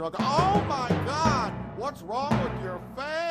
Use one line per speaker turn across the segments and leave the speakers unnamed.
Oh my God! What's wrong with your face?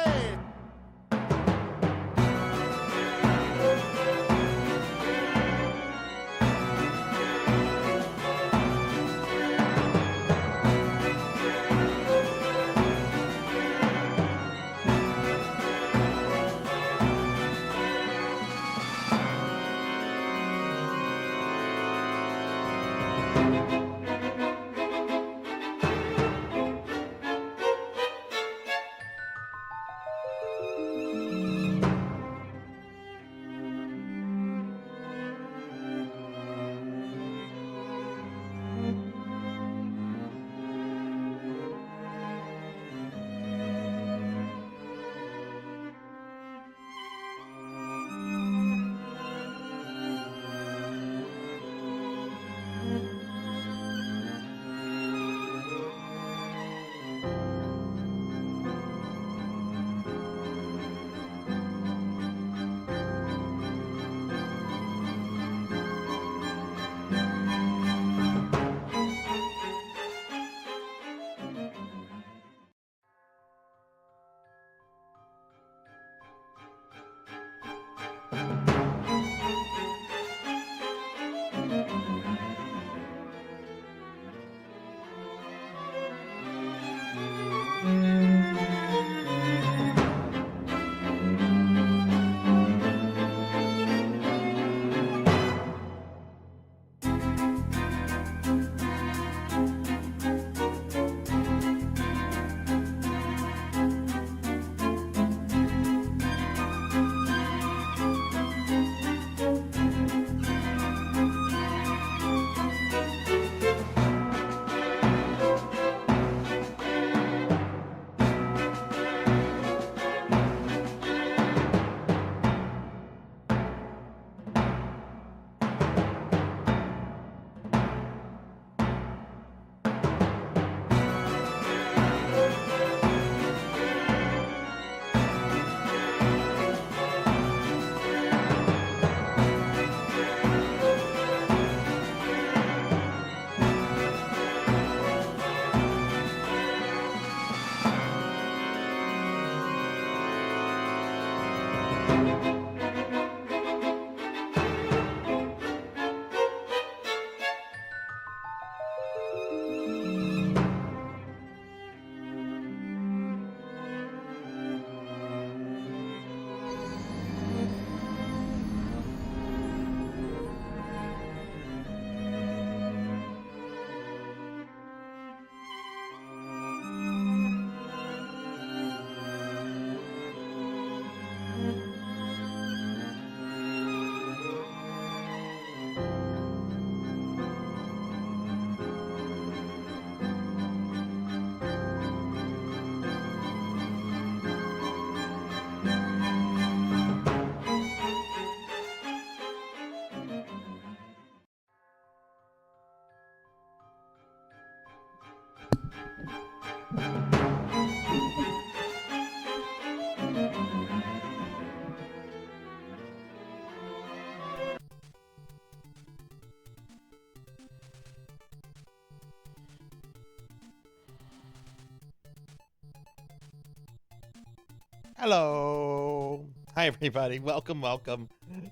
Hello. Hi, everybody. Welcome, welcome.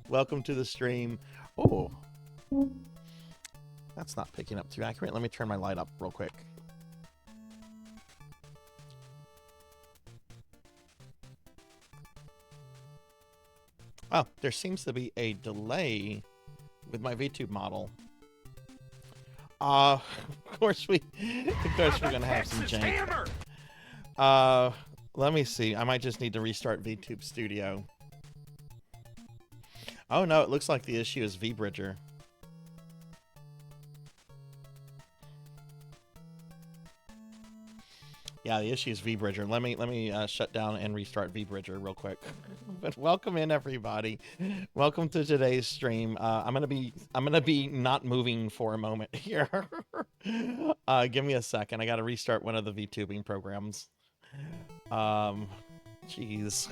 Welcome to the stream. Oh, that's not picking up too accurate. Let me turn my light up real quick. Oh, there seems to be a delay with my VTube model. Of course we're gonna have some jank. Let me see. I might just need to restart VTube Studio. Oh no, it looks like the issue is VBridger. Yeah, the issue is VBridger. Let me shut down and restart VBridger real quick. But welcome in, everybody. Welcome to today's stream. I'm gonna be not moving for a moment here. Give me a second. I gotta restart one of the VTubing programs. Jeez.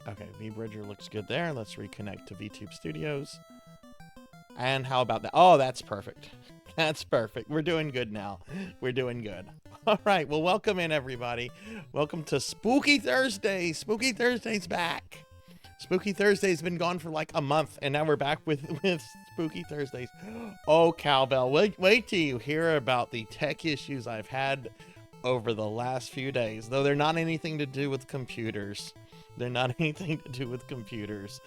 Okay, VBridger looks good there. Let's reconnect to VTube Studios. And how about that? Oh, that's perfect. That's perfect. We're doing good now. We're doing good. All right. Well, welcome in, everybody. Welcome to Spooky Thursday. Spooky Thursday's back. Spooky Thursday's been gone for like a month, and now we're back with Spooky Thursdays. Oh, cowbell. Wait till you hear about the tech issues I've had over the last few days, though they're not anything to do with computers. They're not anything to do with computers.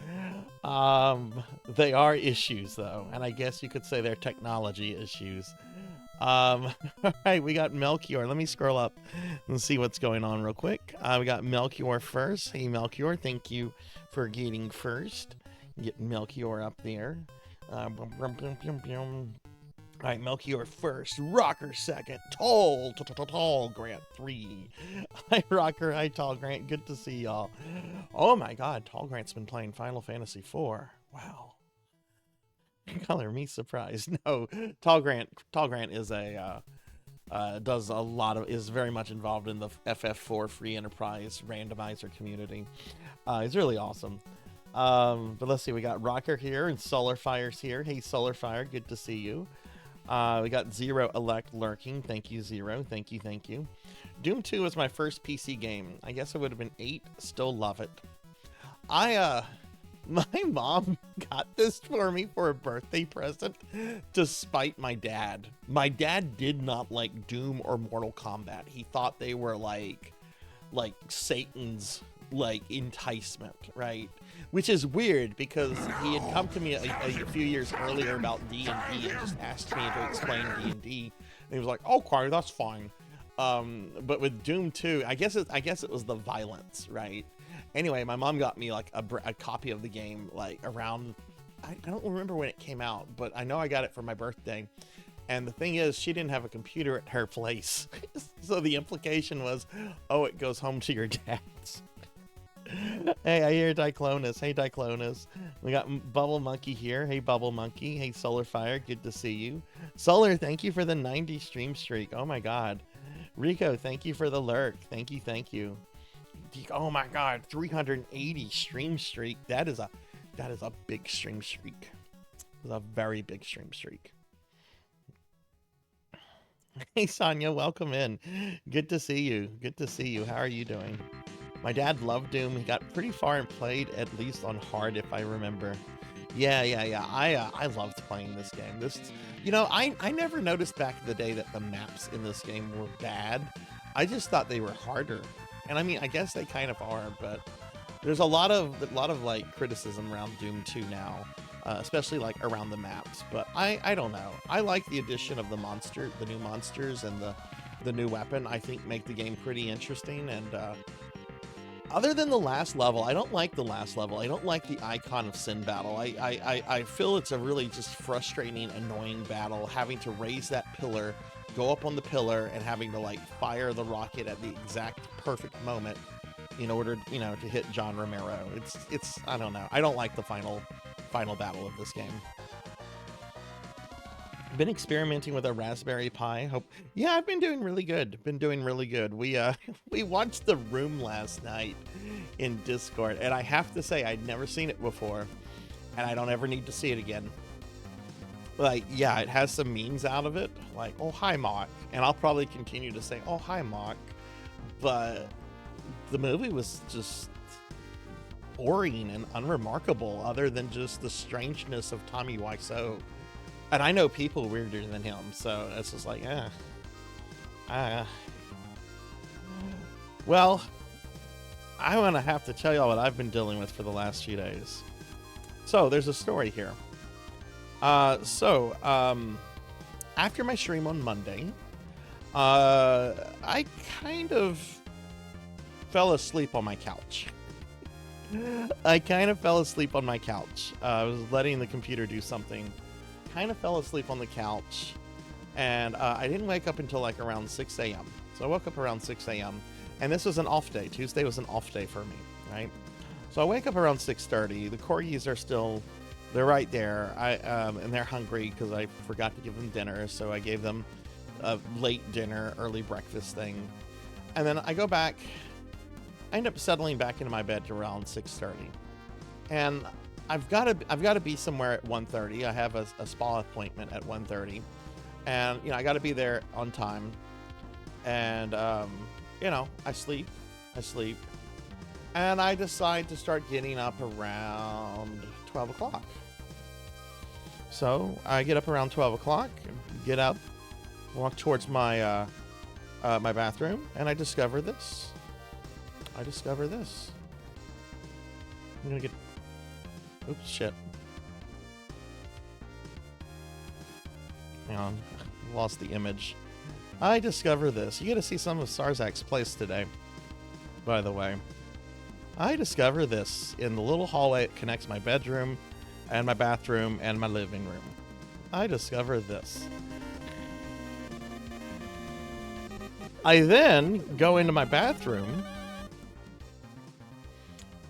They are issues, though, and I guess you could say they're technology issues. All right, we got Melchior. Let me scroll up and see what's going on real quick. We got Melchior first. Hey, Melchior, thank you for getting first. Get Melchior up there. All right, Melchior first, Rocker second, Tall Grant 3. Hi, Rocker, hi, Tall Grant, good to see y'all. Oh my god, Tall Grant's been playing Final Fantasy IV. Wow. Color me surprised. No, Tall Grant is is very much involved in the FF4 free enterprise randomizer community. He's really awesome. But let's see, we got Rocker here and Solarfire's here. Hey, Solarfire, good to see you. We got Zero Elect lurking. Thank you, Zero. Thank you. Doom 2 was my first PC game. I guess it would have been 8. Still love it. My mom got this for me for a birthday present to spite my dad. My dad did not like Doom or Mortal Kombat. He thought they were like Satan's enticement, right? Which is weird because he had come to me a few years earlier about D&D and just asked me to explain D&D, and he was like, "Okay, that's fine." But with Doom 2, I guess it was the violence, right? Anyway, my mom got me like a copy of the game like around, I don't remember when it came out, but I know I got it for my birthday. And the thing is, she didn't have a computer at her place, so the implication was, oh, it goes home to your dad's. Hey, I hear Diclonus. Hey, Diclonus. We got Bubble Monkey here. Hey, Bubble Monkey. Hey, Solarfire. Good to see you. Solar, thank you for the 90 stream streak. Oh my god. Rico, thank you for the lurk. Thank you. Oh my god, 380 stream streak. That is a big stream streak. It's a very big stream streak. Hey, Sonia, welcome in. Good to see you. How are you doing? My dad loved Doom. He got pretty far and played at least on hard, if I remember. Yeah. I loved playing this game. I never noticed back in the day that the maps in this game were bad. I just thought they were harder. And I mean, I guess they kind of are, but there's a lot of like criticism around Doom 2 now, especially like around the maps. But I don't know. I like the addition of the new monsters, and the new weapon. I think make the game pretty interesting. And other than the last level, I don't like the last level. I don't like the Icon of Sin battle. I feel it's a really just frustrating, annoying battle, having to raise that pillar, go up on the pillar, and having to like fire the rocket at the exact perfect moment in order, to hit John Romero. It's I don't know. I don't like the final battle of this game. Been experimenting with a Raspberry Pi. Yeah, I've been doing really good. We watched The Room last night in Discord, and I have to say I'd never seen it before, and I don't ever need to see it again. Like, yeah, it has some memes out of it, like, oh, hi, Mock. And I'll probably continue to say, oh, hi, Mock. But the movie was just boring and unremarkable, other than just the strangeness of Tommy Wiseau. And I know people weirder than him, so it's just like, Well, I'm gonna have to tell y'all what I've been dealing with for the last few days. So there's a story here. After my stream on Monday, I kind of fell asleep on my couch. I was letting the computer do something. Kind of fell asleep on the couch, and I didn't wake up until like around 6 a.m. So I woke up around 6 a.m. and this was an off day. Tuesday was an off day for me, right? So I wake up around 6:30. The corgis are still, they're right there. And they're hungry because I forgot to give them dinner. So I gave them a late dinner, early breakfast thing. And then I go back, I end up settling back into my bed to around 6:30. And I've got to be somewhere at 1:30. I have a spa appointment at 1:30. And, I got to be there on time. And, I sleep. And I decide to start getting up around 12 o'clock. So I get up around 12 o'clock, get up, walk towards my my bathroom, and I discover this. I'm gonna get... Oops, shit. Hang on, lost the image. I discover this. You get to see some of Sarzac's place today, by the way. I discover this in the little hallway that connects my bedroom and my bathroom and my living room. I discover this. I then go into my bathroom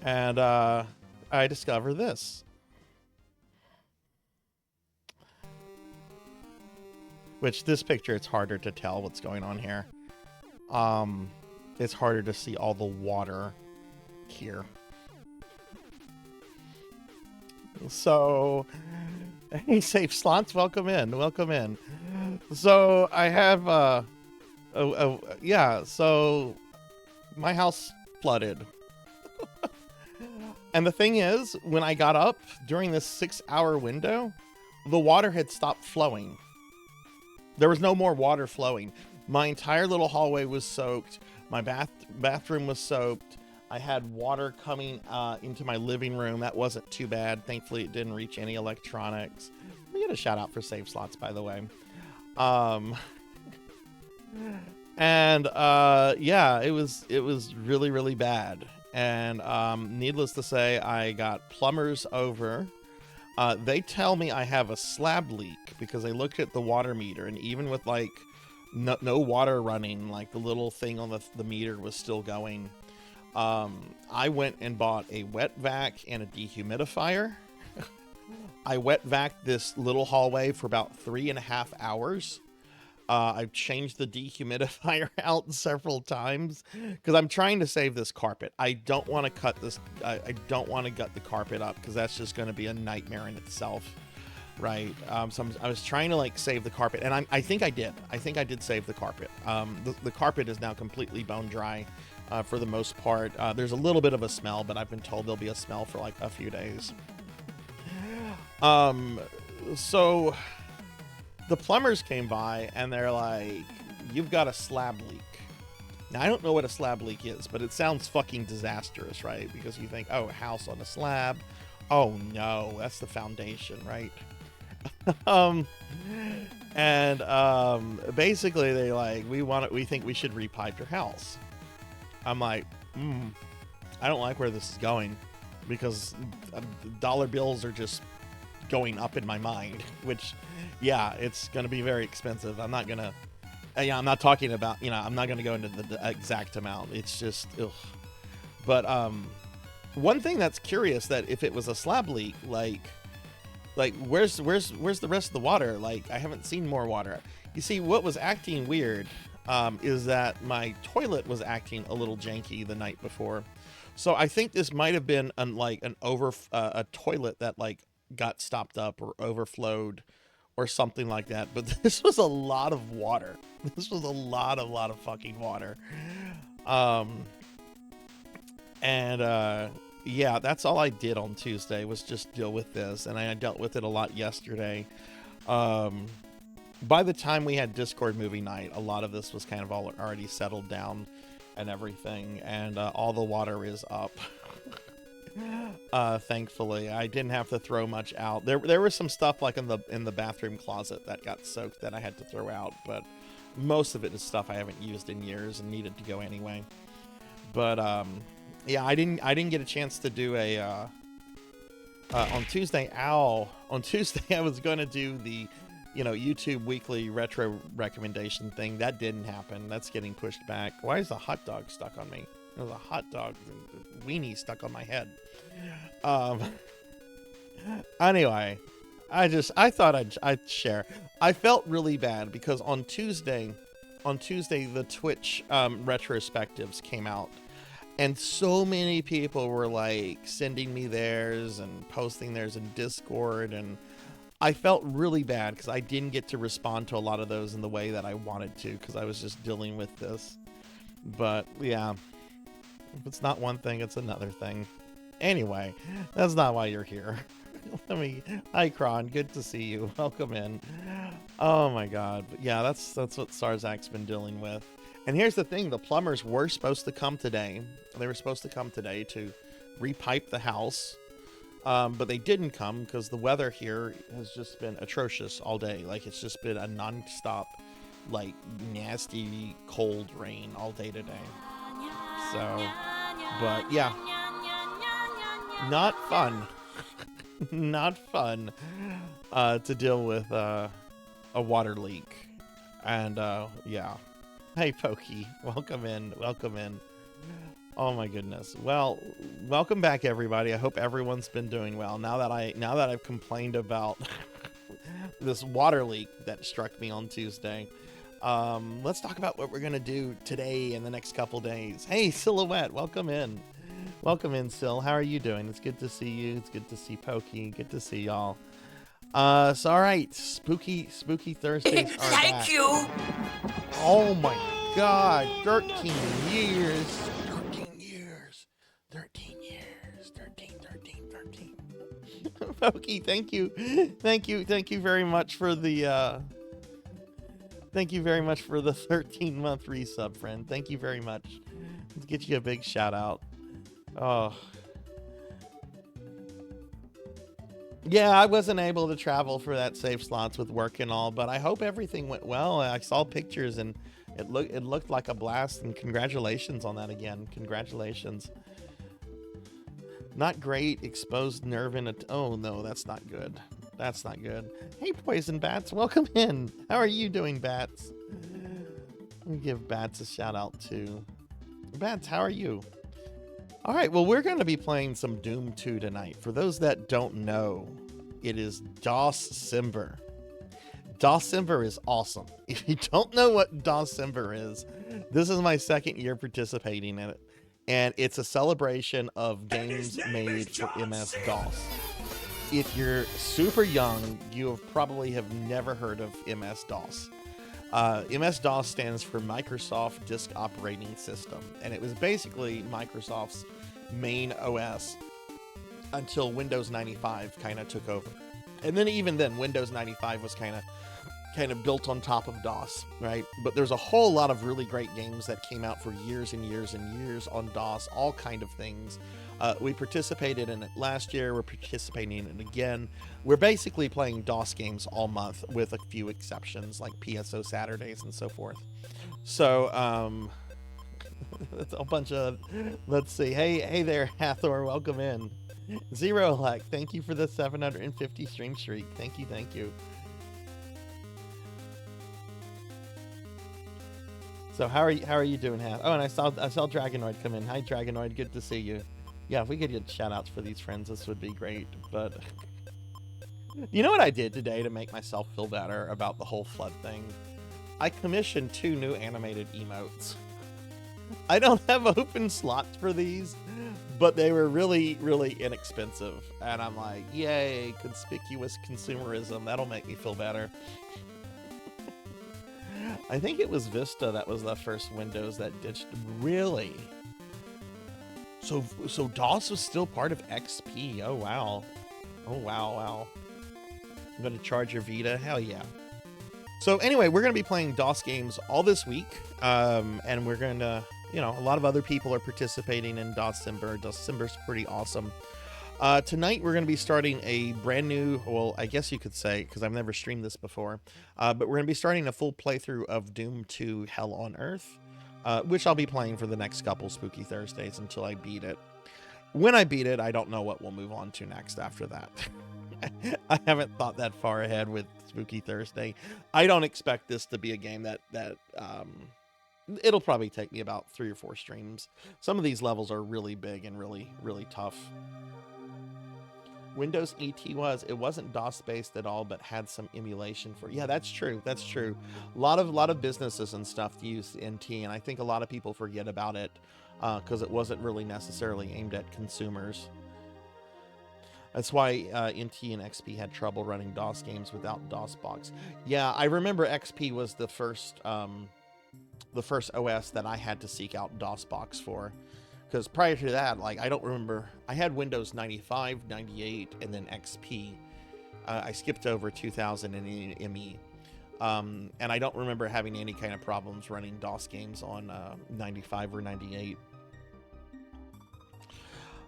and I discover this. Which, this picture, it's harder to tell what's going on here. It's harder to see all the water here. So, hey, Safe Slots, welcome in. So, I have, so my house flooded. And the thing is, when I got up during this 6-hour window, the water had stopped flowing. There was no more water flowing. My entire little hallway was soaked. My bathroom was soaked. I had water coming into my living room. That wasn't too bad. Thankfully, it didn't reach any electronics. Let me get a shout out for Safe Slots, by the way. Yeah, it was really, really bad. And needless to say, I got plumbers over. They tell me I have a slab leak because I looked at the water meter, and even with like no water running, like the little thing on the meter was still going. I went and bought a wet vac and a dehumidifier. I wet vaced this little hallway for about 3.5 hours. I've changed the dehumidifier out several times because I'm trying to save this carpet. I don't want to cut this. I don't want to gut the carpet up because that's just going to be a nightmare in itself, right? So I was trying to like save the carpet, and I think I did. I think I did save the carpet. The carpet is now completely bone dry for the most part. There's a little bit of a smell, but I've been told there'll be a smell for like a few days. So the plumbers came by and they're like, you've got a slab leak. Now, I don't know what a slab leak is, but it sounds fucking disastrous, right? Because you think, oh, a house on a slab. Oh no, that's the foundation, right? Basically they like, we think we should repipe your house. I'm like, I don't like where this is going because dollar bills are just going up in my mind, which, yeah, it's going to be very expensive. I'm not going to, I'm not talking about, I'm not going to go into the exact amount. It's just, ugh. But, one thing that's curious, that if it was a slab leak, like where's the rest of the water? Like, I haven't seen more water. You see, what was acting weird, is that my toilet was acting a little janky the night before. So I think this might have been a toilet that like got stopped up or overflowed or something like that. But this was a lot of water. This was a lot of fucking water. Yeah, that's all I did on Tuesday was just deal with this, and I dealt with it a lot yesterday. By the time we had Discord movie night, a lot of this was kind of already settled down and everything, and all the water is up. Thankfully, I didn't have to throw much out. There was some stuff like in the bathroom closet that got soaked that I had to throw out, but most of it is stuff I haven't used in years and needed to go anyway. But yeah, I didn't get a chance to do a on Tuesday. On Tuesday I was going to do the YouTube weekly retro recommendation thing. That didn't happen. That's getting pushed back. Why is a hot dog stuck on me? There's a hot dog weenie stuck on my head. Anyway, I thought I'd share. I felt really bad because on Tuesday the Twitch retrospectives came out, and so many people were like sending me theirs and posting theirs in Discord, and I felt really bad because I didn't get to respond to a lot of those in the way that I wanted to because I was just dealing with this. But yeah, if it's not one thing, it's another thing. Anyway, that's not why you're here. Hi Kron, good to see you. Welcome in. Oh my god. But yeah, that's what Sarzac's been dealing with. And here's the thing, the plumbers were supposed to come today. They were supposed to come today to repipe the house. But they didn't come because the weather here has just been atrocious all day. Like, it's just been a non-stop, like, nasty, cold rain all day today. So, but yeah, not fun. Not fun to deal with a water leak. And yeah. Hey Pokey, welcome in. Oh my goodness. Well, welcome back everybody. I hope everyone's been doing well. Now that I've complained about this water leak that struck me on Tuesday, let's talk about what we're gonna do today and the next couple days. Hey Silhouette, welcome in. Welcome in, Sil. How are you doing? It's good to see you. It's good to see Pokey. Good to see y'all. So all right, spooky Thursdays are back.
Thank you.
Oh my god, 13 years. 13. Pokey, thank you very much for the 13-month resub, friend. Thank you very much. Let's get you a big shout out. Oh. Yeah, I wasn't able to travel for that save slots with work and all, but I hope everything went well. I saw pictures and it looked like a blast, and congratulations on that again. Congratulations. Not great, exposed nerve in it. Oh no, that's not good. That's not good. Hey Poison Bats, welcome in. How are you doing, Bats? Let me give Bats a shout out too. Bats, how are you? All right, well, we're going to be playing some Doom 2 tonight. For those that don't know, it is Dawsimber. Dawsimber is awesome. If you don't know what Dawsimber is, this is my second year participating in it. And it's a celebration of games made for MS-DOS. If you're super young, you probably have never heard of MS-DOS. MS-DOS stands for Microsoft Disk Operating System, and it was basically Microsoft's main OS until Windows 95 kind of took over. And then even then, Windows 95 was kind of built on top of DOS, right? But there's a whole lot of really great games that came out for years and years and years on DOS, all kind of things. We participated in it last year. We're participating in it again. We're basically playing DOS games all month with a few exceptions like PSO Saturdays and so forth. So, that's a bunch of, let's see. Hey there, Hathor, welcome in. Zero Luck, thank you for the 750 stream streak. Thank you. So how are you doing, Hath? Oh, and I saw Dragonoid come in. Hi, Dragonoid, good to see you. Yeah, if we could get shout outs for these friends, this would be great. But you know what I did today to make myself feel better about the whole flood thing? I commissioned 2 new animated emotes. I don't have open slots for these, but they were really, really inexpensive. And I'm like, yay, conspicuous consumerism. That'll make me feel better. I think it was Vista that was the first Windows that ditched. Really? So DOS was still part of XP. Oh, wow. Oh, wow. I'm going to charge your Vita. Hell yeah. So anyway, we're going to be playing DOS games all this week. And we're going to, a lot of other people are participating in DOScember. DOScember's pretty awesome. Tonight, we're going to be starting a brand new, well, I guess you could say, because I've never streamed this before, but we're going to be starting a full playthrough of Doom 2 Hell on Earth, which I'll be playing for the next couple Spooky Thursdays until I beat it. When I beat it, I don't know what we'll move on to next after that. I haven't thought that far ahead with Spooky Thursday. I don't expect this to be a game that it'll probably take me about 3 or 4 streams. Some of these levels are really big and really, really tough. Windows ET it wasn't DOS based at all, but had some emulation for it. Yeah, that's true. That's true. A lot of businesses and stuff use NT, and I think a lot of people forget about it because it wasn't really necessarily aimed at consumers. That's why NT and XP had trouble running DOS games without DOSBox. Yeah, I remember XP was the first OS that I had to seek out DOSBox for. Because prior to that, I don't remember. I had Windows 95, 98, and then XP. I skipped over 2000 and ME. And I don't remember having any kind of problems running DOS games on 95 or 98.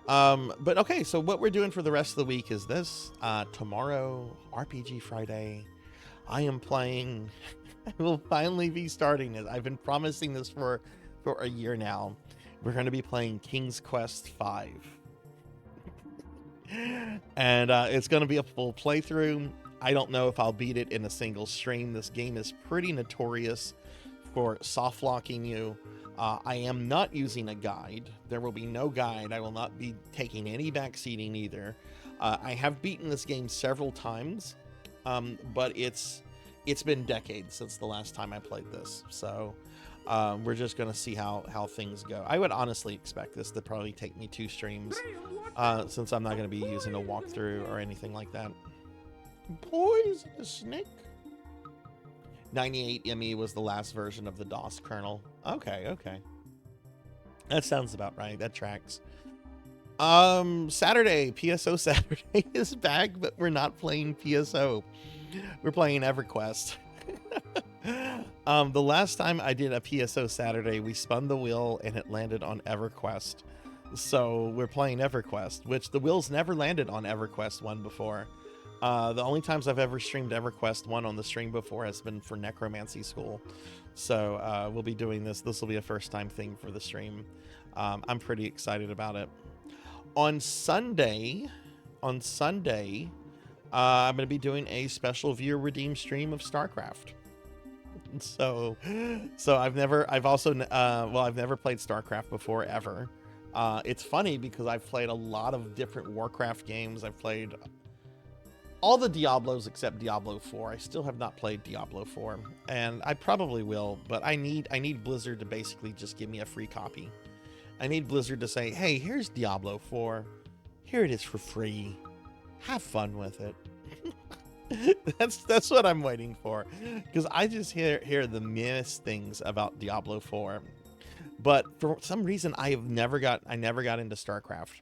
But okay, so what we're doing for the rest of the week is this. Tomorrow, RPG Friday, I am playing. I will finally be starting it. I've been promising this for a year now. We're going to be playing King's Quest V. And it's going to be a full playthrough. I don't know if I'll beat it in a single stream. This game is pretty notorious for soft locking you. I am not using a guide. There will be no guide. I will not be taking any backseating either. I have beaten this game several times, but it's been decades since the last time I played this. So we're just going to see how things go. I would honestly expect this to probably take me 2 streams since I'm not going to be using a walkthrough or anything like that. Poisonous snake. 98 ME was the last version of the DOS kernel. Okay. That sounds about right. That tracks. Saturday, PSO Saturday is back, but we're not playing PSO. We're playing EverQuest. The last time I did a PSO Saturday, we spun the wheel and it landed on EverQuest. So we're playing EverQuest, which the wheels never landed on EverQuest 1 before. The only times I've ever streamed EverQuest 1 on the stream before has been for Necromancy School. So we'll be doing this. This will be a first-time thing for the stream. I'm pretty excited about it. On Sunday, I'm going to be doing a special viewer redeem stream of StarCraft. So I've never played StarCraft before ever. It's funny because I've played a lot of different Warcraft games. I've played all the Diablos except Diablo 4. I still have not played Diablo 4, and I probably will, but I need Blizzard to basically just give me a free copy. I need Blizzard to say, hey, here's Diablo 4. Here it is for free. Have fun with it. That's what I'm waiting for, because I just hear the meanest things about Diablo 4. But for some reason, I never got into StarCraft.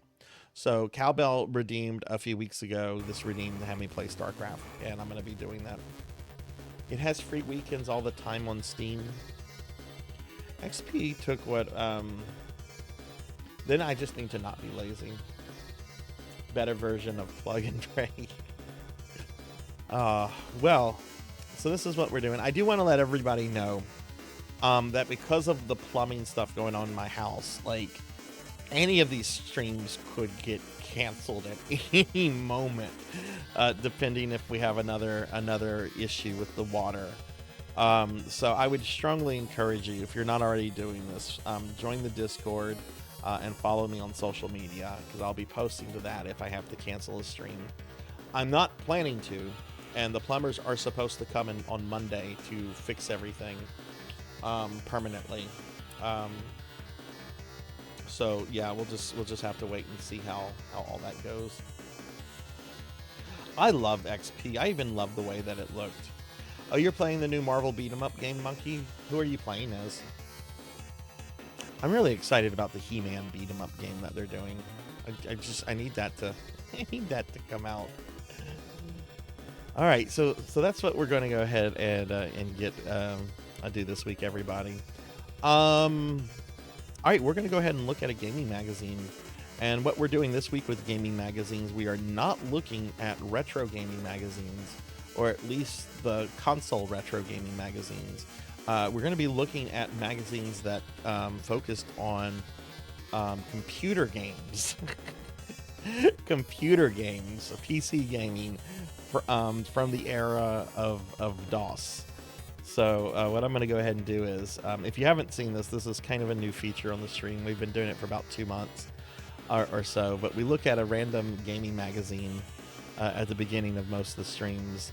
So Cowbell redeemed a few weeks ago this redeem to have me play StarCraft, and I'm going to be doing that. It has free weekends all the time on Steam. XP took what, then I just need to not be lazy. Better version of plug and play. Well, so this is what we're doing. I do want to let everybody know that because of the plumbing stuff going on in my house, any of these streams could get canceled at any moment, depending if we have another issue with the water. So I would strongly encourage you, if you're not already doing this, join the Discord and follow me on social media, because I'll be posting to that if I have to cancel a stream. I'm not planning to, and the plumbers are supposed to come in on Monday to fix everything permanently. So yeah, we'll just have to wait and see how all that goes. I love XP. I even love the way that it looked. Oh, you're playing the new Marvel beat 'em up game, Monkey? Who are you playing as? I'm really excited about the He-Man beat 'em up game that they're doing. I need that to I need that to come out. All right, so that's what we're going to go ahead and get do this week, everybody. All right, we're going to go ahead and look at a gaming magazine. And what we're doing this week with gaming magazines, we are not looking at retro gaming magazines, or at least the console retro gaming magazines. We're going to be looking at magazines that focused on computer games. Computer games, PC gaming from the era of DOS. So what I'm going to go ahead and do is, if you haven't seen this is kind of a new feature on the stream. We've been doing it for about 2 months or so, but we look at a random gaming magazine at the beginning of most of the streams,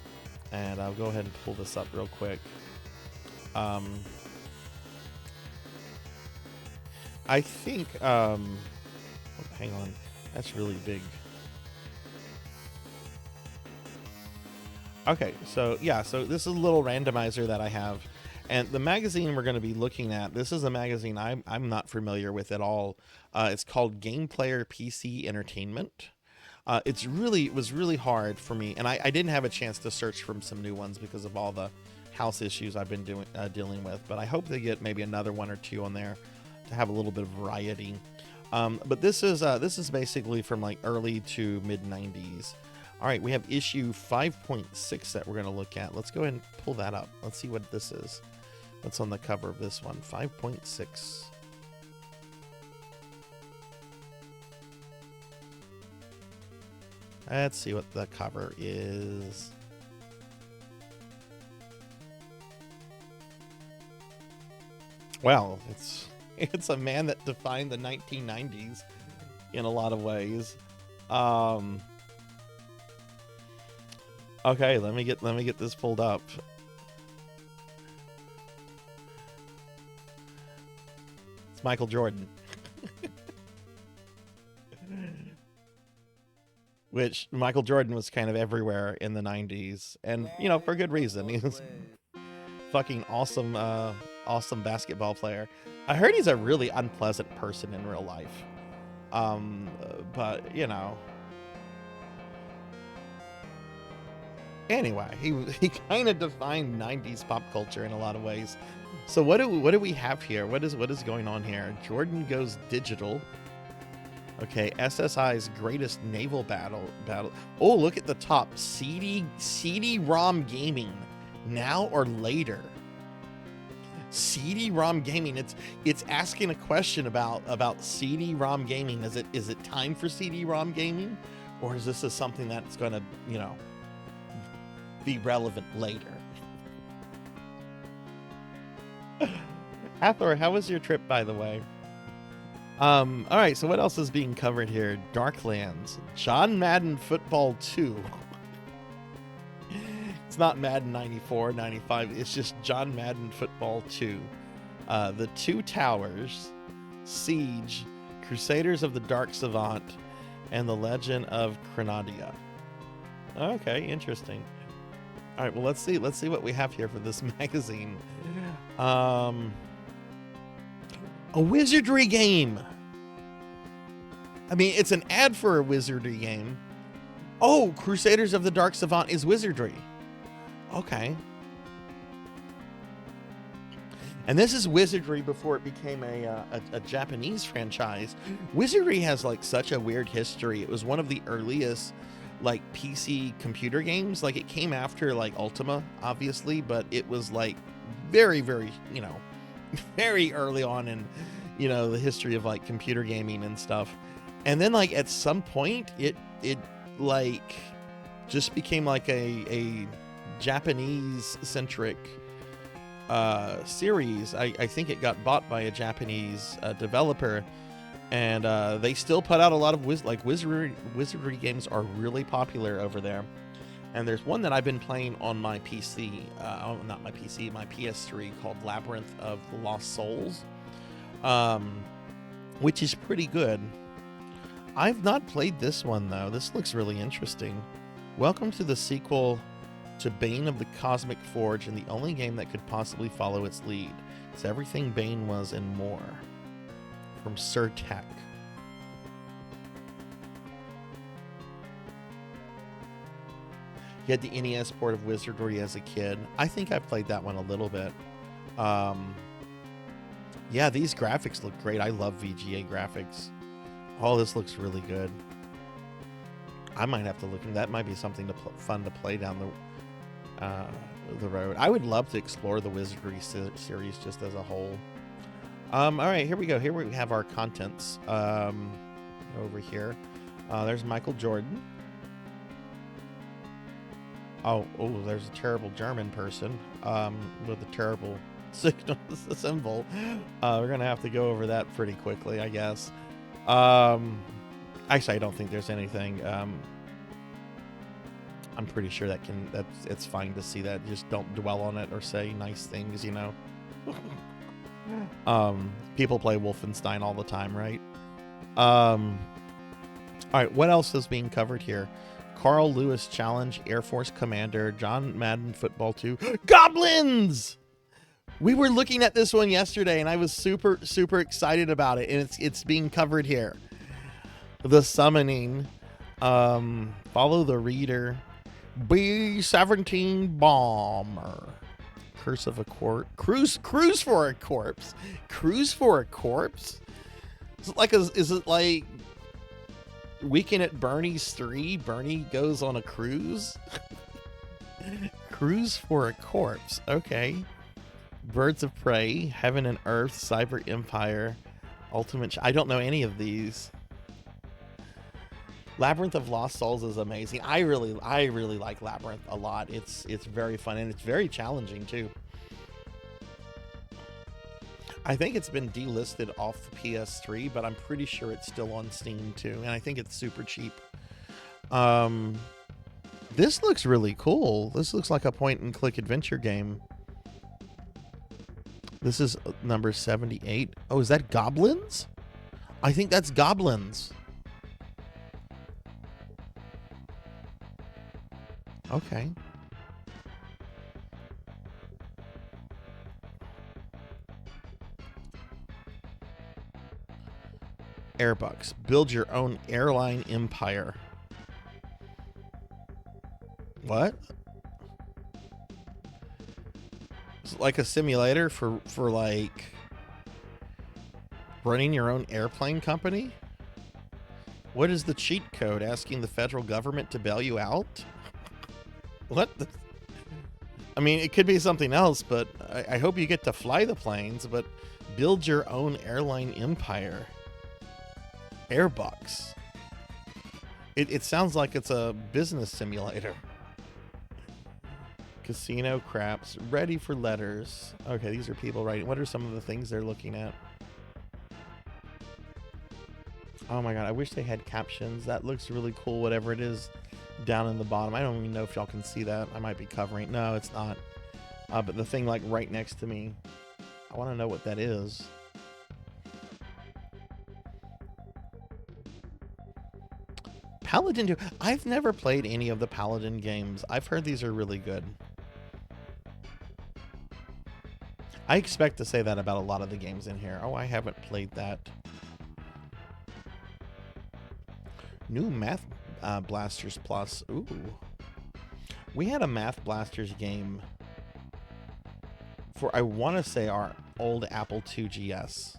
and I'll go ahead and pull this up real quick. I think, oh, hang on, that's really big. Okay, so yeah, so this is a little randomizer that I have, and the magazine we're going to be looking at, this is a magazine I'm not familiar with at all. It's called Game Player PC Entertainment. It was really hard for me, and I didn't have a chance to search from some new ones because of all the house issues I've been dealing with, but I hope they get maybe another 1 or 2 on there to have a little bit of variety. But this is basically from like early to mid 90s. All right, we have issue 5.6 that we're going to look at. Let's go ahead and pull that up. Let's see what this is. What's on the cover of this one? 5.6. Let's see what the cover is. Well, it's a man that defined the 1990s in a lot of ways. Okay, let me get this pulled up. It's Michael Jordan. Which Michael Jordan was kind of everywhere in the 90s, and you know, for good reason. He was fucking awesome awesome basketball player. I heard he's a really unpleasant person in real life. But you know, anyway, he kind of defined 90s pop culture in a lot of ways. So what do we have here? What is going on here? Jordan goes digital. Okay, SSI's greatest naval battle. Oh, look at the top. CD-ROM gaming, now or later. CD-ROM gaming. It's asking a question about CD-ROM gaming. Is it time for CD-ROM gaming, or is this something that's going to, you know, be relevant later? Hathor, how was your trip, by the way? All right, so what else is being covered here? Darklands, John Madden Football 2. It's not Madden 94, 95. It's just John Madden Football 2. The Two Towers, Siege, Crusaders of the Dark Savant, and The Legend of Crenadia. Okay, interesting. All right, well, let's see what we have here for this magazine. A wizardry game. I mean, it's an ad for a wizardry game. Oh, Crusaders of the Dark Savant is wizardry. Okay. And this is wizardry before it became a Japanese franchise. Wizardry has like such a weird history. It was one of the earliest like PC computer games. Like it came after like Ultima, obviously, but it was like very, very, you know, very early on in, you know, the history of like computer gaming and stuff. And then like at some point it like just became like a Japanese centric series. I think it got bought by a Japanese developer, and they still put out a lot of wizardry games are really popular over there. And there's one that I've been playing on my PC, not my PC, my PS3, called Labyrinth of the Lost Souls. which is pretty good. I've not played this one, though. This looks really interesting. Welcome to the sequel to Bane of the Cosmic Forge, and the only game that could possibly follow its lead. It's everything Bane was and more. From Sarzac. You had the NES port of Wizardry as a kid. I think I played that one a little bit. Yeah, these graphics look great. I love VGA graphics. Oh, this looks really good. I might have to look into that. Might be something fun to play down the road. I would love to explore the Wizardry series just as a whole. All right, here we go. Here we have our contents. Over here, there's Michael Jordan. Oh, there's a terrible German person with a terrible signal symbol. We're gonna have to go over that pretty quickly, I guess. Actually, I don't think there's anything. I'm pretty sure it's fine to see that. Just don't dwell on it or say nice things, you know. People play Wolfenstein all the time, right? All right, what else is being covered here? Carl Lewis Challenge, Air Force Commander, John Madden Football 2, Goblins! We were looking at this one yesterday, and I was super, super excited about it, and it's being covered here. The Summoning, Follow the Reader, B-17 Bomber, Curse of a Corpse, Cruise for a Corpse, Cruise for a Corpse? Is it like Weekend at Bernie's 3? Bernie goes on a cruise? Cruise for a Corpse, okay. Birds of Prey, Heaven and Earth, Cyber Empire, Ultimate... I don't know any of these. Labyrinth of Lost Souls is amazing. I really like Labyrinth a lot. It's very fun, and it's very challenging too. I think it's been delisted off the PS3, but I'm pretty sure it's still on Steam too, and I think it's super cheap. This looks really cool. This looks like a point-and-click adventure game. This is number 78. Oh, is that Goblins? I think that's Goblins. Okay. Airbucks. Build your own airline empire. What? It's like a simulator for like running your own airplane company? What is the cheat code? Asking the federal government to bail you out? What? I mean, it could be something else, but I hope you get to fly the planes, but build your own airline empire. Airbucks. It sounds like it's a business simulator. Casino craps. Ready for letters. Okay, these are people writing. What are some of the things they're looking at? Oh my god, I wish they had captions. That looks really cool, whatever it is down in the bottom. I don't even know if y'all can see that. I might be covering. No, it's not. But the thing like right next to me, I want to know what that is. Paladin 2. I've never played any of the Paladin games. I've heard these are really good. I expect to say that about a lot of the games in here. Oh, I haven't played that. New Math Blasters Plus. Ooh. We had a Math Blasters game for, I want to say, our old Apple II GS.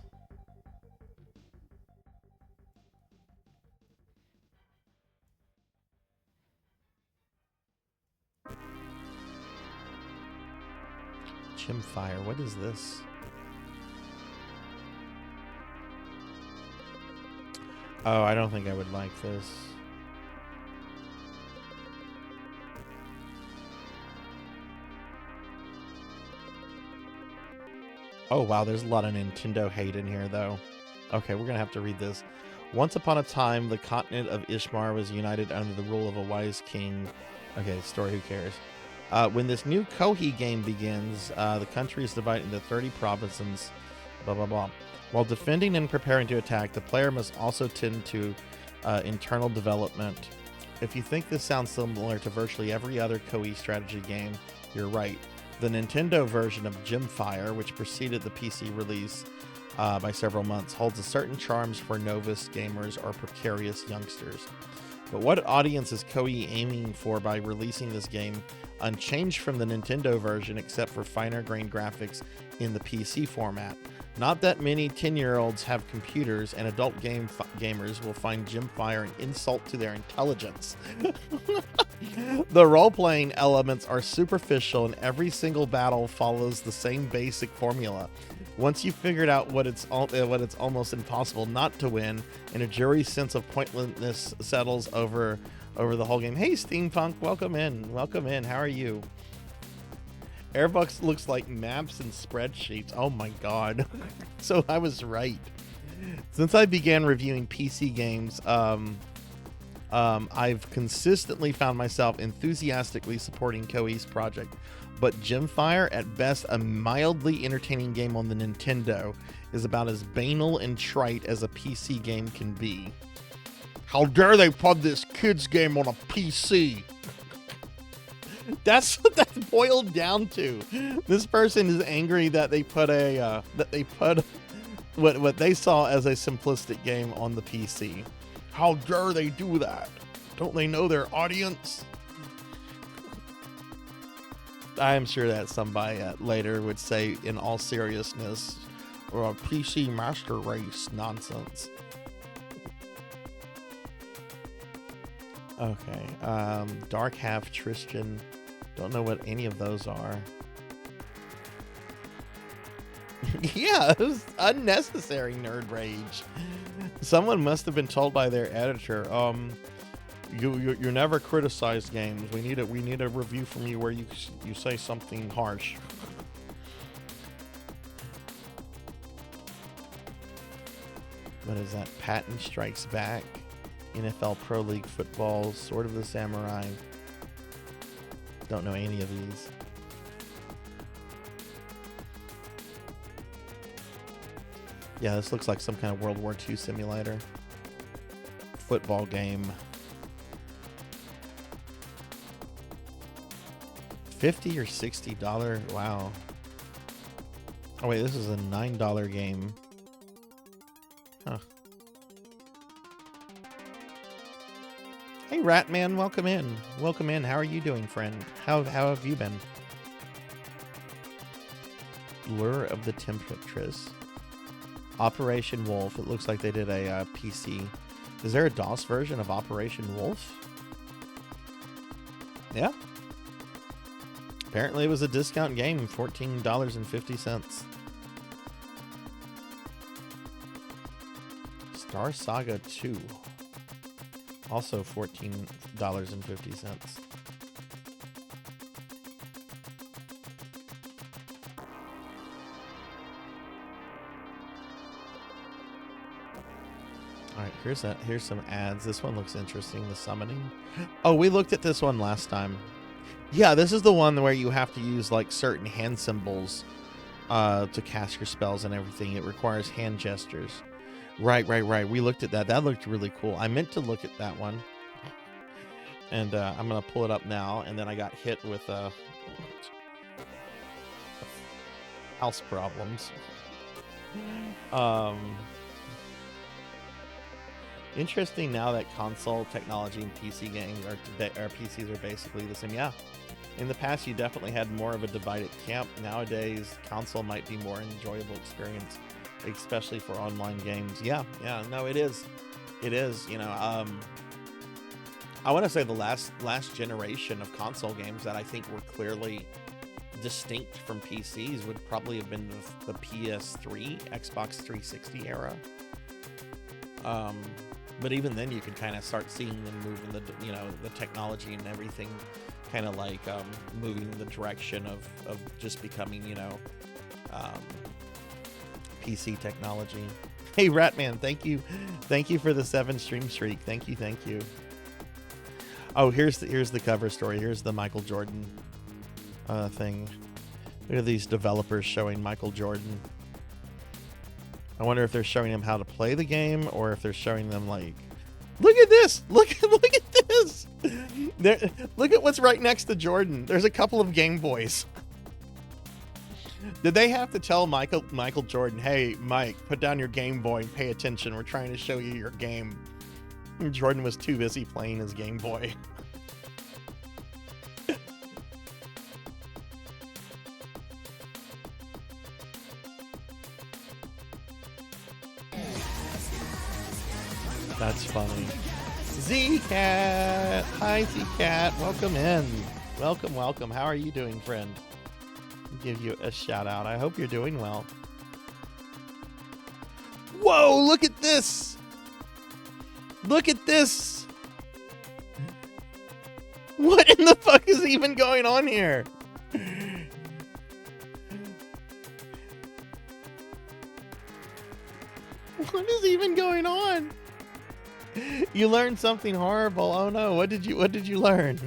Chimfire, what is this? Oh, I don't think I would like this. Oh wow, there's a lot of Nintendo hate in here though. Okay, we're gonna have to read this. Once upon a time, the continent of Ishmar was united under the rule of a wise king. Okay, story, who cares? When this new Kohi game begins, the country is divided into 30 provinces Blah, blah, blah. While defending and preparing to attack, the player must also tend to internal development. If you think this sounds similar to virtually every other Koei strategy game, you're right. The Nintendo version of Gemfire, which preceded the PC release by several months, holds a certain charms for novice gamers or precarious youngsters. But what audience is Koei aiming for by releasing this game unchanged from the Nintendo version except for finer grained graphics in the PC format? Not that many 10-year-olds have computers, and adult gamers will find Gemfire an insult to their intelligence. The role-playing elements are superficial, and every single battle follows the same basic formula. Once you've figured out what it's almost impossible not to win, and a jury's sense of pointlessness settles over the whole game. Hey, Steampunk, welcome in. How are you? Airbucks looks like maps and spreadsheets. Oh my god. So I was right. Since I began reviewing PC games, I've consistently found myself enthusiastically supporting Koei's project. But Gemfire, at best a mildly entertaining game on the Nintendo, is about as banal and trite as a PC game can be. How dare they put this kid's game on a PC? That's what that boiled down to. This person is angry that they put what they saw as a simplistic game on the PC. How dare they do that? Don't they know their audience? I am sure that somebody later would say, in all seriousness, or a PC master race nonsense. Okay, Dark Half Tristan. Don't know what any of those are. Yeah, it was unnecessary nerd rage. Someone must have been told by their editor, you never criticize games. We need a review from you where you say something harsh. What is that? Patton Strikes Back, NFL Pro League Football, Sword of the Samurai. Don't know any of these. Yeah, this looks like some kind of World War II simulator. Football game. $50 or $60? Wow. Oh wait, this is a $9 game. Huh. Hey Ratman, welcome in. Welcome in. How are you doing, friend? How have you been? Lure of the Temptress. Operation Wolf. It looks like they did a PC. Is there a DOS version of Operation Wolf? Yeah. Apparently it was a discount game, $14.50. Star Saga 2. Also $14.50. All right, here's some ads. This one looks interesting. The Summoning. Oh, we looked at this one last time. Yeah, this is the one where you have to use like certain hand symbols to cast your spells and everything. It requires hand gestures. Right. We looked at that. That looked really cool. I meant to look at that one. And I'm going to pull it up now. And then I got hit with house problems. Interesting now that console technology and PC games or PCs are basically the same. Yeah. In the past, you definitely had more of a divided camp. Nowadays, console might be more enjoyable experience, especially for online games. Yeah, no, it is. It is, you know, I want to say the last generation of console games that I think were clearly distinct from PCs would probably have been the PS3, Xbox 360 era. But even then, you could kind of start seeing them move in the, you know, the technology and everything kind of like moving in the direction of just becoming, you know, PC technology. Hey, Ratman, thank you for the 7 stream streak. Thank you. Oh, here's the cover story. Here's the Michael Jordan thing. Look at these developers showing Michael Jordan. I wonder if they're showing them how to play the game, or if they're showing them like, look at this, look at this. Look at what's right next to Jordan. There's a couple of Game Boys. Did they have to tell Michael Jordan, hey, Mike, put down your Game Boy and pay attention. We're trying to show you your game. And Jordan was too busy playing his Game Boy. That's funny. Z-Cat! Hi, Z-Cat. Welcome in. Welcome, welcome. How are you doing, friend? Give you a shout out. I hope you're doing well. Whoa, look at this. Look at this. What in the fuck is even going on here? What is even going on? You learned something horrible. Oh no, what did you learn?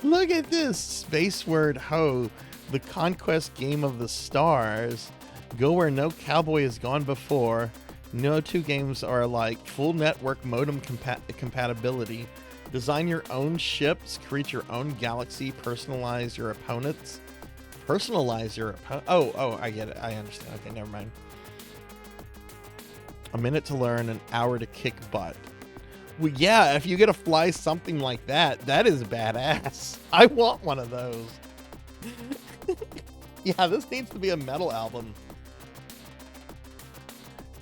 Look at this. Space Word Ho. The conquest game of the stars. Go where no cowboy has gone before. No two games are alike. Full network modem compatibility. Design your own ships. Create your own galaxy. Personalize your opponents. Personalize your opponent. Oh, I get it. I understand. Okay, never mind. A minute to learn, an hour to kick butt. Well, yeah, if you get to fly something like that, that is badass. I want one of those. Yeah, this needs to be a metal album.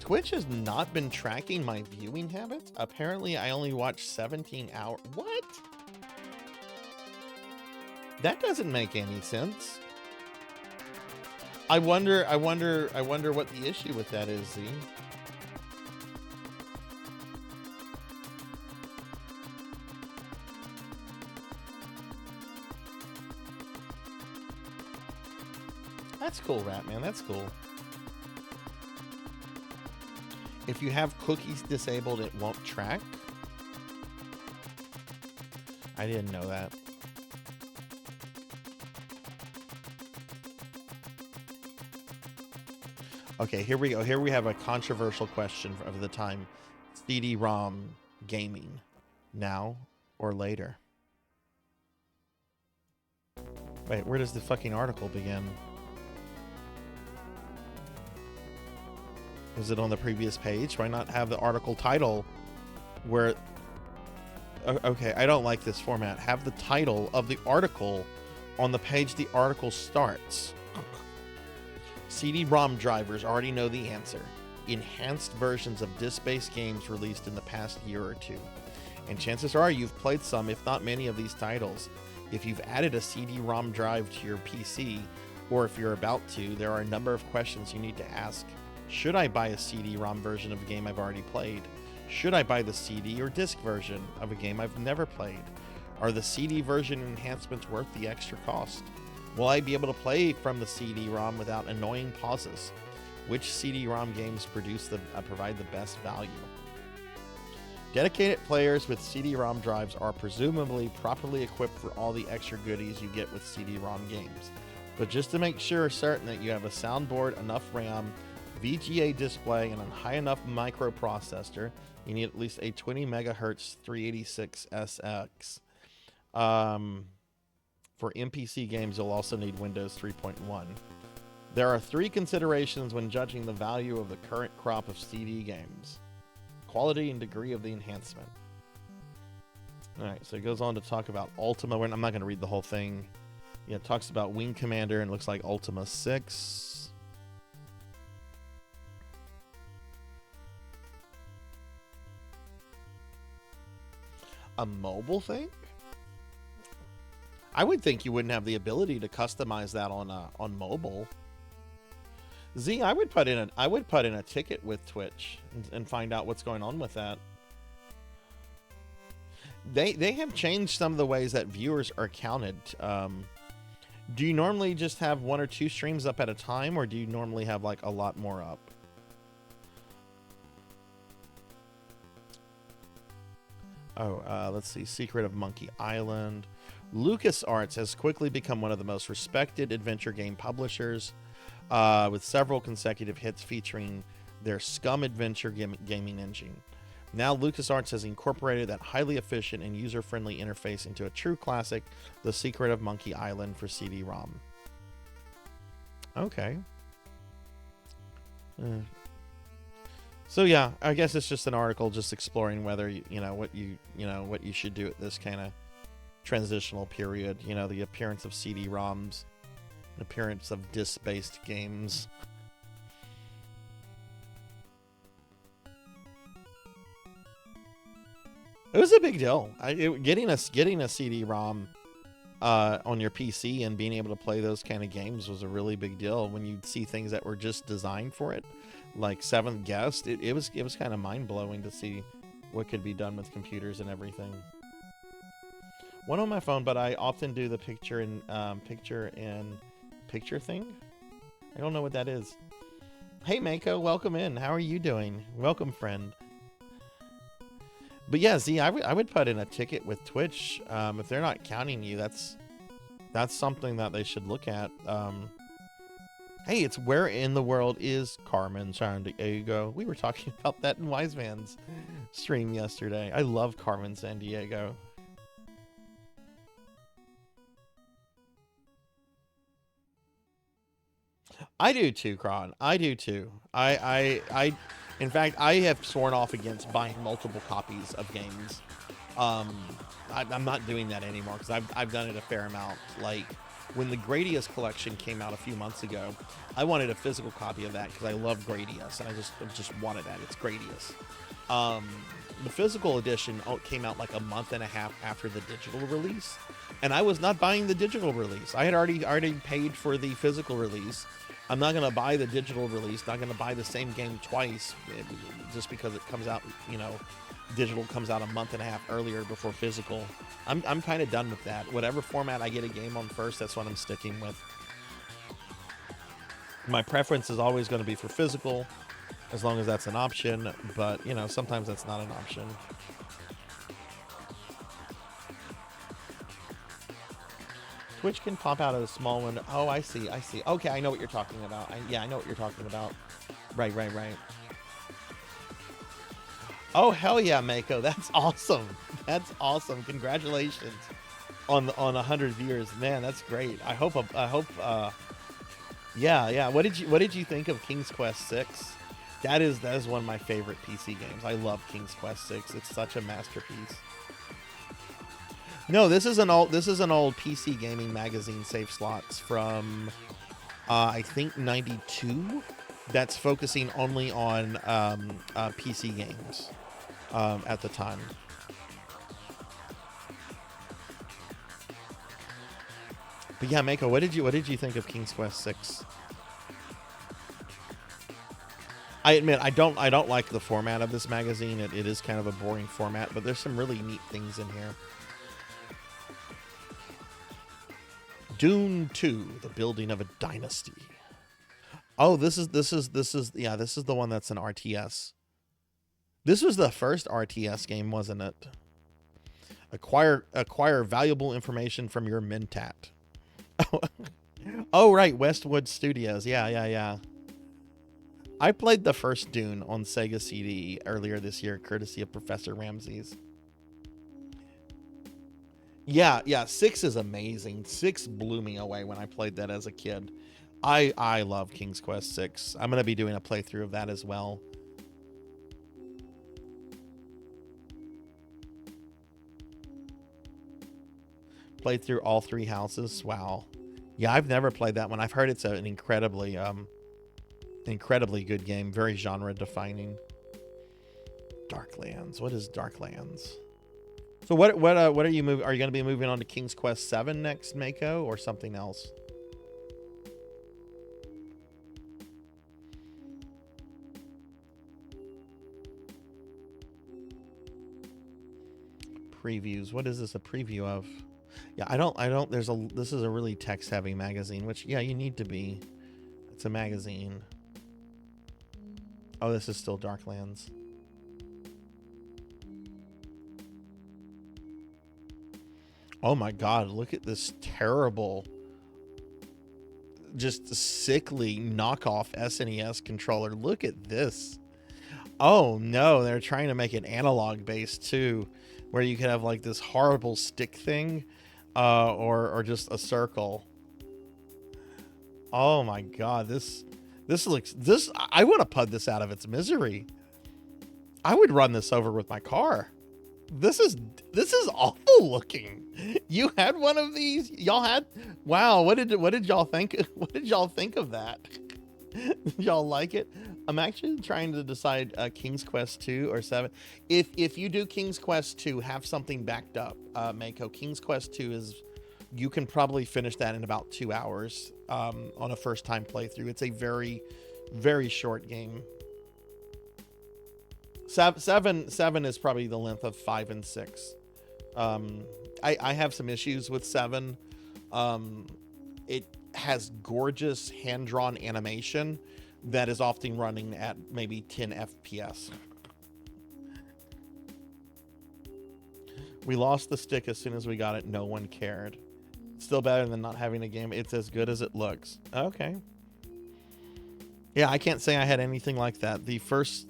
Twitch has not been tracking my viewing habits. Apparently, I only watch 17 hours. What? That doesn't make any sense. I wonder what the issue with that is, Z. That's cool, Ratman. That's cool. If you have cookies disabled, it won't track. I didn't know that. Okay, here we go. Here we have a controversial question of the time. CD-ROM gaming, now or later? Wait, where does the fucking article begin? Is it on the previous page? Why not have the article title where... Okay, I don't like this format. Have the title of the article on the page the article starts. CD-ROM drivers already know the answer. Enhanced versions of disk-based games released in the past year or two. And chances are you've played some, if not many, of these titles. If you've added a CD-ROM drive to your PC, or if you're about to, there are a number of questions you need to ask. Should I buy a CD-ROM version of a game I've already played? Should I buy the CD or disc version of a game I've never played? Are the CD version enhancements worth the extra cost? Will I be able to play from the CD-ROM without annoying pauses? Which CD-ROM games provide the best value? Dedicated players with CD-ROM drives are presumably properly equipped for all the extra goodies you get with CD-ROM games. But just to make certain that you have a soundboard, enough RAM, VGA display, and a high enough microprocessor, you need at least a 20 megahertz 386SX. For NPC games, you'll also need Windows 3.1. There are 3 considerations when judging the value of the current crop of CD games: quality and degree of the enhancement. Alright, so it goes on to talk about Ultima. I'm not going to read the whole thing. Yeah, it talks about Wing Commander, and it looks like Ultima 6. A mobile thing? I would think you wouldn't have the ability to customize that on mobile. Z, I would put in a ticket with Twitch and find out what's going on with that. They have changed some of the ways that viewers are counted. Do you normally just have 1 or 2 streams up at a time, or do you normally have like a lot more up? Oh, let's see. Secret of Monkey Island. LucasArts has quickly become one of the most respected adventure game publishers, with several consecutive hits featuring their Scum Adventure gaming engine. Now LucasArts has incorporated that highly efficient and user-friendly interface into a true classic, The Secret of Monkey Island for CD-ROM. Okay. So yeah, I guess it's just an article just exploring whether what you should do at this kind of transitional period. The appearance of CD-ROMs, the appearance of disc-based games. It was a big deal. Getting a CD-ROM on your PC and being able to play those kind of games was a really big deal. When you see things that were just designed for it, like Seventh Guest, it was kind of mind-blowing to see what could be done with computers and everything. One on my phone, but I often do the picture thing. I don't know what that is. Hey Mako, welcome in. How are you doing? Welcome, friend. But yeah, Z, I would put in a ticket with Twitch. If they're not counting you, that's something that they should look at. Hey, it's Where in the World is Carmen Sandiego? We were talking about that in Wise Man's stream yesterday. I love Carmen Sandiego. I do too, Kron. I do too. In fact, I have sworn off against buying multiple copies of games. I'm not doing that anymore because I've done it a fair amount. Like when the Gradius collection came out a few months ago, I wanted a physical copy of that because I love Gradius and I just wanted that. It's Gradius. The physical edition came out like a month and a half after the digital release, and I was not buying the digital release. I had already paid for the physical release. I'm not going to buy the digital release, not going to buy the same game twice just because it comes out, digital comes out a month and a half earlier before physical. I'm kind of done with that. Whatever format I get a game on first, that's what I'm sticking with. My preference is always going to be for physical, as long as that's an option, but, sometimes that's not an option. Twitch can pop out of a small window. Oh, I see. Okay, I know what you're talking about. I know what you're talking about. Right. Oh, hell yeah, Mako. That's awesome. That's awesome. Congratulations on 100 viewers. Man, that's great. I hope yeah. What did you think of King's Quest 6? That is one of my favorite PC games. I love King's Quest 6. It's such a masterpiece. No, this is an old PC gaming magazine, Safe Slots, from I think 92. That's focusing only on PC games at the time. But yeah, Mako, what did you think of King's Quest 6? I admit I don't like the format of this magazine. It is kind of a boring format, but there's some really neat things in here. Dune 2, The Building of a Dynasty. Oh, this is the one that's an RTS. This was the first RTS game, wasn't it? Acquire valuable information from your Mentat. Oh, right, Westwood Studios. Yeah. I played the first Dune on Sega CD earlier this year, courtesy of Professor Ramses. Yeah, 6 is amazing. 6 blew me away when I played that as a kid. I love King's Quest 6. I'm going to be doing a playthrough of that as well. Played through all 3 houses. Wow. Yeah, I've never played that one. I've heard it's an incredibly good game. Very genre defining. Darklands. What is Darklands? So what are you moving? Are you going to be moving on to King's Quest 7 next, Mako, or something else? Previews. What is this a preview of? Yeah, I don't this is a really text heavy magazine, which yeah, you need to be. It's a magazine. Oh, this is still Darklands. Oh my god, look at this terrible just sickly knockoff SNES controller. Look at this. Oh no, they're trying to make it analog based too, where you could have like this horrible stick thing, or just a circle. Oh my god, this I want to pud this out of its misery. I would run this over with my car. This is awful looking. You had one of these? Y'all had? Wow, what did y'all think? What did y'all think of that? Y'all like it? I'm actually trying to decide King's Quest 2 or 7. If you do King's Quest 2, have something backed up, Mako. King's Quest 2 is, you can probably finish that in about 2 hours on a first time playthrough. It's a very, very short game. Seven is probably the length of 5 and 6. I have some issues with 7. It has gorgeous hand-drawn animation that is often running at maybe 10 FPS. We lost the stick as soon as we got it. No one cared. Still better than not having a game. It's as good as it looks. Okay. Yeah, I can't say I had anything like that. The first...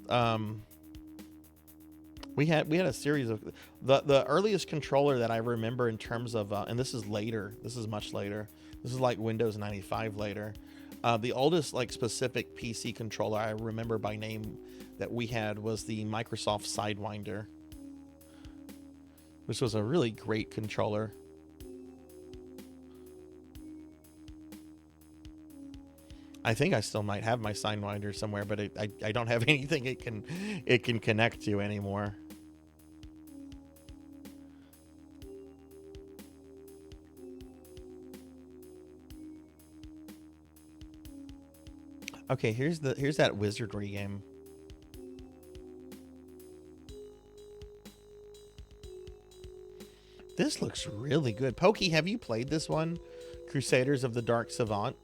We had a series of the earliest controller that I remember in terms of and this is later. This is much later. This is like Windows 95 later. The oldest like specific PC controller I remember by name that we had was the Microsoft Sidewinder, which was a really great controller. I think I still might have my Sidewinder somewhere, but I don't have anything it can connect to anymore. Okay, here's that wizardry game. This looks really good. Pokey, have you played this one? Crusaders of the Dark Savant.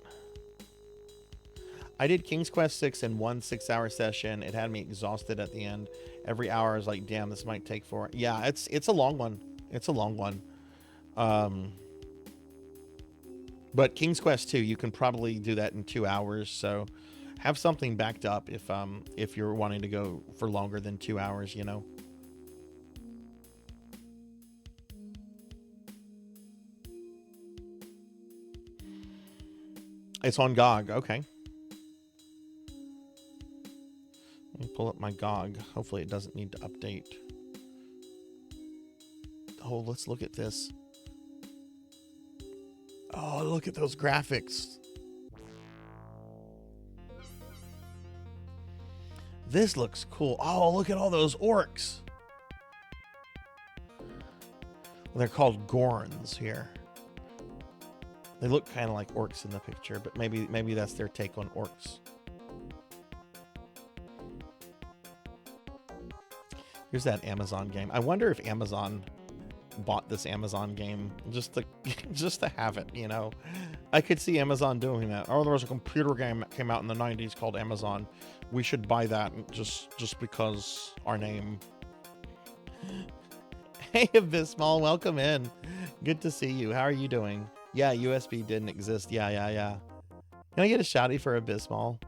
I did King's Quest 6 in one 6-hour session. It had me exhausted at the end. Every hour I was like, damn, this might take 4. Yeah, it's a long one. It's a long one. But King's Quest 2, you can probably do that in 2 hours. So have something backed up if you're wanting to go for longer than 2 hours, you know. It's on GOG. Okay. Let me pull up my GOG. Hopefully it doesn't need to update. Oh, let's look at this. Oh, look at those graphics. This looks cool. Oh, look at all those orcs. Well, they're called Gorns here. They look kind of like orcs in the picture, but maybe that's their take on orcs. Here's that Amazon game. I wonder if Amazon bought this Amazon game just to have it, you know. I could see Amazon doing that. Oh, there was a computer game that came out in the 90s called Amazon. We should buy that just because our name. Hey, Abysmal, welcome in. Good to see you. How are you doing? Yeah, USB didn't exist. Yeah. Can I get a shouty for Abysmal?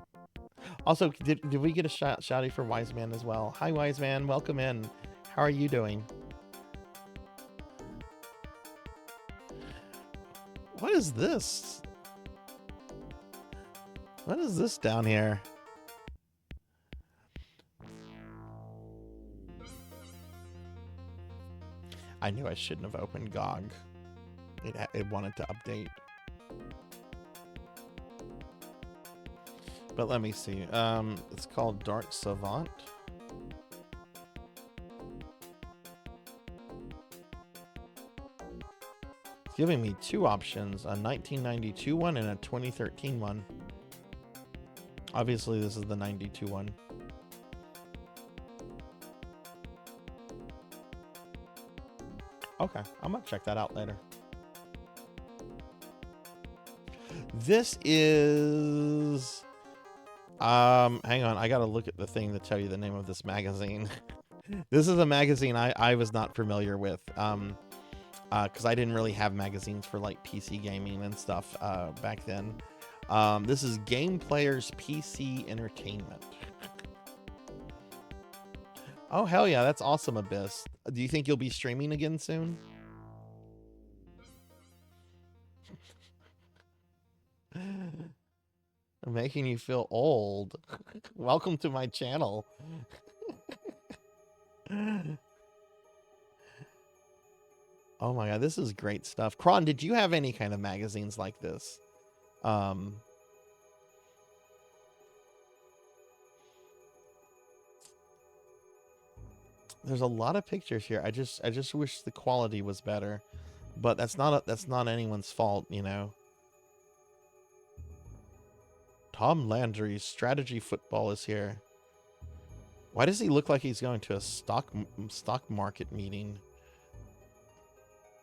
Also, did we get a shouty for Wise Man as well? Hi, Wise Man. Welcome in. How are you doing? What is this? What is this down here? I knew I shouldn't have opened GOG. It wanted to update. But let me see. It's called Dark Savant. It's giving me two options, a 1992 one and a 2013 one. Obviously, this is the 92 one. Okay, I'm gonna check that out later. This is... hang on, I gotta look at the thing to tell you the name of this magazine. This is a magazine I was not familiar with, because I didn't really have magazines for like PC gaming and stuff back then. This is Game Players PC Entertainment. Oh, hell yeah, that's awesome, Abyss. Do you think you'll be streaming again soon? I'm making you feel old. Welcome to my channel. Oh my god, this is great stuff. Kron, did you have any kind of magazines like this? There's a lot of pictures here. I just wish the quality was better, but that's not anyone's fault, you know. Tom Landry's strategy football is here. Why does he look like he's going to a stock market meeting?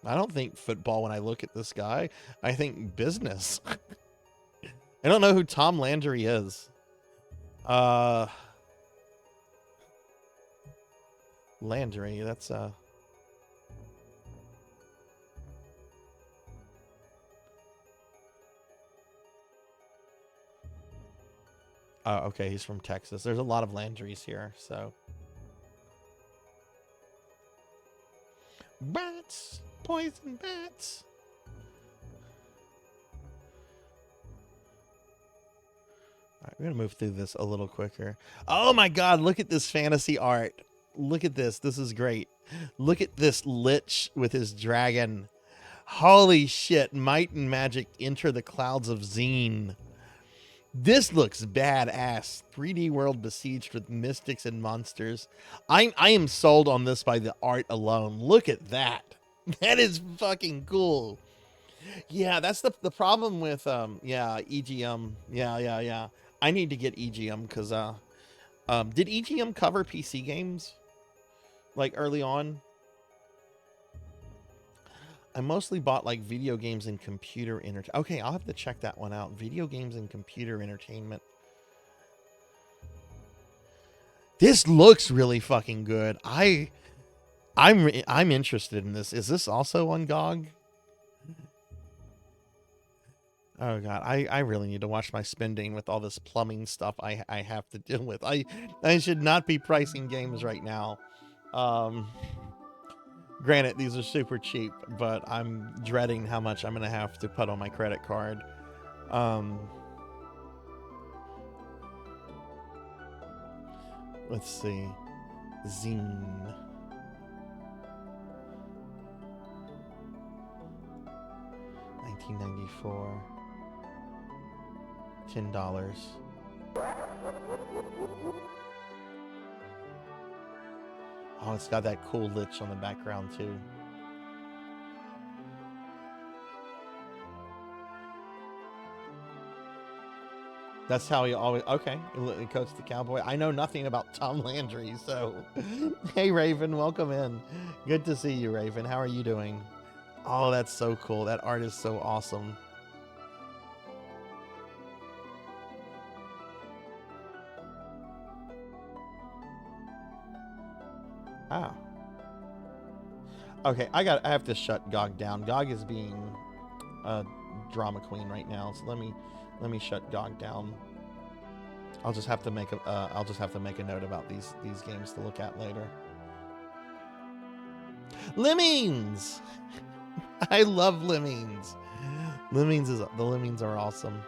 I don't think football when I look at this guy. I think business. I don't know who Tom Landry is. Landry, that's oh, okay, he's from Texas. There's a lot of Landrys here, so. Bats! Poison bats! Alright, we're gonna move through this a little quicker. Oh my god, look at this fantasy art. Look at this. This is great. Look at this Lich with his dragon. Holy shit. Might and Magic Enter the Clouds of Zine. This looks badass. 3D world besieged with mystics and monsters. I am sold on this by the art alone. Look at that. That is fucking cool. Yeah, that's the problem with yeah, EGM. Yeah. I need to get EGM because did EGM cover PC games? Like early on? I mostly bought like video games and computer entertainment. Okay, I'll have to check that one out. Video games and computer entertainment. This looks really fucking good. I'm interested in this. Is this also on GOG? Oh god, I really need to watch my spending with all this plumbing stuff I have to deal with. I should not be pricing games right now. Granted, these are super cheap, but I'm dreading how much I'm gonna have to put on my credit card. Let's see. Zine. $19.94. $10. Oh, it's got that cool Lich on the background too. That's how he always... Okay, he coats the cowboy. I know nothing about Tom Landry, so... Hey, Raven, welcome in. Good to see you, Raven. How are you doing? Oh, that's so cool. That art is so awesome. Ah. Okay, I have to shut GOG down. GOG is being a drama queen right now, so let me shut GOG down. I'll just have to make a note about these games to look at later. Lemmings. I love Lemmings. The Lemmings are awesome.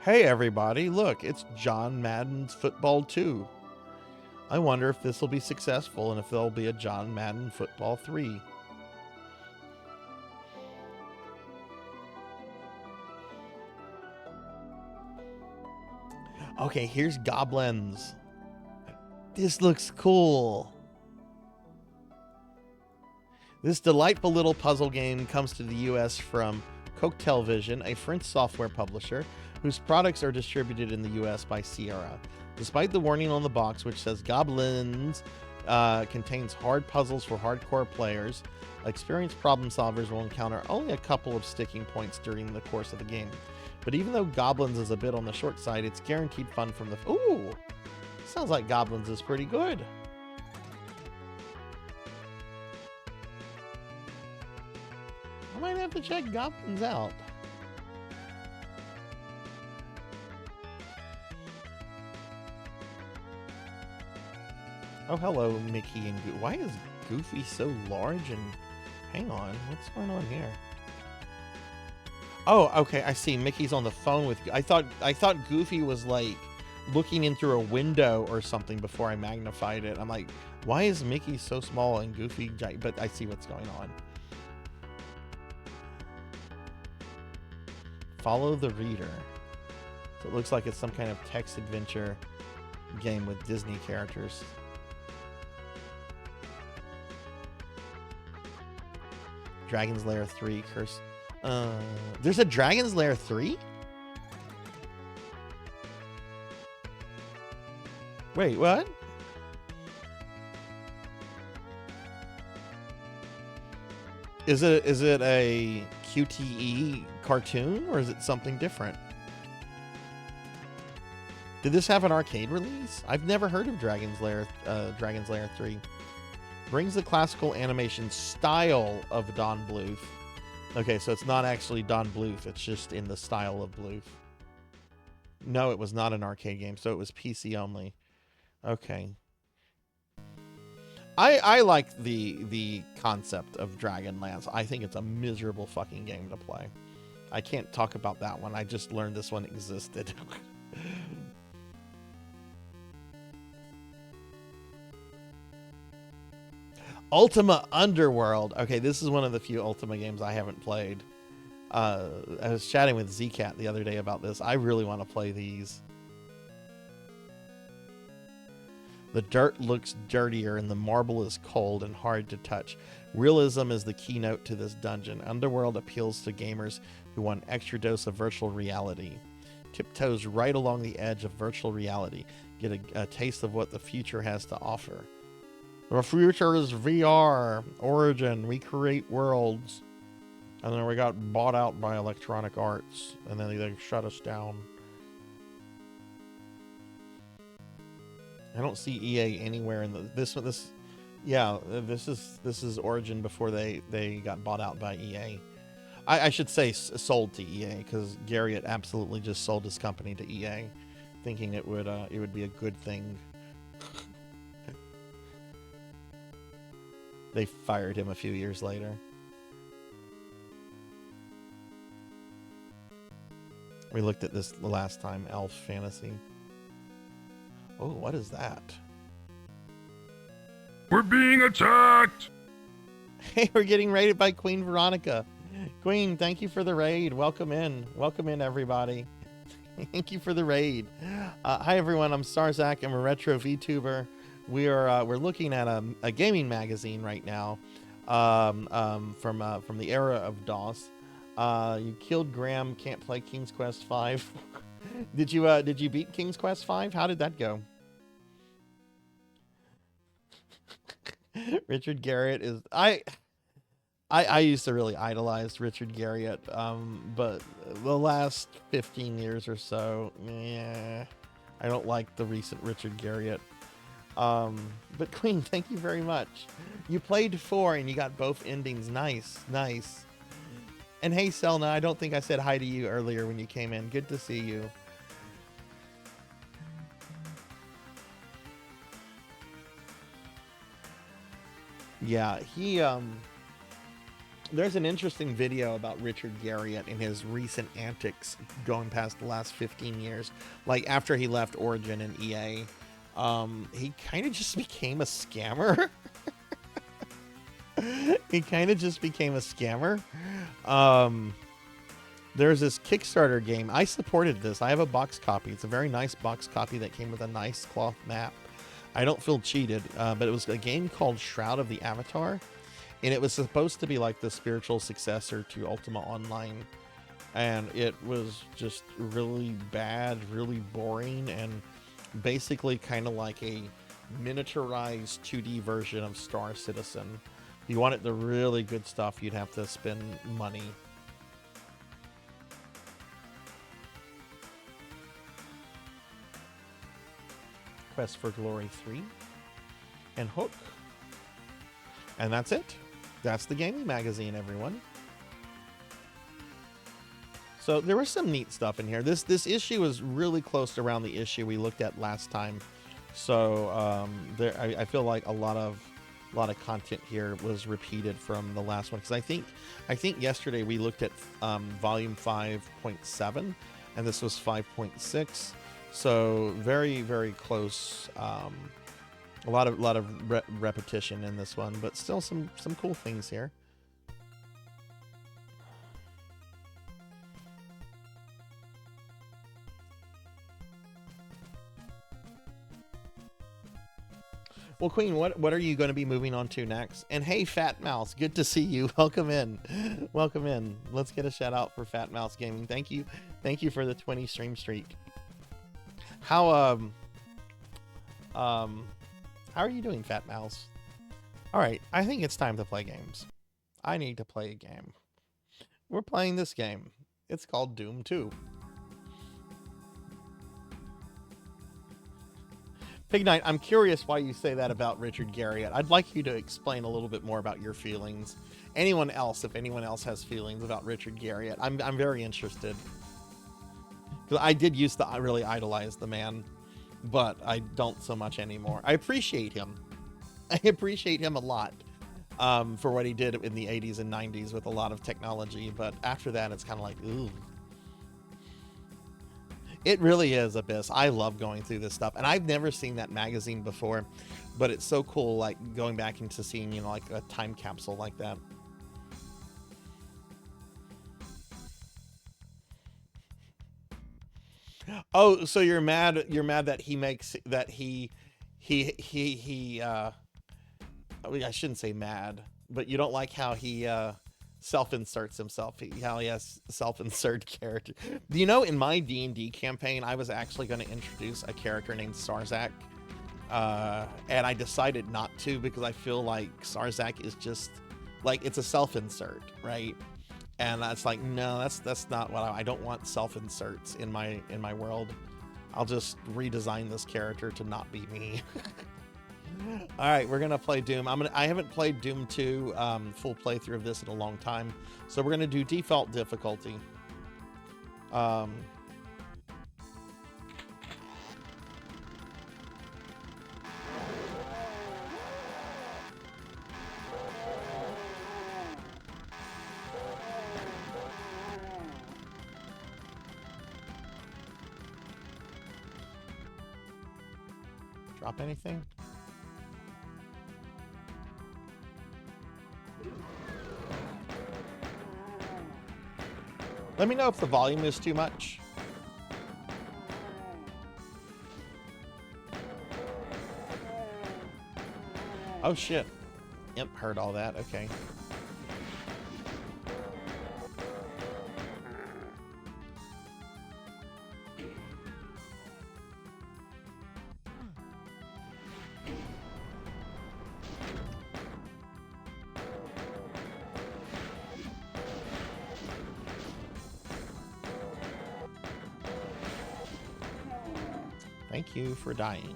Hey everybody, look, it's John Madden's Football 2. I wonder if this will be successful and if there'll be a John Madden Football 3. Okay, here's Goblins. This looks cool. This delightful little puzzle game comes to the US from Coctelvision, a French software publisher whose products are distributed in the US by Sierra. Despite the warning on the box, which says Goblins contains hard puzzles for hardcore players, experienced problem solvers will encounter only a couple of sticking points during the course of the game. But even though Goblins is a bit on the short side, it's guaranteed fun from the... Ooh! Sounds like Goblins is pretty good. I might have to check goblins out. Oh, hello, Mickey and Goofy. Why is Goofy so large and... Hang on, what's going on here? Oh, okay, I see. Mickey's on the phone with... I thought Goofy was, like, looking in through a window or something before I magnified it. I'm like, why is Mickey so small and Goofy giant? But I see what's going on. Follow the reader. So it looks like it's some kind of text adventure game with Disney characters. Dragon's Lair 3 curse. There's a Dragon's Lair 3? Wait, what? Is it a QTE cartoon or is it something different? Did this have an arcade release? I've never heard of Dragon's Lair 3. Brings the classical animation style of Don Bluth. Okay, so it's not actually Don Bluth. It's just in the style of Bluth. No, it was not an arcade game, so it was PC only. Okay. I like the concept of Dragonlance. I think it's a miserable fucking game to play. I can't talk about that one. I just learned this one existed. Ultima Underworld. Okay, this is one of the few Ultima games I haven't played. I was chatting with Zcat the other day about this. I really want to play these. The dirt looks dirtier and the marble is cold and hard to touch. Realism is the keynote to this dungeon. Underworld appeals to gamers who want an extra dose of virtual reality. Tiptoes right along the edge of virtual reality. Get a taste of what the future has to offer. The future is VR. Origin. We create worlds. And then we got bought out by Electronic Arts. And then they shut us down. I don't see EA anywhere in this is Origin before they got bought out by EA. I should say sold to EA because Garriott absolutely just sold his company to EA, thinking it would be a good thing. They fired him a few years later. We looked at this the last time, Elf Fantasy. Oh, what is that?
We're being attacked!
Hey, we're getting raided by Queen Veronica. Queen, thank you for the raid. Welcome in. Welcome in, everybody. Thank you for the raid. Hi, everyone. I'm Sarzac. I'm a retro VTuber. We're looking at a gaming magazine right now from the era of DOS. You killed Graham. Can't play King's Quest 5. Did you beat King's Quest 5? How did that go? Richard Garriott is I used to really idolize Richard Garriott, but the last 15 years or so, yeah, I don't like the recent Richard Garriott. But Queen, thank you very much. You played 4 and you got both endings. Nice. And hey, Selna, I don't think I said hi to you earlier when you came in. Good to see you. Yeah, there's an interesting video about Richard Garriott and his recent antics going past the last 15 years. Like after he left Origin and EA, he kind of just became a scammer. There's this Kickstarter game. I supported this. I have a box copy. It's a very nice box copy that came with a nice cloth map. I don't feel cheated, but it was a game called Shroud of the Avatar, and it was supposed to be like the spiritual successor to Ultima Online, and it was just really bad, really boring, and basically kind of like a miniaturized 2D version of Star Citizen. If you wanted the really good stuff, you'd have to spend money. Quest for Glory 3 and Hook. And that's it. That's the gaming magazine, everyone. So there was some neat stuff in here. This issue is really close to around the issue we looked at last time. So I feel like a lot of content here was repeated from the last one, because I think yesterday we looked at volume 5.7 and this was 5.6. So very, very close. A lot of repetition in this one, but still some cool things here. Well, Queen, what are you going to be moving on to next? And hey, Fat Mouse, good to see you. Welcome in. Welcome in. Let's get a shout out for Fat Mouse Gaming. Thank you for the 20 stream streak. How are you doing, Fat Mouse? All right, I think it's time to play games. I need to play a game. We're playing this game. It's called Doom 2. Pig Knight, I'm curious why you say that about Richard Garriott. I'd like you to explain a little bit more about your feelings. Anyone else, if anyone else has feelings about Richard Garriott, I'm very interested. Because I did used to really idolize the man, but I don't so much anymore. I appreciate him. I appreciate him a lot for what he did in the 80s and 90s with a lot of technology, but after that, it's kind of like, ooh. It really is Abyss. I love going through this stuff, and I've never seen that magazine before, but it's so cool, like going back into seeing, you know, like a time capsule like that. Oh, so you're mad that he makes that I mean, I shouldn't say mad, but you don't like how he self-inserts himself, how he has self-insert character. Do you know, in my D&D campaign, I was actually going to introduce a character named Sarzac, and I decided not to because I feel like Sarzac is just like, it's a self-insert, right? And that's like, no, that's not what I don't want self-inserts in my world. I'll just redesign this character to not be me. All right, we're gonna play Doom. I haven't played Doom 2 full playthrough of this in a long time, so we're gonna do default difficulty. Drop anything? Let me know if the volume is too much. Oh shit. Yep, heard all that. Okay. Thank you for dying.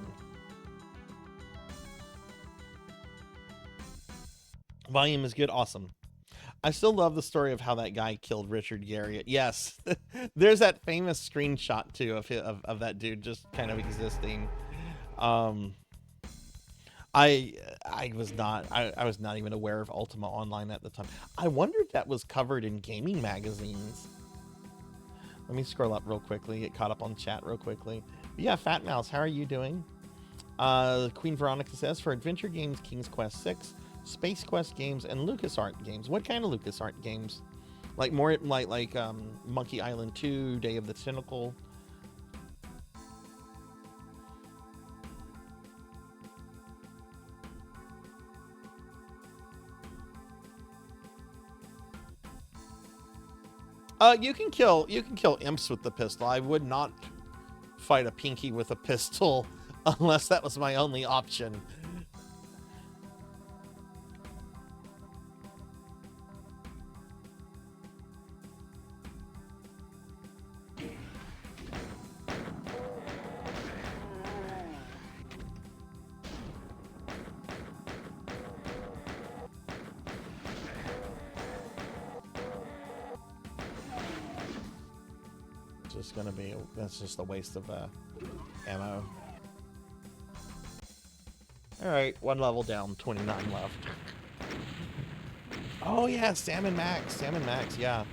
Volume is good. Awesome. I still love the story of how that guy killed Richard Garriott. Yes. There's that famous screenshot too of that dude just kind of existing. I was not even aware of Ultima Online at the time. I wonder if that was covered in gaming magazines. Let me scroll up real quickly, get caught up on chat real quickly. But yeah, Fat Mouse, how are you doing? Queen Veronica says, for adventure games, King's Quest 6, Space Quest games, and LucasArts games. What kind of LucasArts games? Like more like Monkey Island 2, Day of the Tentacle. You can kill imps with the pistol. I would not fight a pinky with a pistol unless that was my only option. just gonna be, that's just a waste of ammo. Alright, one level down, 29 left. Oh yeah, Salmon Max, yeah.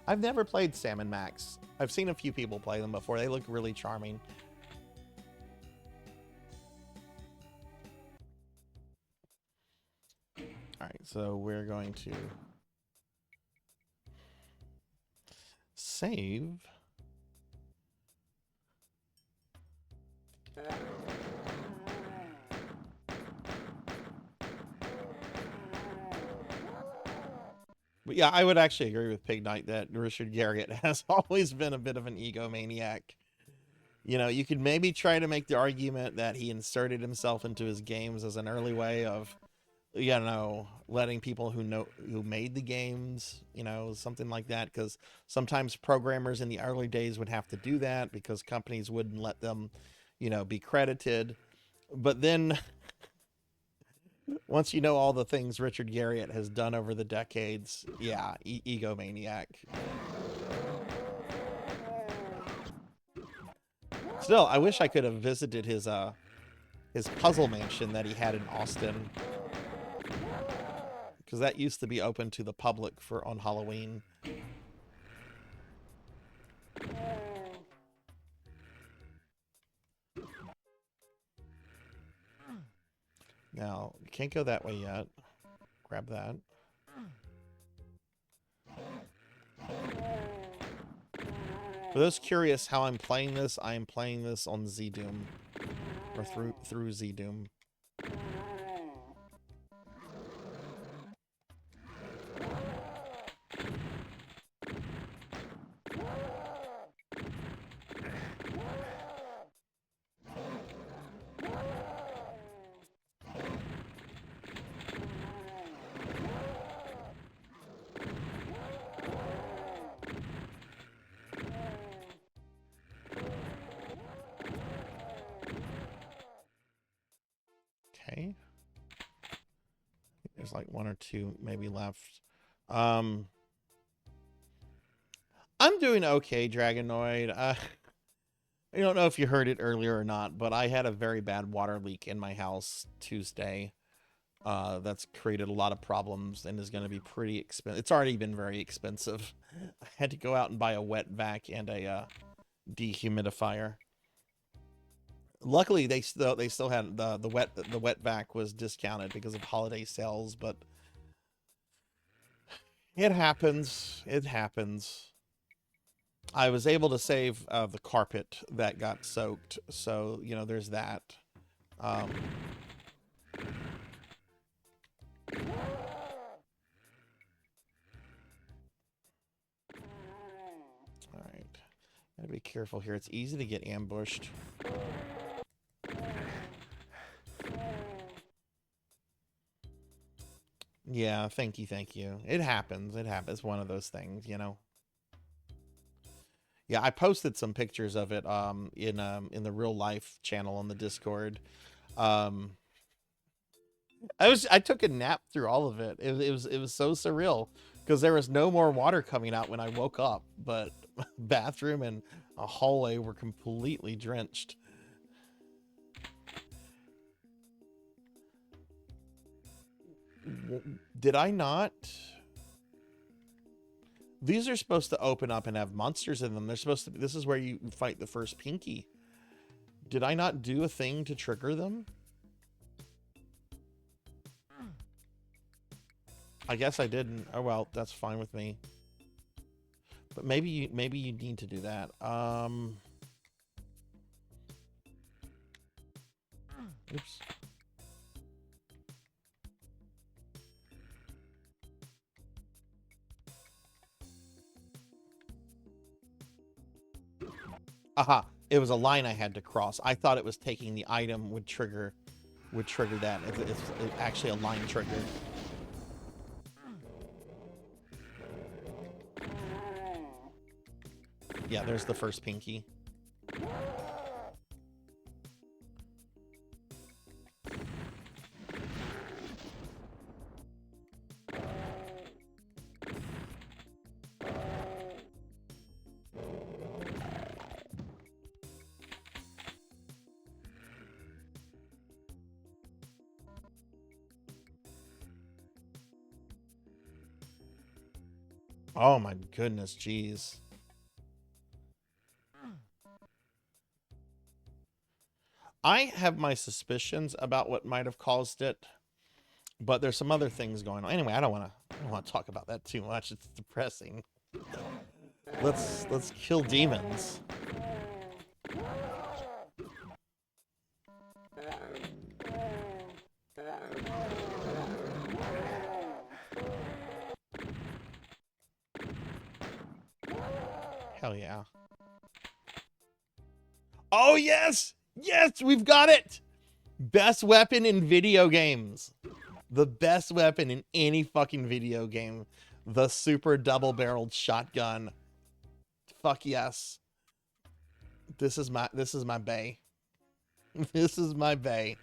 I've never played Salmon Max. I've seen a few people play them before. They look really charming. Alright, so we're going to save. But yeah, I would actually agree with Pig Knight that Richard Garriott has always been a bit of an egomaniac. You know, you could maybe try to make the argument that he inserted himself into his games as an early way of, you know, letting people who made the games, you know, something like that, because sometimes programmers in the early days would have to do that because companies wouldn't let them, you know, be credited. But then once you know all the things Richard Garriott has done over the decades, yeah, egomaniac. Still, I wish I could have visited his puzzle mansion that he had in Austin, because that used to be open to the public on Halloween. Now, you can't go that way yet. Grab that. For those curious how I'm playing this, I am playing this on ZDoom, or through ZDoom. Okay. There's like one or two maybe left. I'm doing okay, Dragonoid. I don't know if you heard it earlier or not, but I had a very bad water leak in my house Tuesday. That's created a lot of problems and is going to be pretty expensive. It's already been very expensive. I had to go out and buy a wet vac and a dehumidifier. Luckily, they still had the wet vac was discounted because of holiday sales, but it happens. It happens. I was able to save the carpet that got soaked, so you know there's that. All right, gotta be careful here. It's easy to get ambushed. Yeah, thank you. It happens. It happens. It's one of those things, you know. Yeah, I posted some pictures of it in the real life channel on the Discord. I took a nap through all of it. It was so surreal because there was no more water coming out when I woke up, but bathroom and a hallway were completely drenched. Did I not? These are supposed to open up and have monsters in them. They're supposed to be, this is where you fight the first Pinky. Did I not do a thing to trigger them? I guess I didn't. Oh well, that's fine with me. But maybe you need to do that. Oops. Aha, it was a line I had to cross. I thought it was taking the item would trigger that. It's actually a line trigger. Yeah, there's the first Pinky. Oh my goodness, jeez. I have my suspicions about what might have caused it, but there's some other things going on. Anyway, I don't want to talk about that too much. It's depressing. Let's kill demons. Hell yeah. Oh yes! Yes, we've got it! Best weapon in video games. The best weapon in any fucking video game. The super double-barreled shotgun. Fuck yes. This is my bay. This is my bay.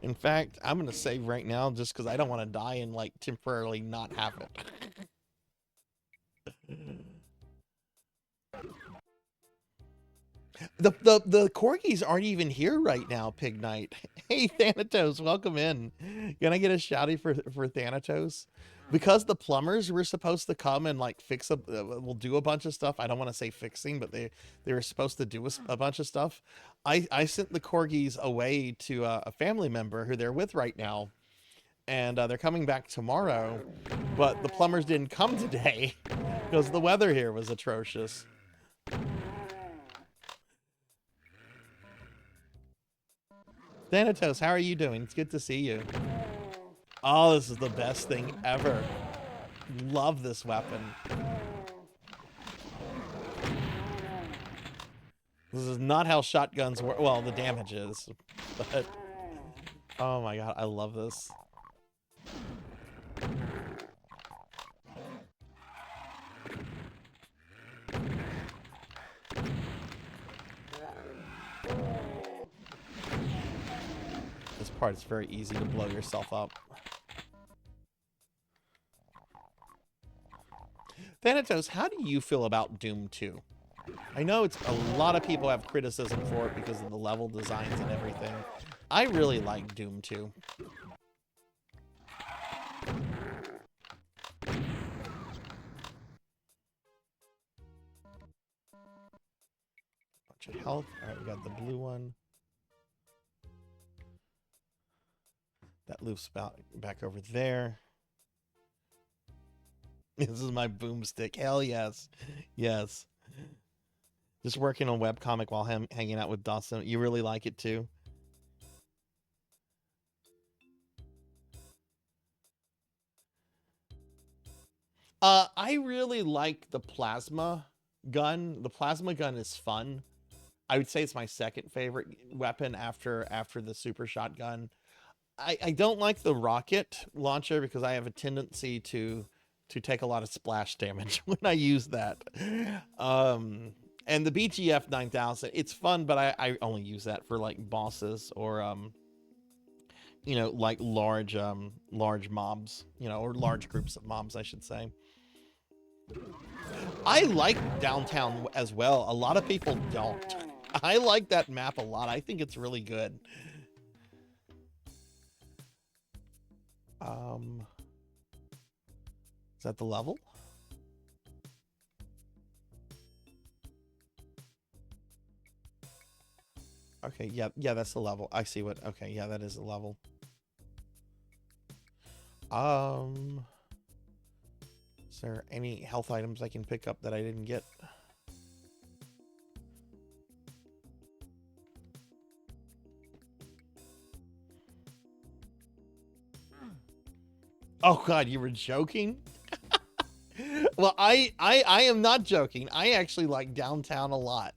In fact, I'm gonna save right now just because I don't want to die and like temporarily not have it. The corgis aren't even here right now, Pig Knight. Hey Thanatos, welcome in. Gonna get a shouty for Thanatos? Because the plumbers were supposed to come and like fix we'll do a bunch of stuff. I don't want to say fixing, but they were supposed to do a bunch of stuff. I sent the corgis away to a family member who they're with right now, and they're coming back tomorrow. But the plumbers didn't come today because the weather here was atrocious. Thanatos, how are you doing? It's good to see you. Oh, this is the best thing ever. Love this weapon. This is not how shotguns work. Well, the damage is, but oh my god, I love this. This part is very easy to blow yourself up. Thanatos, how do you feel about Doom 2? I know it's a lot of people have criticism for it because of the level designs and everything. I really like Doom 2. Bunch of health. All right, we got the blue one. That loops back over there. This is my boomstick. Hell yes. Yes. Just working on webcomic while hanging out with Dawson. You really like it too? I really like the plasma gun. The plasma gun is fun. I would say it's my second favorite weapon after the super shotgun. I don't like the rocket launcher because I have a tendency to take a lot of splash damage when I use that. And the BGF 9000, it's fun, but I only use that for like bosses or you know, like large mobs, you know, or large groups of mobs, I should say. I like downtown as well. A lot of people don't. I like that map a lot. I think it's really good. Is that the level? Okay, yeah, that's the level. I see what, okay, yeah, that is the level. Is there any health items I can pick up that I didn't get? Oh god, you were joking? Well, I am not joking. I actually like downtown a lot.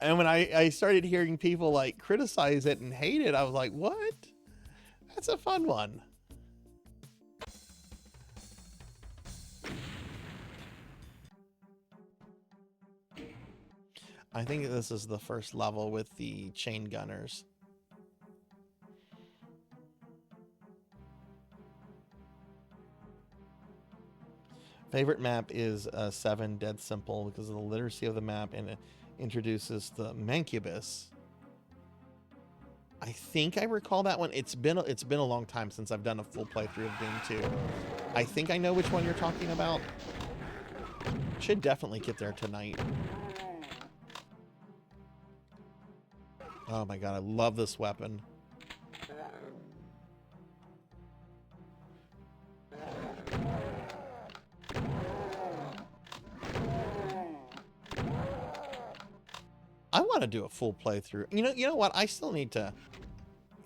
And when I started hearing people like criticize it and hate it, I was like, what? That's a fun one. I think this is the first level with the chain gunners. Favorite map is 7, dead simple, because of the literacy of the map, and it introduces the Mancubus. I think I recall that one. It's been a long time since I've done a full playthrough of Doom 2. I think I know which one you're talking about. Should definitely get there tonight. Oh my god, I love this weapon. I want to do a full playthrough. You know what? I still need to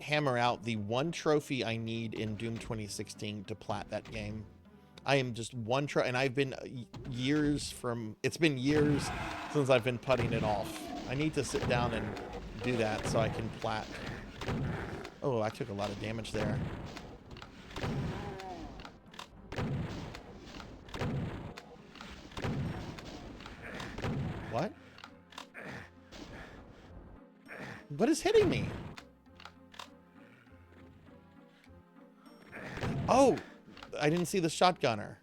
hammer out the one trophy I need in Doom 2016 to plat that game. I am just one trophy, and I've been it's been years since I've been putting it off. I need to sit down and do that so I can plat. Oh, I took a lot of damage there. What? What is hitting me? Oh, I didn't see the shotgunner.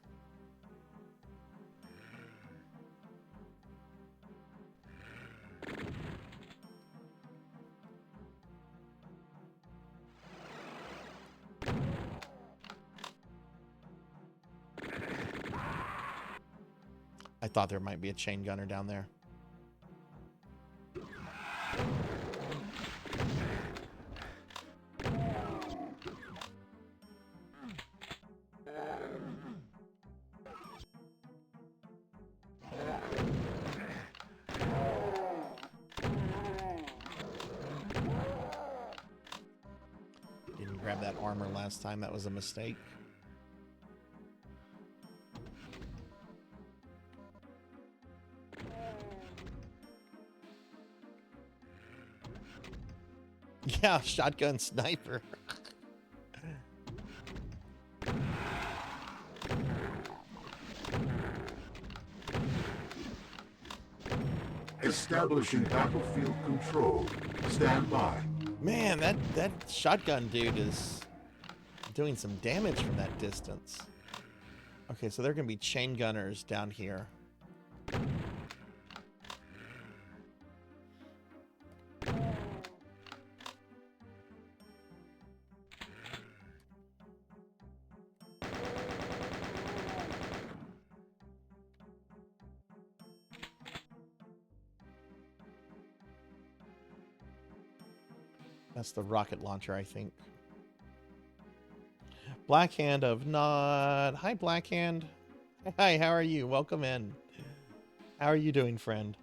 I thought there might be a chain gunner down there. Didn't grab that armor last time. That was a mistake. Yeah, shotgun sniper.
Establishing battlefield control. Stand by.
Man, that shotgun dude is doing some damage from that distance. Okay, so there are going to be chain gunners down here. That's the rocket launcher, I think. Blackhand of Nod. Hi, Blackhand. Hi, how are you? Welcome in. How are you doing, friend?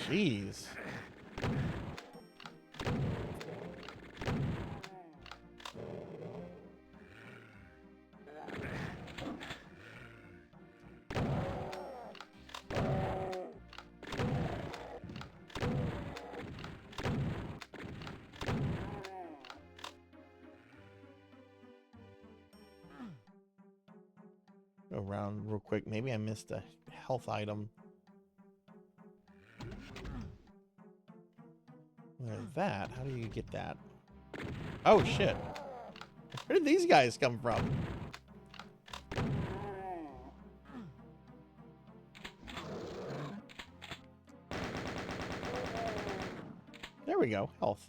Jeez. Go around real quick. Maybe I missed a health item. Look at that. How do you get that? Oh, shit. Where did these guys come from? There we go. Health.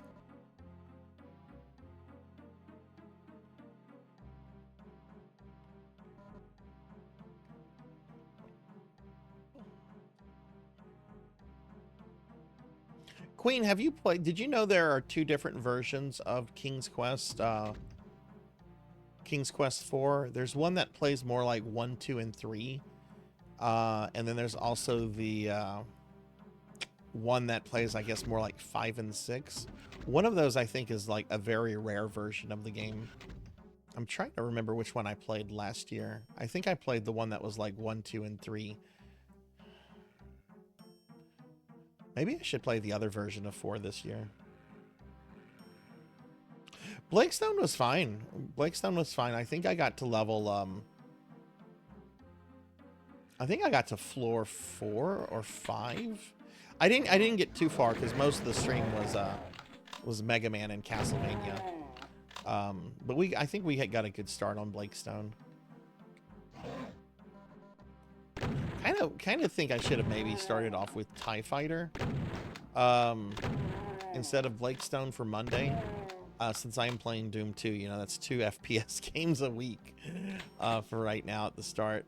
Queen, have you played? Did you know there are two different versions of King's Quest? King's Quest 4. There's one that plays more like 1, 2, and 3. And then there's also the one that plays, I guess, more like 5 and 6. One of those, I think, is like a very rare version of the game. I'm trying to remember which one I played last year. I think I played the one that was like 1, 2, and 3. Maybe I should play the other version of 4 this year. Blakestone was fine. Blakestone was fine. I think I got to level, I think I got to floor 4 or 5. I didn't get too far because most of the stream was Mega Man and Castlevania. But I think we had got a good start on Blakestone. of think I should have maybe started off with TIE Fighter instead of Blakestone for Monday. Since I am playing Doom 2, you know, that's 2 FPS games a week for right now at the start.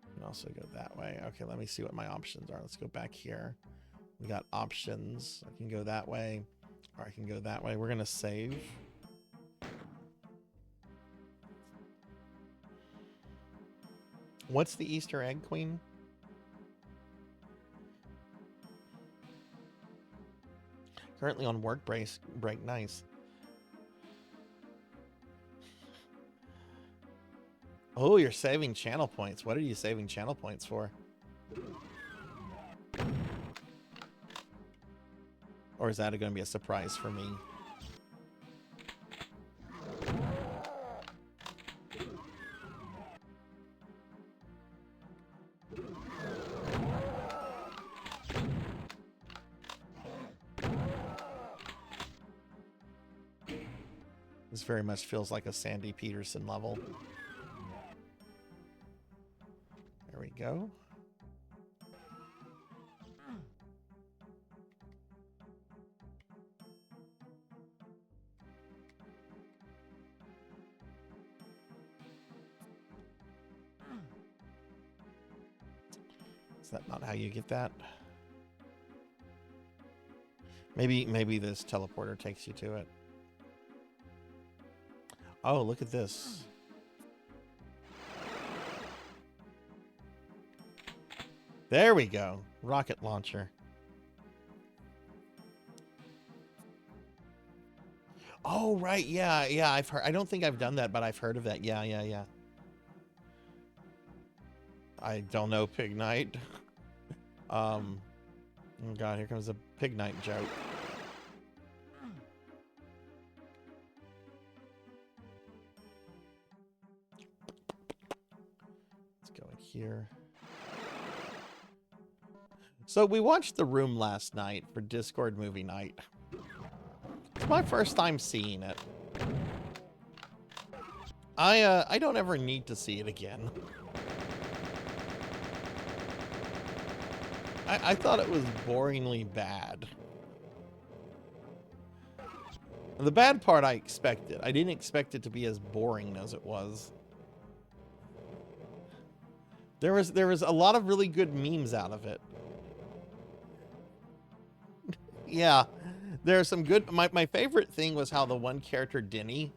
You can also go that way. Okay, let me see what my options are. Let's go back here. We got options. I can go that way, or I can go that way. We're going to save. What's the Easter egg, Queen? Currently on work break. Nice. Oh, you're saving channel points. What are you saving channel points for? Or is that going to be a surprise for me? This very much feels like a Sandy Peterson level. There we go. Is that not how you get that? Maybe this teleporter takes you to it. Oh, look at this. There we go. Rocket launcher. Oh, right. Yeah, I've heard. I don't think I've done that, but I've heard of that. Yeah. I don't know, Pig Knight. Oh God, here comes a Pig Knight joke. Let's go in here. So we watched The Room last night for Discord movie night. It's my first time seeing it. I don't ever need to see it again. I thought it was boringly bad. The bad part I expected. I didn't expect it to be as boring as it was. There was a lot of really good memes out of it. Yeah, there are some good. My favorite thing was how the one character, Denny,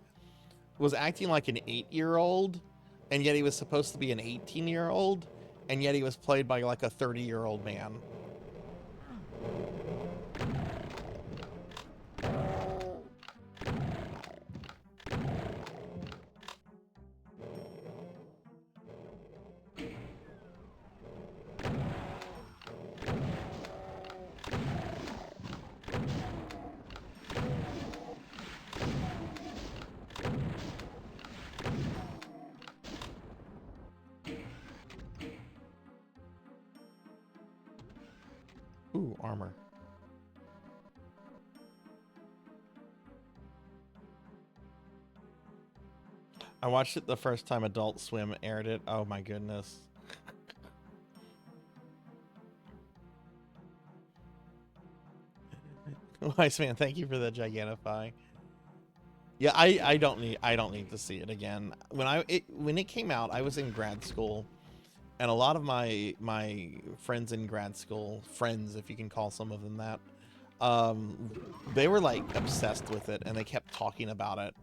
was acting like an 8-year-old, and yet he was supposed to be an 18-year-old, and yet he was played by like a 30-year-old man. Ooh, armor. I watched it the first time Adult Swim aired it. Oh my goodness. Wise man, thank you for the Gigantify. Yeah, I don't need to see it again. When it came out, I was in grad school, and a lot of my friends in grad school, friends if you can call some of them that, they were like obsessed with it, and they kept talking about it.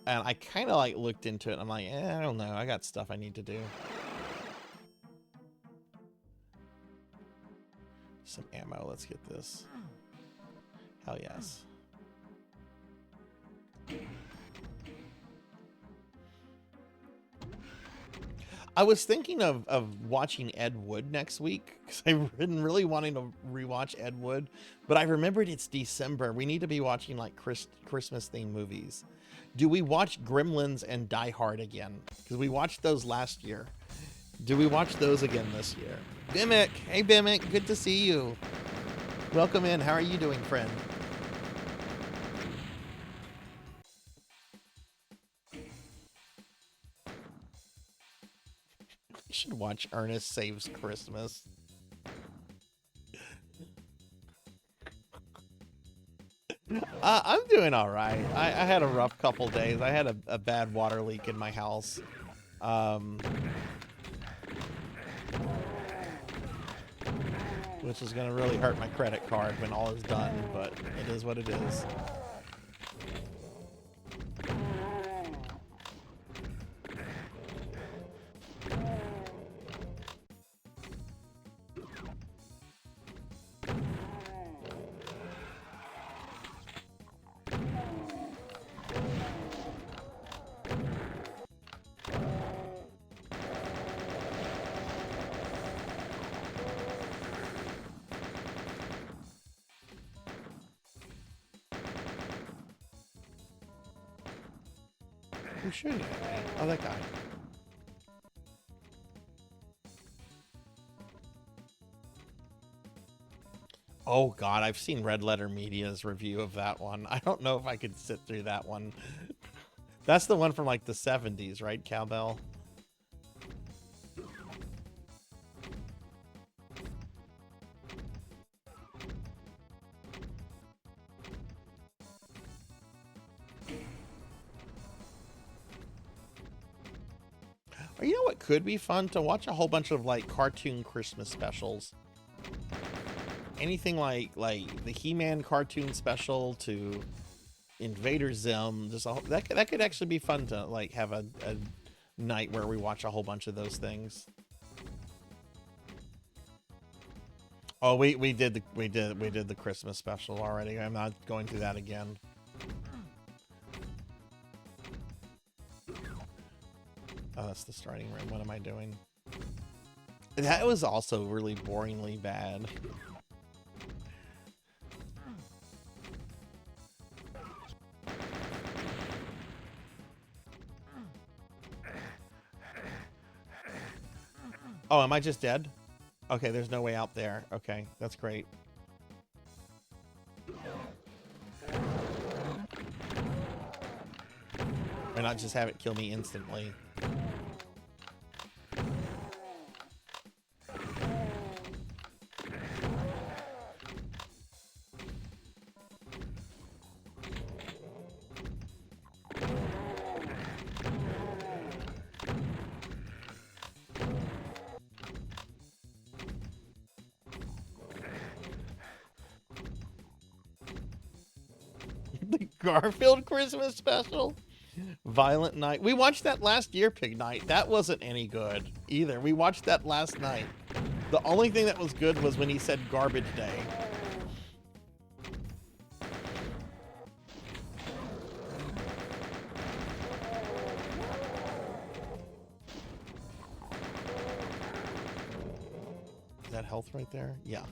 And I kind of like looked into it. And I'm like, I don't know. I got stuff I need to do. Some ammo. Let's get this. Hell yes. I was thinking of watching Ed Wood next week because I've been really wanting to rewatch Ed Wood, but I remembered it's December. We need to be watching like Christmas themed movies. Do we watch Gremlins and Die Hard again? Because we watched those last year. Do we watch those again this year? Bimic, hey Bimic, good to see you. Welcome in. How are you doing, friend? Should watch Ernest Saves Christmas. I'm doing all right. I had a rough couple days. I had a bad water leak in my house. Which is going to really hurt my credit card when all is done, but it is what it is. Who's shooting at me? Oh, that guy. Oh god, I've seen Red Letter Media's review of that one. I don't know if I could sit through that one. That's the one from like the 70s, right, Cowbell? Or you know what could be fun? To watch a whole bunch of like cartoon Christmas specials. Anything like the He-Man cartoon special to Invader Zim, just that could actually be fun to like have a night where we watch a whole bunch of those things. Oh, we did the Christmas special already. I'm not going through that again. Oh, that's the starting room. What am I doing? That was also really boringly bad. Oh, am I just dead? Okay, there's no way out there. Okay, that's great. Why not just have it kill me instantly? The Garfield Christmas special? Violent Night. We watched that last year, Pig Night. That wasn't any good either. We watched that last night. The only thing that was good was when he said garbage day. Is that health right there? Yeah.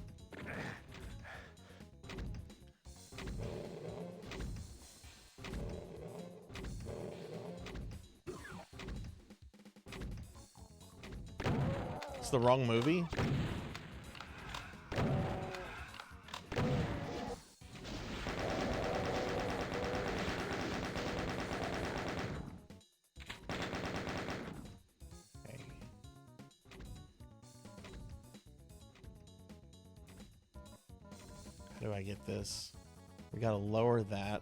It's the wrong movie. Okay. How do I get this? We gotta lower that.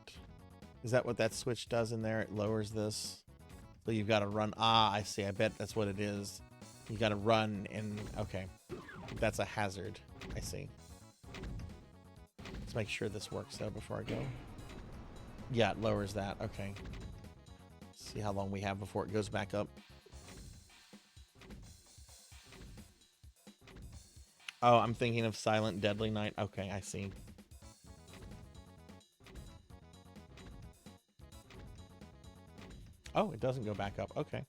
Is that what that switch does in there? It lowers this. So you've got to run. Ah, I see. I bet that's what it is. You got to run and... Okay. That's a hazard. I see. Let's make sure this works, though, before I go. Yeah, it lowers that. Okay. See how long we have before it goes back up. Oh, I'm thinking of Silent Deadly Night. Okay, I see. Oh, it doesn't go back up. Okay.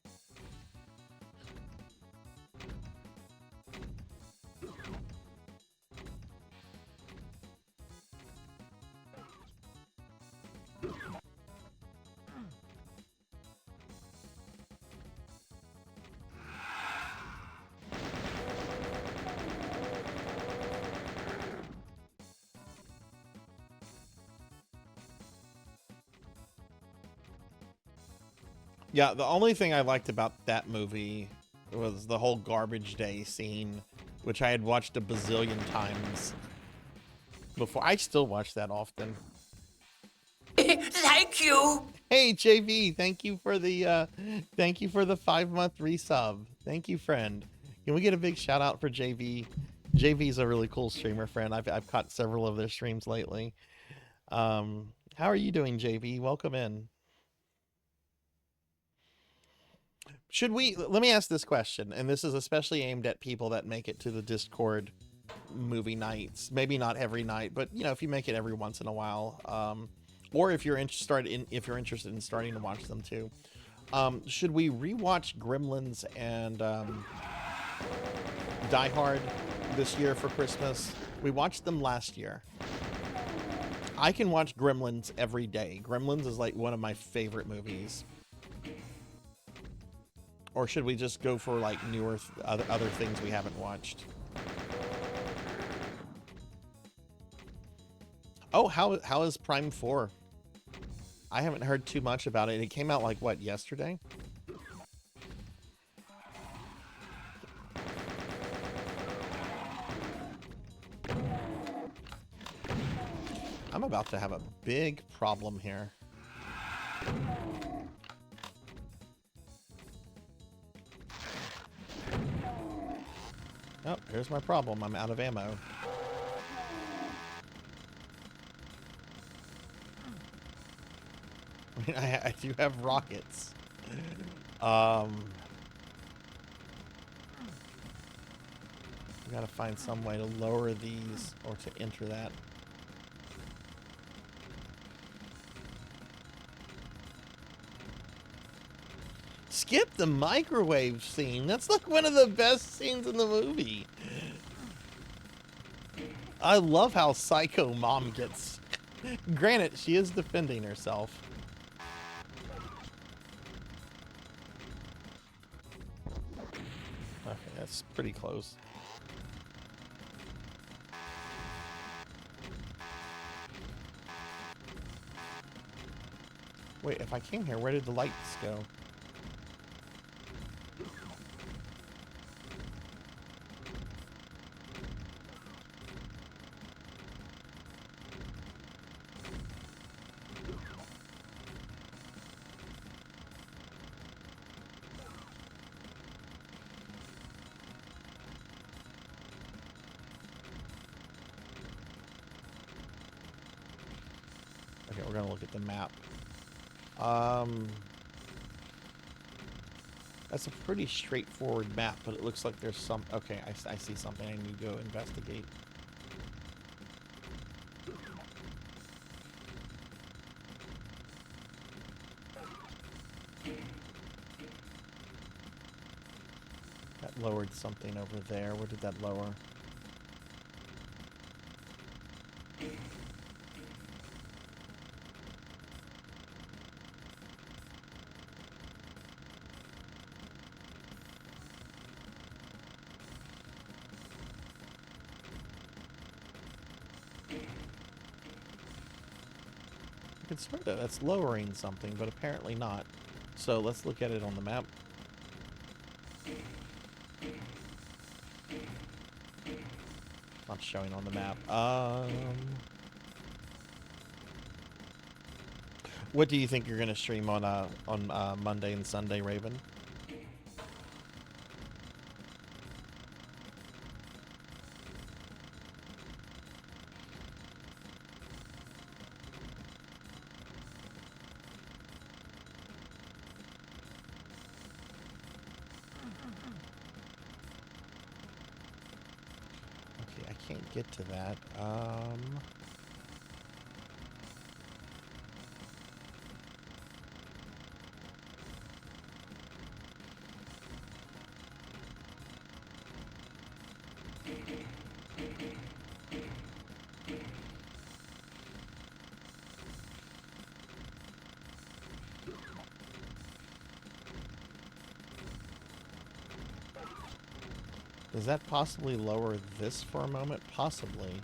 Yeah, the only thing I liked about that movie was the whole garbage day scene, which I had watched a bazillion times before. I still watch that often.
Thank you.
Hey JV, thank you for the 5-month resub. Thank you, friend. Can we get a big shout out for JV? JV's a really cool streamer friend. I've caught several of their streams lately. How are you doing, JV? Welcome in. Should we, let me ask this question, and this is especially aimed at people that make it to the Discord movie nights. Maybe not every night, but you know, if you make it every once in a while, or if you're interested in starting to watch them too. Should we rewatch Gremlins and Die Hard this year for Christmas? We watched them last year. I can watch Gremlins every day. Gremlins is like one of my favorite movies. Or should we just go for like newer other things we haven't watched? Oh, how is Prime 4? I haven't heard too much about it. It came out like what, yesterday? I'm about to have a big problem here. Oh, here's my problem. I'm out of ammo. I mean, I do have rockets. I gotta find some way to lower these or to enter that. Skip the microwave scene. That's like one of the best scenes in the movie. I love how psycho mom gets. Granted, she is defending herself. Okay, that's pretty close. Wait, if I came here, where did the lights go? Okay, we're gonna look at the map. That's a pretty straightforward map, but it looks like there's some... Okay, I see something I need to go investigate. That lowered something over there. Where did that lower? I can swear that that's lowering something, but apparently not. So let's look at it on the map. Not showing on the map. What do you think you're gonna stream on Monday and Sunday, Raven? Okay, I can't get to that. Does that possibly lower this for a moment? Possibly.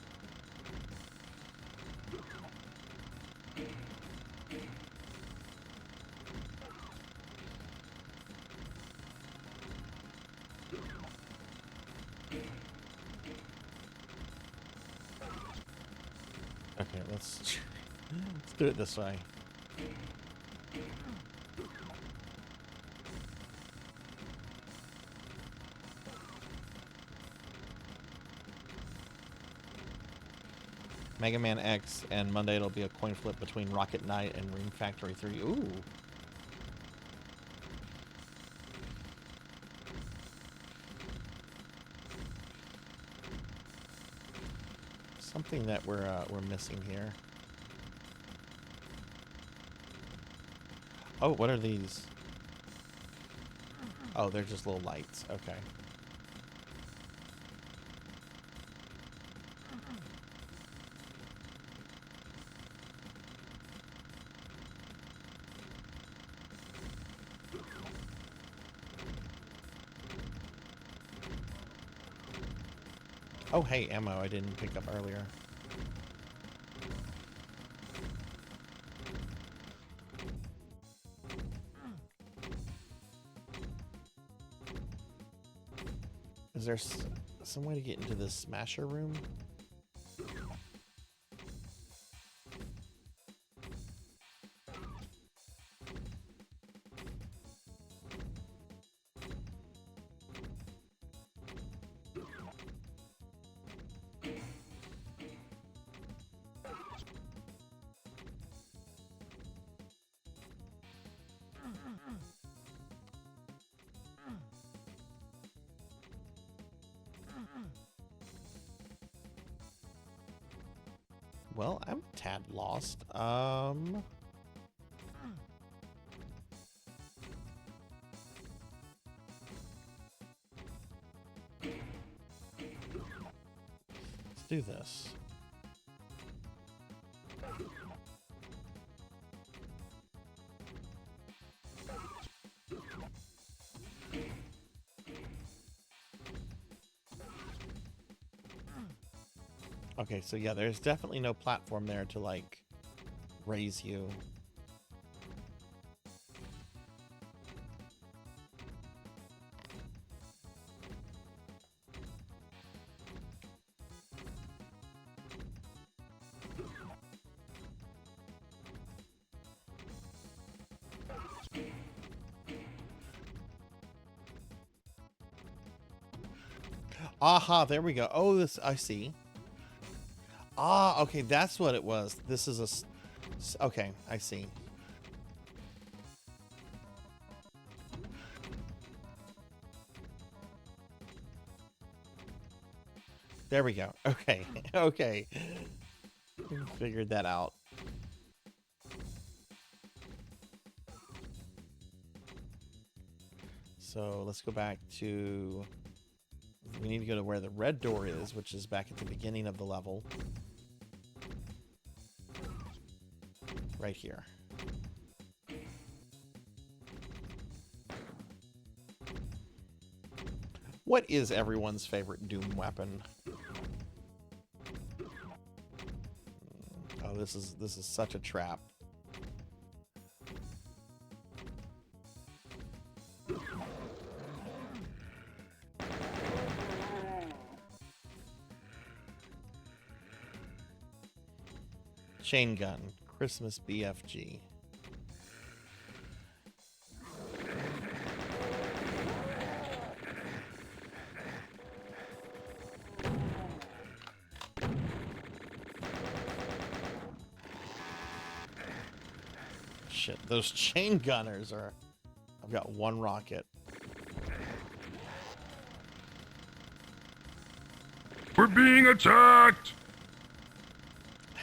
Okay, let's do it this way. Mega Man X, and Monday it'll be a coin flip between Rocket Knight and Ring Factory 3. Ooh. Something that we're missing here. Oh, what are these? Oh, they're just little lights. Okay. Oh, hey, ammo I didn't pick up earlier. Is there some way to get into this smasher room? Well, I'm a tad lost. Let's do this. Okay, so yeah, there's definitely no platform there to, like, raise you. Aha, there we go. Oh, this, I see. Ah, okay, that's what it was. This is okay, I see. There we go. Okay, okay. Figured that out. So let's go back to... We need to go to where the red door is, which is back at the beginning of the level. Right here. What is everyone's favorite Doom weapon? Oh, this is such a trap. Chain gun, Christmas BFG. Shit, those chain gunners are... I've got one rocket.
We're being attacked!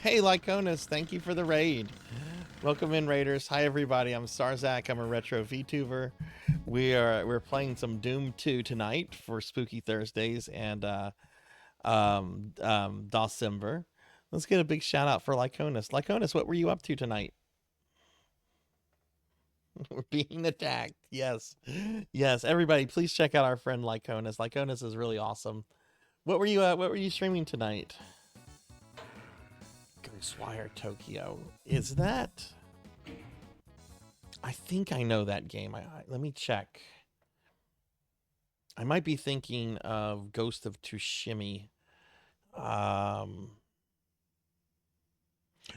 Hey, Lyconis, thank you for the raid. Welcome in, raiders. Hi, everybody. I'm Sarzac. I'm a retro VTuber. We're playing some Doom 2 tonight for Spooky Thursdays and December. Let's get a big shout out for Lyconis. Lyconis, what were you up to tonight? We're being attacked. Yes. Yes, everybody, please check out our friend Lyconis. Lyconis is really awesome. What were you streaming tonight? Ghostwire Tokyo. Is that... I think I know that game. Let me check. I might be thinking of Ghost of Tsushima.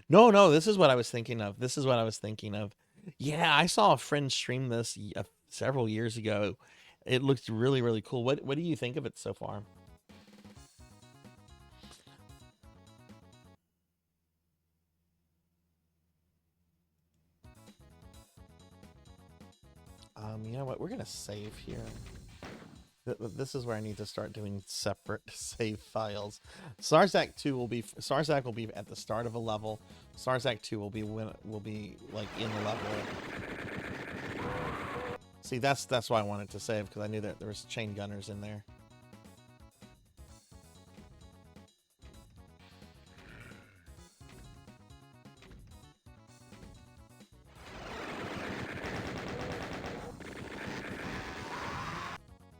No, no, this is what I was thinking of. This is what I was thinking of. Yeah, I saw a friend stream this several years ago. It looks really, really cool. What do you think of it so far? You know what? We're gonna save here. This is where I need to start doing separate save files. Sarzac will be at the start of a level. Sarzac 2 will be like in the level. See, that's why I wanted to save, because I knew that there was chain gunners in there.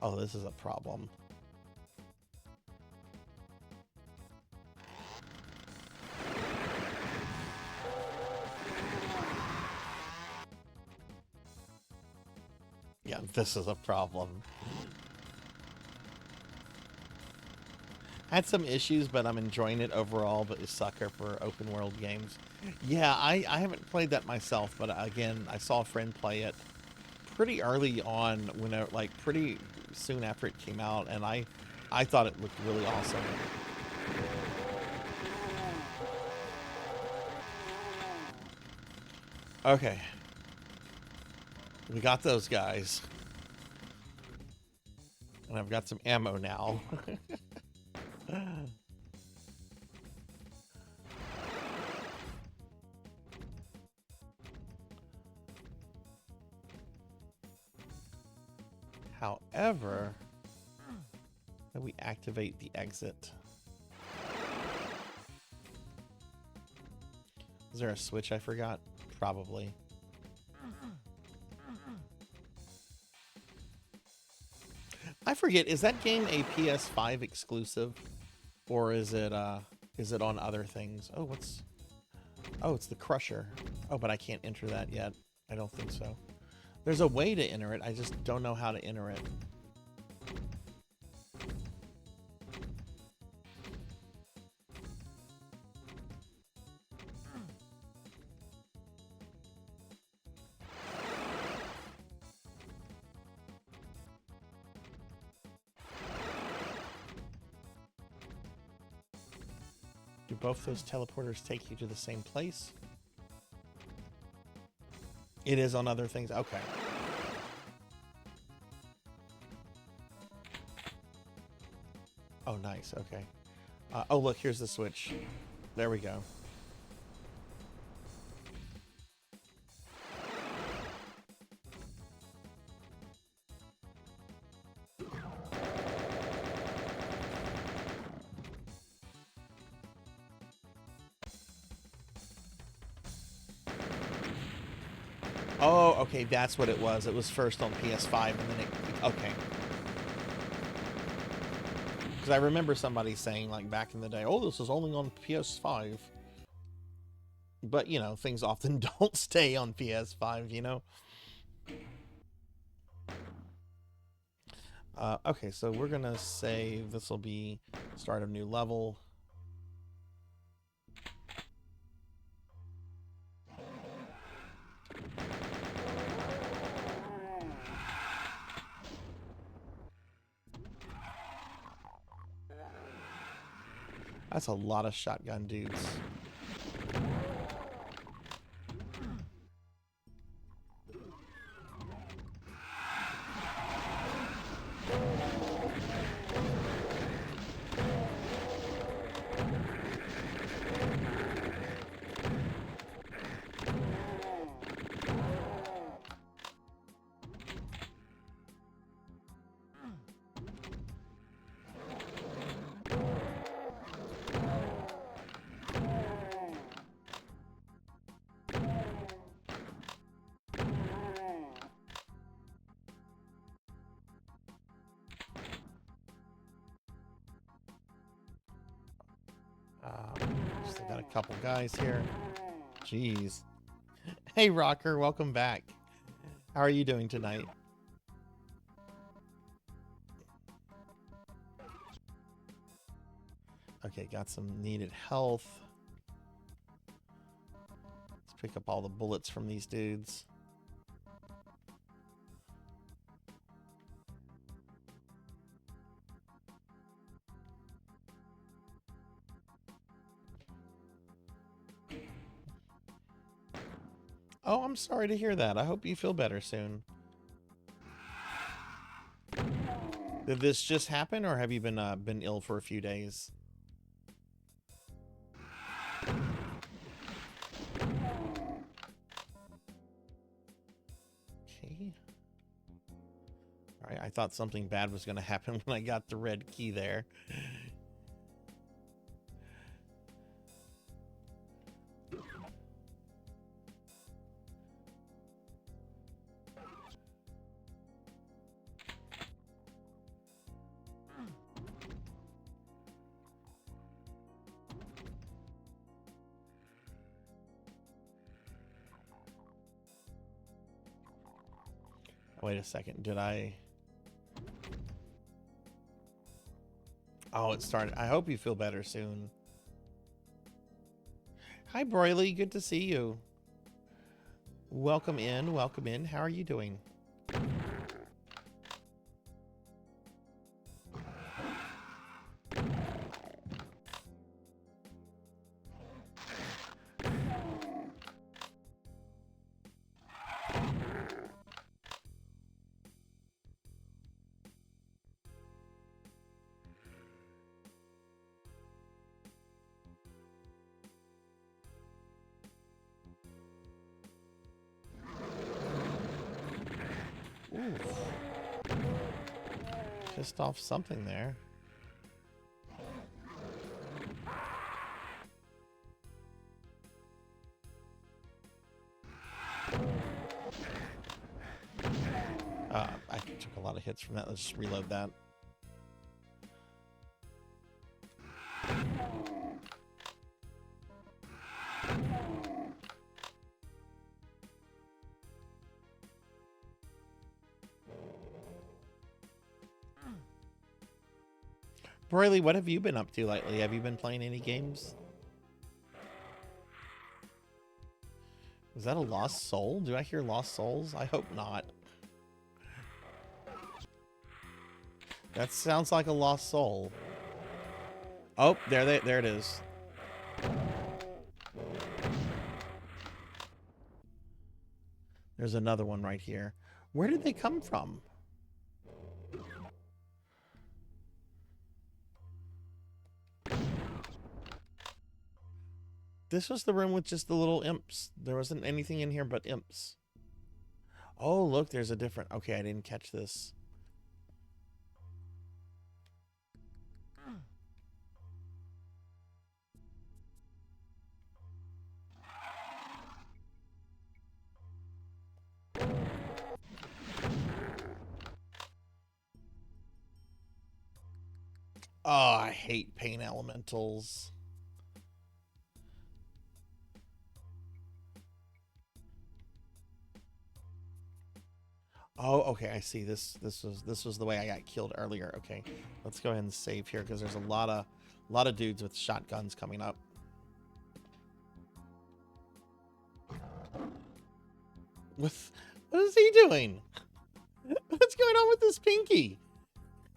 Oh, this is a problem. Yeah, this is a problem. Had some issues, but I'm enjoying it overall, but a sucker for open world games. Yeah, I haven't played that myself, but again, I saw a friend play it pretty early on, when like pretty soon after it came out, and I thought it looked really awesome. Okay. We got those guys. And I've got some ammo now. However, how do we activate the exit? Is there a switch I forgot? Probably. I forget, is that game a PS5 exclusive? Or is it on other things? Oh, it's the Crusher. Oh, but I can't enter that yet. I don't think so. There's a way to enter it, I just don't know how to enter it. Do both those teleporters take you to the same place? It is on other things. Okay. Oh, nice. Okay. Oh, look, here's the switch. There we go. Oh, okay, that's what it was. It was first on PS5, and then it... Okay. Because I remember somebody saying, like, back in the day, oh, this is only on PS5. But, you know, things often don't stay on PS5, you know? Okay, so we're going to save. This will be start a new level. That's a lot of shotgun dudes. Still got a couple guys here. Jeez. Hey, Rocker, welcome back. How are you doing tonight? Okay, got some needed health. Pick up all the bullets from these dudes. Oh, I'm sorry to hear that. I hope you feel better soon. Did this just happen, or have you been ill for a few days? Okay. All right, I thought something bad was going to happen when I got the red key there. Wait a second, did I... Oh, it started. I hope you feel better soon. Hi, Broily. Good to see you. Welcome in. Welcome in. How are you doing? Ooh. Pissed off something there. I took a lot of hits from that. Let's just reload that. Broily, what have you been up to lately? Have you been playing any games? Is that a lost soul? Do I hear lost souls? I hope not. That sounds like a lost soul. Oh, there it is. There's another one right here. Where did they come from? This was the room with just the little imps. There wasn't anything in here but imps. Oh, look, there's a different... Okay, I didn't catch this. Oh, I hate pain elementals. Oh, okay, I see. This was the way I got killed earlier. Okay, let's go ahead and save here because there's a lot of dudes with shotguns coming up. What is he doing? What's going on with this pinky?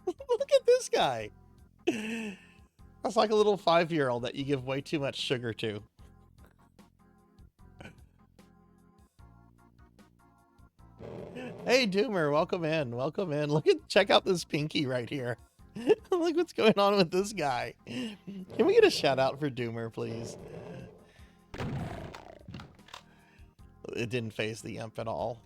Look at this guy. That's like a little 5-year-old that you give way too much sugar to. Hey, Doomer, welcome in. Welcome in. Check out this pinky right here. Look what's going on with this guy. Can we get a shout out for Doomer, please? It didn't phase the imp at all.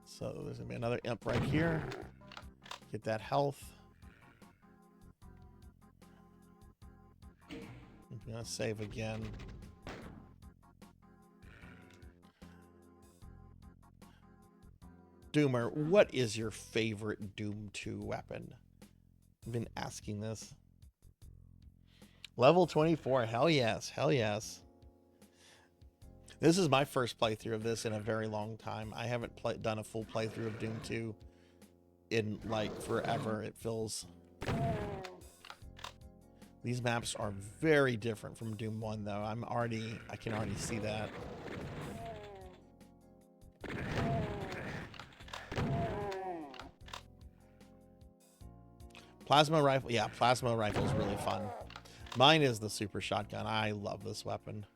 So there's gonna be another imp right here. Get that health. I'm gonna save again. Doomer, what is your favorite Doom 2 weapon? I've been asking this. Level 24, hell yes, hell yes. This is my first playthrough of this in a very long time. I haven't done a full playthrough of Doom 2 in like forever, it feels. These maps are very different from Doom 1, though. I can already see that. Plasma rifle. Yeah, plasma rifle is really fun. Mine is the super shotgun. I love this weapon.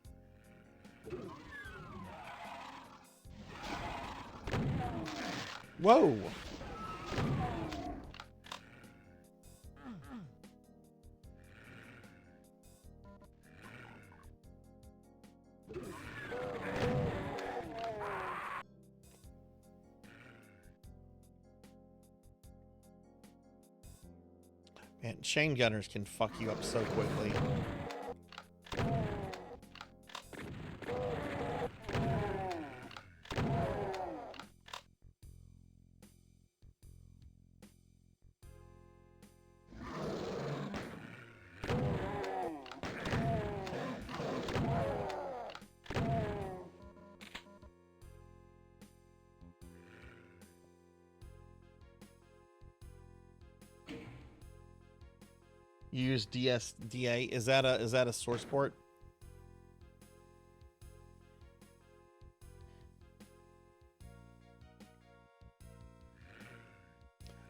Whoa! Man, chain gunners can fuck you up so quickly. You use DSDA. Is that a source port?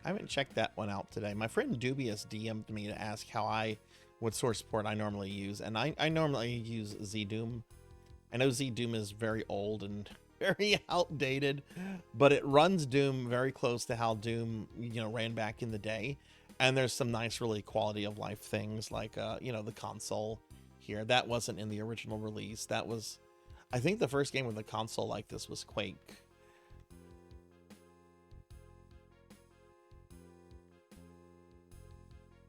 I haven't checked that one out today. My friend Dubious DM'd me to ask what source port I normally use, and I normally use ZDoom. I know ZDoom is very old and very outdated, but it runs Doom very close to how Doom, ran back in the day. And there's some nice, really quality of life things like, the console here. That wasn't in the original release. That was, I think the first game with a console like this was Quake.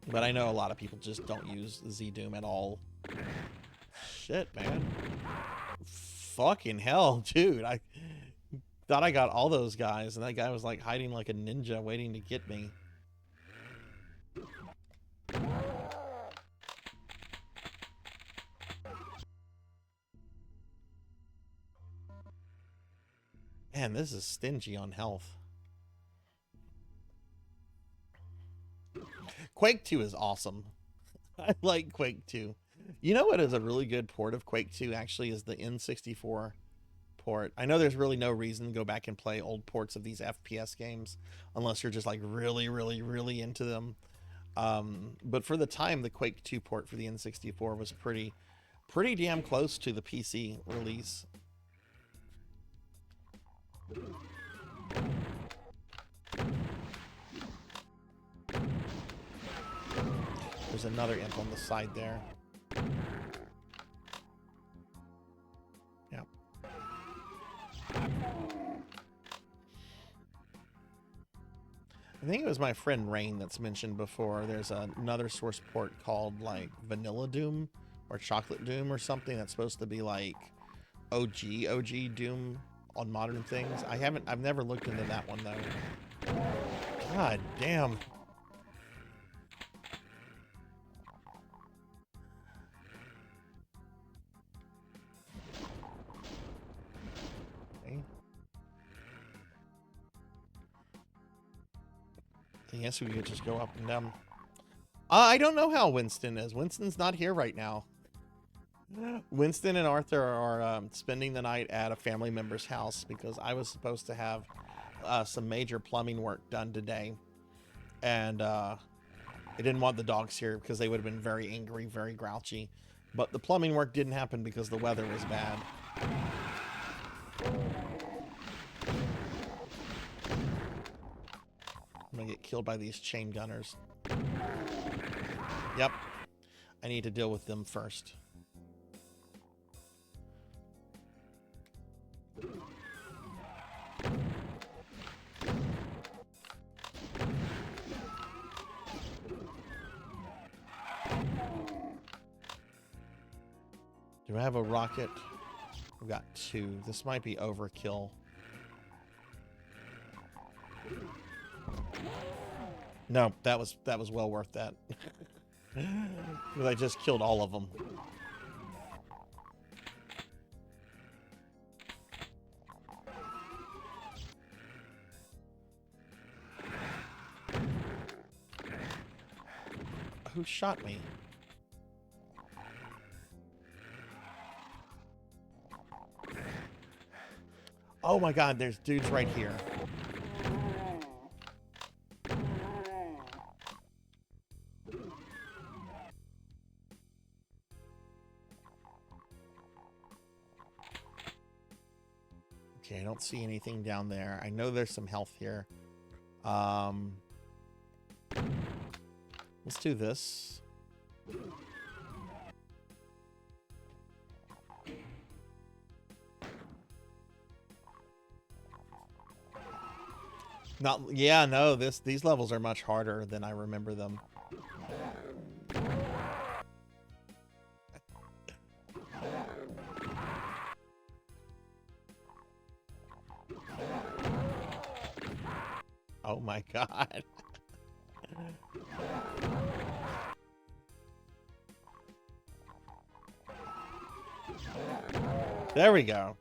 But I know a lot of people just don't use ZDoom at all. Shit, man. Fucking hell, dude. I thought I got all those guys, and that guy was like hiding like a ninja waiting to get me. Man, this is stingy on health. Quake 2 is awesome. I like Quake 2. You know what is a really good port of Quake 2 actually is the N64 port. I know there's really no reason to go back and play old ports of these FPS games unless you're just like really, really, really into them. But for the time, the Quake 2 port for the N64 was pretty damn close to the PC release. There's another imp on the side there. Yeah. I think it was my friend Rain that's mentioned before. There's another source port called like Vanilla Doom or Chocolate Doom or something that's supposed to be like OG Doom on modern things. I've never looked into that one though. God damn. I guess we could just go up and down. I don't know how Winston is. Winston's not here right now. Winston and Arthur are spending the night at a family member's house because I was supposed to have some major plumbing work done today. And I didn't want the dogs here because they would have been very angry, very grouchy. But the plumbing work didn't happen because the weather was bad. I'm gonna get killed by these chain gunners. Yep. I need to deal with them first. Do I have a rocket? I've got 2. This might be overkill. No, that was well worth that. Because I just killed all of them. Who shot me? Oh my god, there's dudes right here. Okay, I don't see anything down there. I know there's some health here. Let's do this. Yeah, no, these levels are much harder than I remember them. Oh my god. There we go.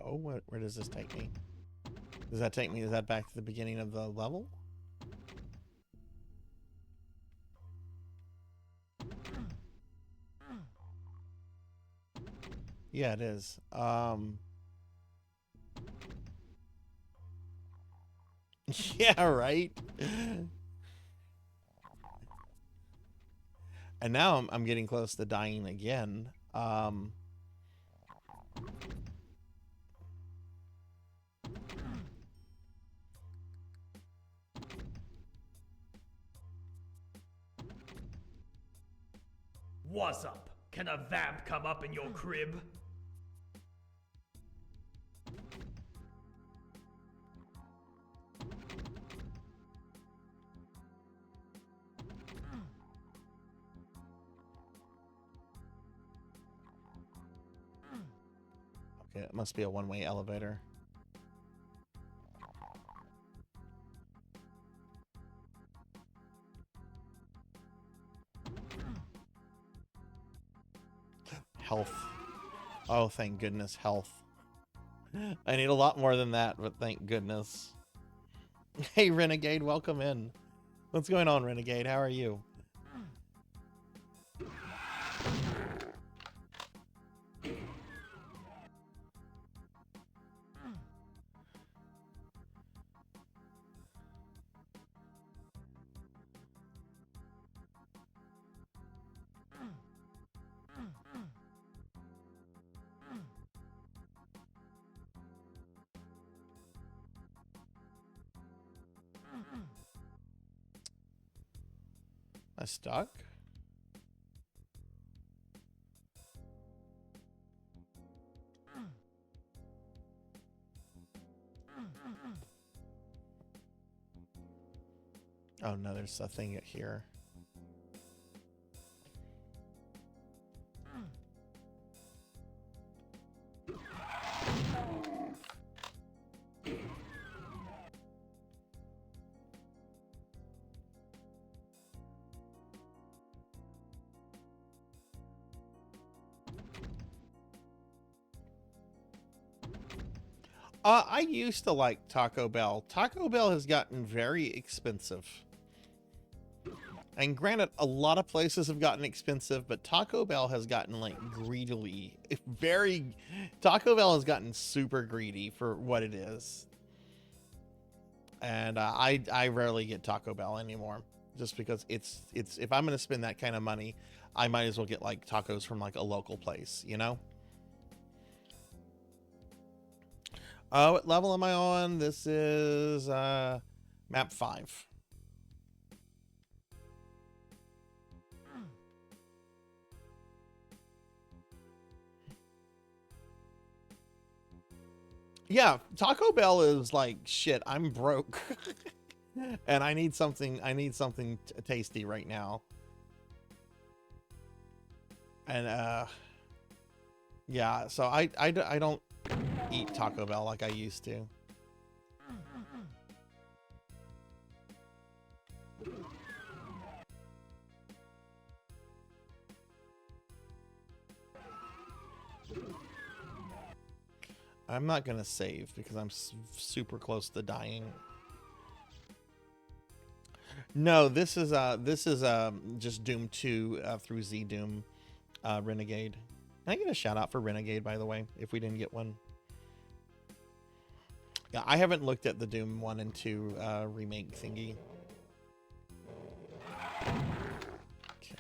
Oh, where does this take me? Does that take me? Is that back to the beginning of the level? Yeah, it is. Yeah, right. And now I'm getting close to dying again.
What's up? Can a vamp come up in your crib?
Okay, it must be a one-way elevator. Health. Oh, thank goodness, health. I need a lot more than that, but thank goodness. Hey, Renegade, welcome in. What's going on, Renegade? How are you? I stuck? Oh no, there's a thing here. I used to like Taco Bell. Taco Bell has gotten very expensive. And granted, a lot of places have gotten expensive, but Taco Bell has gotten like greedily, Taco Bell has gotten super greedy for what it is. And I rarely get Taco Bell anymore, just because it's if I'm going to spend that kind of money, I might as well get like tacos from like a local place, you know? What level am I on? This is map 5. Yeah, Taco Bell is like shit. I'm broke, and I need something. Tasty right now. And yeah. So I don't eat Taco Bell like I used to. I'm not gonna save because I'm super close to dying. No, this is just Doom 2 through Z Doom Renegade. Can I get a shout out for Renegade, by the way, if we didn't get one? Yeah, I haven't looked at the Doom 1 and 2 remake thingy. Okay.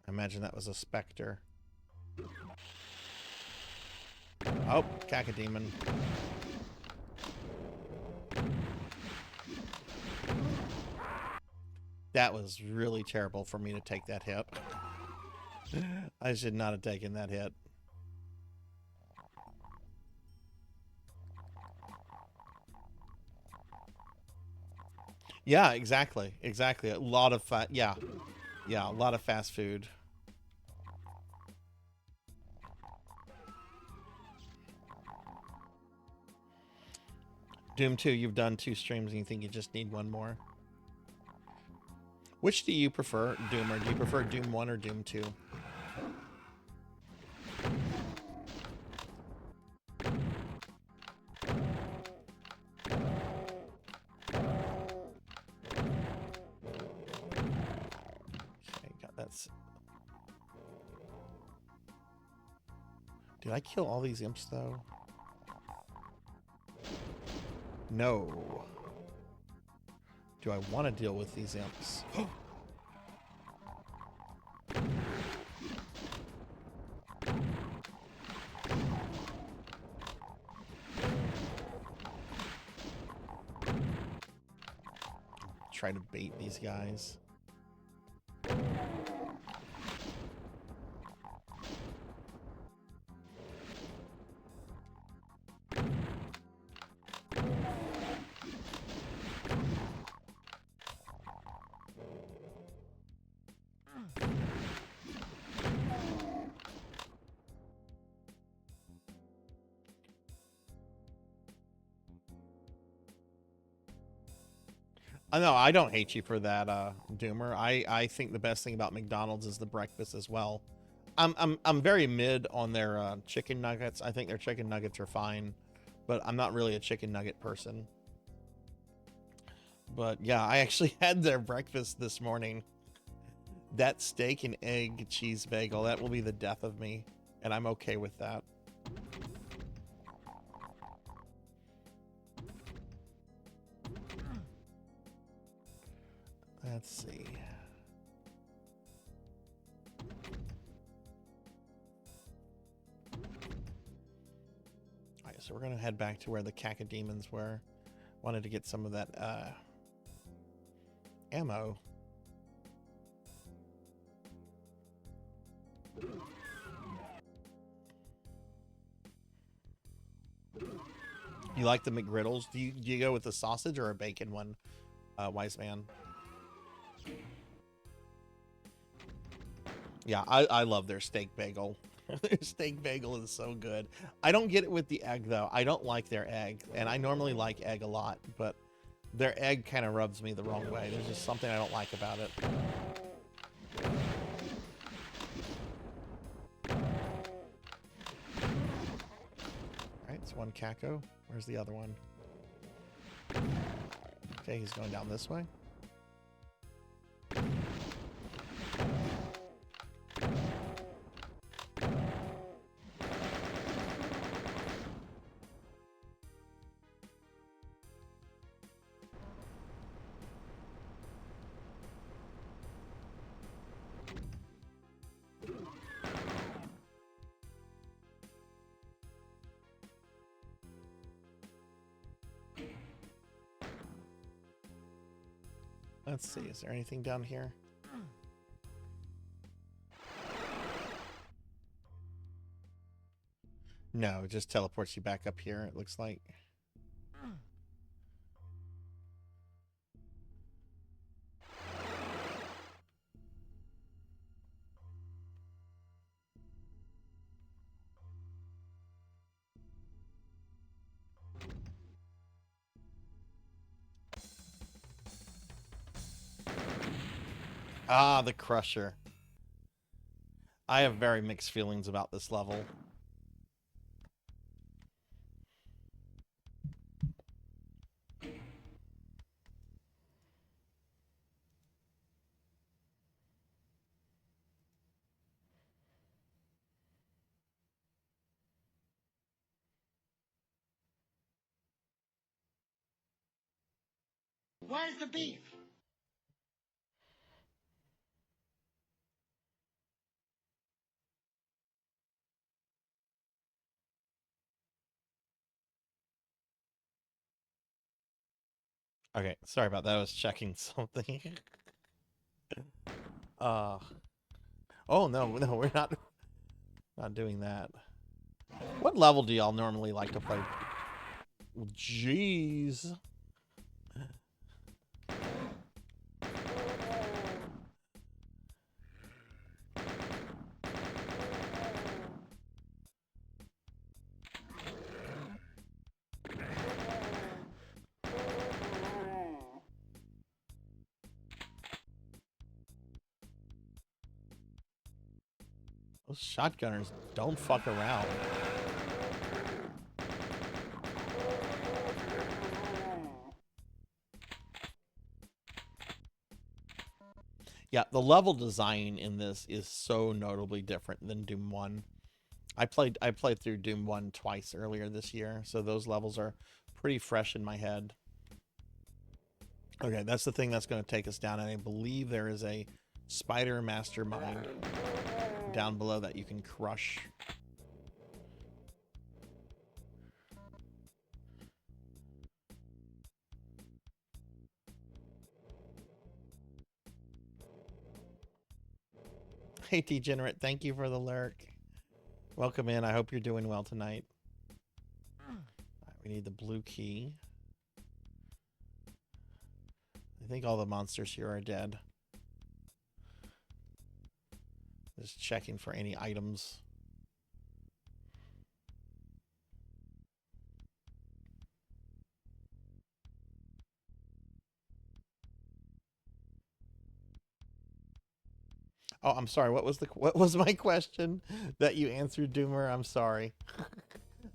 I imagine that was a specter. Oh, Cacodemon. That was really terrible for me to take that hit. I should not have taken that hit. Yeah, exactly. Exactly. A lot of yeah, a lot of fast food. Doom 2, you've done 2 streams and you think you just need one more. Which do you prefer, Doomer? Do you prefer Doom 1 or Doom 2? Did I kill all these imps, though? No. Do I want to deal with these imps? Try to bait these guys. No, I don't hate you for that, Doomer. I think the best thing about McDonald's is the breakfast as well. I'm very mid on their chicken nuggets. I think their chicken nuggets are fine, but I'm not really a chicken nugget person. But yeah, I actually had their breakfast this morning. That steak and egg cheese bagel, that will be the death of me, and I'm okay with that. Let's see. Alright, so we're gonna head back to where the Cacodemons were. Wanted to get some of that ammo. You like the McGriddles? Do you go with the sausage or a bacon one, wise man? Yeah, I love their steak bagel. Their steak bagel is so good. I don't get it with the egg, though. I don't like their egg, and I normally like egg a lot, but their egg kind of rubs me the wrong way. There's just something I don't like about it. Alright, it's one Caco. Where's the other one? Okay, he's going down this way. Let's see, is there anything down here? No, it just teleports you back up here, it looks like. Ah, the Crusher. I have very mixed feelings about this level.
Where's the beef?
Okay, sorry about that. I was checking something. uh Oh no, we're not doing that. What level do y'all normally like to play? Jeez. Those shotgunners don't fuck around. Yeah, the level design in this is so notably different than Doom 1. I played through Doom 1 twice earlier this year, so those levels are pretty fresh in my head. Okay, that's the thing that's going to take us down, and I believe there is a spider mastermind down below that you can crush. Hey, Degenerate, thank you for the lurk. Welcome in. I hope you're doing well tonight. Right, we need the blue key. I think all the monsters here are dead. Just checking for any items. Oh, I'm sorry. What was my question that you answered, Doomer? I'm sorry.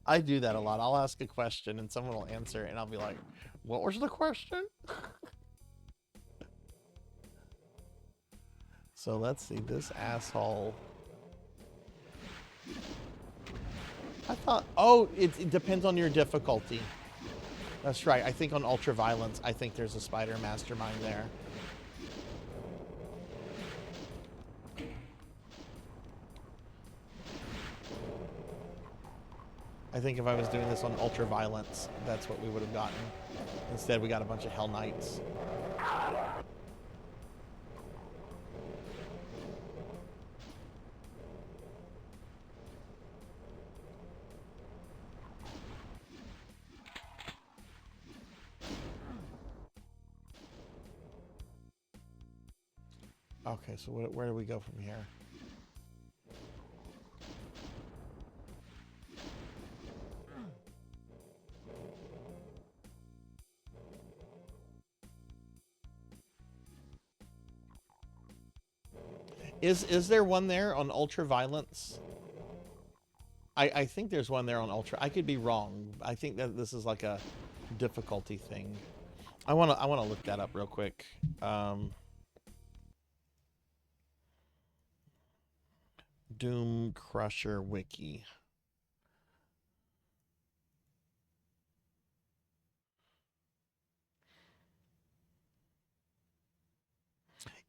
I do that a lot. I'll ask a question and someone will answer it, and I'll be like, "What was the question?" So let's see. This asshole. I thought. Oh, it depends on your difficulty. That's right. I think on Ultra Violence, I think there's a spider mastermind there. I think if I was doing this on Ultra Violence, that's what we would have gotten. Instead, we got a bunch of Hell Knights. Okay, so where do we go from here? Is there one there on Ultra Violence? I think there's one there on Ultra. I could be wrong. I think that this is like a difficulty thing. I wanna look that up real quick. Doom Crusher Wiki.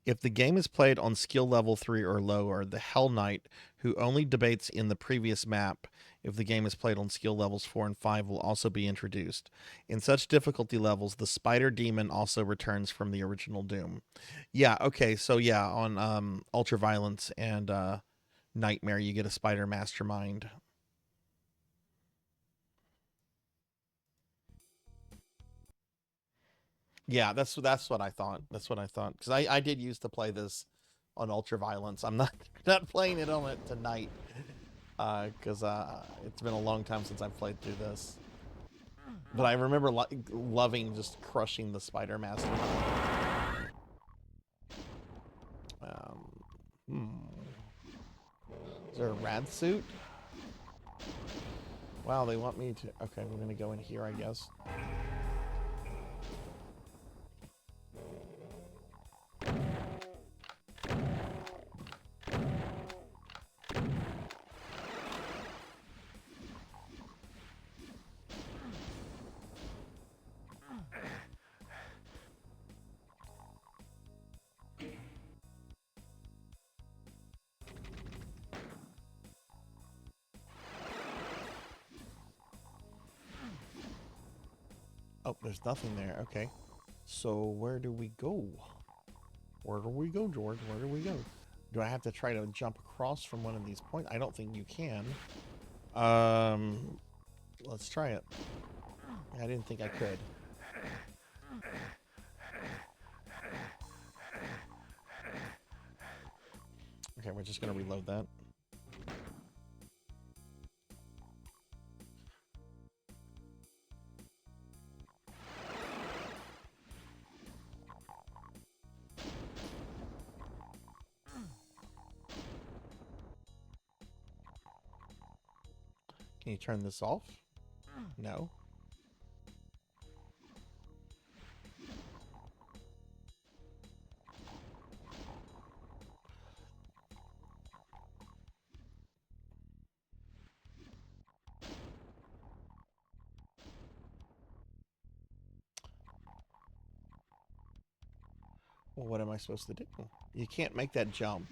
If the game is played on skill level 3 or lower, the Hell Knight, who only debates in the previous map, if the game is played on skill levels 4 and 5, will also be introduced. In such difficulty levels, the Spider Demon also returns from the original Doom. Yeah, okay, so yeah, on Ultra Violence and Nightmare, you get a Spider Mastermind. Yeah, that's what I thought. That's what I thought. Because I did used to play this on Ultra Violence. I'm not playing it on it tonight. Because it's been a long time since I've played through this. But I remember loving just crushing the Spider Master. Hmm. Is there a rad suit? Wow, they want me to... Okay, we're gonna go in here, I guess. Oh, there's nothing there. Okay. So where do we go? Where do we go, George? Where do we go? Do I have to try to jump across from one of these points? I don't think you can. Let's try it. I didn't think I could. Okay, we're just gonna reload that. Can you turn this off? No. Well, what am I supposed to do? You can't make that jump.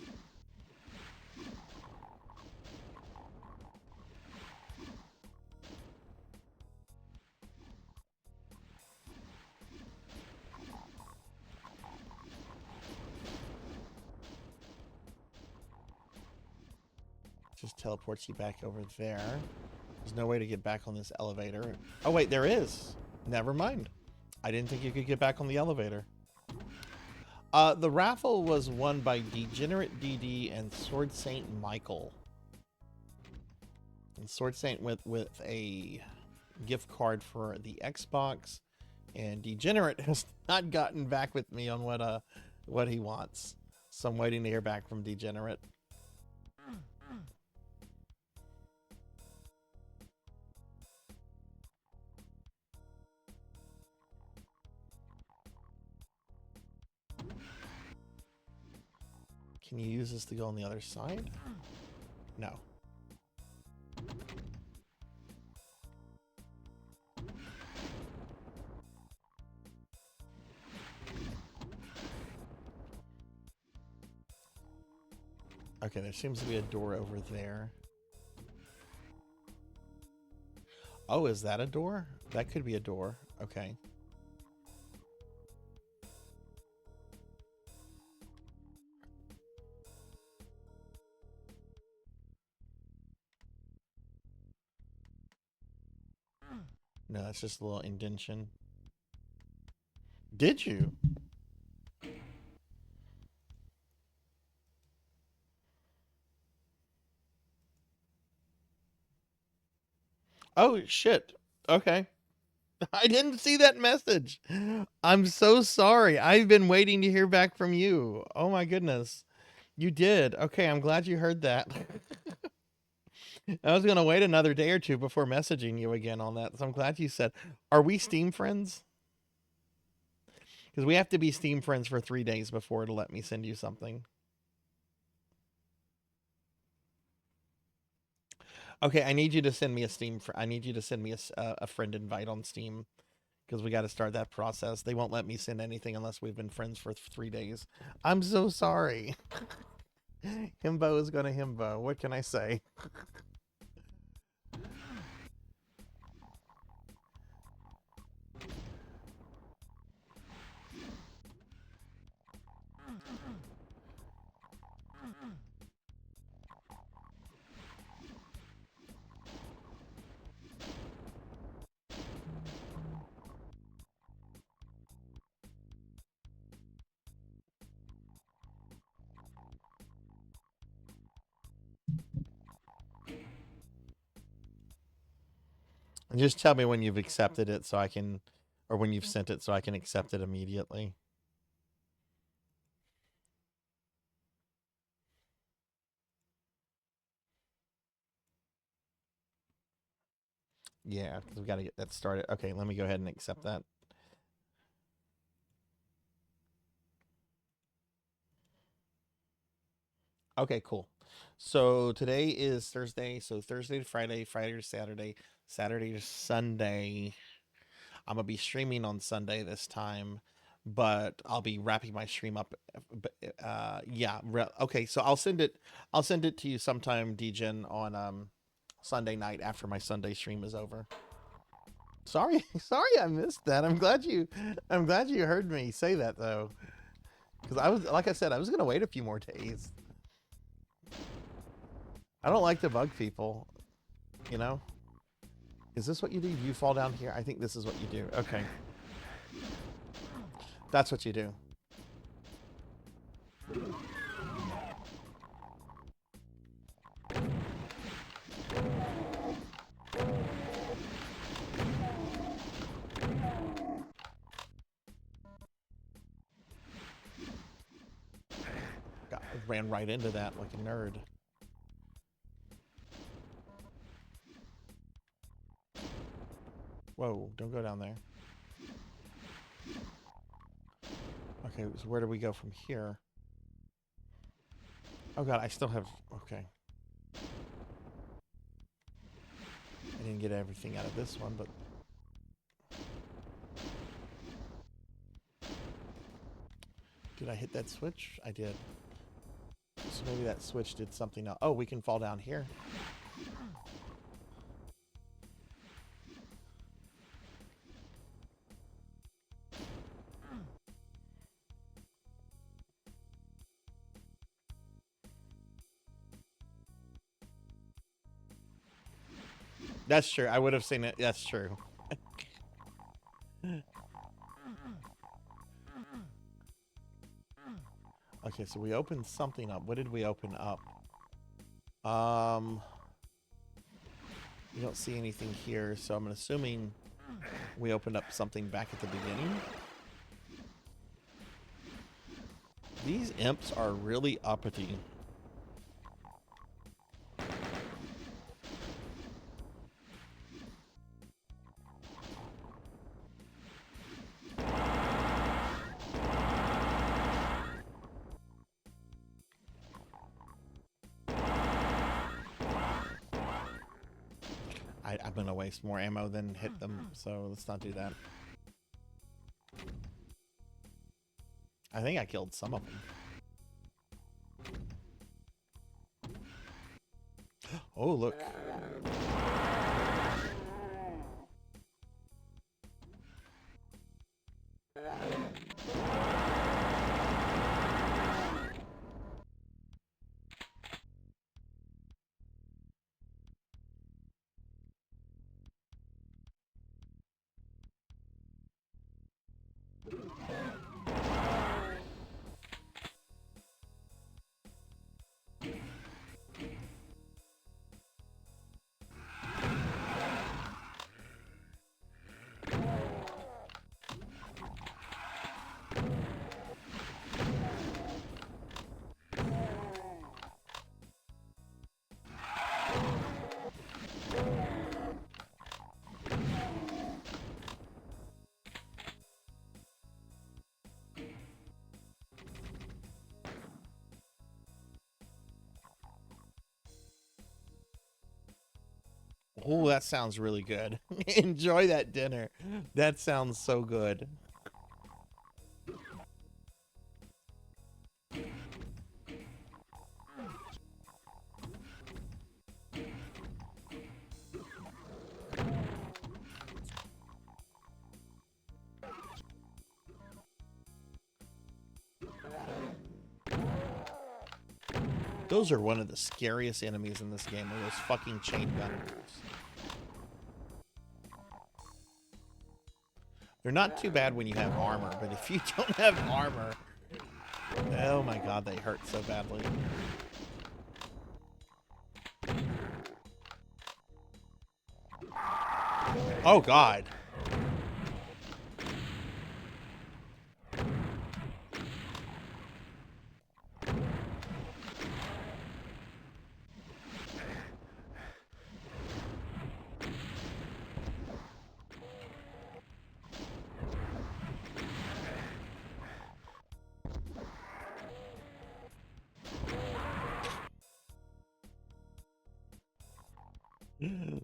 Just teleports you back over there. There's no way to get back on this elevator. Oh, wait, there is. Never mind. I didn't think you could get back on the elevator. The raffle was won by Degenerate DD and Sword Saint Michael. And Sword Saint with a gift card for the Xbox, and Degenerate has not gotten back with me on what he wants. So I'm waiting to hear back from Degenerate. Can you use this to go on the other side? No. Okay, there seems to be a door over there. Oh, is that a door? That could be a door. Okay. No, that's just a little indentation. Did you? Oh, shit. Okay. I didn't see that message. I'm so sorry. I've been waiting to hear back from you. Oh my goodness. You did. Okay, I'm glad you heard that. I was going to wait another day or two before messaging you again on that. So I'm glad you said, are we Steam friends? Because we have to be Steam friends for 3 days before it'll let me send you something. Okay, I need you to send me a Steam. I need you to send me a friend invite on Steam, because we got to start that process. They won't let me send anything unless we've been friends for 3 days. I'm so sorry. Himbo is going to himbo. What can I say? And just tell me when you've accepted it so I can, or when you've sent it so I can accept it immediately. Yeah, because we got to get that started. Okay, let me go ahead and accept that. Okay, cool. So today is Thursday. So Thursday to Friday, Friday to Saturday, Saturday to Sunday. I'm gonna be streaming on Sunday this time, but I'll be wrapping my stream up. Yeah. Okay, so I'll send it. I'll send it to you sometime, Degen, on Sunday night after my Sunday stream is over. Sorry, sorry, I missed that. I'm glad you heard me say that though, because I was, like I said, I was gonna wait a few more days. I don't like to bug people, you know? Is this what you do? You fall down here? I think this is what you do. Okay. That's what you do. God, I ran right into that like a nerd. Whoa, don't go down there. Okay, so where do we go from here? Oh god, I still have... Okay. I didn't get everything out of this one, but... Did I hit that switch? I did. So maybe that switch did something else. Oh, we can fall down here. That's true. I would have seen it. That's true. Okay, so we opened something up. What did we open up? You don't see anything here, so I'm assuming we opened up something back at the beginning. These imps are really uppity. I'm gonna waste more ammo than hit them, so let's not do that. I think I killed some of them. Oh, look. Oh, that sounds really good. Enjoy that dinner. That sounds so good. Those are one of the scariest enemies in this game, are those fucking chain gunners. They're not too bad when you have armor, but if you don't have armor, oh my god, they hurt so badly. Oh god.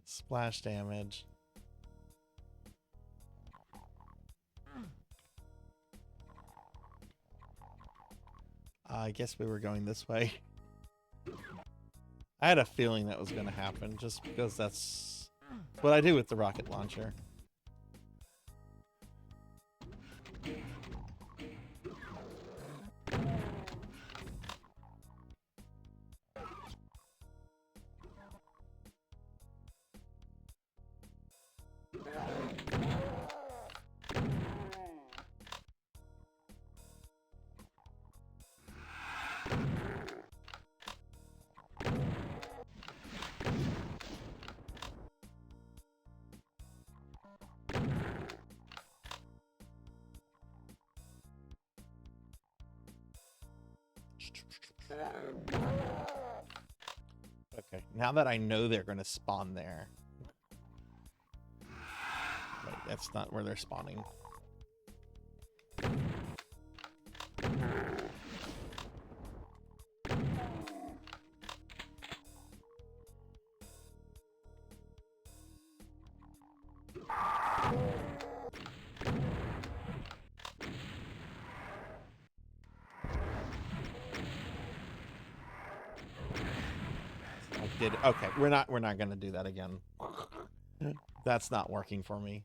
Splash damage. I guess we were going this way. I had a feeling that was going to happen just because that's what I do with the rocket launcher. Okay, now that I know they're going to spawn there. Wait, that's not where they're spawning. Okay, we're not gonna do that again. That's not working for me.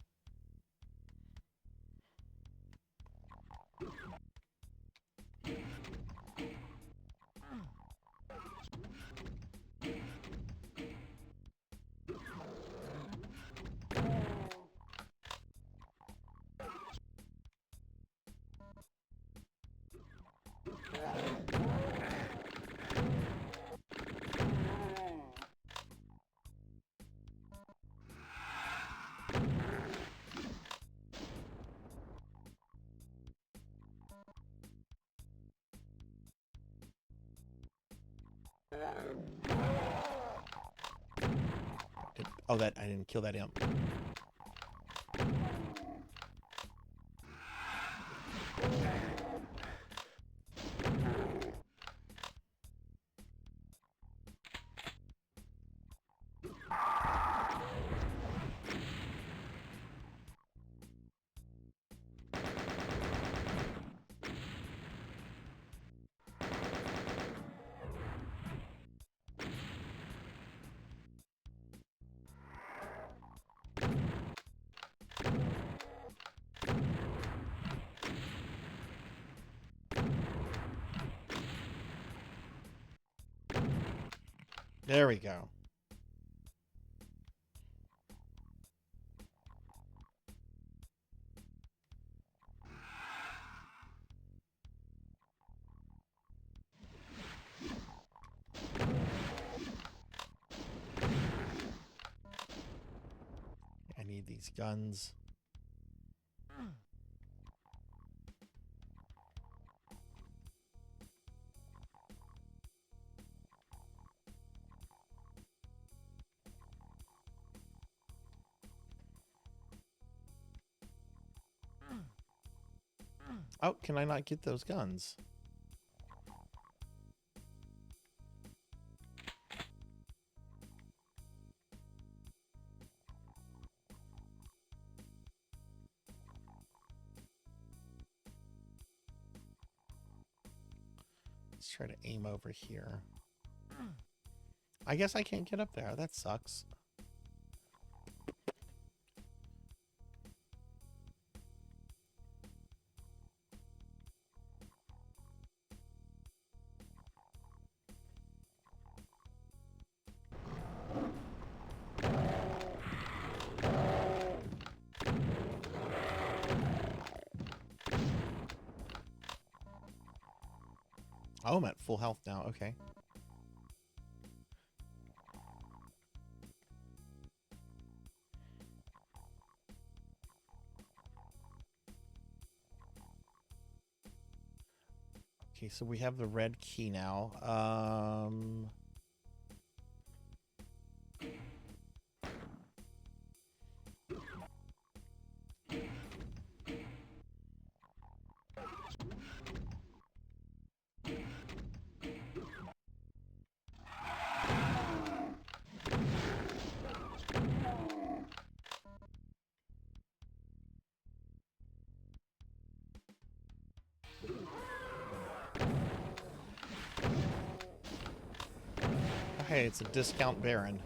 Oh, that I didn't kill that imp. There we go. I need these guns. Oh, can I not get those guns? Let's try to aim over here. I guess I can't get up there. That sucks. Oh, I'm at full health now. Okay. Okay, so we have the red key now. Hey, it's a discount Baron.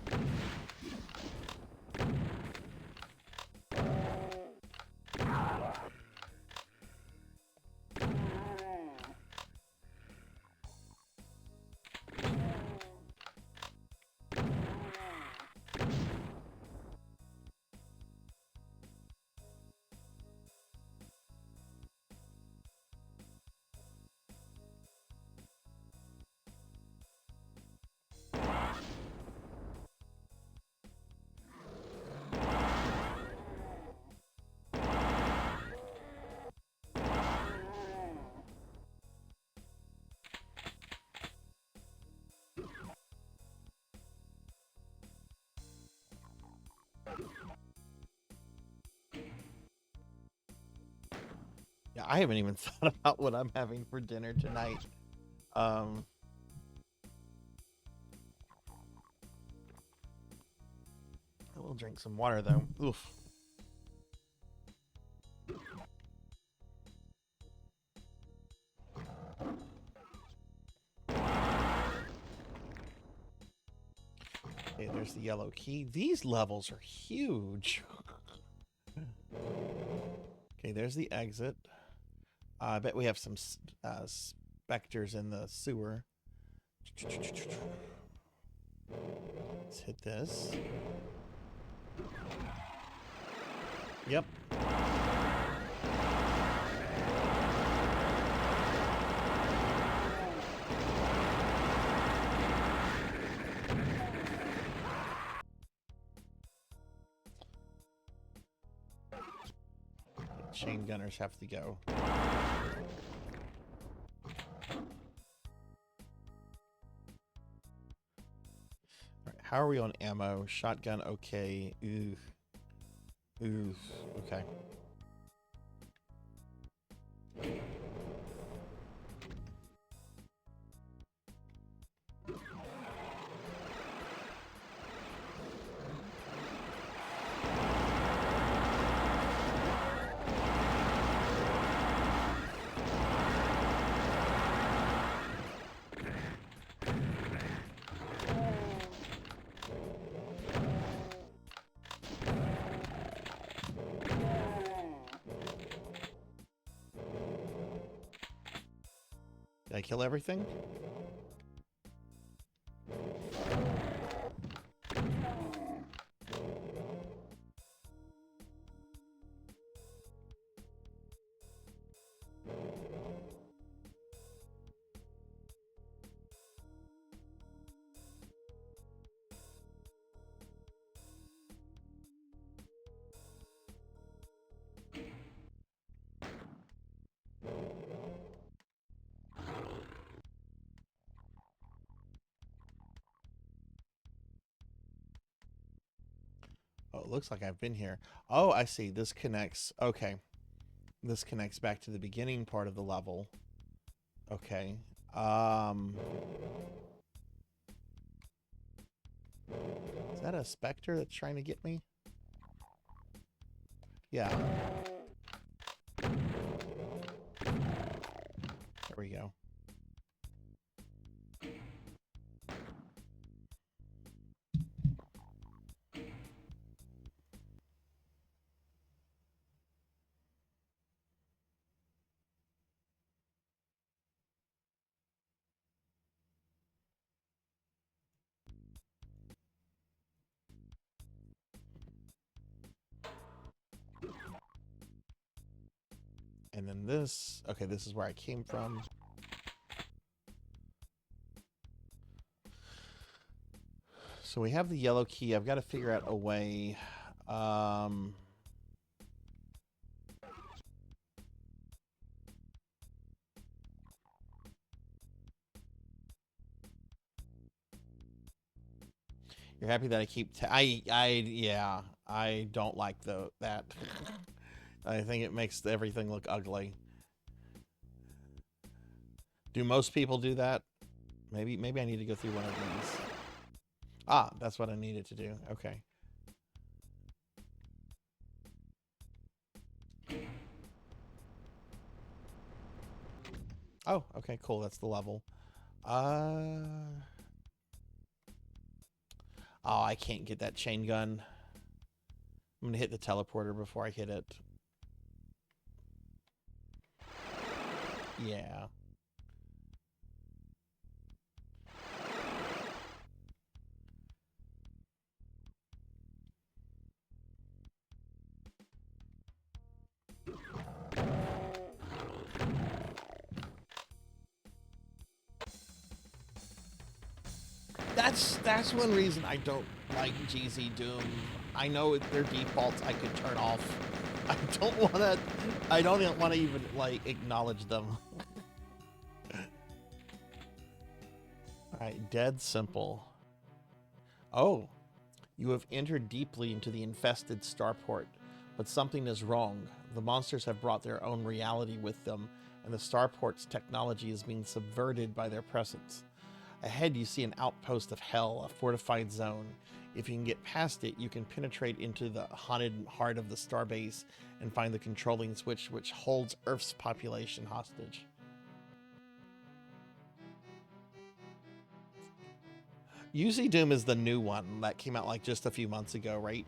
Yeah, I haven't even thought about what I'm having for dinner tonight. I will drink some water though. Oof. Okay, there's the yellow key. These levels are huge. Okay, there's the exit. I bet we have some specters in the sewer. Let's hit this. Yep. Chain gunners have to go. All right, how are we on ammo? Shotgun, okay. Ooh. Ooh. Okay. Did I kill everything? Oh, it looks like I've been here. Oh, I see. This connects. Okay. This connects back to the beginning part of the level. Okay. Is that a specter that's trying to get me? Yeah. There we go. And then this, okay, this is where I came from. So we have the yellow key. I've got to figure out a way. You're happy that I keep, yeah, I don't like that. I think it makes everything look ugly. Do most people do that? Maybe I need to go through one of these. Ah, that's what I needed to do. Okay. Oh, okay, cool. That's the level. Oh, I can't get that chain gun. I'm gonna hit the teleporter before I hit it. Yeah. That's one reason I don't like GZ Doom. I know their defaults I could turn off. I don't want to even like acknowledge them. Alright, dead simple. Oh, you have entered deeply into the infested starport, but something is wrong. The monsters have brought their own reality with them, and the starport's technology is being subverted by their presence. Ahead, you see an outpost of hell, a fortified zone. If you can get past it, you can penetrate into the haunted heart of the starbase and find the controlling switch which holds Earth's population hostage. UC Doom is the new one that came out like just a few months ago, right?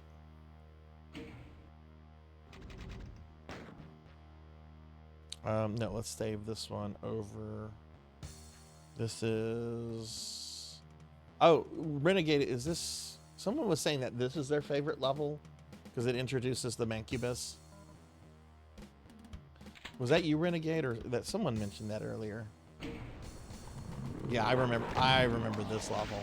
No, let's save this one over. This is... Oh, Renegade, is this... Someone was saying that this is their favorite level because it introduces the Mancubus. Was that you, Renegade, or that someone mentioned that earlier? Yeah, I remember this level.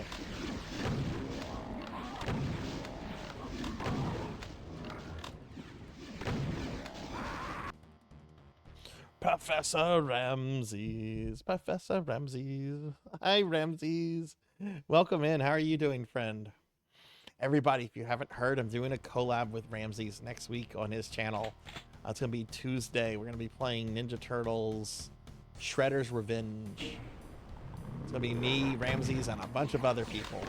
Professor Ramses. Professor Ramses. Hi, Ramses. Welcome in. How are you doing, friend? Everybody, if you haven't heard, I'm doing a collab with Ramses next week on his channel. It's going to be Tuesday. We're going to be playing Ninja Turtles Shredder's Revenge. It's going to be me, Ramses, and a bunch of other people.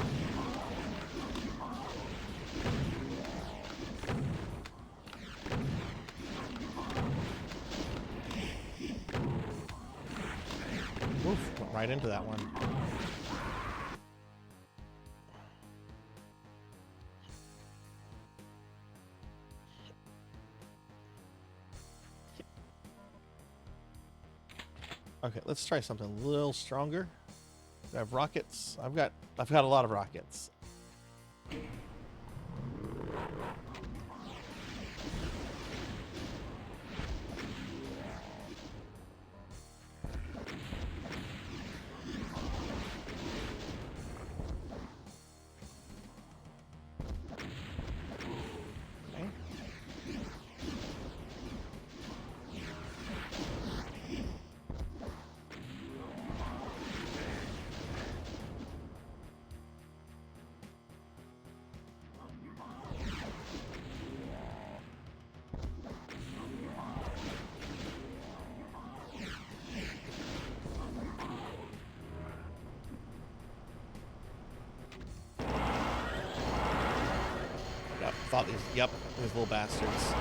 Oof, went right into that one. Okay, let's try something a little stronger. I have rockets. I've got a lot of rockets. Yep, these little bastards.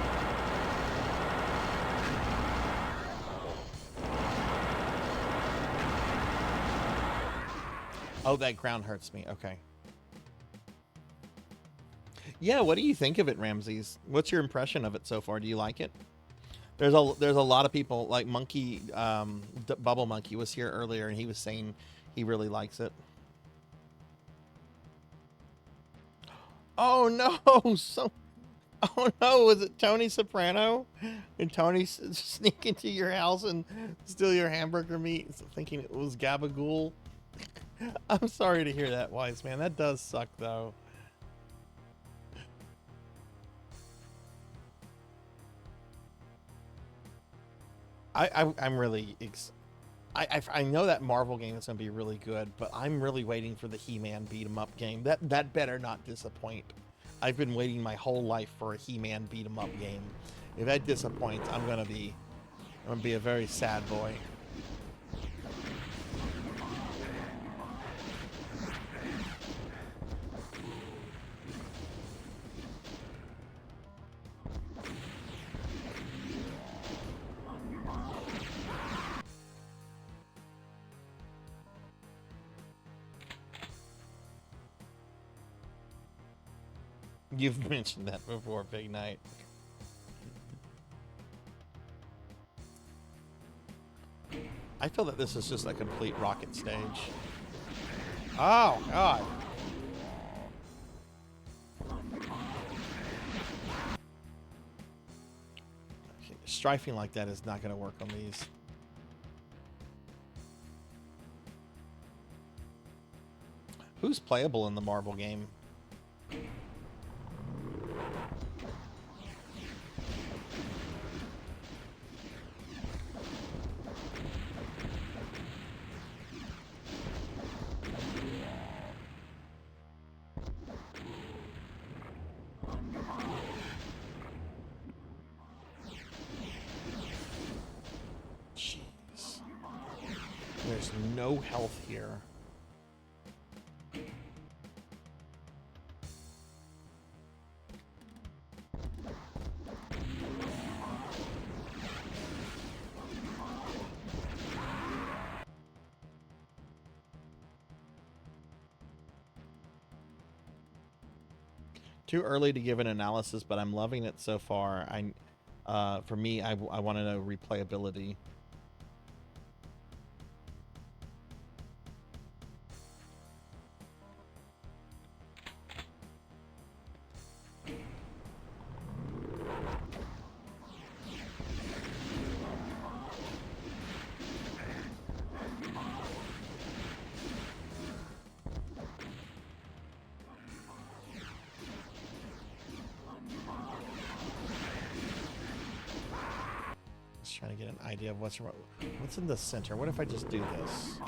Oh, that ground hurts me. Okay. Yeah, what do you think of it, Ramses? What's your impression of it so far? Do you like it? There's a lot of people like Monkey, Bubble Monkey was here earlier, and he was saying he really likes it. Oh no! Oh no, was it Tony Soprano? And Tony sneak into your house and steal your hamburger meat thinking it was Gabagool? I'm sorry to hear that, Wise Man. That does suck, though. I'm really... I know that Marvel game is going to be really good, but I'm really waiting for the He-Man beat-em-up game. That better not disappoint. I've been waiting my whole life for a He-Man beat-em-up game. If that disappoints, I'm gonna be a very sad boy. You've mentioned that before, Big Night. I feel that this is just a complete rocket stage. Oh, God. Okay, strifing like that is not going to work on these. Who's playable in the marble game? Jeez. There's no health here. Too early to give an analysis, but I'm loving it so far. For me, I want to know replayability. Trying to get an idea of what's in the center. What if I just do this?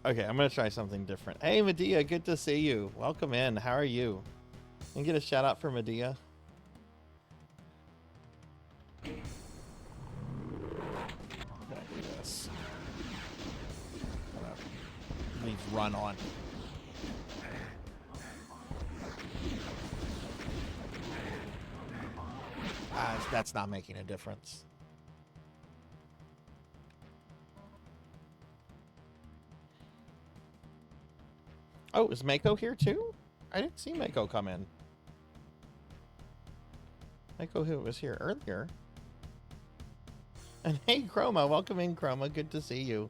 Okay, I'm gonna try something different. Hey, Medea, good to see you. Welcome in. How are you? Can you get a shout out for Medea? I'm gonna do this. Leave run on. That's not making a difference. Oh, is Mako here too? I didn't see Mako come in. Mako who was here earlier. And hey, Chroma, welcome in, Chroma. Good to see you.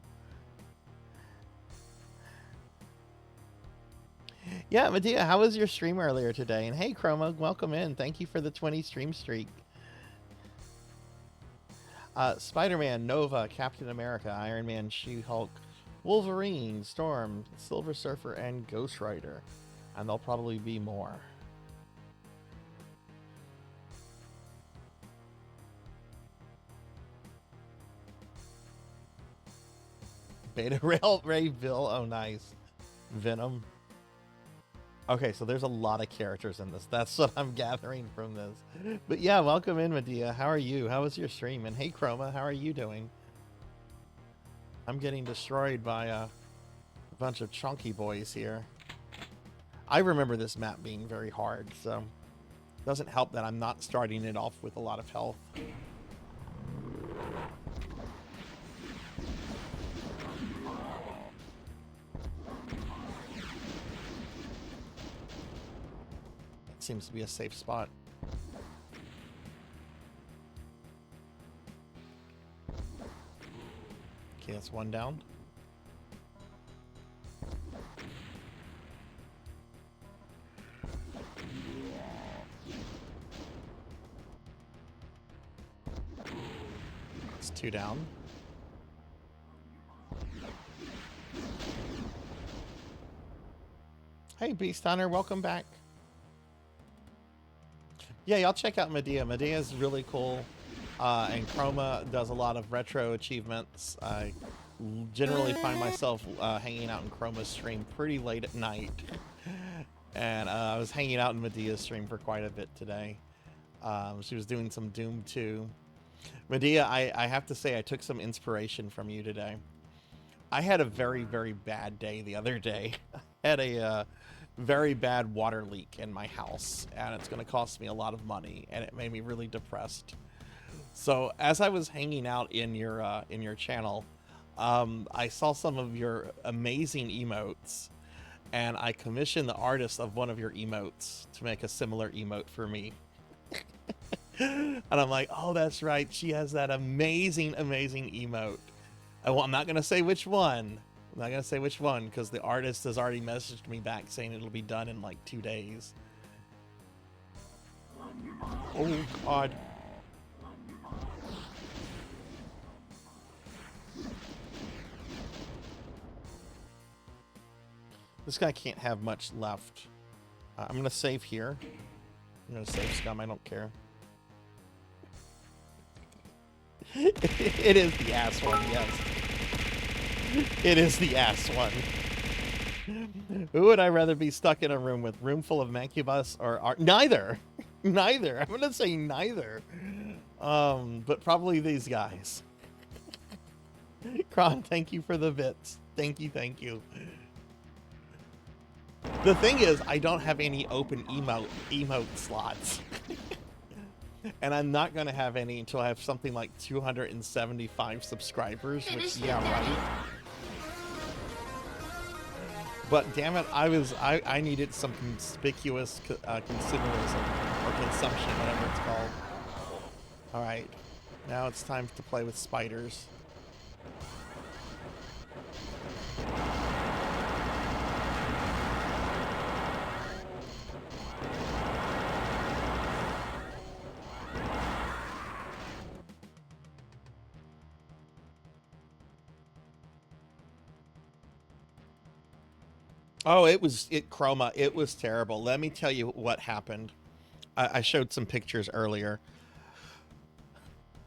Yeah, Medea, how was your stream earlier today? And hey, Chroma, welcome in. Thank you for the 20 stream streak. Spider-Man, Nova, Captain America, Iron Man, She-Hulk, Wolverine, Storm, Silver Surfer, and Ghost Rider. And there'll probably be more. Beta Ray Bill, oh nice. Venom. Okay, so there's a lot of characters in this. That's what I'm gathering from this. But yeah, welcome in, Medea. How are you? How was your stream? And hey, Chroma, how are you doing? I'm getting destroyed by a bunch of chunky boys here. I remember this map being very hard, so it doesn't help that I'm not starting it off with a lot of health. Seems to be a safe spot. Okay, that's one down. 2 down. Hey, Beast Hunter, welcome back. Yeah, y'all check out Medea. Medea is really cool. And Chroma does a lot of retro achievements. I generally find myself hanging out in Chroma's stream pretty late at night. And I was hanging out in Medea's stream for quite a bit today. She was doing some Doom 2. Medea, I have to say I took some inspiration from you today. I had a very, very bad day the other day. I had a very bad water leak in my house, and it's going to cost me a lot of money, and it made me really depressed. So as I was hanging out in your channel, I saw some of your amazing emotes, and I commissioned the artist of one of your emotes to make a similar emote for me. And I'm like, oh, that's right. She has that amazing, amazing emote. I'm not going to say which one. I'm not going to say which one because the artist has already messaged me back saying it'll be done in like 2 days. Oh, God. This guy can't have much left. I'm going to save here. I'm going to save scum. I don't care. It is the ass one, yes. It is the ass one. Who would I rather be stuck in a room with? Room full of Mancubus or neither? Neither. I'm going to say neither. But probably these guys. Kron, thank you for the bits. Thank you, thank you. The thing is, I don't have any open emote slots. And I'm not going to have any until I have something like 275 subscribers, which, yeah, right. But damn it, I needed some conspicuous consumerism or consumption, whatever it's called. All right, now it's time to play with spiders. Oh, Chroma. It was terrible. Let me tell you what happened. I showed some pictures earlier.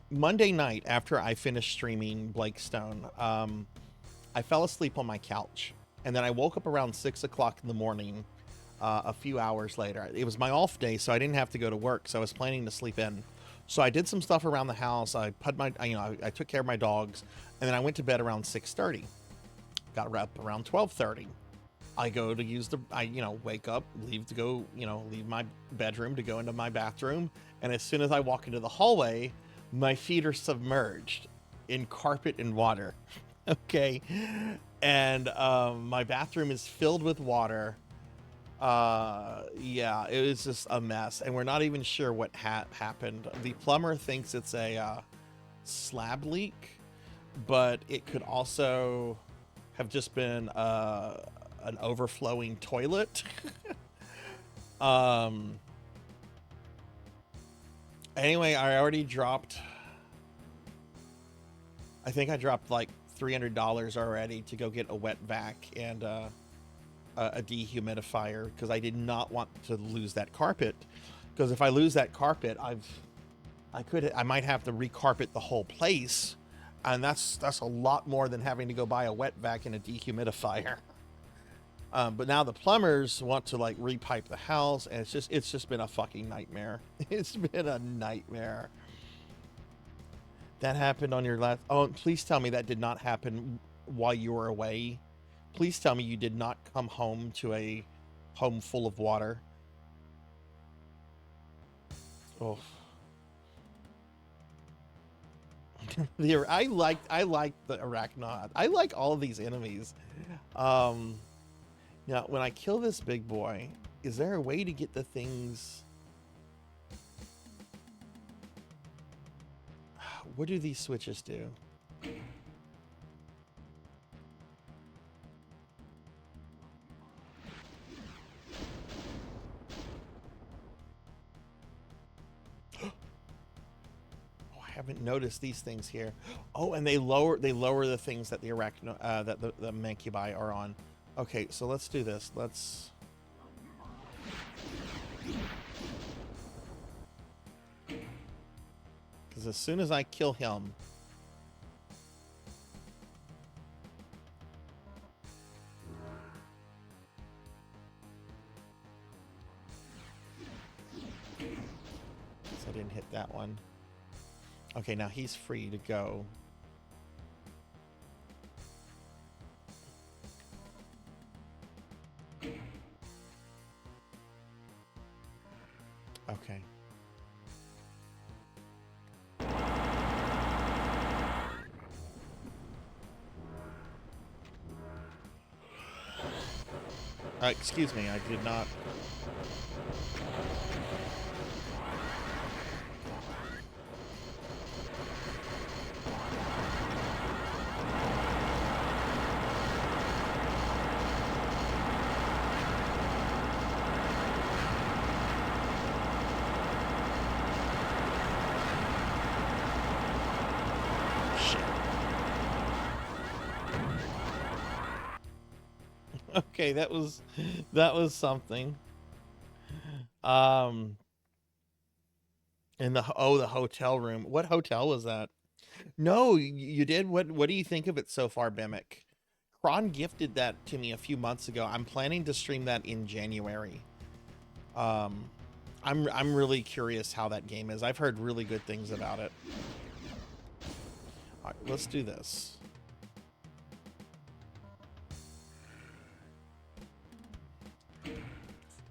Monday night, after I finished streaming Blake Stone, I fell asleep on my couch. And then I woke up around 6 o'clock in the morning, a few hours later. It was my off day, so I didn't have to go to work. So I was planning to sleep in. So I did some stuff around the house. I put I took care of my dogs. And then I went to bed around 6:30. Got up around 12:30. I go to use wake up, leave to go, leave my bedroom to go into my bathroom. And as soon as I walk into the hallway, my feet are submerged in carpet and water. Okay. And my bathroom is filled with water. Yeah, it was just a mess. And we're not even sure what happened. The plumber thinks it's a slab leak, but it could also have just been an overflowing toilet. Anyway, I already dropped, I think I dropped like $300 already to go get a wet vac and a dehumidifier because I did not want to lose that carpet. Because if I lose that carpet, I might have to recarpet the whole place, and that's a lot more than having to go buy a wet vac and a dehumidifier. But now the plumbers want to like repipe the house, and it's just been a fucking nightmare. It's been a nightmare. That happened on your last. Oh, please tell me that did not happen while you were away. Please tell me you did not come home to a home full of water. Oh. I like the Arachnod. I like all of these enemies. Now, when I kill this big boy, is there a way to get the things? What do these switches do? Oh, I haven't noticed these things here. Oh, and they lower the things that the arachno that the mancubi are on. Okay, so let's do this. Let's. Because as soon as I kill him. So I didn't hit that one. Okay, now he's free to go. Okay. Excuse me, I did not. Okay, that was something. In the hotel room. What hotel was that? No, you did. What do you think of it so far, Bimic? Kron gifted that to me a few months ago. I'm planning to stream that in January. I'm really curious how that game is. I've heard really good things about it. All right, let's do this.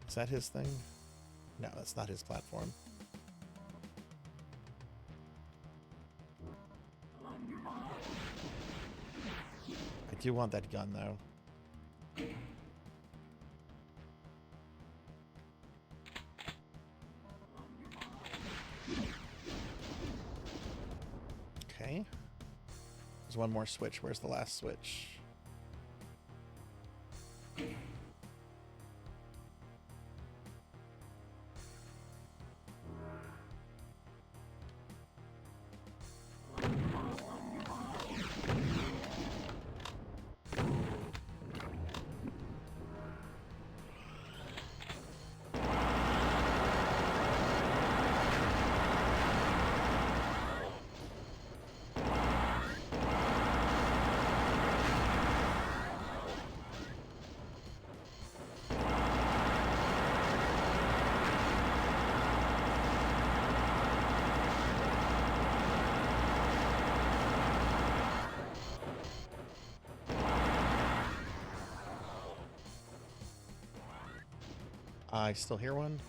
Is that his thing? No, that's not his platform. I do want that gun, though. Okay. There's one more switch. Where's the last switch? I still hear one.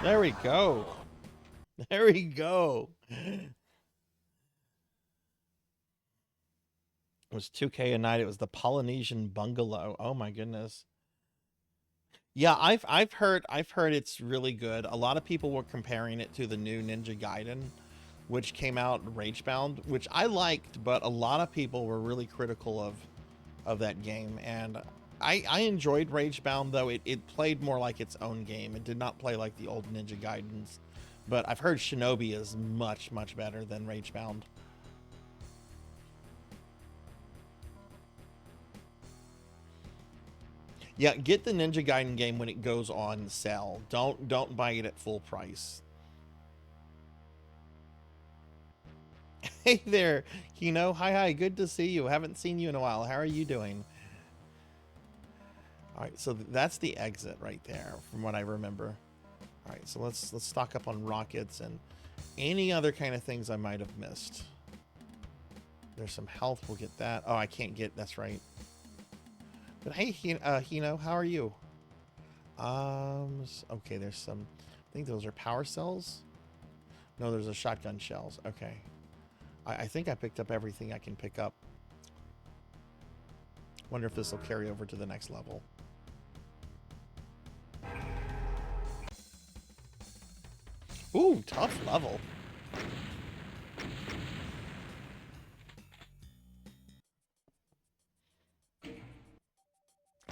There we go. There we go. It was 2K a night. It was the Polynesian bungalow. Oh my goodness. Yeah, I've heard it's really good. A lot of people were comparing it to the new Ninja Gaiden, which came out Ragebound, which I liked, but a lot of people were really critical of that game. And I enjoyed Ragebound, though it played more like its own game. It did not play like the old Ninja Gaidens. But I've heard Shinobi is much, much better than Ragebound. Yeah, get the Ninja Gaiden game when it goes on sale. Don't buy it at full price. Hey there, Kino. Hi, good to see you. Haven't seen you in a while. How are you doing? All right, so that's the exit right there, from what I remember. All right, so let's stock up on rockets and any other kind of things I might have missed. There's some health. We'll get that. Oh, I can't get. That's right. But hey, Hino, how are you? Okay, there's some. I think those are power cells. No, there's a shotgun shells. Okay. I think I picked up everything I can pick up. Wonder if this will carry over to the next level. Ooh, tough level.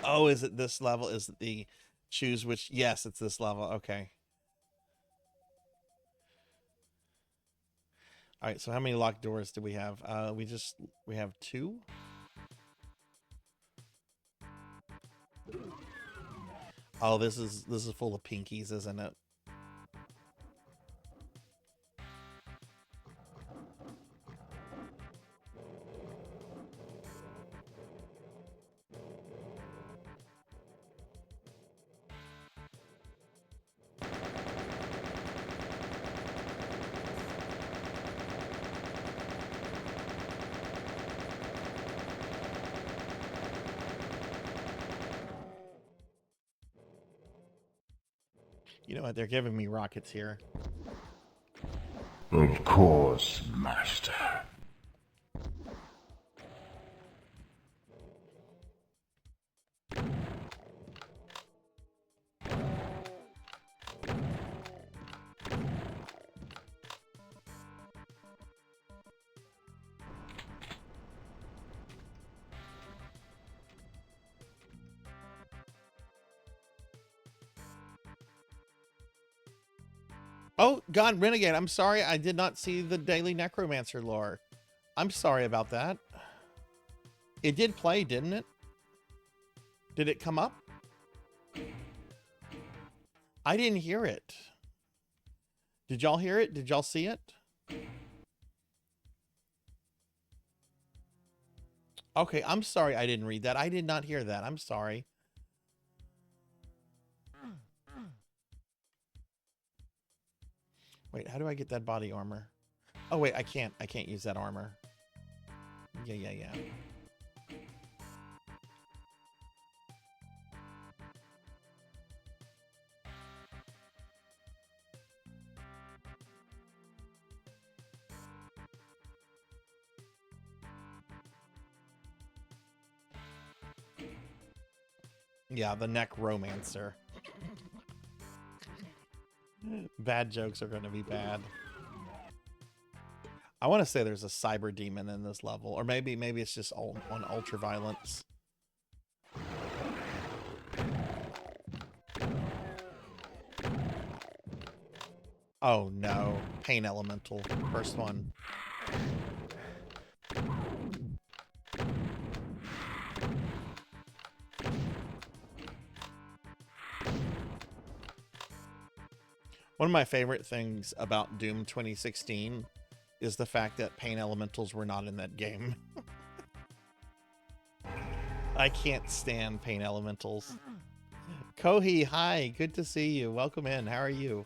Oh, is it this level? Is it the choose which? Yes, it's this level. Okay. All right, so how many locked doors do we have? We have 2. Oh, this is full of pinkies, isn't it? You know what? They're giving me rockets here.
Of course, Master.
Oh, God, Renegade, I'm sorry. I did not see the Daily Necromancer lore. I'm sorry about that. It did play, didn't it? Did it come up? I didn't hear it. Did y'all hear it? Did y'all see it? Okay, I'm sorry I didn't read that. I did not hear that. I'm sorry. Wait, how do I get that body armor? Oh, wait, I can't. I can't use that armor. Yeah. Yeah, the Necromancer. Bad jokes are going to be bad. I want to say there's a cyber demon in this level, or maybe it's just on ultraviolence. Oh no, pain elemental, first one. One of my favorite things about Doom 2016 is the fact that pain elementals were not in that game. I can't stand pain elementals. Kohi, hi, good to see you. Welcome in. How are you?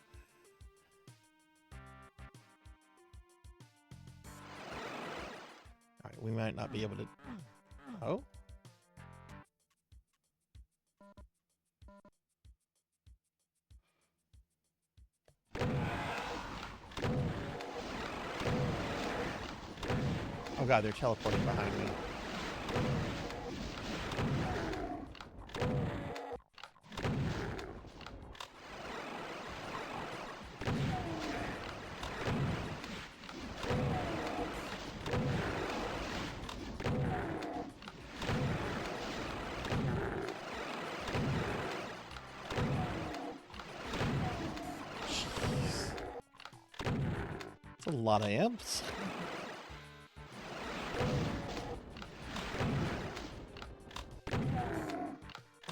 All right, we might not be able to. Oh. Oh god, they're teleporting behind me. Jeez. That's a lot of imps.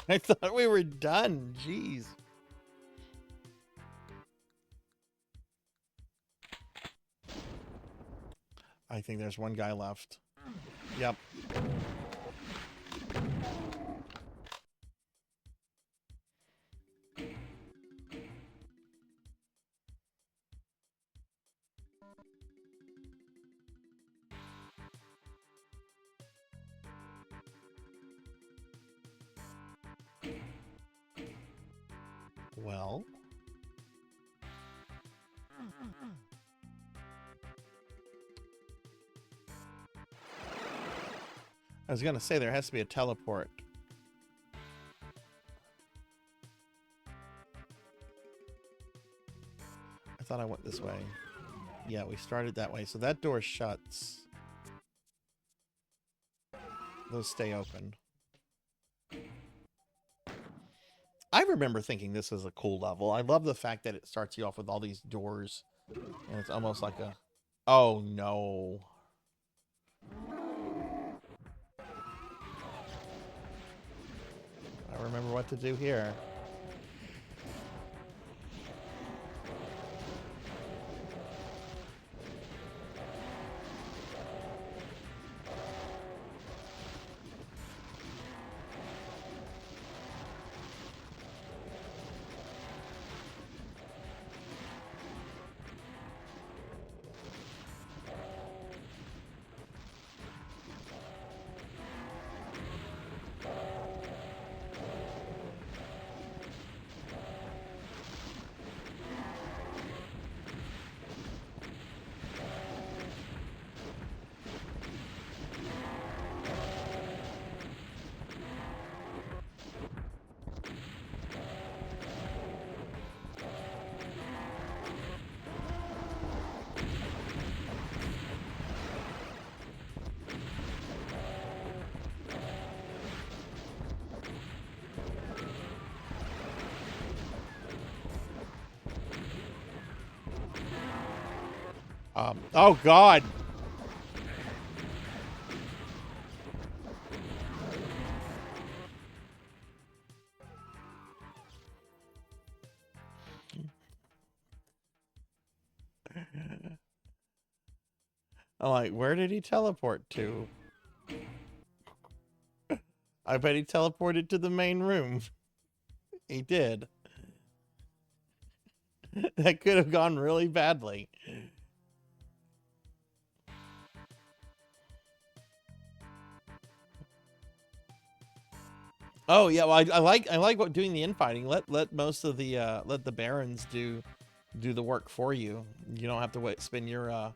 I thought we were done. Jeez. I think there's one guy left. Yep. Well. I was gonna say there has to be a teleport. I thought I went this way. Yeah, we started that way. So that door shuts. Those stay open. I remember thinking this was a cool level. I love the fact that it starts you off with all these doors. And it's almost like a Oh no. I remember what to do here. Oh God. I'm like, where did he teleport to? I bet he teleported to the main room. He did. That could have gone really badly. Oh yeah, well I like what doing the infighting. Let most of the let the barons do the work for you. You don't have to spend your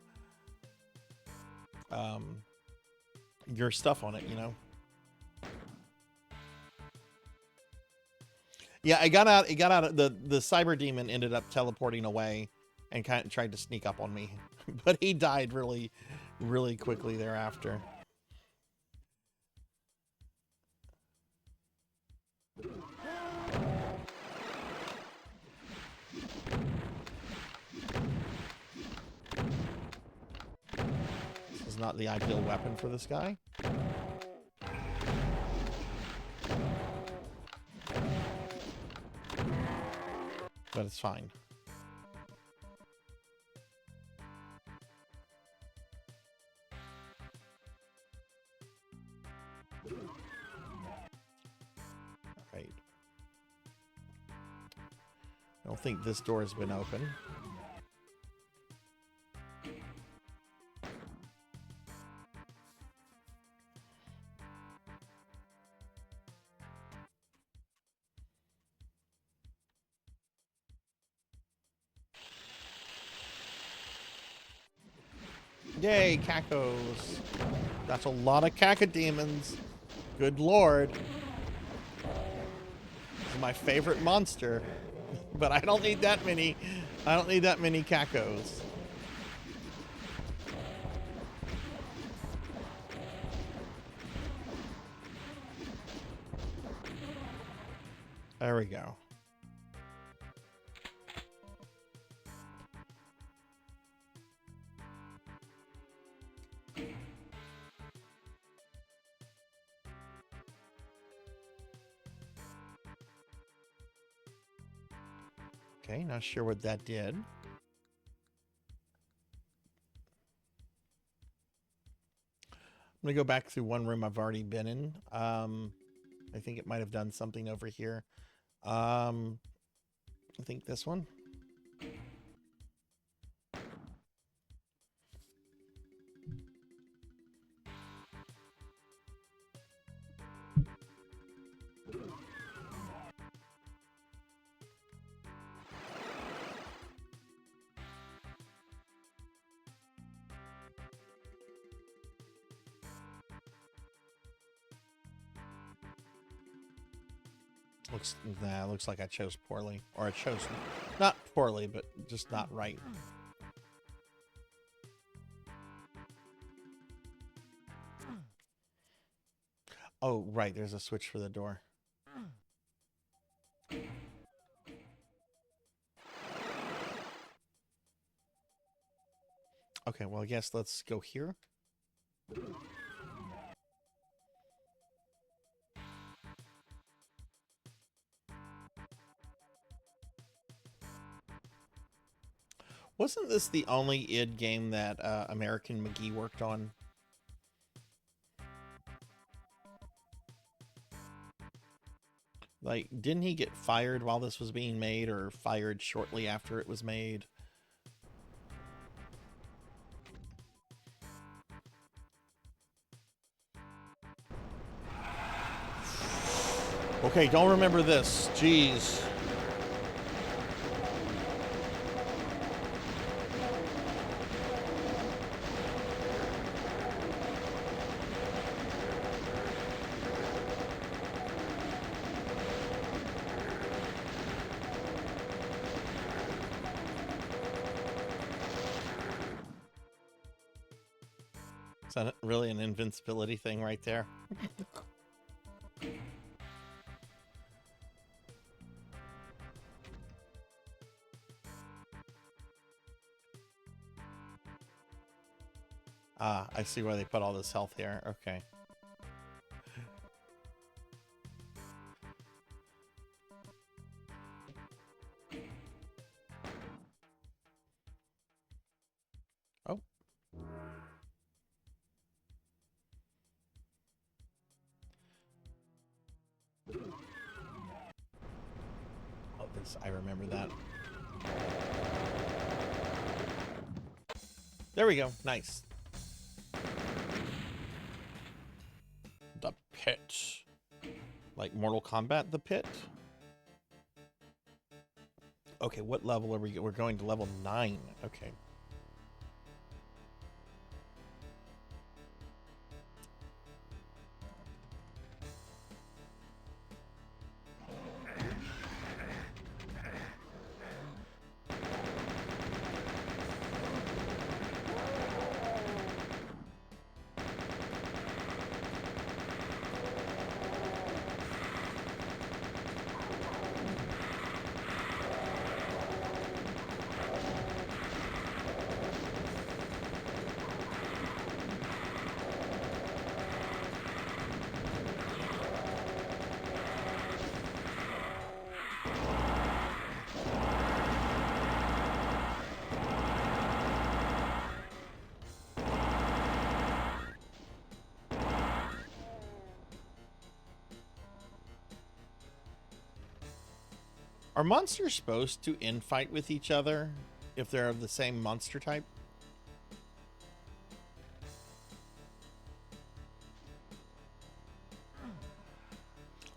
stuff on it, you know. Yeah, it got out the cyber demon ended up teleporting away and kind of tried to sneak up on me. But he died really quickly thereafter. This is not the ideal weapon for this guy. But it's fine. Right. I don't think this door has been open. Yay, cacos. That's a lot of cacodemons. Good lord. This is my favorite monster. But I don't need that many. I don't need that many cacos. There we go. Okay, not sure what that did. I'm gonna go back through one room I've already been in. I think it might have done something over here. I think this one. Looks like I chose poorly. Or I chose not poorly, but just not right. Oh, right, there's a switch for the door. Okay. Okay, well, I guess let's go here. Wasn't this the only id game that American McGee worked on? Like, didn't he get fired while this was being made, or fired shortly after it was made? Okay, don't remember this. Jeez. Is that really an invincibility thing right there? Ah, I see why they put all this health here. Okay. Oh. Oh, this, I remember that. There we go. Nice. The pit. Like Mortal Kombat, the pit? Okay, what level are we? We're going to level 9. Okay. Are monsters supposed to infight with each other if they're of the same monster type?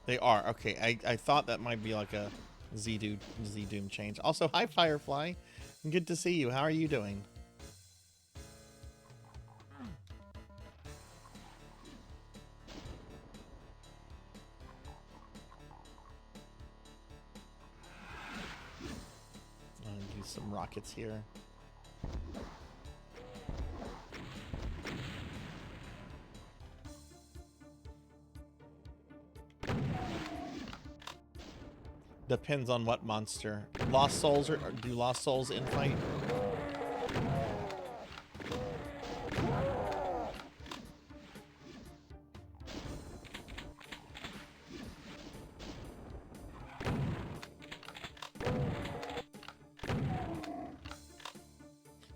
They are. Okay, I thought that might be like a Z-Doom change. Also, hi Firefly. Good to see you. How are you doing? I'll use some rockets here. Depends on what monster. Lost Souls, or do Lost Souls infight?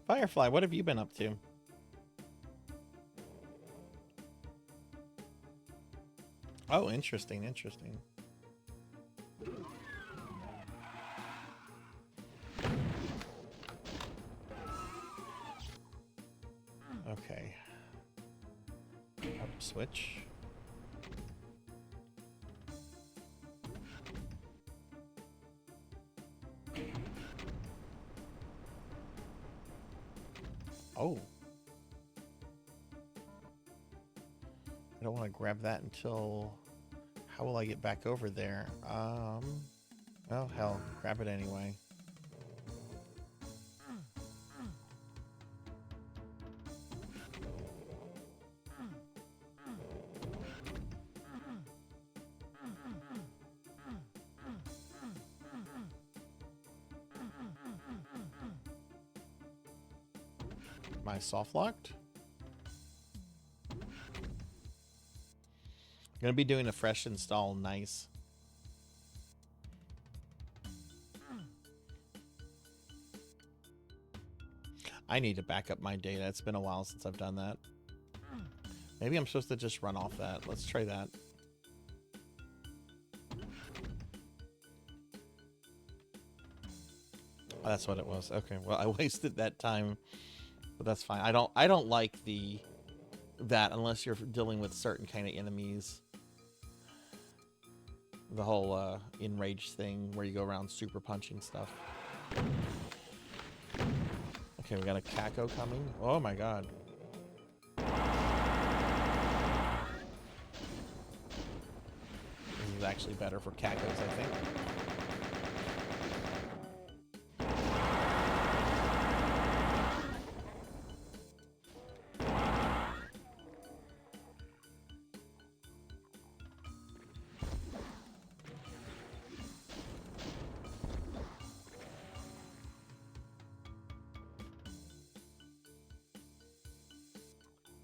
Firefly, what have you been up to? Oh, interesting, interesting. Okay. Up switch. Oh. I don't want to grab that until... How will I get back over there? Oh, hell. Grab it anyway. my soft locked. Gonna be doing a fresh install. Nice. I need to back up my data. It's been a while since I've done that. Maybe I'm supposed to just run off that. Let's try that. Oh, that's what it was. Okay, well, I wasted that time, but that's fine. I don't like that unless you're dealing with certain kind of enemies. The whole enraged thing where you go around super punching stuff. Okay, we got a Kako coming. Oh my god. This is actually better for Kakos, I think.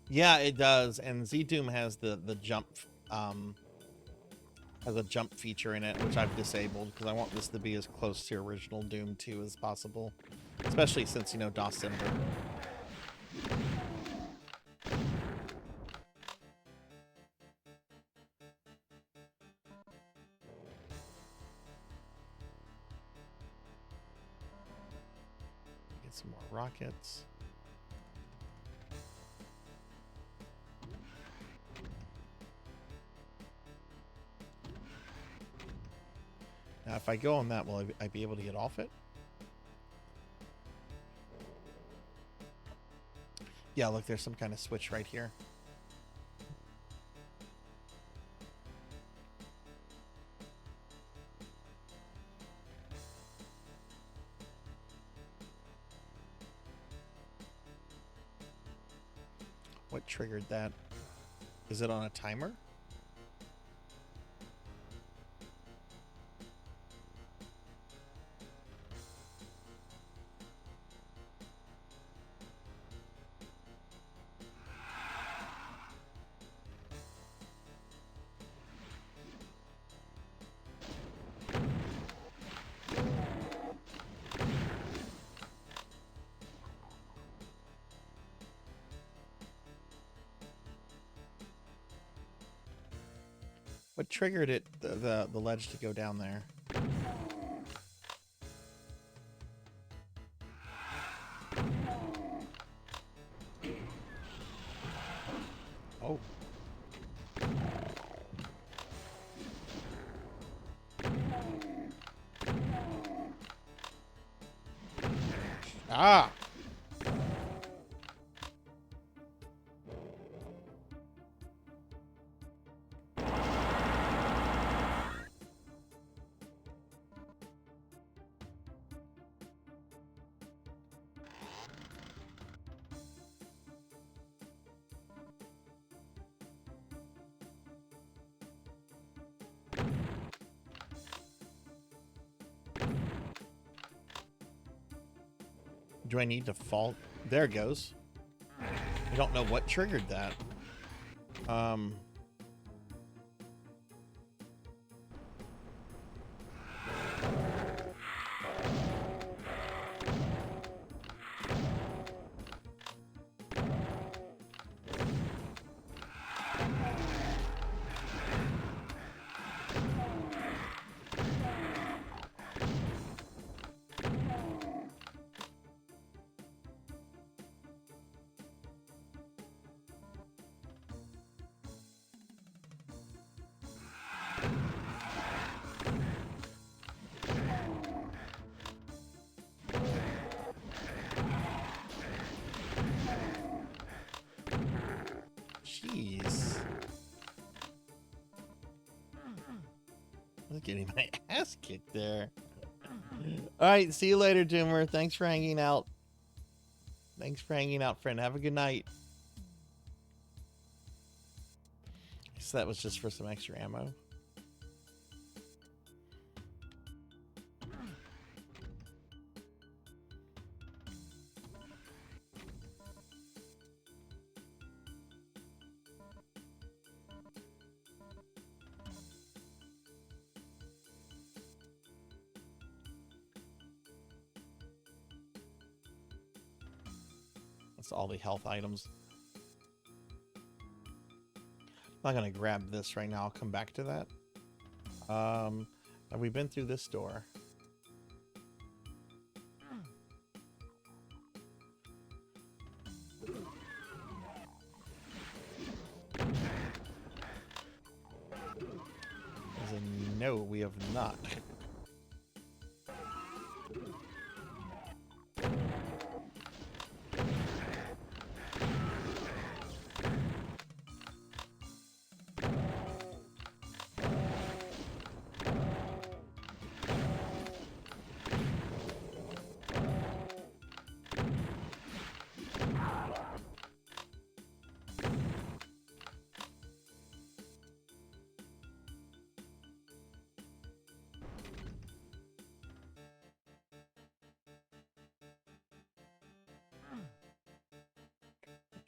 Yeah, it does, and ZDoom has the jump has a jump feature in it, which I've disabled because I want this to be as close to original Doom 2 as possible, especially since, you know, Dawson. Get some more rockets. Now, if I go on that, will I be able to get off it? Yeah, look, there's some kind of switch right here. What triggered that? Is it on a timer? What triggered it, the ledge to go down there? Oh. Ah! Do I need to fall? There it goes. I don't know what triggered that. Jeez. I was getting my ass kicked there. Alright, see you later, Doomer. Thanks for hanging out. Thanks for hanging out, friend. Have a good night. So that was just for some extra ammo. all the health items. I'm not gonna grab this right now. I'll come back to that. Have we been through this door? As in, no, we have not.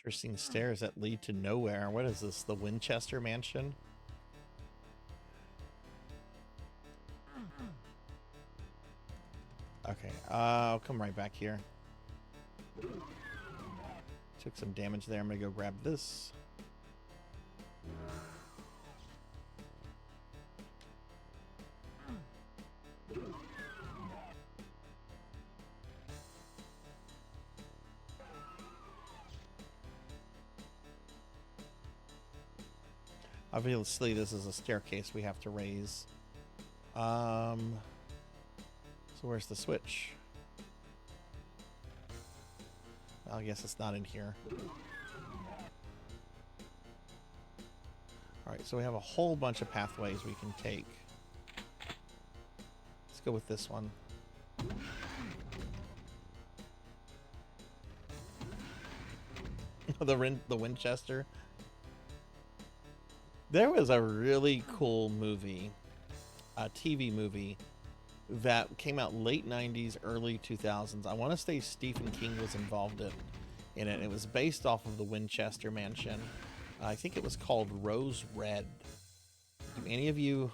Interesting stairs that lead to nowhere. What is this? The Winchester Mansion? Okay, I'll come right back here. Took some damage there. I'm gonna go grab this. Obviously, this is a staircase we have to raise. So where's the switch? Well, I guess it's not in here. Alright, so we have a whole bunch of pathways we can take. Let's go with this one. The Winchester. There was a really cool movie, a TV movie, that came out late 90s, early 2000s. I want to say Stephen King was involved in it. It was based off of the Winchester Mansion. I think it was called Rose Red. Do any of you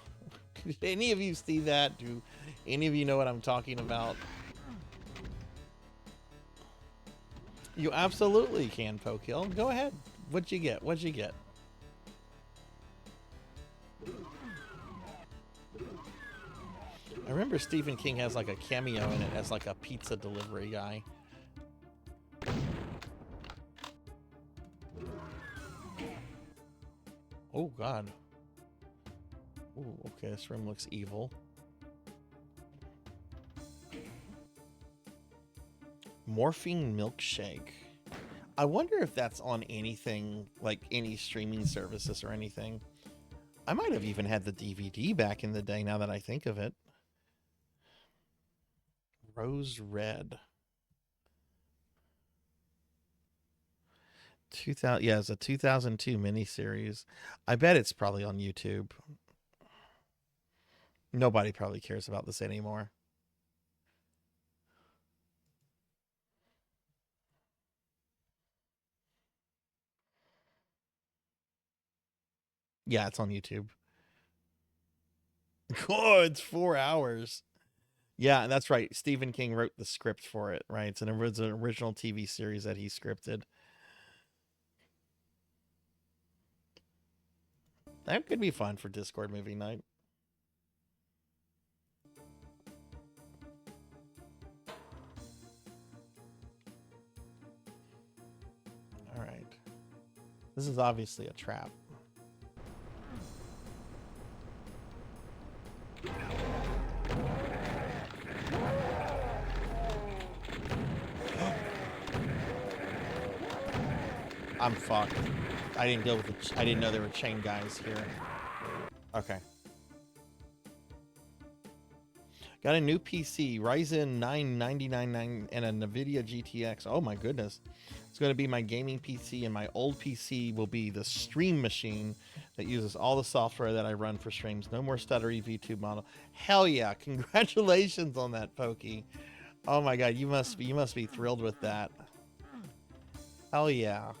see that? Do any of you know what I'm talking about? You absolutely can, Pokehill. Go ahead. What'd you get? What'd you get? I remember Stephen King has like a cameo in it as like a pizza delivery guy. Oh God. Ooh, okay, this room looks evil. Morphine milkshake. I wonder if that's on anything, like any streaming services or anything. I might have even had the DVD back in the day now that I think of it. Rose Red. 2000, yeah, it's a 2002 miniseries. I bet it's probably on YouTube. Nobody probably cares about this anymore. Yeah, it's on YouTube. Oh, it's 4 hours. Yeah, that's right. Stephen King wrote the script for it, right? It's an original TV series that he scripted. That could be fun for Discord movie night. All right. This is obviously a trap. I'm fucked. I didn't deal with the. I didn't know there were chain guys here. Okay. Got a new PC, Ryzen 9 999 and a NVIDIA GTX. Oh my goodness. It's going to be my gaming PC, and my old PC will be the stream machine that uses all the software that I run for streams. No more stuttery VTube model. Hell yeah. Congratulations on that, Pokey. Oh my god, you must be thrilled with that. Hell yeah.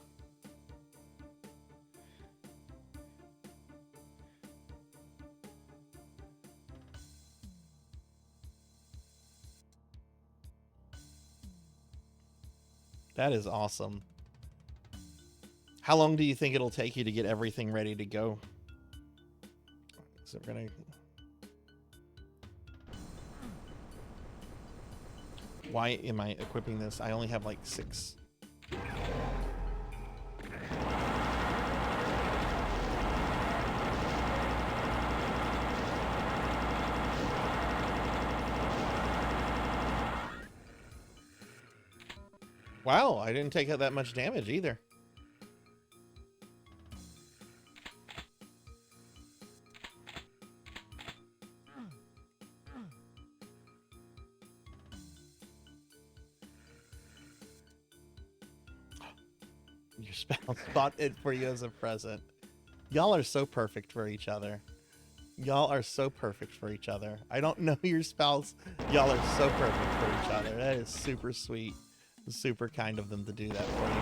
That is awesome. How long do you think it'll take you to get everything ready to go? So we're gonna... Why am I equipping this? I only have like 6. Wow, I didn't take out that much damage either. Your spouse bought it for you as a present. Y'all are so perfect for each other. Y'all are so perfect for each other. I don't know your spouse. Y'all are so perfect for each other. That is super sweet. Super kind of them to do that for you.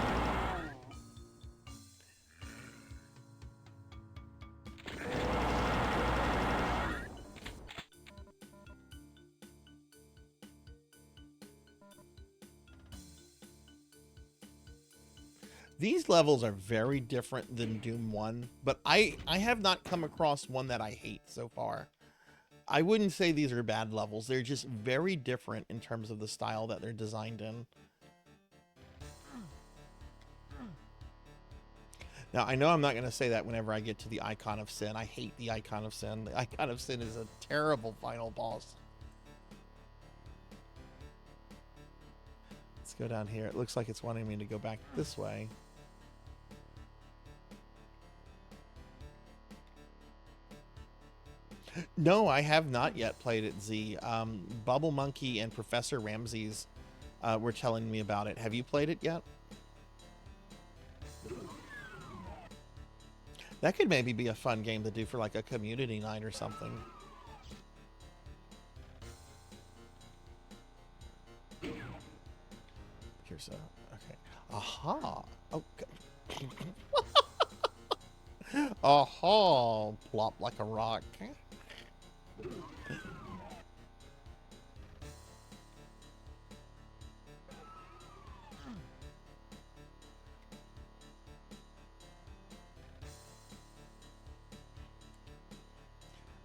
These levels are very different than Doom 1, but I have not come across one that I hate so far. I wouldn't say these are bad levels. They're just very different in terms of the style that they're designed in. Now, I know I'm not going to say that whenever I get to the Icon of Sin. I hate the Icon of Sin. The Icon of Sin is a terrible final boss. Let's go down here. It looks like it's wanting me to go back this way. No, I have not yet played it, Z. Bubble Monkey and Professor Ramses were telling me about it. Have you played it yet? That could maybe be a fun game to do for like a community night or something. Here's a... Okay. Aha! Okay. Aha! Plop like a rock.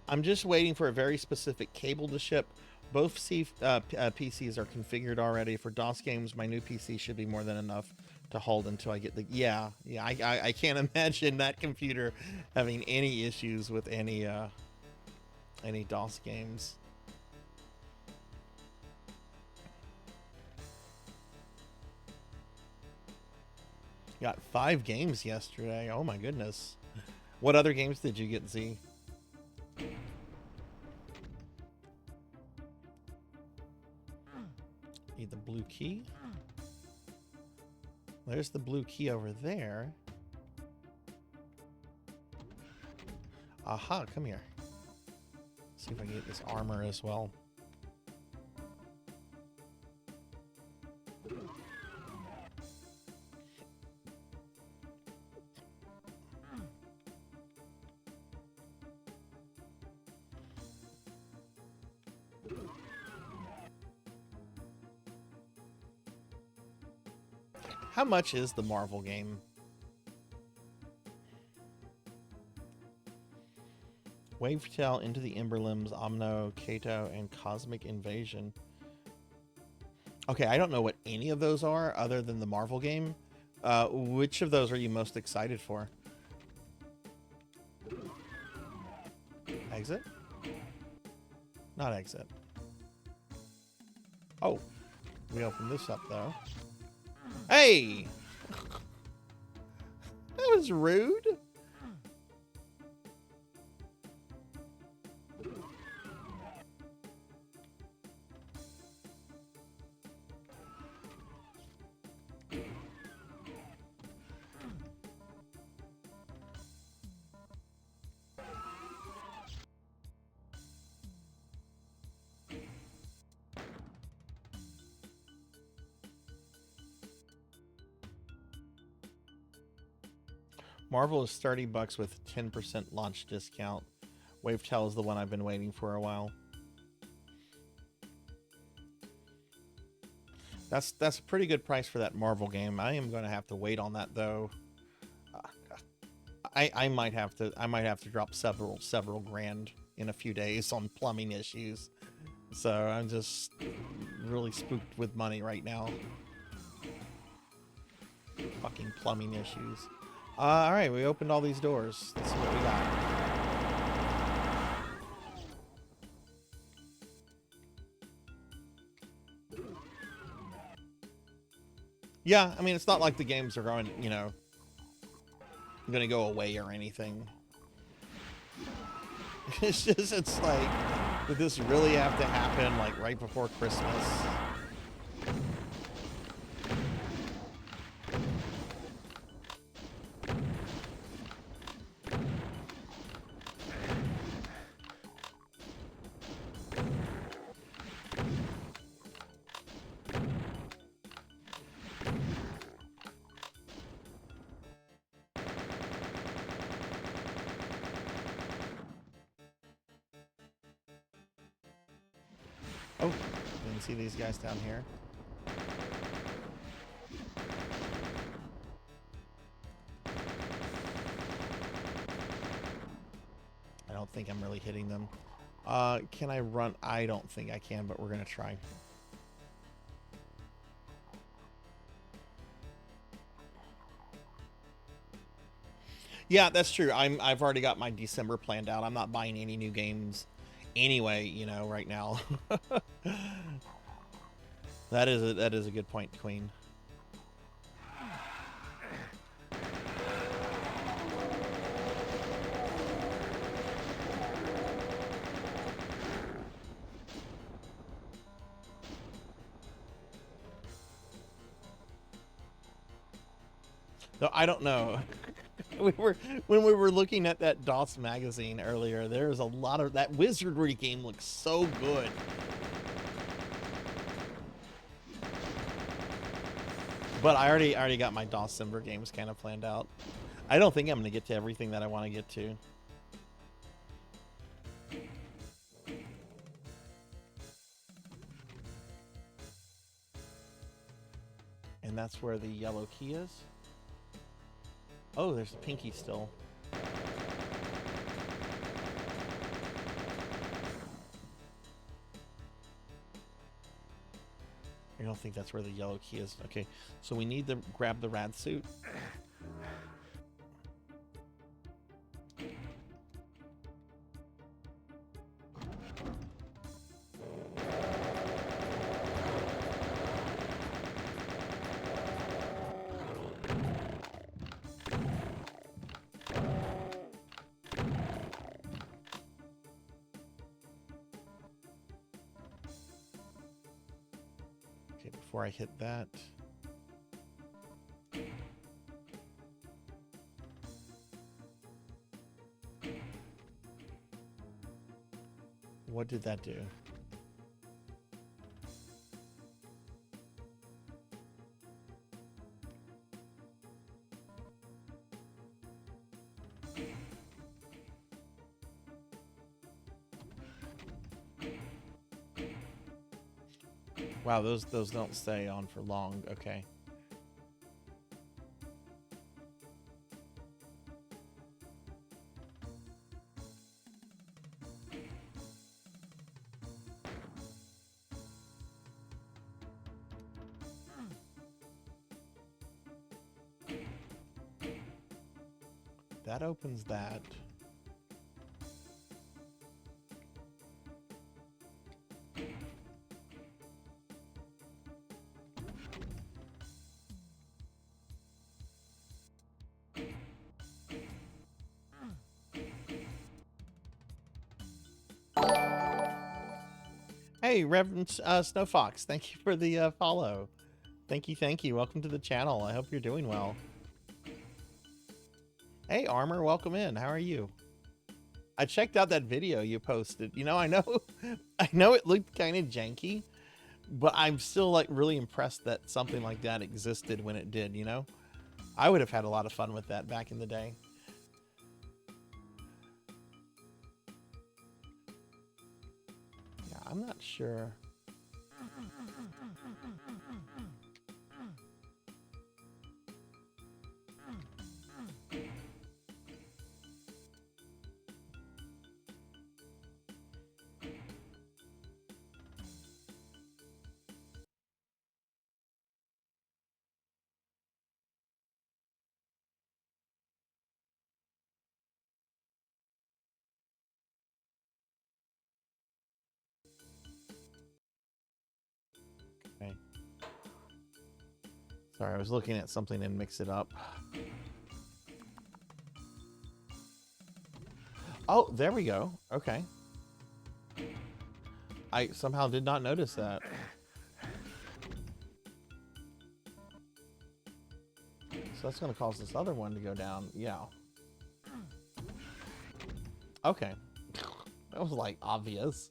I'm just waiting for a very specific cable to ship. Both PCs are configured already. For DOS games, my new PC should be more than enough to hold until I get the... Yeah, I can't imagine that computer having any issues with any DOS games. Got 5 games yesterday. Oh my goodness. What other games did you get, Z? Need the blue key. There's the blue key over there. Aha, come here. See if I can get this armor as well. How much is the Marvel game? Wavetail, Into the Emberlimbs, Omno, Kato, and Cosmic Invasion. Okay, I don't know what any of those are other than the Marvel game. Which of those are you most excited for? Exit? Not exit. Oh, we opened this up though. Hey! That was rude. Marvel is $30 with 10% launch discount. Wavetail is the one I've been waiting for a while. That's a pretty good price for that Marvel game. I am going to have to wait on that though. I might have to drop several grand in a few days on plumbing issues. So I'm just really spooked with money right now. Fucking plumbing issues. All right, we opened all these doors. Let's see what we got. Yeah, I mean, it's not like the games are going, you know, gonna go away or anything. It's just, it's like, did this really have to happen, like, right before Christmas? Oh, didn't see these guys down here. I don't think I'm really hitting them. Can I run? I don't think I can, but we're gonna try. Yeah, that's true. I've already got my December planned out. I'm not buying any new games anyway, you know, right now. That is a good point, Queen. No, I don't know. When we were looking at that DOS magazine earlier, there's a lot of that Wizardry game looks so good. But I already got my December games kind of planned out. I don't think I'm gonna get to everything that I want to get to. And that's where the yellow key is. Oh, there's a pinky still. I don't think that's where the yellow key is. Okay, so we need to grab the rad suit. Before I hit that. What did that do? Wow, those don't stay on for long. Okay. That opens that. Hey, Reverend Snowfox, thank you for the follow. Thank you. Welcome to the channel. I hope you're doing well. Hey, Armor, welcome in. How are you? I checked out that video you posted. You know, I know it looked kind of janky, but I'm still like really impressed that something like that existed when it did, you know? I would have had a lot of fun with that back in the day. Yeah, I'm not sure. Sorry, I was looking at something and mix it up. Oh, there we go. Okay. I somehow did not notice that. So that's going to cause this other one to go down. Yeah. Okay. That was like obvious.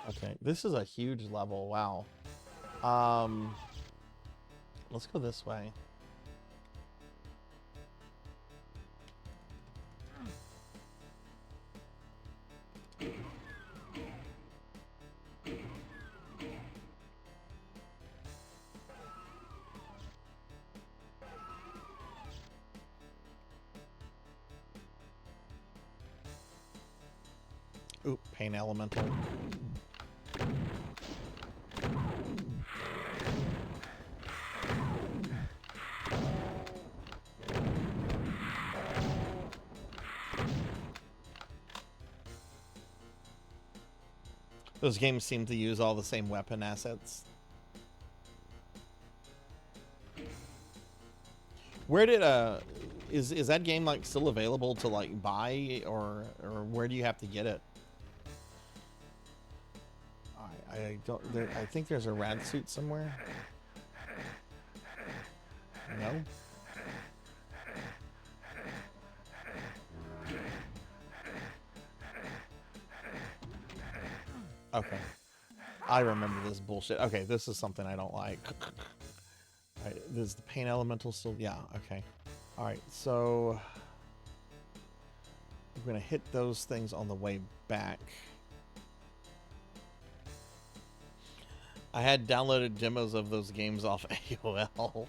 Okay, this is a huge level. Wow. Let's go this way. Oop, pain elemental. Those games seem to use all the same weapon assets. Where did is that game like still available to like buy, or where do you have to get it? I don't. I think there's a rad suit somewhere. No. Okay. I remember this bullshit. Okay, this is something I don't like. Alright, is the pain elemental still? Yeah, okay. Alright, so I'm gonna hit those things on the way back. I had downloaded demos of those games off AOL.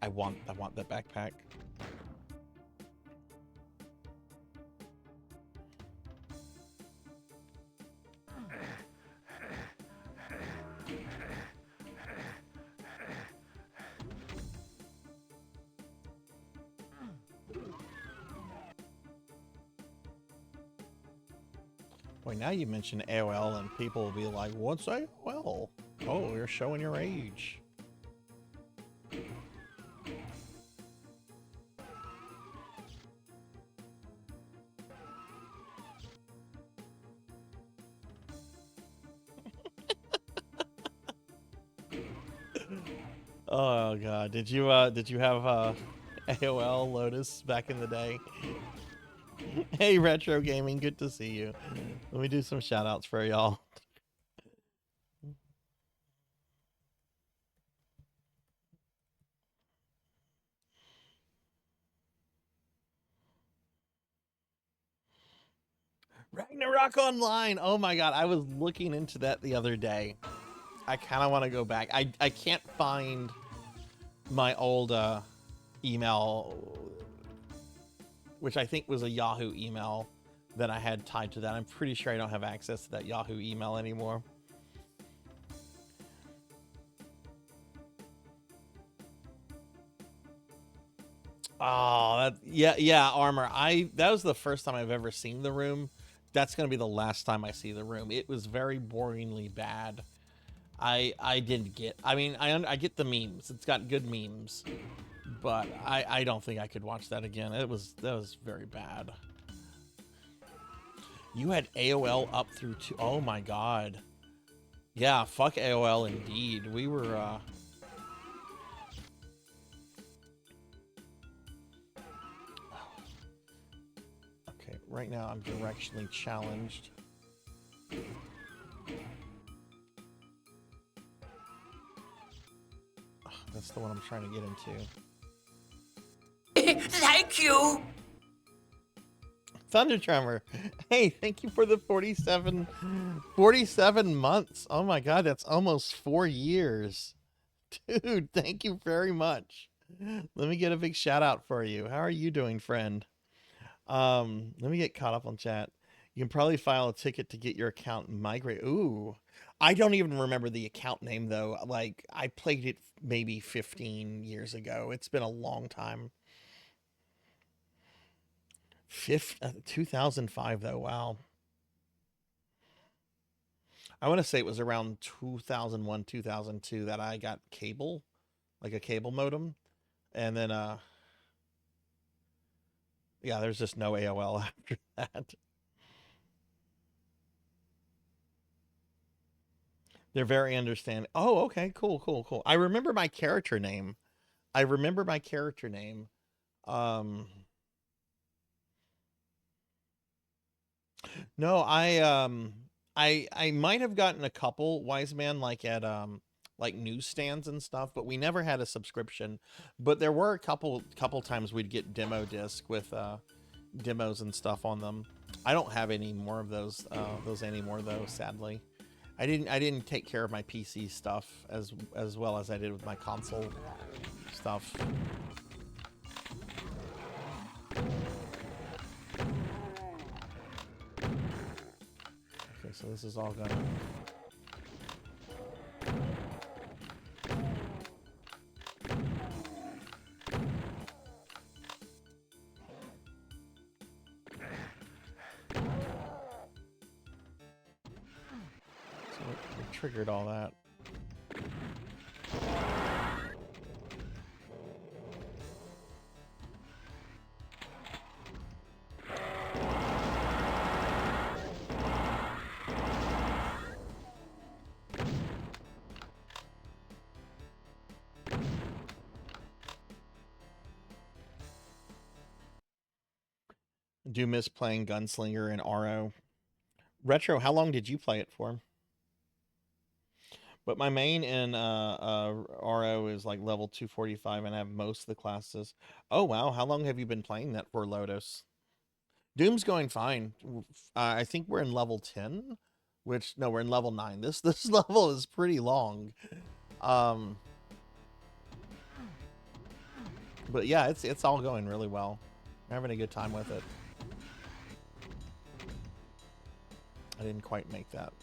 I want that backpack. Boy, now you mention AOL and people will be like, what's AOL? Oh, you're showing your age. Oh god, did you have AOL Lotus back in the day? Hey Retro Gaming, good to see you. Let me do some shout outs for y'all. Ragnarok Online. Oh my god, I was looking into that the other day. I kind of want to go back. I can't find my old email, which I think was a Yahoo email that I had tied to that. I'm pretty sure I don't have access to that Yahoo email anymore. Oh, yeah, Armor. That was the first time I've ever seen The Room. That's gonna be the last time I see The Room. It was very boringly bad. I didn't get. I mean, I get the memes. It's got good memes, but I don't think I could watch that again. That was very bad. You had AOL up through two. Oh my god. Yeah, fuck AOL indeed. We were okay, right now I'm directionally challenged. That's the one I'm trying to get into.
Thank you.
Thunder Tremor. Hey, thank you for the 47 months. Oh my god, that's almost 4 years. Dude, thank you very much. Let me get a big shout out for you. How are you doing, friend? Let me get caught up on chat. You can probably file a ticket to get your account migrate. Ooh. I don't even remember the account name though. Like I played it maybe 15 years ago. It's been a long time. 2005 though. Wow. I want to say it was around 2001, 2002 that I got cable, like a cable modem. And then yeah, there's just no AOL after that. They're very understanding. Oh, okay, cool, cool, cool. I remember my character name. I remember my character name. Um, no, I might have gotten a couple Wise Man like at like newsstands and stuff, but we never had a subscription. But there were a couple times we'd get demo disc with demos and stuff on them. I don't have any more of those anymore though, sadly. I didn't take care of my PC stuff as well as I did with my console stuff. Okay, so this is all gonna. So we triggered all that. Do miss playing Gunslinger and RO. Retro, how long did you play it for? But my main in RO is like level 245 and I have most of the classes. Oh wow, how long have you been playing that for, Lotus? Doom's going fine. I think we're in level 10, which no, we're in level 9. This level is pretty long. But yeah, it's all going really well. We're having a good time with it. I didn't quite make that.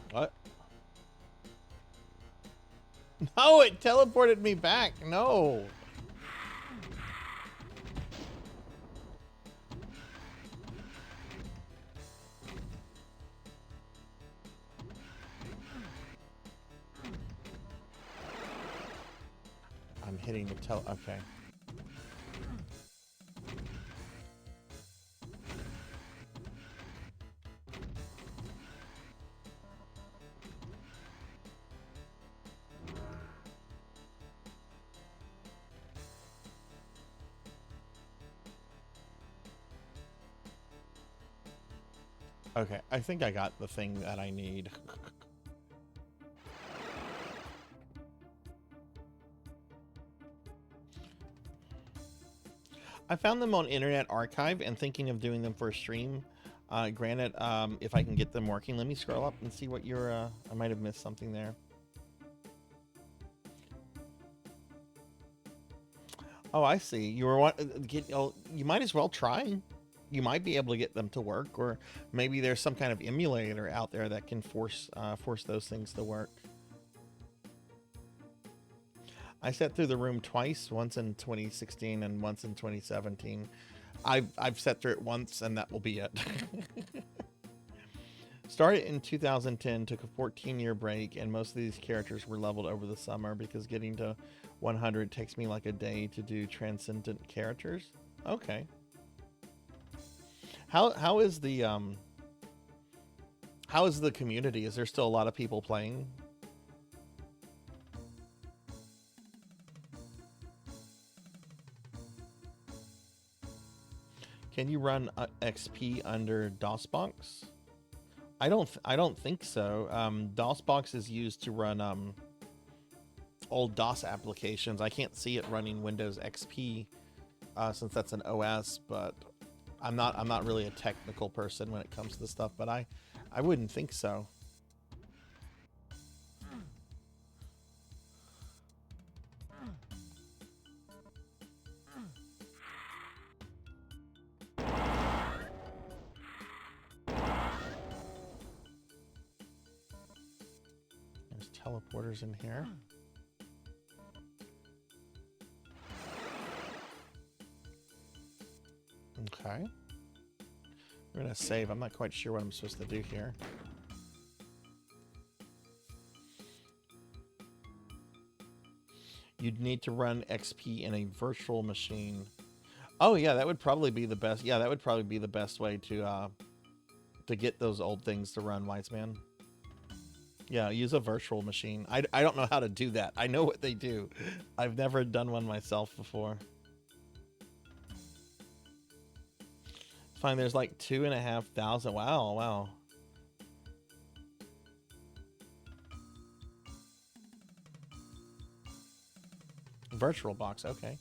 What? No, it teleported me back. No. I'm hitting the okay. Okay, I think I got the thing that I need. I found them on Internet Archive and thinking of doing them for a stream. Granted, if I can get them working, let me scroll up and see what your. I might have missed something there. Oh, I see. You were you might as well try. You might be able to get them to work, or maybe there's some kind of emulator out there that can force those things to work. I sat through the room twice, once in 2016 and once in 2017. I've sat through it once, and that will be it. Started in 2010, took a 14-year break, and most of these characters were leveled over the summer because getting to 100 takes me like a day to do transcendent characters. Okay. How is the community? Is there still a lot of people playing? Can you run XP under DOSBox? I don't think so. DOSBox is used to run old DOS applications. I can't see it running Windows XP since that's an OS, but I'm not really a technical person when it comes to this stuff, but I wouldn't think so. There's teleporters in here. Okay. We're gonna save. I'm not quite sure what I'm supposed to do here. You'd need to run XP in a virtual machine. Oh yeah, that would probably be the best. Yeah, that would probably be the best way to get those old things to run, Wise Man. Yeah, use a virtual machine. I don't know how to do that. I know what they do. I've never done one myself before. Fine, there's like 2,500. Wow, wow. Virtual box, okay.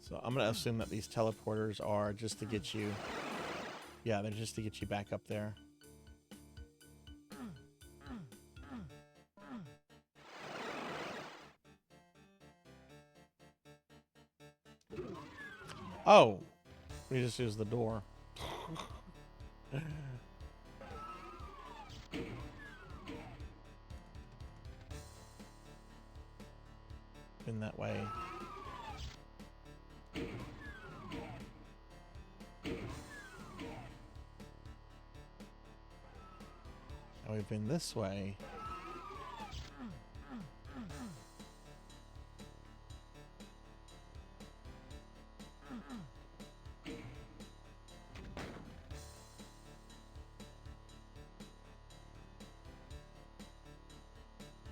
So I'm gonna assume that these teleporters are just to get you. Yeah, they're just to get you back up there. Oh, we just used the door. Been that way. Now we've been this way.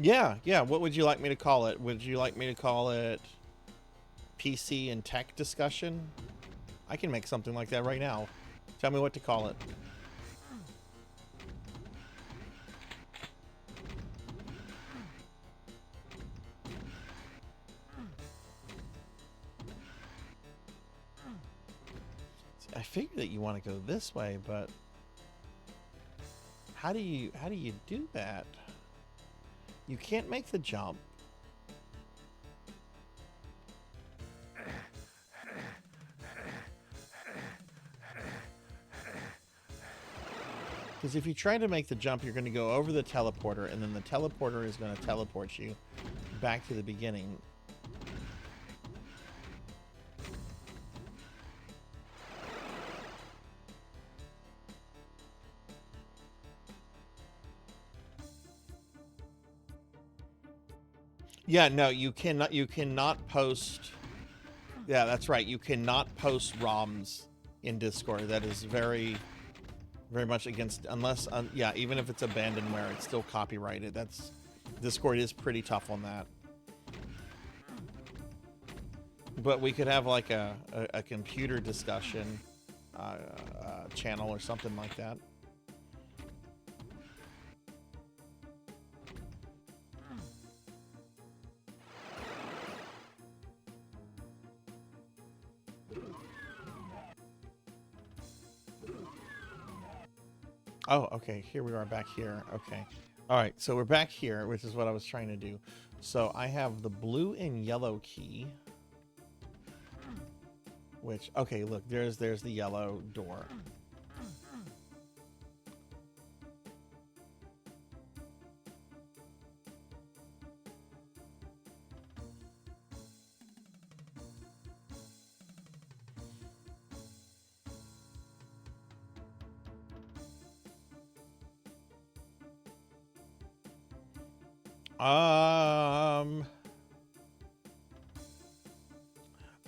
Yeah. What would you like me to call it? Would you like me to call it PC and tech discussion? I can make something like that right now. Tell me what to call it. See, I figured that you want to go this way, but how do you do that? You can't make the jump. Because if you try to make the jump, you're going to go over the teleporter, and then the teleporter is going to teleport you back to the beginning. Yeah, no, you cannot post. Yeah, that's right. You cannot post ROMs in Discord. That is very much against, unless, yeah, even if it's abandonware, it's still copyrighted. Discord is pretty tough on that. But we could have like a computer discussion channel or something like that. Oh, okay. Here we are back here. Okay. All right. So we're back here, which is what I was trying to do. So I have the blue and yellow key. Which, okay, look, there's the yellow door.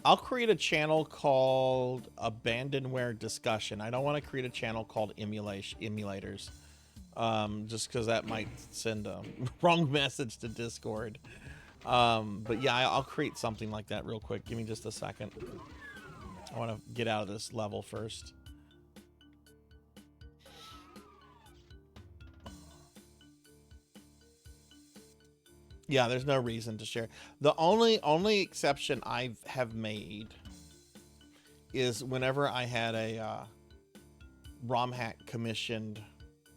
I'll create a channel called Abandonware Discussion. I don't want to create a channel called Emulators. Just because that might send a wrong message to Discord. But yeah, I'll create something like that real quick. Give me just a second. I want to get out of this level first. Yeah, there's no reason to share. The only exception I have made is whenever I had a ROM hack commissioned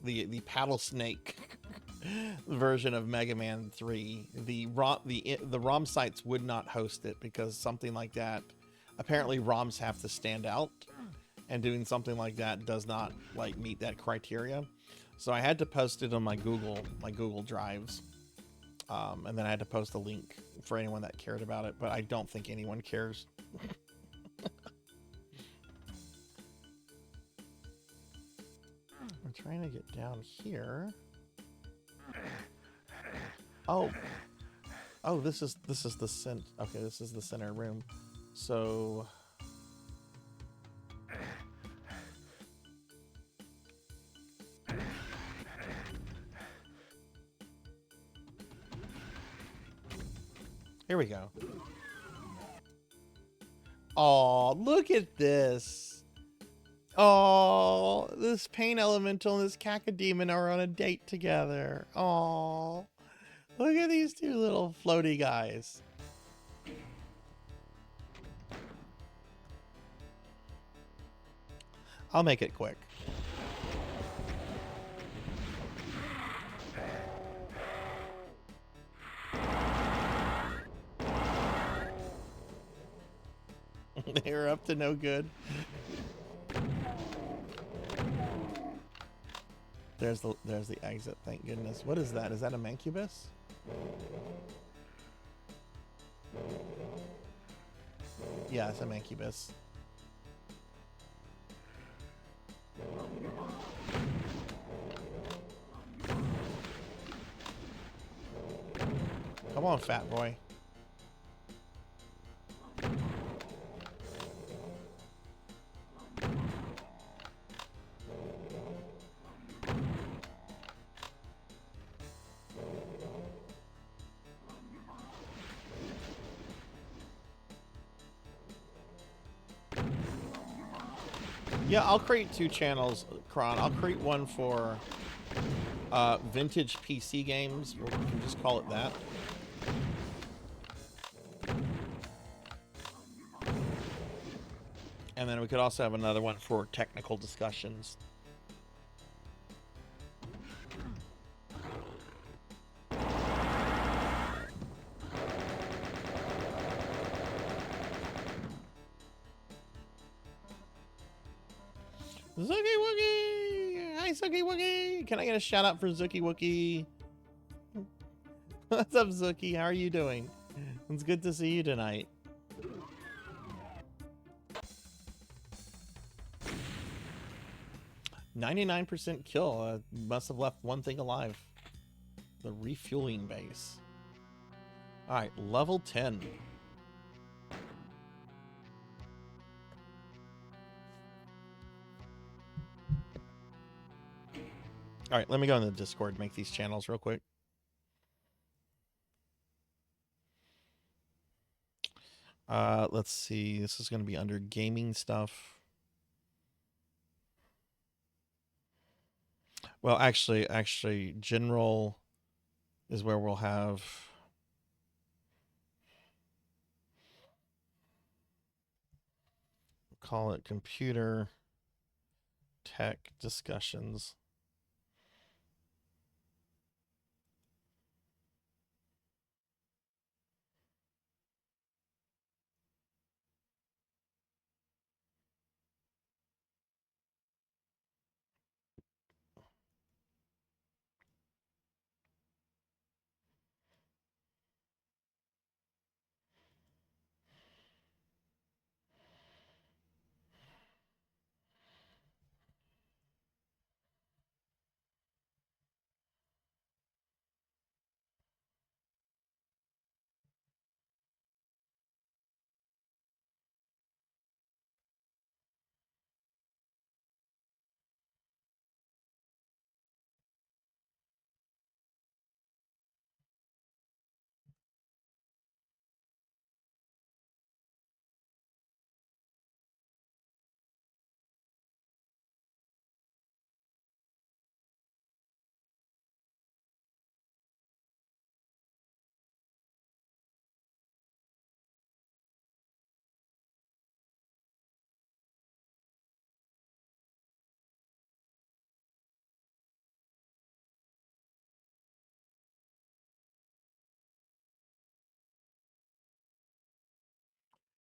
the paddle snake version of Mega Man 3. The ROM sites would not host it because something like that, apparently ROMs have to stand out, and doing something like that does not like meet that criteria. So I had to post it on my Google Drives. And then I had to post a link for anyone that cared about it, but I don't think anyone cares. I'm trying to get down here. Oh, this is the okay, this is the center room. So here we go. Oh, look at this. Oh, this Pain Elemental and this Cacodemon are on a date together. Oh, look at these two little floaty guys. I'll make it quick. They're up to no good. There's the exit, thank goodness. What is that? Is that a Mancubus? Yeah, it's a Mancubus. Come on, fat boy. Yeah, I'll create 2 channels, Kron. I'll create one for vintage PC games. We can just call it that. And then we could also have another one for technical discussions. Zookie Wookie! Hi, Zookie Wookie! Can I get a shout out for Zookie Wookie? What's up, Zookie? How are you doing? It's good to see you tonight. "99% kill. Must have left one thing alive. The refueling base." Alright, level 10. Alright, let me go in the Discord, make these channels real quick. Let's see. This is going to be under gaming stuff. Well, actually, general is where we'll have... call it computer tech discussions.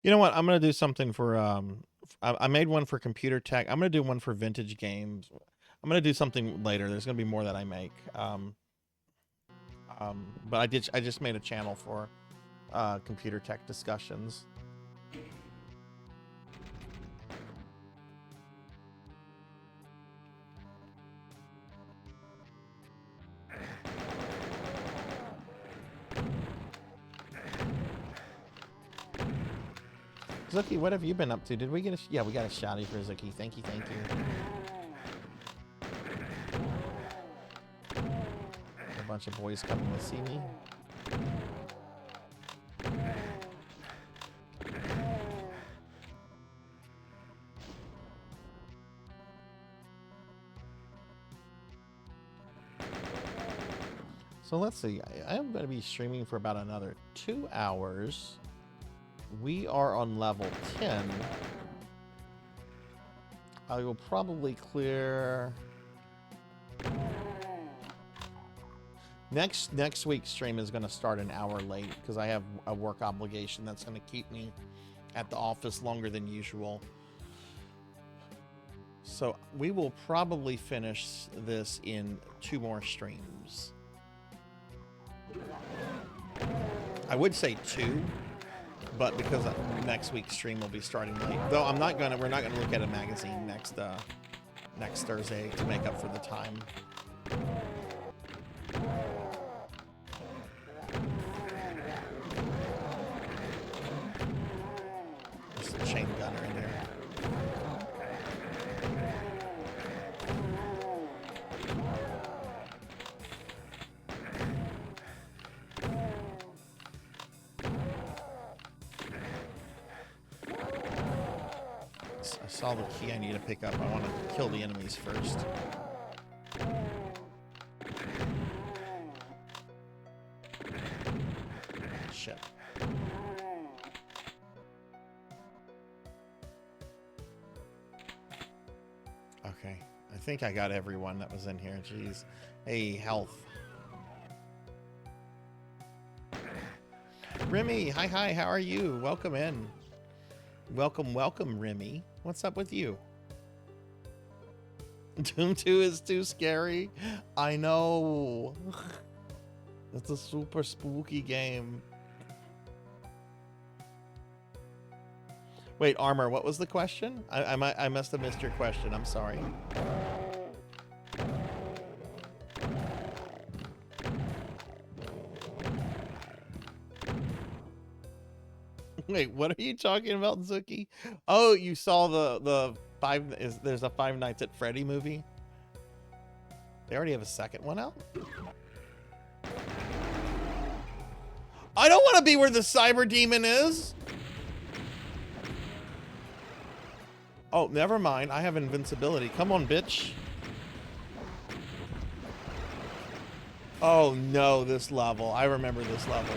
You know what? I'm gonna do something for I made one for computer tech. I'm gonna do one for vintage games. I'm gonna do something later. There's gonna be more that I make. But I just made a channel for computer tech discussions. Zuki, what have you been up to? Did we get a... Yeah, we got a shouty for Zuki. Thank you, thank you. A bunch of boys coming to see me. So let's see. I'm going to be streaming for about another 2 hours. We are on level 10. I will probably clear... Next week's stream is going to start an hour late because I have a work obligation that's going to keep me at the office longer than usual. So we will probably finish this in 2 more streams. I would say 2. But because next week's stream will be starting late, though we're not gonna look at a magazine next Thursday to make up for the time. There's a chain gunner in there. I saw the key I need to pick up. I want to kill the enemies first. Shit. Okay. I think I got everyone that was in here. Jeez. Hey, health. Remy, hi, how are you? Welcome in. Welcome, Remy. What's up with you? Doom 2 is too scary. I know. It's a super spooky game. Wait, Armor, what was the question? I must have missed your question. I'm sorry. Wait, what are you talking about, Zuki? Oh, you saw there's a Five Nights at Freddy movie? They already have a second one out? I don't want to be where the cyber demon is. Oh, never mind. I have invincibility. Come on, bitch. Oh no, this level. I remember this level.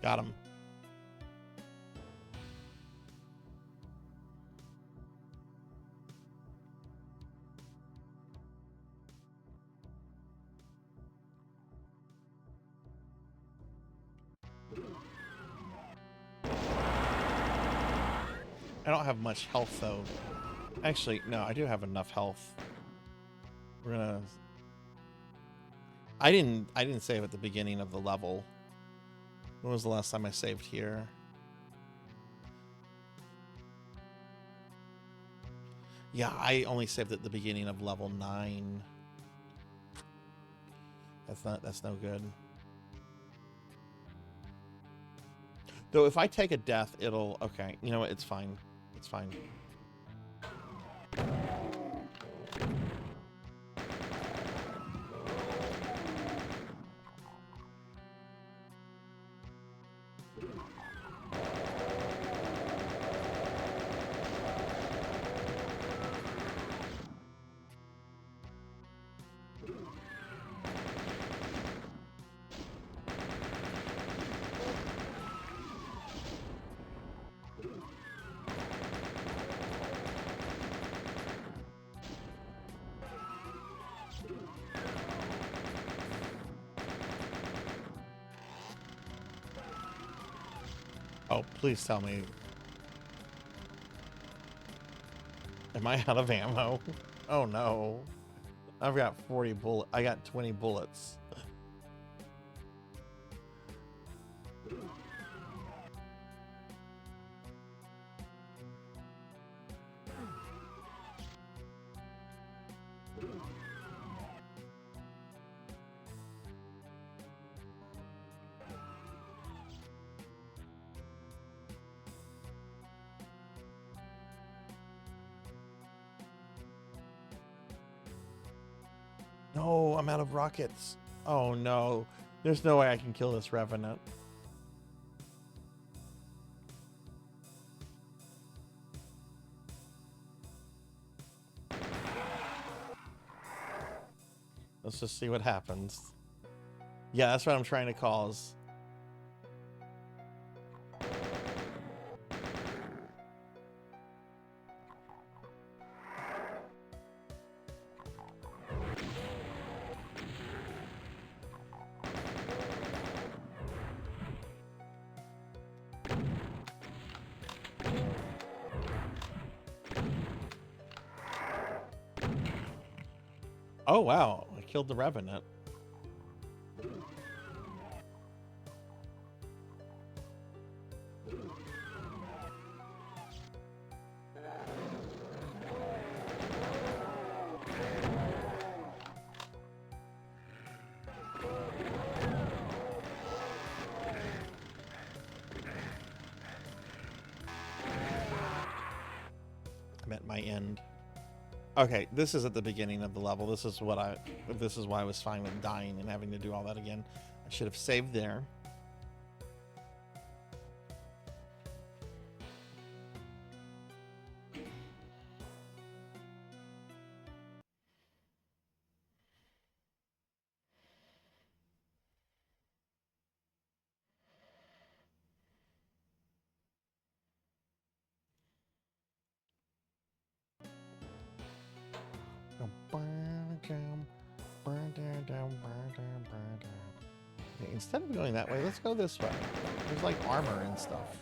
Got him. I don't have much health though. Actually, no, I do have enough health. We're gonna... I didn't save at the beginning of the level. When was the last time I saved here? Yeah, I only saved at the beginning of level 9. That's no good. Though if I take a death, it'll... Okay, you know what? It's fine. It's fine. Oh, please tell me. Am I out of ammo? Oh no. I've got 40 bullet. I got 20 bullets. No, I'm out of rockets. Oh no. There's no way I can kill this revenant. Let's just see what happens. Yeah, that's what I'm trying to cause. Oh wow, I killed the revenant. I'm at my end. Okay, this is at the beginning of the level. This is why I was fine with dying and having to do all that again. I should have saved there. Okay, instead of going that way, let's go this way. There's like armor and stuff.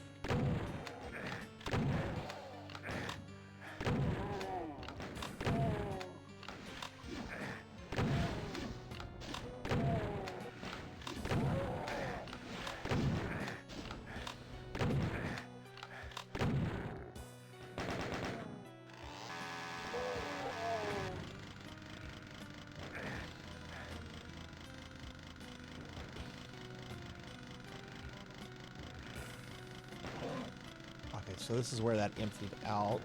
So this is where that emptied out.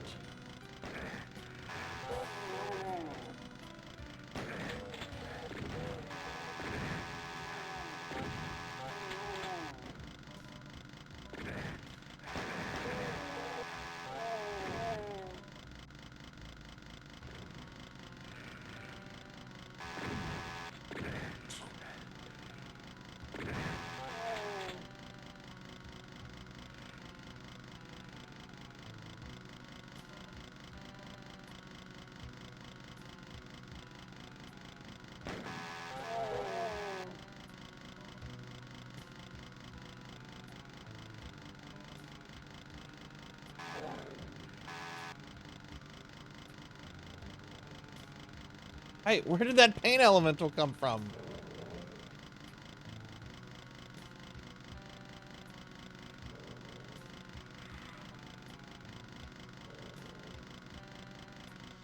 Hey, where did that paint elemental come from?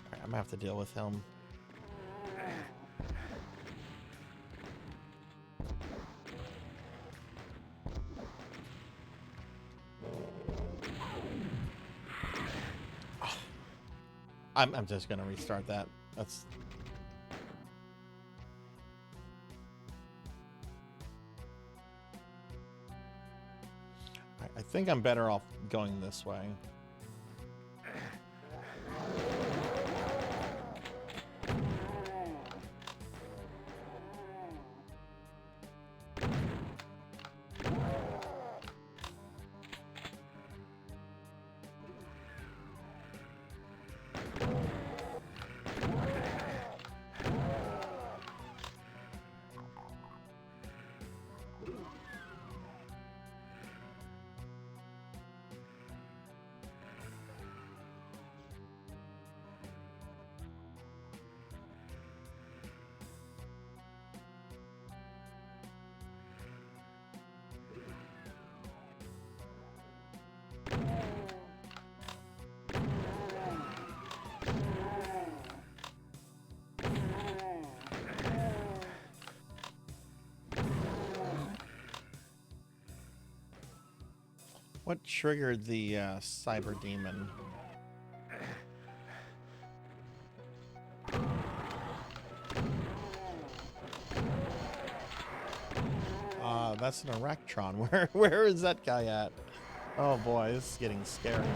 All right, I'm gonna have to deal with him. I'm just gonna restart that. That's think I'm better off going this way. What triggered the cyber demon? That's an Erectron. Where is that guy at? Oh boy, this is getting scary.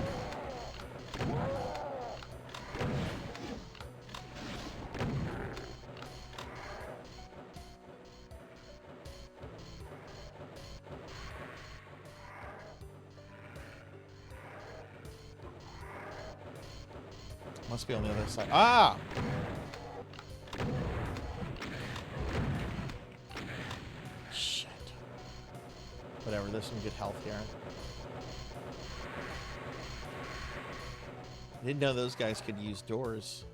Must be on the other side. Ah! Shit. Whatever, there's some good health here. I didn't know those guys could use doors.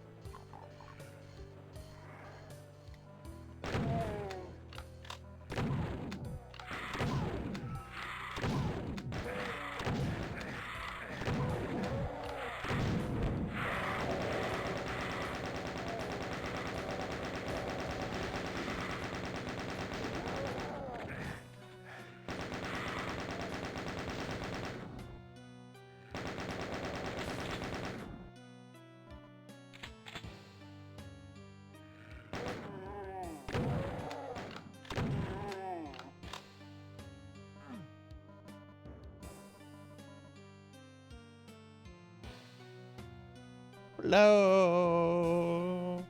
Hello.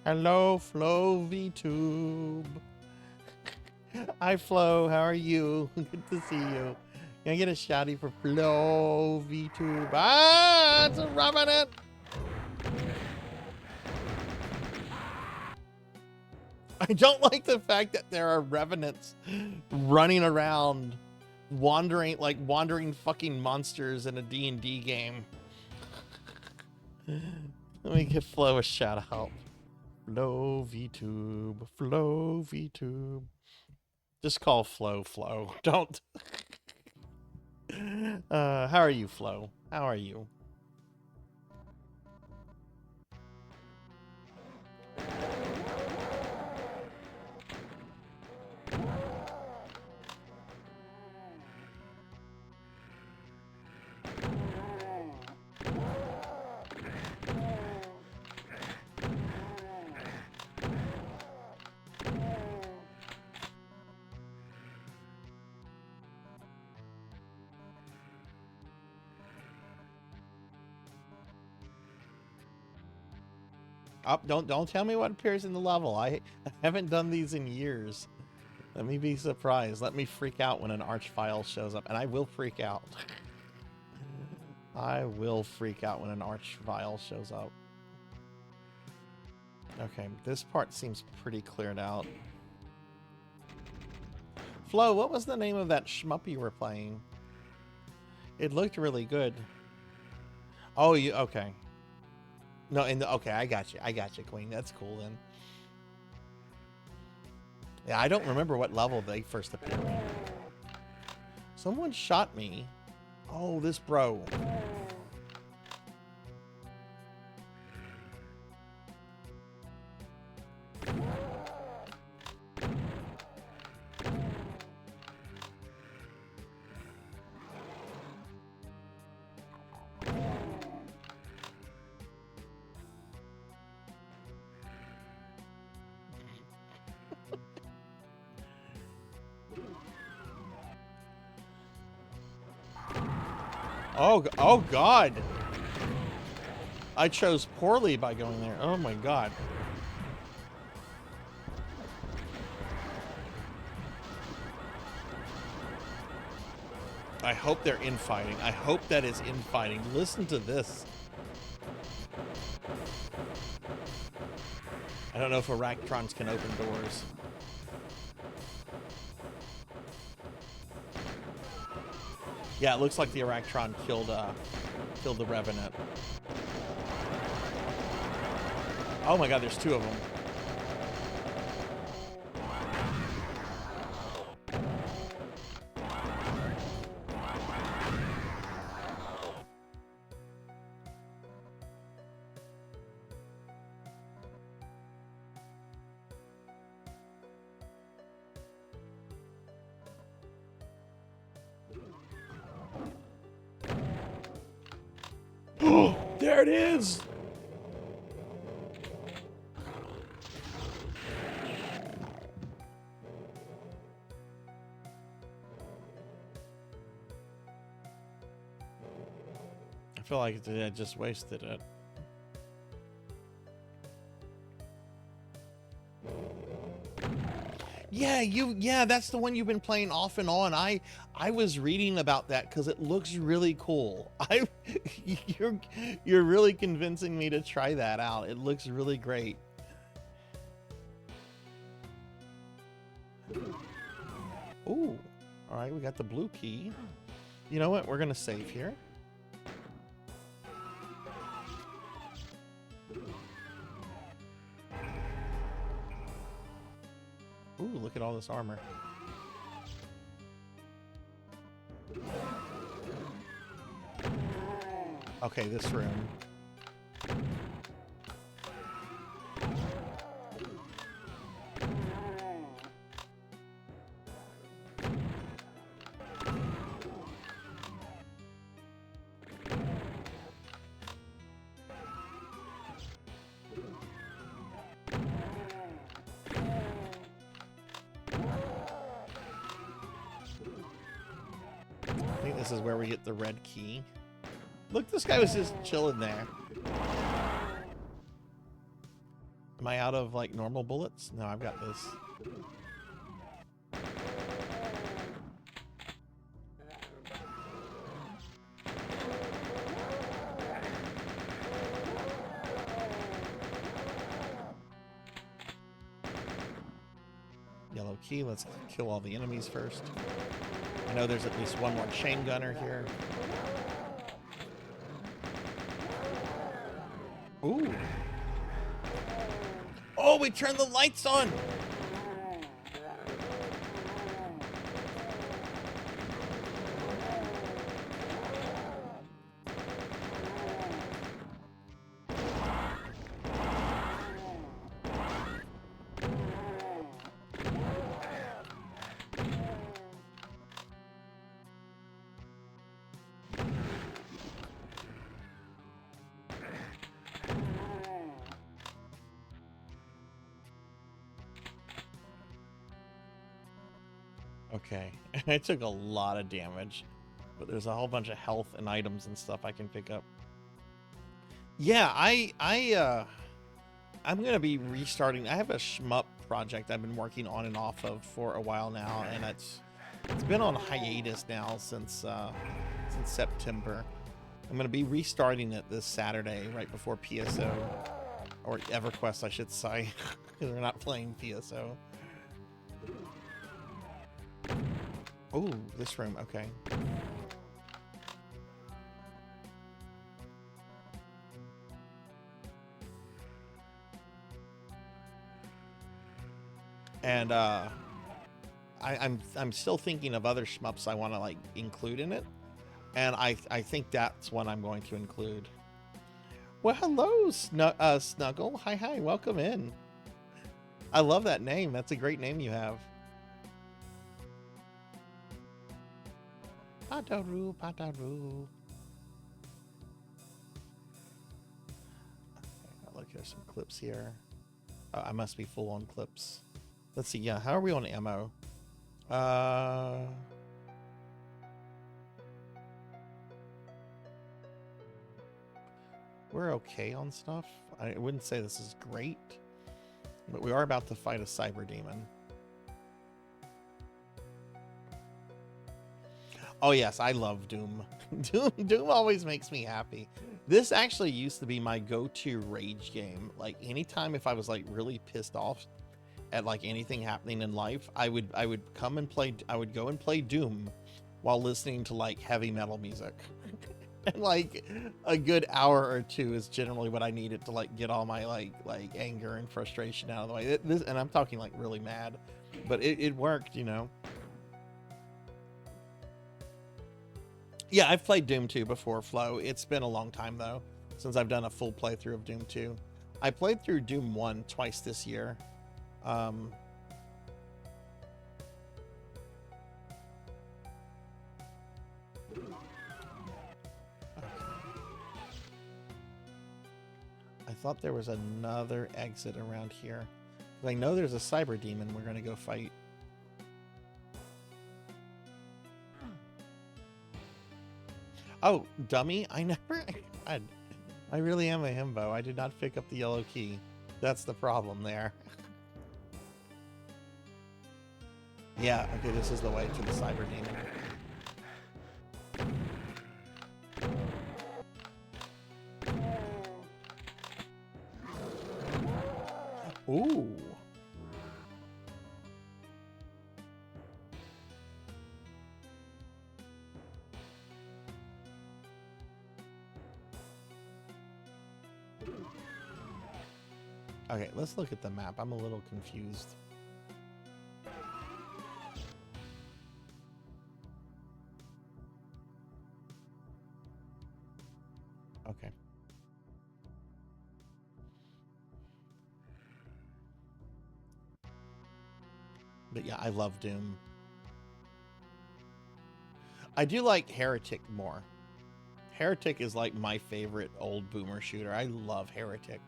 Hello, Flo VTube. Hi, Flo. How are you? Good to see you. Can I get a shouty for Flo VTube? Ah, it's a revenant. I don't like the fact that there are revenants running around, wandering fucking monsters in a D&D game. Let me give Flo a shout out. Flo VTube, Flo VTube. Just call Flo Flo. Don't. How are you, Flo? How are you? Don't tell me what appears in the level. I haven't done these in years. Let me be surprised. Let me freak out when an archvile shows up, and I will freak out. I will freak out when an archvile shows up. Okay, this part seems pretty cleared out. Flo, what was the name of that shmup you were playing? It looked really good. Oh, you okay? No, okay, I got you, Queen. That's cool then. Yeah, I don't remember what level they first appeared in. Someone shot me. Oh, this bro. Oh God. I chose poorly by going there. Oh my God. I hope they're infighting. I hope that is infighting. Listen to this. I don't know if Arachtrons can open doors. Yeah, it looks like the Aractron killed the Revenant. Oh my God, there's two of them. There it is! I feel like I just wasted it. Yeah, that's the one you've been playing off and on. I was reading about that because it looks really cool. You're really convincing me to try that out. It looks really great. Ooh, all right, we got the blue key. You know what? We're gonna save here. Ooh, look at all this armor. Okay, this room. I think this is where we get the red key. Look, this guy was just chilling there. Am I out of, like, normal bullets? No, I've got this. Yellow key. Let's kill all the enemies first. I know there's at least one more chain gunner here. Ooh. Oh, we turned the lights on. Okay, I took a lot of damage, but there's a whole bunch of health and items and stuff I can pick up. Yeah, I'm gonna be restarting. I have a shmup project I've been working on and off of for a while now, and it's been on hiatus now since September. I'm gonna be restarting it this Saturday, right before PSO, or EverQuest, I should say, because we're not playing PSO. Oh, this room, okay. And I'm still thinking of other shmups I want to like include in it, and I think that's one I'm going to include. Well, hello, Snuggle. Hi, welcome in. I love that name. That's a great name you have. Pataru, Pataru. Okay, look, there's some clips here. Oh, I must be full on clips. Let's see. Yeah, how are we on ammo? We're okay on stuff. I wouldn't say this is great, but we are about to fight a cyber demon. Oh yes, I love Doom. Doom always makes me happy. This actually used to be my go-to rage game. Like anytime if I was like really pissed off at like anything happening in life, I would go and play Doom while listening to like heavy metal music. And like a good hour or two is generally what I needed to like get all my like anger and frustration out of the way. And I'm talking like really mad, but it worked, you know. Yeah, I've played Doom 2 before, Flo. It's been a long time though since I've done a full playthrough of Doom 2. I played through Doom 1 twice this year. I thought there was another exit around here. I know there's a cyber demon we're going to go fight. Oh, dummy. I really am a himbo. I did not pick up the yellow key. That's the problem there. Yeah, okay, this is the way to the cyber demon. Ooh. Okay, let's look at the map. I'm a little confused. Okay. But yeah, I love Doom. I do like Heretic more. Heretic is like my favorite old boomer shooter. I love Heretic.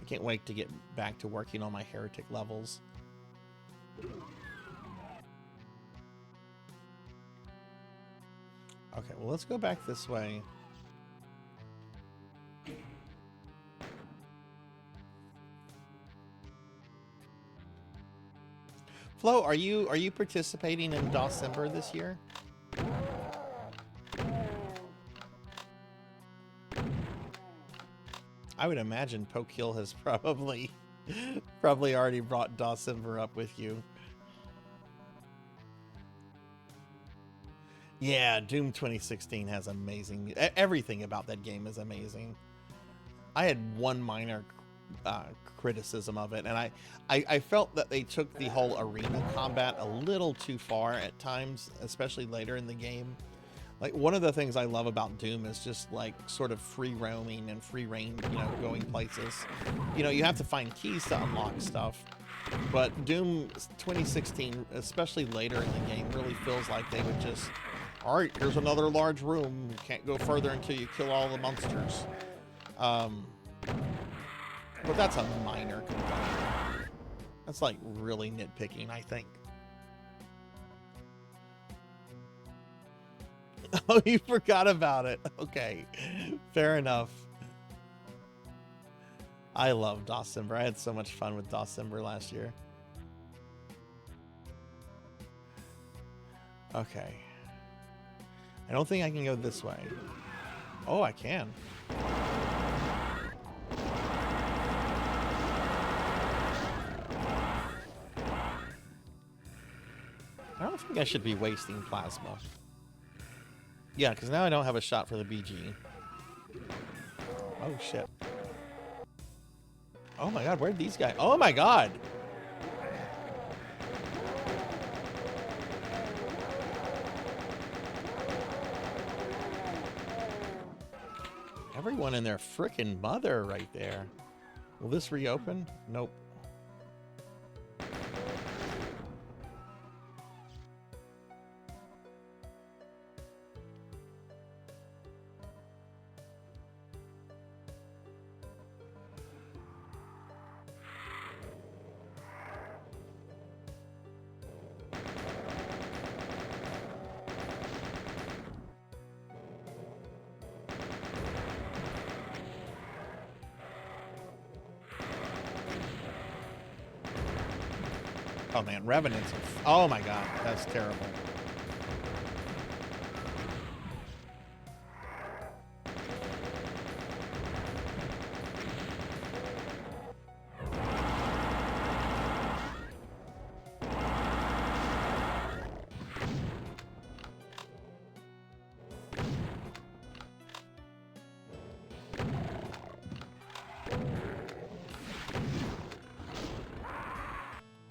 I can't wait to get back to working on my Heretic levels. Okay, well, let's go back this way. Flo, are you participating in Dawsember this year? I would imagine Pokehill has probably already brought Dawsember up with you. Yeah, Doom 2016 has amazing... Everything about that game is amazing. I had one minor criticism of it, and I felt that they took the whole arena combat a little too far at times, especially later in the game. Like, one of the things I love about Doom is just, like, sort of free roaming and free reign, you know, going places. You know, you have to find keys to unlock stuff. But Doom 2016, especially later in the game, really feels like they would just... All right, here's another large room. You can't go further until you kill all the monsters. But that's a minor complaint. That's, like, really nitpicking, I think. Oh, you forgot about it. Okay, fair enough. I love Dawsember. I had so much fun with Dawsember last year. Okay. I don't think I can go this way. Oh, I can. I don't think I should be wasting plasma. Yeah, because now I don't have a shot for the BG. Oh, shit. Oh my god, where'd these guys... Oh my god! Everyone and their frickin' mother right there. Will this reopen? Nope. Oh man, Revenants. Oh my god, that's terrible.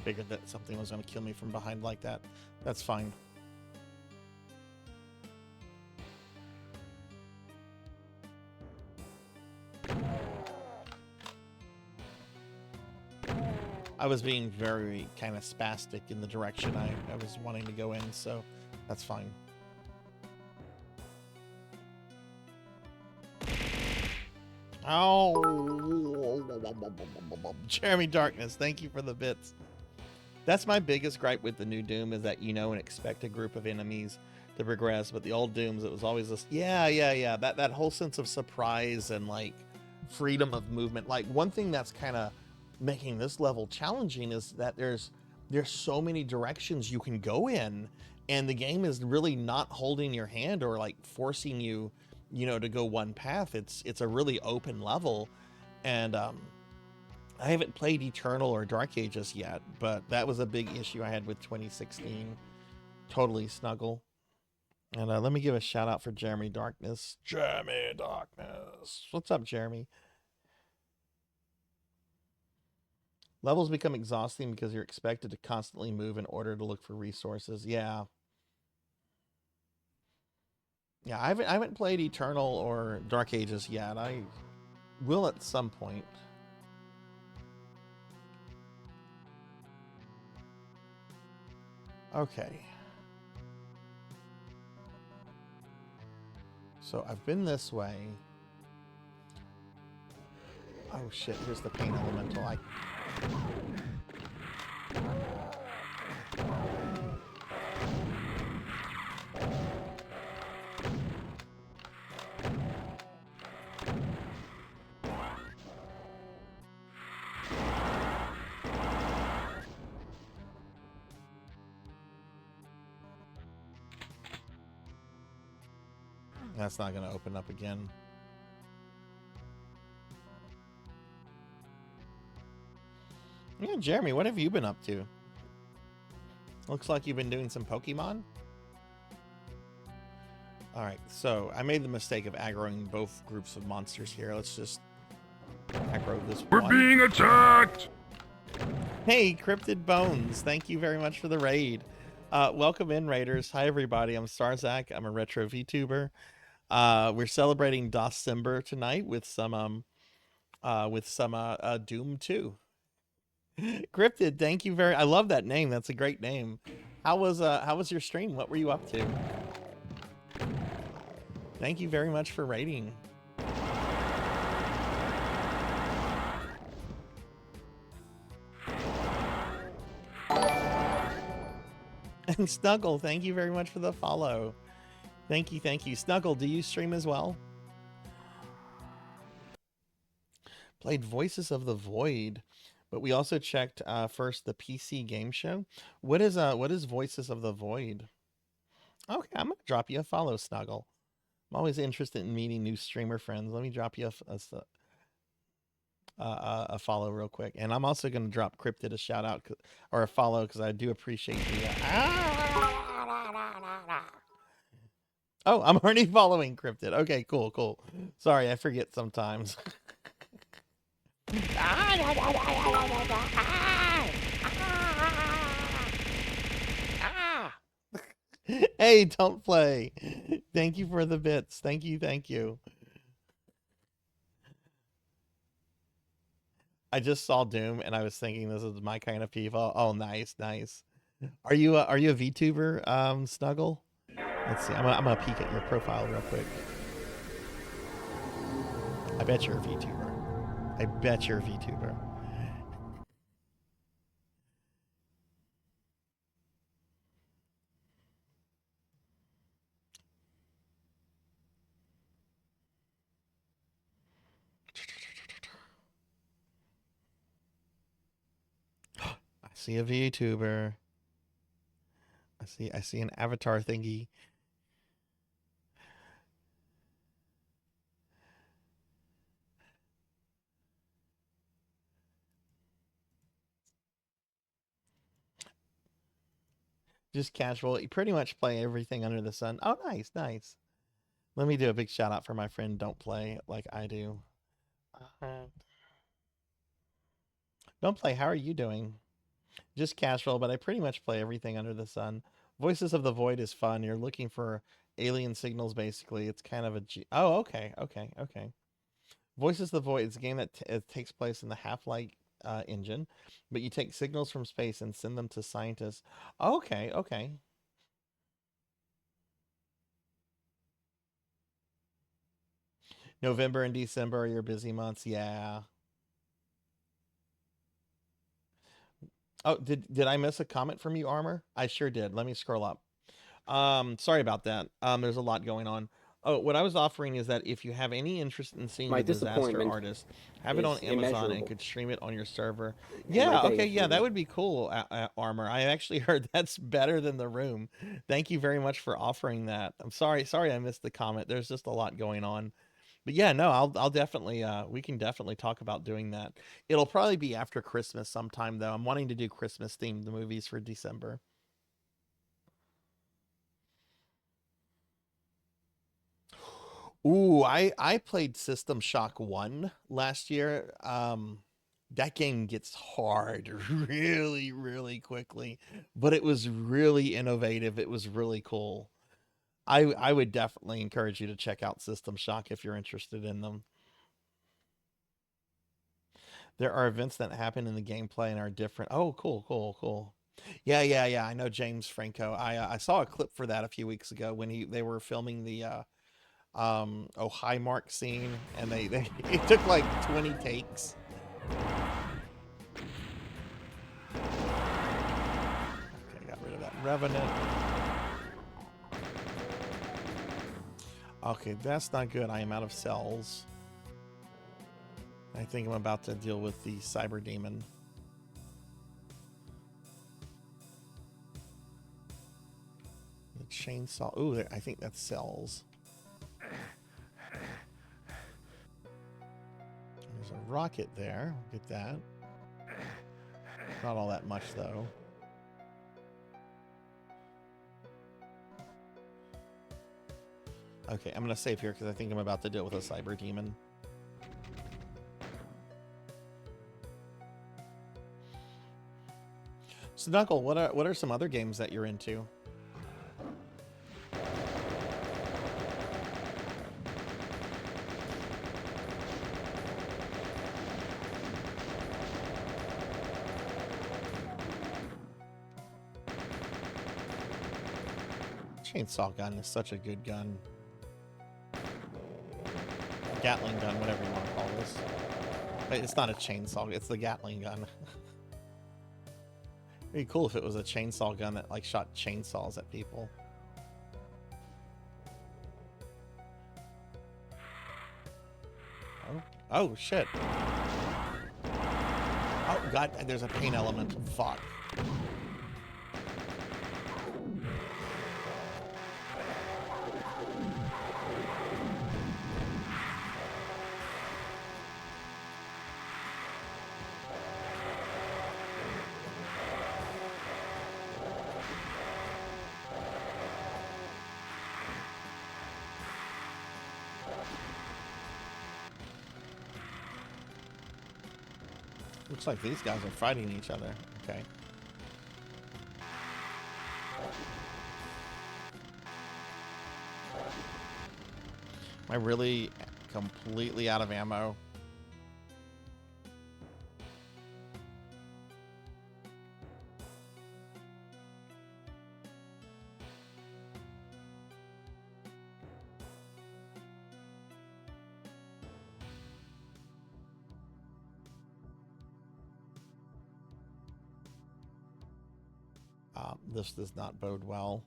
Figured that something was going to kill me from behind like that. That's fine. I was being very kind of spastic in the direction I was wanting to go in, so that's fine. Oh, Jeremy Darkness, thank you for the bits. That's my biggest gripe with the new Doom, is that you know and expect a group of enemies to progress, but the old Dooms, it was always this, that whole sense of surprise and like freedom of movement. Like one thing that's kind of making this level challenging is that there's so many directions you can go in, and the game is really not holding your hand or like forcing you, you know, to go one path. It's a really open level, and I haven't played Eternal or Dark Ages yet, but that was a big issue I had with 2016. Totally Snuggle. And let me give a shout out for Jeremy Darkness. Jeremy Darkness. What's up, Jeremy? Levels become exhausting because you're expected to constantly move in order to look for resources. Yeah. Yeah, I haven't played Eternal or Dark Ages yet. I will at some point. Okay. So I've been this way. Oh shit, here's the pain elemental. That's not going to open up again. Yeah, Jeremy, what have you been up to? Looks like you've been doing some Pokemon. All right, so I made the mistake of aggroing both groups of monsters here. Let's just aggro this one.
We're being attacked!
Hey, Cryptid Bones, thank you very much for the raid. Welcome in, Raiders. Hi, everybody. I'm Sarzac. I'm a retro VTuber. We're celebrating December tonight with some Doom 2. Cryptid, thank you I love that name. That's a great name. How was your stream? What were you up to? Thank you very much for raiding. And Snuggle, thank you very much for the follow. Thank you, thank you. Snuggle, do you stream as well? Played Voices of the Void, but we also checked first the PC game show. What is Voices of the Void? Okay, I'm gonna drop you a follow, Snuggle. I'm always interested in meeting new streamer friends. Let me drop you a follow real quick, and I'm also gonna drop Cryptid a shout out or a follow because I do appreciate the. Oh, I'm already following Cryptid. Okay, cool. Sorry, I forget sometimes. Hey, don't play. Thank you for the bits. Thank you. I just saw Doom and I was thinking this is my kind of people. Oh, nice. Are you a VTuber, Snuggle? Let's see. I'm gonna peek at your profile real quick. I bet you're a VTuber. see a VTuber. I see an avatar thingy. Just casual. You pretty much play everything under the sun. Oh, nice, nice. Let me do a big shout out for my friend Don't Play like I do. Don't Play, how are you doing? Just casual, but I pretty much play everything under the sun. Voices of the Void is fun. You're looking for alien signals, basically. It's kind of a oh, okay, okay, okay. Voices of the Void is a game that it takes place in the Half-Life engine, but you take signals from space and send them to scientists. Okay, okay. November and December are your busy months. Yeah. Oh, did I miss a comment from you, Armor? I sure did. Let me scroll up. Sorry about that. There's a lot going on. Oh, what I was offering is that if you have any interest in seeing
My
the Disaster
disappointment
Artist, have it on
is
Amazon and
immeasurable.
could stream it on your server.
And my
Yeah,
day
okay,
is
yeah, that
ruined.
would be cool, Armor. I actually heard that's better than the room. Thank you very much for offering that. I'm sorry I missed the comment. There's just a lot going on. But yeah, no, I'll definitely we can definitely talk about doing that. It'll probably be after Christmas sometime though. I'm wanting to do Christmas themed movies for December. Ooh, I played System Shock 1 last year. That game gets hard really, really quickly, but it was really innovative. It was really cool. I would definitely encourage you to check out System Shock if you're interested in them. There are events that happen in the gameplay and are different. Oh, cool, cool, cool. Yeah, yeah, yeah. I know James Franco. I saw a clip for that a few weeks ago when they were filming the oh high mark scene, and they it took like 20 takes. Okay, got rid of that Revenant. Okay, that's not good. I am out of cells. I think I'm about to deal with the cyber demon. The chainsaw. Ooh, I think that's cells. There's a rocket there. Get that. Not all that much though. Okay, I'm gonna save here because I think I'm about to deal with a cyber demon. So Knuckle, what are some other games that you're into? Chainsaw gun is such a good gun. Gatling gun, whatever you want to call this. Wait, it's not a chainsaw, it's the Gatling gun. It'd be cool if it was a chainsaw gun that like shot chainsaws at people. Oh shit. Oh god, there's a pain element. Fuck. Looks like these guys are fighting each other. Okay. Am I really completely out of ammo? This does not bode well.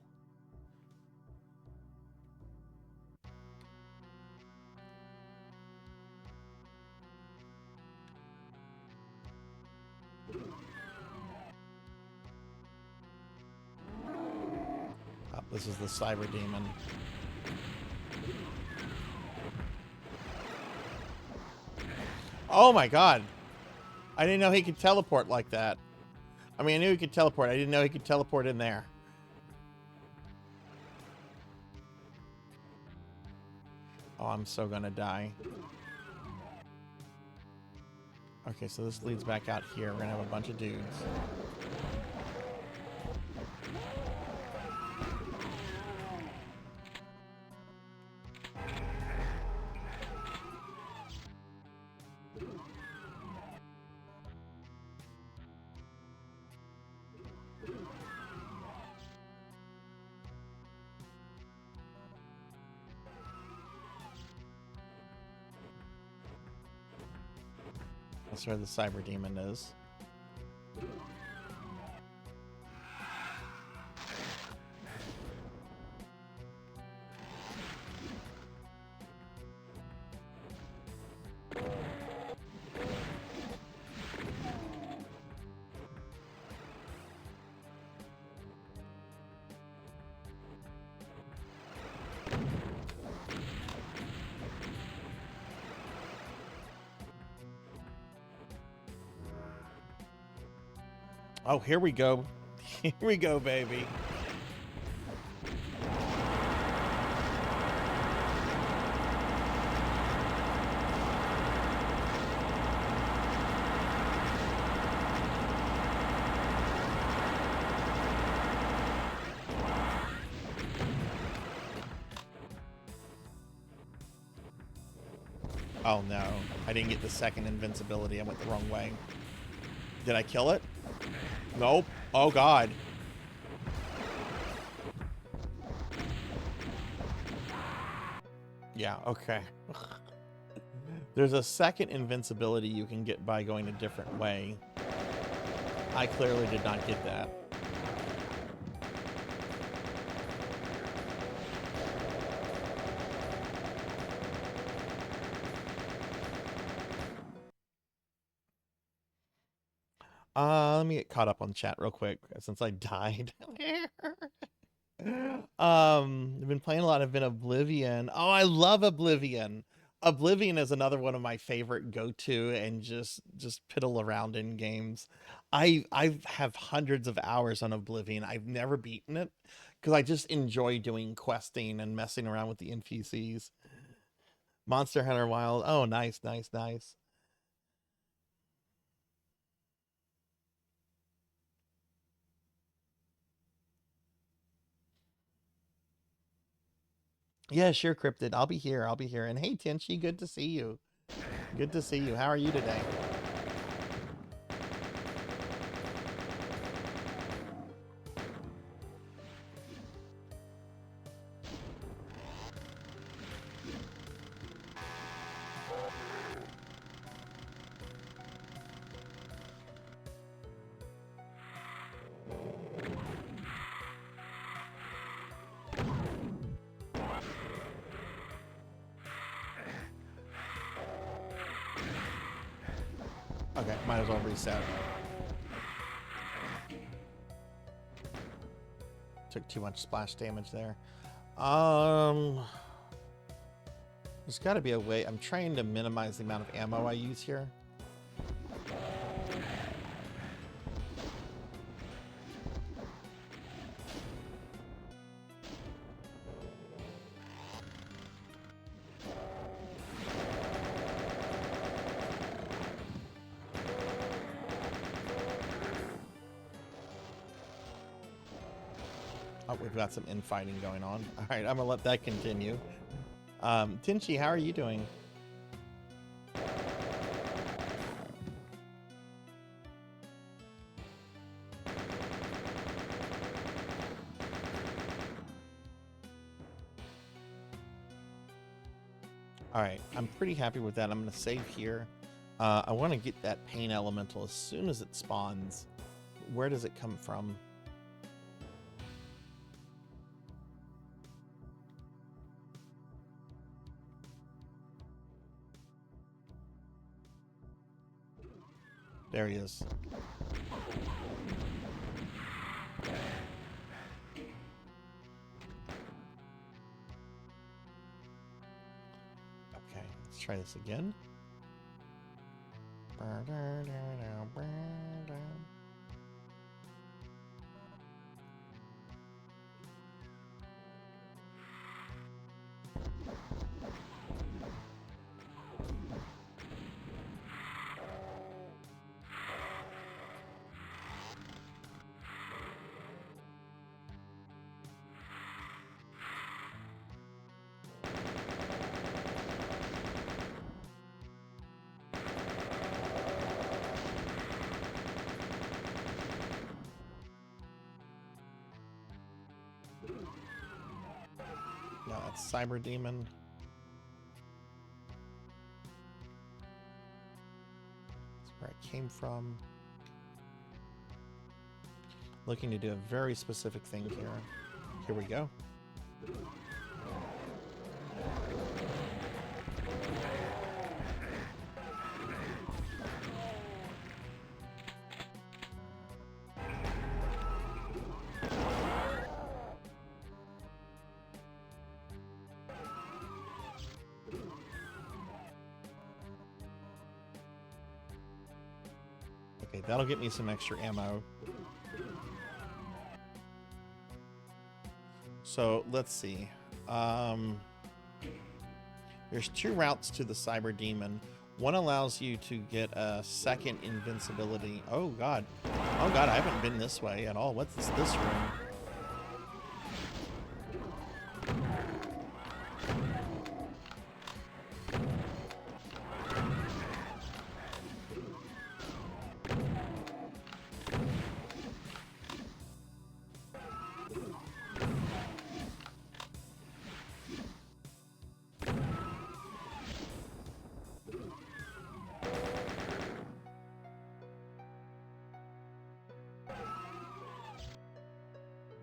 This is the cyber demon. Oh my god. I didn't know he could teleport like that. I mean, I knew he could teleport. I didn't know he could teleport in there. Oh, I'm so gonna die. Okay, so this leads back out here. We're gonna have a bunch of dudes. That's where the cyber demon is. Oh, here we go. Here we go, baby. Oh no, I didn't get the second invincibility. I went the wrong way. Did I kill it? Nope. Oh god. Yeah, okay. There's a second invincibility you can get by going a different way. I clearly did not get that. Let me get caught up on chat real quick since I died. I've been playing a lot. I've been Oblivion. Oh, I love Oblivion. Oblivion is another one of my favorite go-to and just piddle around in games. I have hundreds of hours on Oblivion. I've never beaten it because I just enjoy doing questing and messing around with the NPCs. Monster Hunter Wild. Oh, nice, nice, nice. Yeah, sure, Cryptid. I'll be here. I'll be here. And hey, Tenchi, good to see you. Good to see you. How are you today? Okay, might as well reset. Took too much splash damage there. There's got to be a way. I'm trying to minimize the amount of ammo I use here. Oh, we've got some infighting going on. All right, I'm gonna let that continue. Tenchi, how are you doing? All right, I'm pretty happy with that. I'm gonna save here. I want to get that pain elemental as soon as it spawns. Where does it come from? There he is. Let's try this again. No, that's Cyber Demon. That's where it came from. Looking to do a very specific thing here. Here we go. Okay, that'll get me some extra ammo. So let's see. There's 2 routes to the Cyber Demon. One allows you to get a second invincibility. Oh god. Oh god, I haven't been this way at all. What's this room?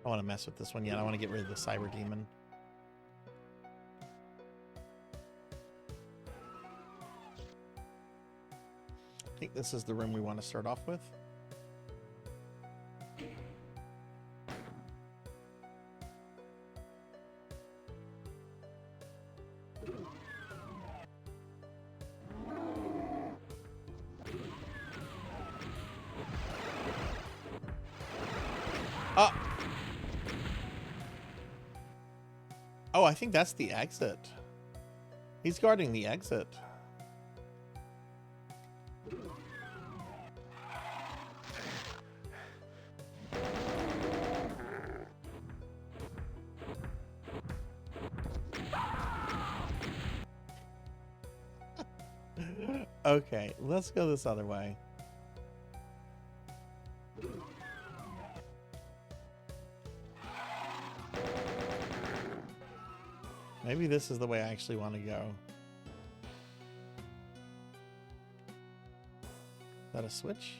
I want to mess with this one yet. I want to get rid of the Cyber Demon. I think this is the room we want to start off with. Oh, I think that's the exit. He's guarding the exit. Okay, let's go this other way. Maybe this is the way I actually want to go. Is that a switch?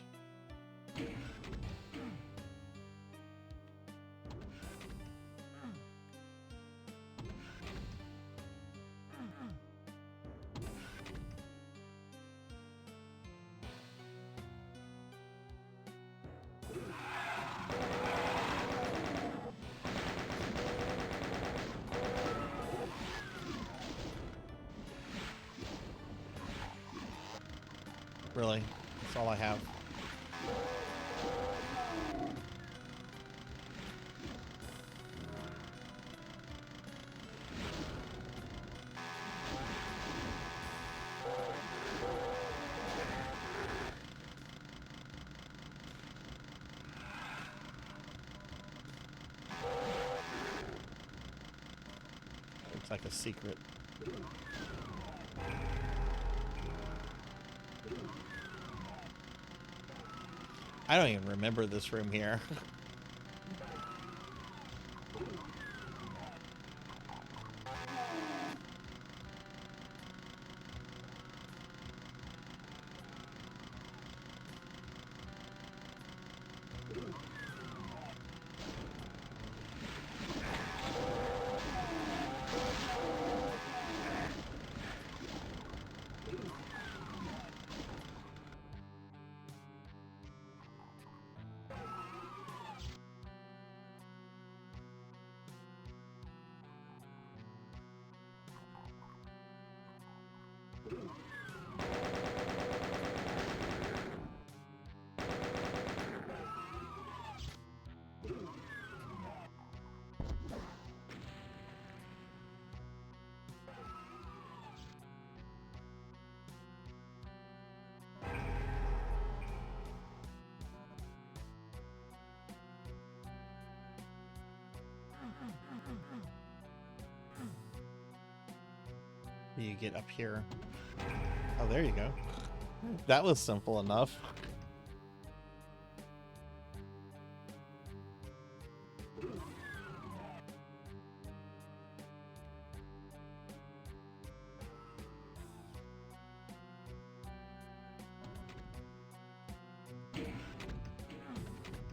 Really, that's all I have. Looks like a secret. I don't even remember this room here. do you get up here? Oh, there you go. That was simple enough.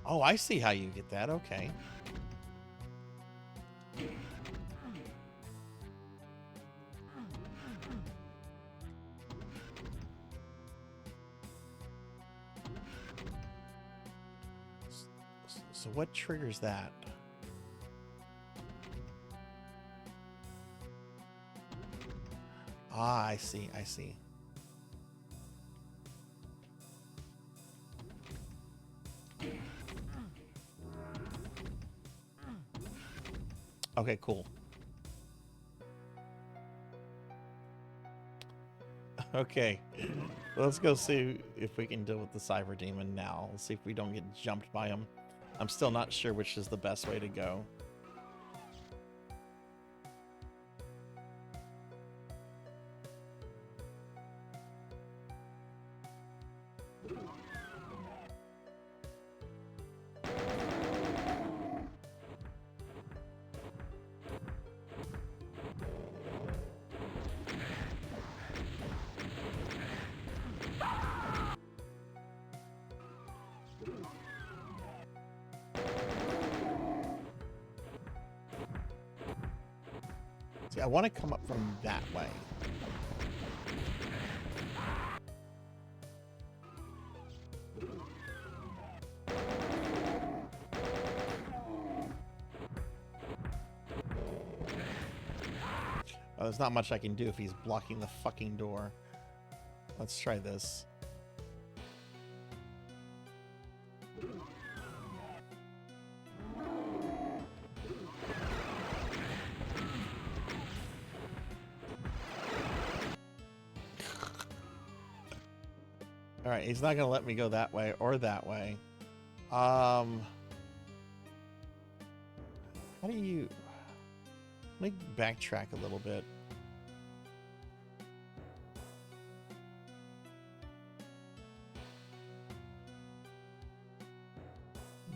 Oh, I see how you get that. Okay. So what triggers that? Ah, I see. I see. Okay, cool. Okay, let's go see if we can deal with the cyber demon now. Let's see if we don't get jumped by him. I'm still not sure which is the best way to go. See, I want to come up from that way. Oh, there's not much I can do if he's blocking the fucking door. Let's try this. All right, he's not gonna let me go that way or that way. How do you... Let me backtrack a little bit.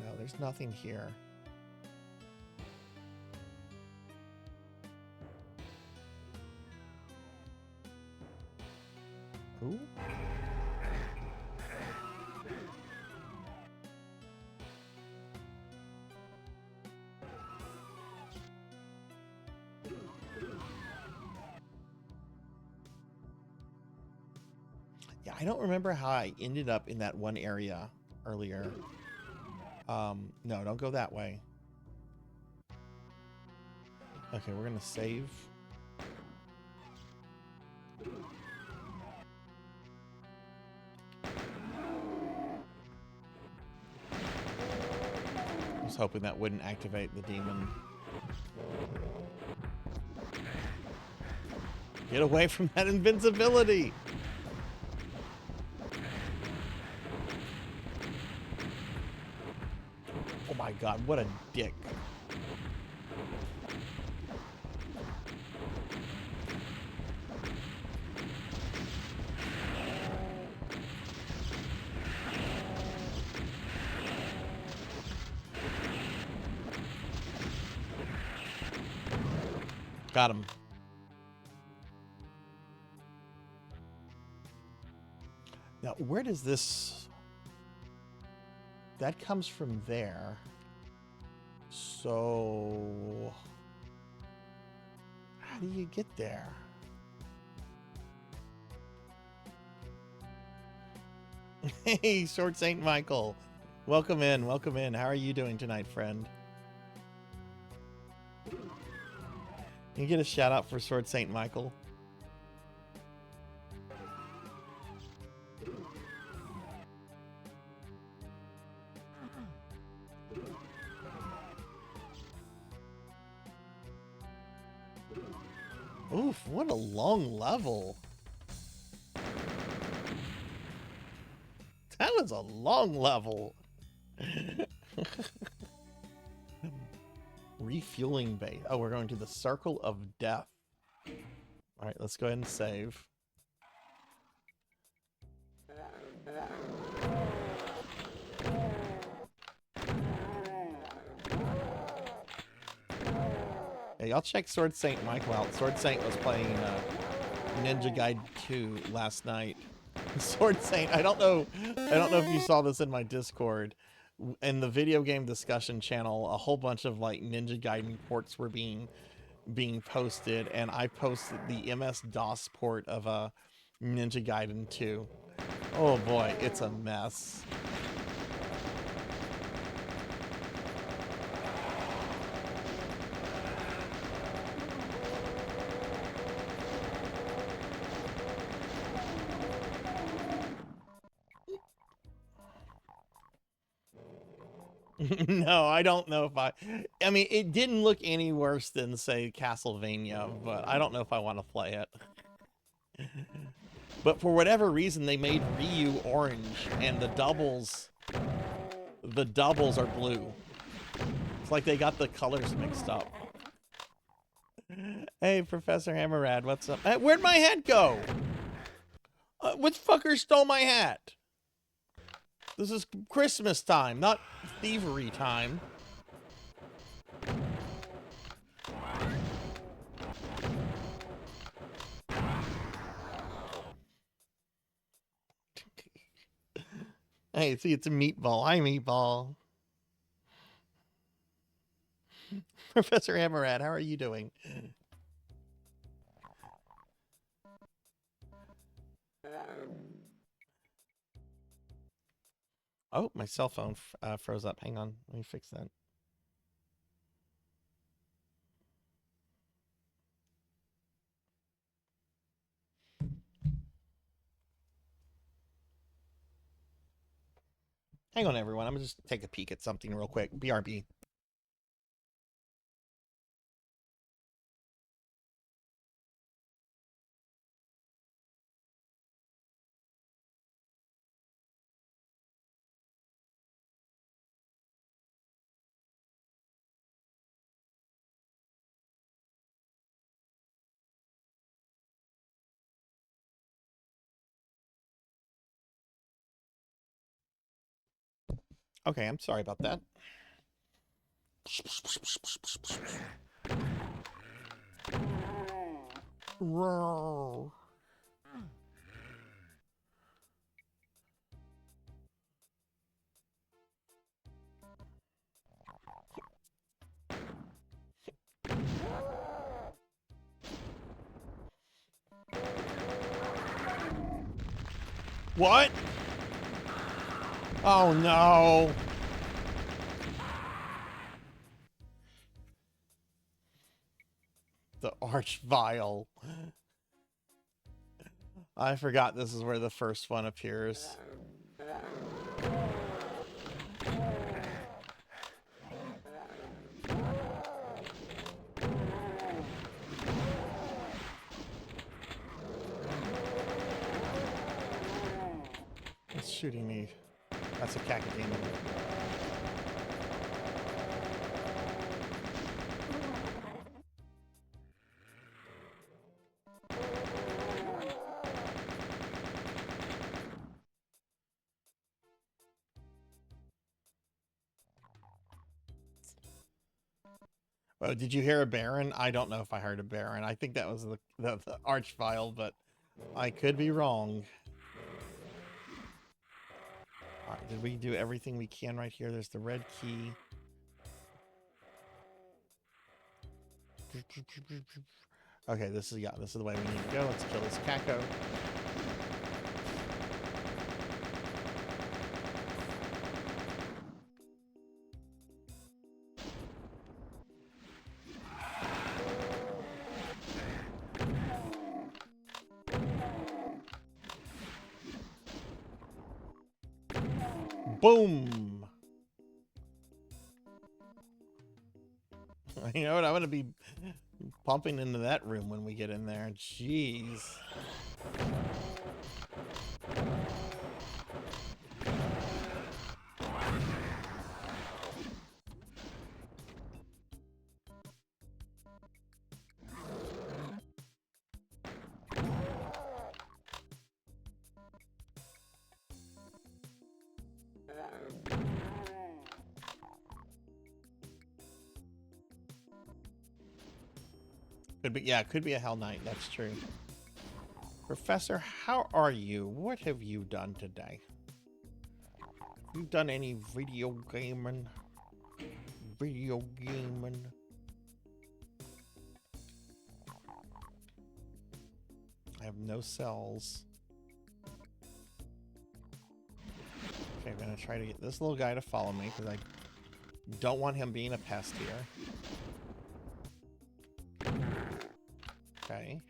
No, there's nothing here. Ooh. Yeah, I don't remember how I ended up in that one area earlier. No, don't go that way. Okay, we're gonna save. I was hoping that wouldn't activate the demon. Get away from that invincibility! Oh my god, what a dick. Got him. Now, where does this... That comes from there. So... How do you get there? Hey, Sword Saint Michael. Welcome in, welcome in. How are you doing tonight, friend? Can you get a shout out for Sword Saint Michael? Oof, what a long level. That was a long level. Refueling base. Oh, we're going to the Circle of Death. All right, let's go ahead and save. Yeah, y'all check Sword Saint Michael out. Sword Saint was playing Ninja Gaiden 2 last night. Sword Saint, I don't know if you saw this in my Discord. In the video game discussion channel, a whole bunch of like Ninja Gaiden ports were being posted, and I posted the MS-DOS port of Ninja Gaiden 2. Oh boy, it's a mess. No, I don't know if I mean, it didn't look any worse than, say, Castlevania, but I don't know if I want to play it. But for whatever reason, they made Ryu orange, and the doubles are blue. It's like they got the colors mixed up. Hey, Professor Hammerrad, what's up? Hey, where'd my hat go? What fucker stole my hat? This is Christmas time, not thievery time. Hey, see, it's a meatball. Hi, meatball. Professor Hammerrad, how are you doing? Oh, my cell phone froze up. Hang on. Let me fix that. Hang on, everyone. I'm going to just take a peek at something real quick. BRB. Okay, I'm sorry about that. Roar. What? Oh no. The Archvile. I forgot this is where the first one appears. It's shooting me. That's a cacodemon. Oh, did you hear a Baron? I don't know if I heard a Baron. I think that was the Archvile, but I could be wrong. All right, did we do everything we can right here? There's the red key. Okay, this is the way we need to go. Let's kill this Caco. Boom! You know what? I'm going to be pumping into that room when we get in there. Jeez. Could be, yeah, could be a Hell Knight. That's true. Professor, how are you? What have you done today? Have you done any video gaming? Video gaming. I have no cells. Okay, I'm gonna try to get this little guy to follow me because I don't want him being a pest here. Okay.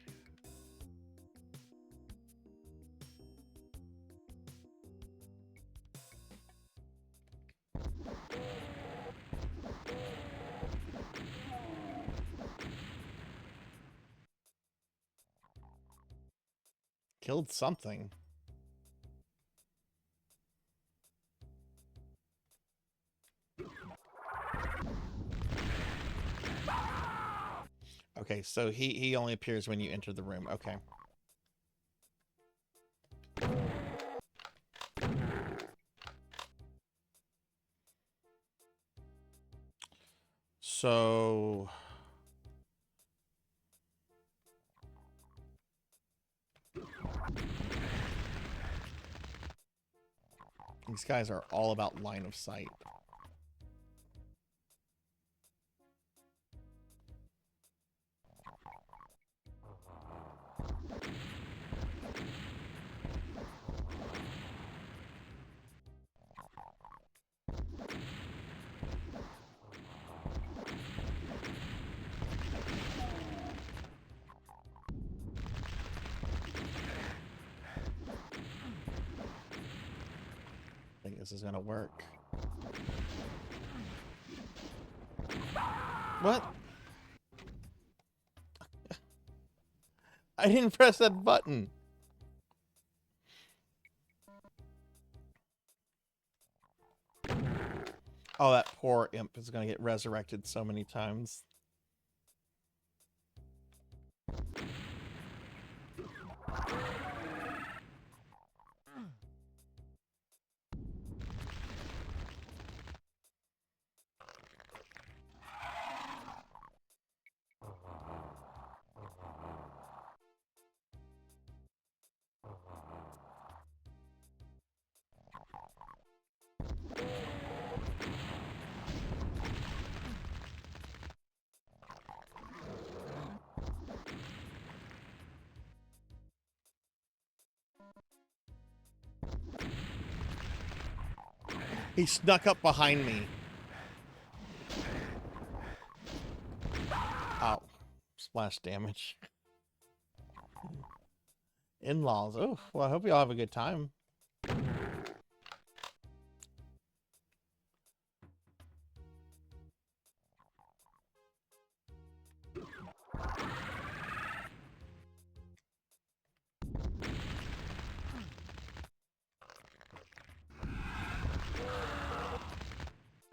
Killed something. Okay, so he only appears when you enter the room. Okay. So these guys are all about line of sight. I think this is gonna work. What? I didn't press that button. Oh, that poor imp is gonna get resurrected so many times. He snuck up behind me. Ow. Splash damage. In-laws. Oh, well, I hope you all have a good time.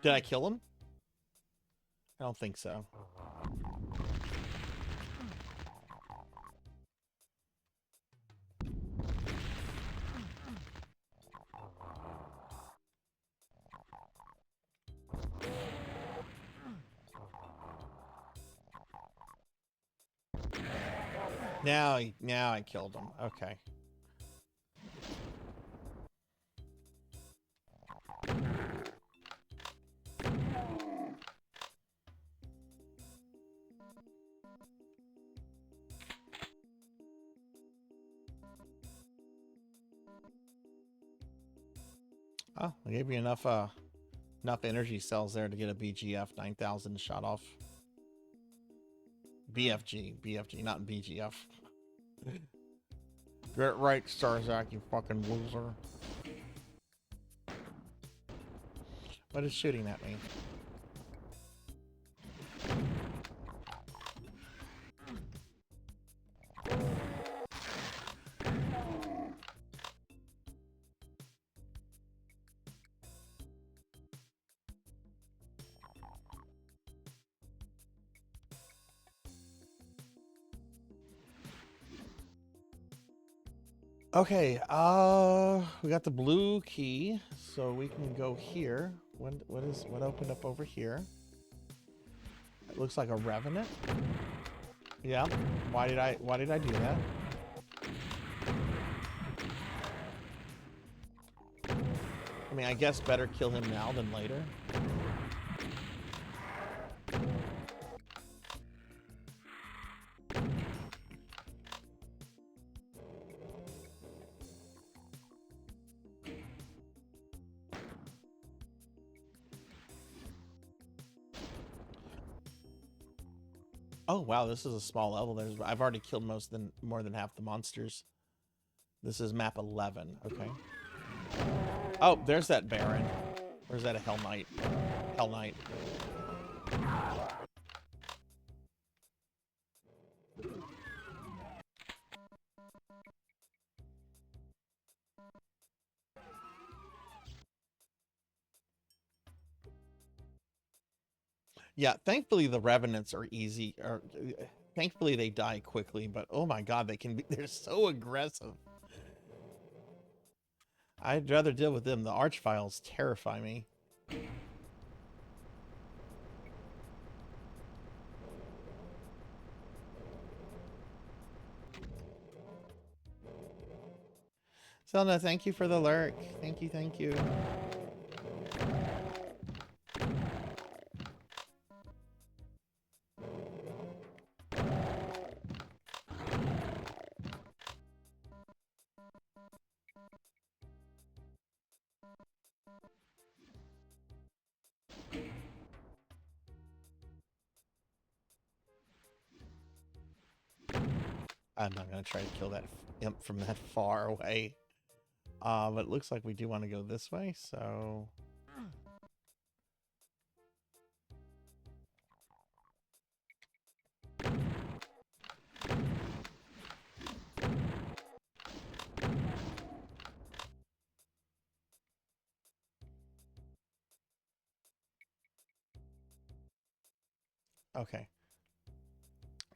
Did I kill him? I don't think so. Now I killed him. Okay. Oh, I gave you enough energy cells there to get a BGF 9000 shot off. BFG, not BGF. Get right, Sarzac, you fucking loser. What is shooting at me? Okay, we got the blue key, so we can go here. What opened up over here? It looks like a revenant. Yeah. Why did I do that? I mean, I guess better kill him now than later. Oh wow, this is a small level. I've already killed more than half the monsters. This is map 11. Okay. Oh, there's that Baron. Or is that a Hell Knight? Hell Knight. Yeah, thankfully the Revenants are easy. Or thankfully they die quickly, but oh my god, they're so aggressive. I'd rather deal with them. The Archviles terrify me. Zelda, thank you for the lurk. Thank you, thank you. I'm not going to try to kill that imp from that far away. But it looks like we do want to go this way, so... Okay.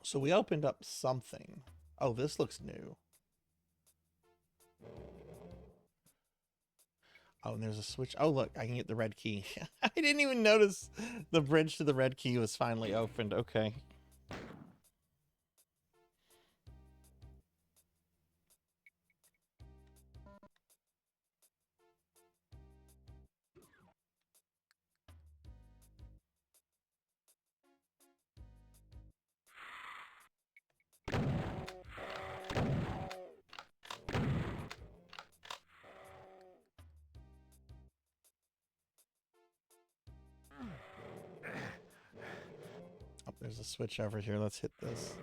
So we opened up something. Oh, this looks new. Oh, and there's a switch. Oh, look, I can get the red key. I didn't even notice the bridge to the red key was finally opened. Okay. Oh, there's a switch over here. Let's hit this.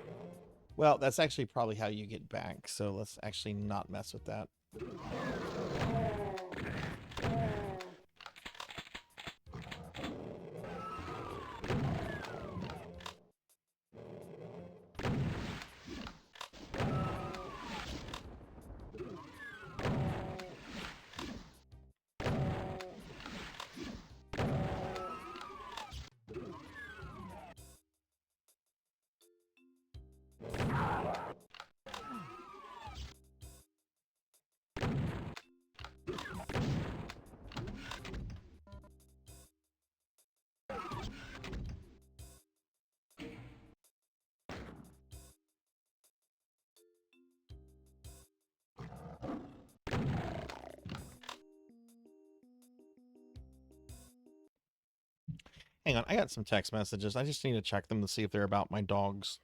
Well, that's actually probably how you get back, so let's actually not mess with that. Hang on, I got some text messages. I just need to check them to see if they're about my dogs.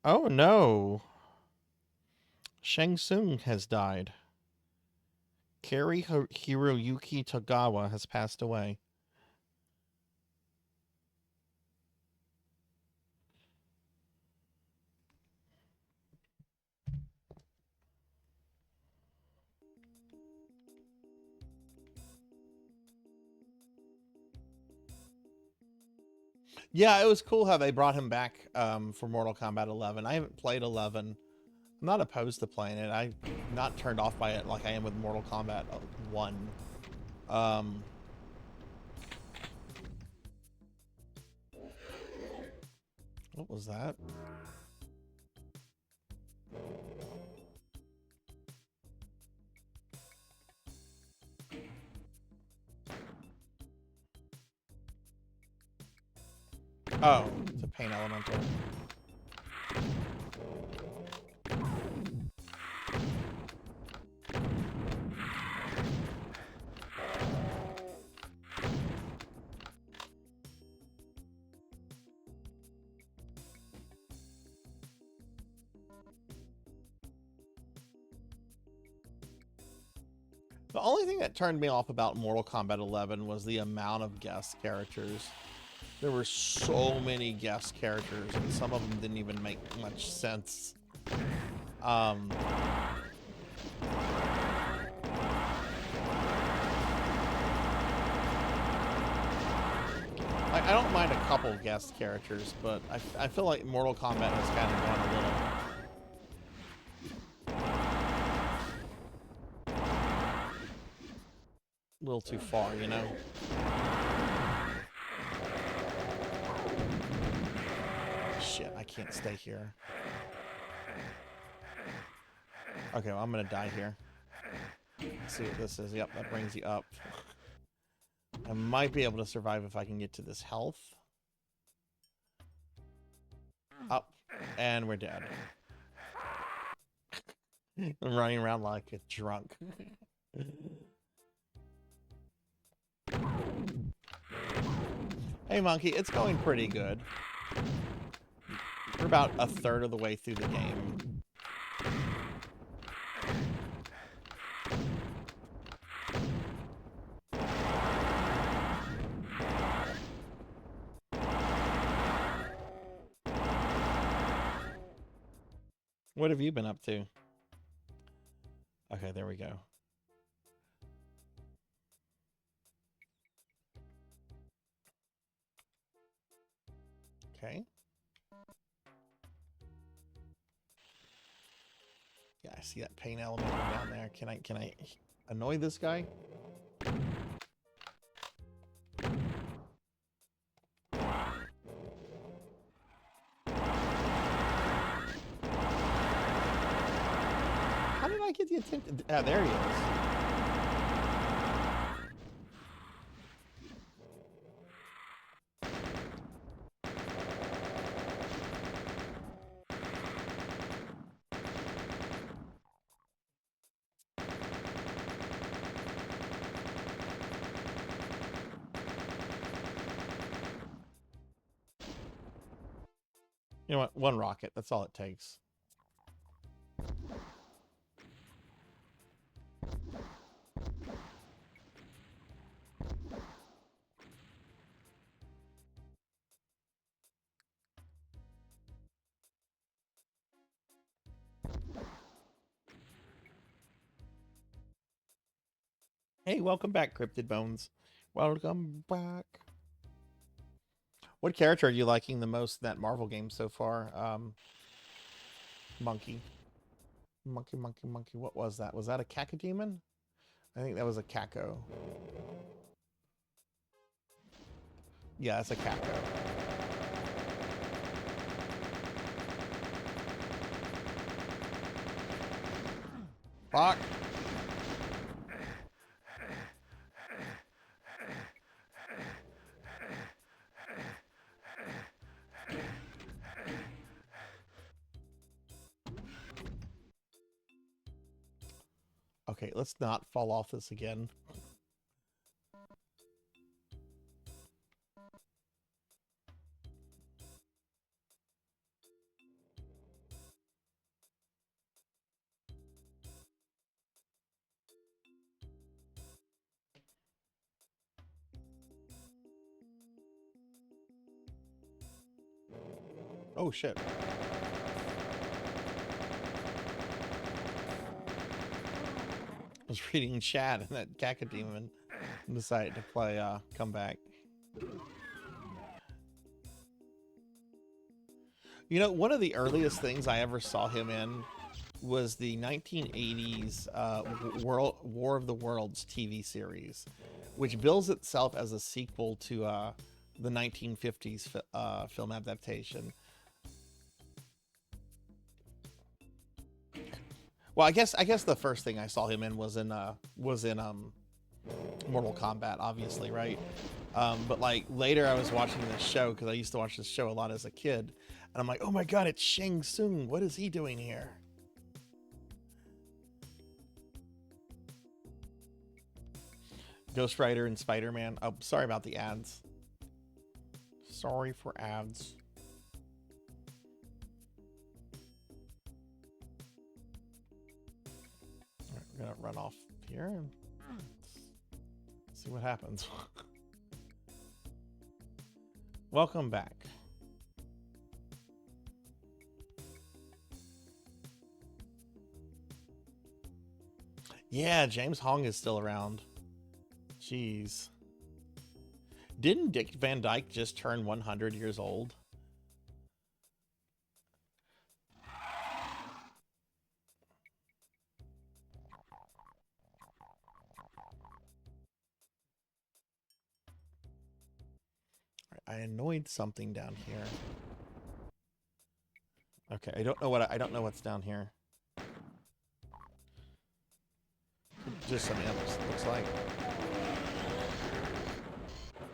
Oh no. Shang Tsung has died. Kari Hiroyuki Togawa has passed away. Yeah, it was cool how they brought him back for Mortal Kombat 11. I haven't played 11. I'm not opposed to playing it. I'm not turned off by it like I am with Mortal Kombat 1. What was that? Oh, it's a pain elemental. The only thing that turned me off about Mortal Kombat 11 was the amount of guest characters. There were so many guest characters, and some of them didn't even make much sense. I don't mind a couple guest characters, but I feel like Mortal Kombat has kind of gone a little too far, you know? Shit, I can't stay here. Okay, well, I'm gonna die here. Let's see what this is. Yep, that brings you up. I might be able to survive if I can get to this health. Up, and we're dead. I'm running around like a drunk. Hey, Monkey, it's going pretty good. We're about a third of the way through the game. What have you been up to? Okay, there we go. Okay. Yeah, I see that pain element down there. Can I annoy this guy? How did I get the attention? Ah, there he is. You know what? One rocket. That's all it takes. Hey, welcome back, Cryptid Bones. Welcome back. What character are you liking the most in that Marvel game so far? Monkey. Monkey. What was that? Was that a cacodemon? I think that was a caco. Yeah, it's a caco. Fuck. Okay, let's not fall off this again. Oh shit. I was reading chat and that cacodemon decided to play come back. You know, one of the earliest things I ever saw him in was the 1980s War of the Worlds TV series, which bills itself as a sequel to the 1950s film adaptation. Well, I guess the first thing I saw him in was in Mortal Kombat, obviously, right? But like later I was watching this show because I used to watch this show a lot as a kid. And I'm like, oh my God, it's Shang Tsung. What is he doing here? Ghost Rider and Spider-Man. Oh, sorry about the ads. Sorry for ads. All right, we're gonna run off here and see what happens. Welcome back. Yeah, James Hong is still around. Jeez. Didn't Dick Van Dyke just turn 100 years old? I annoyed something down here. Okay, I don't know what's down here. Just some imps, looks like.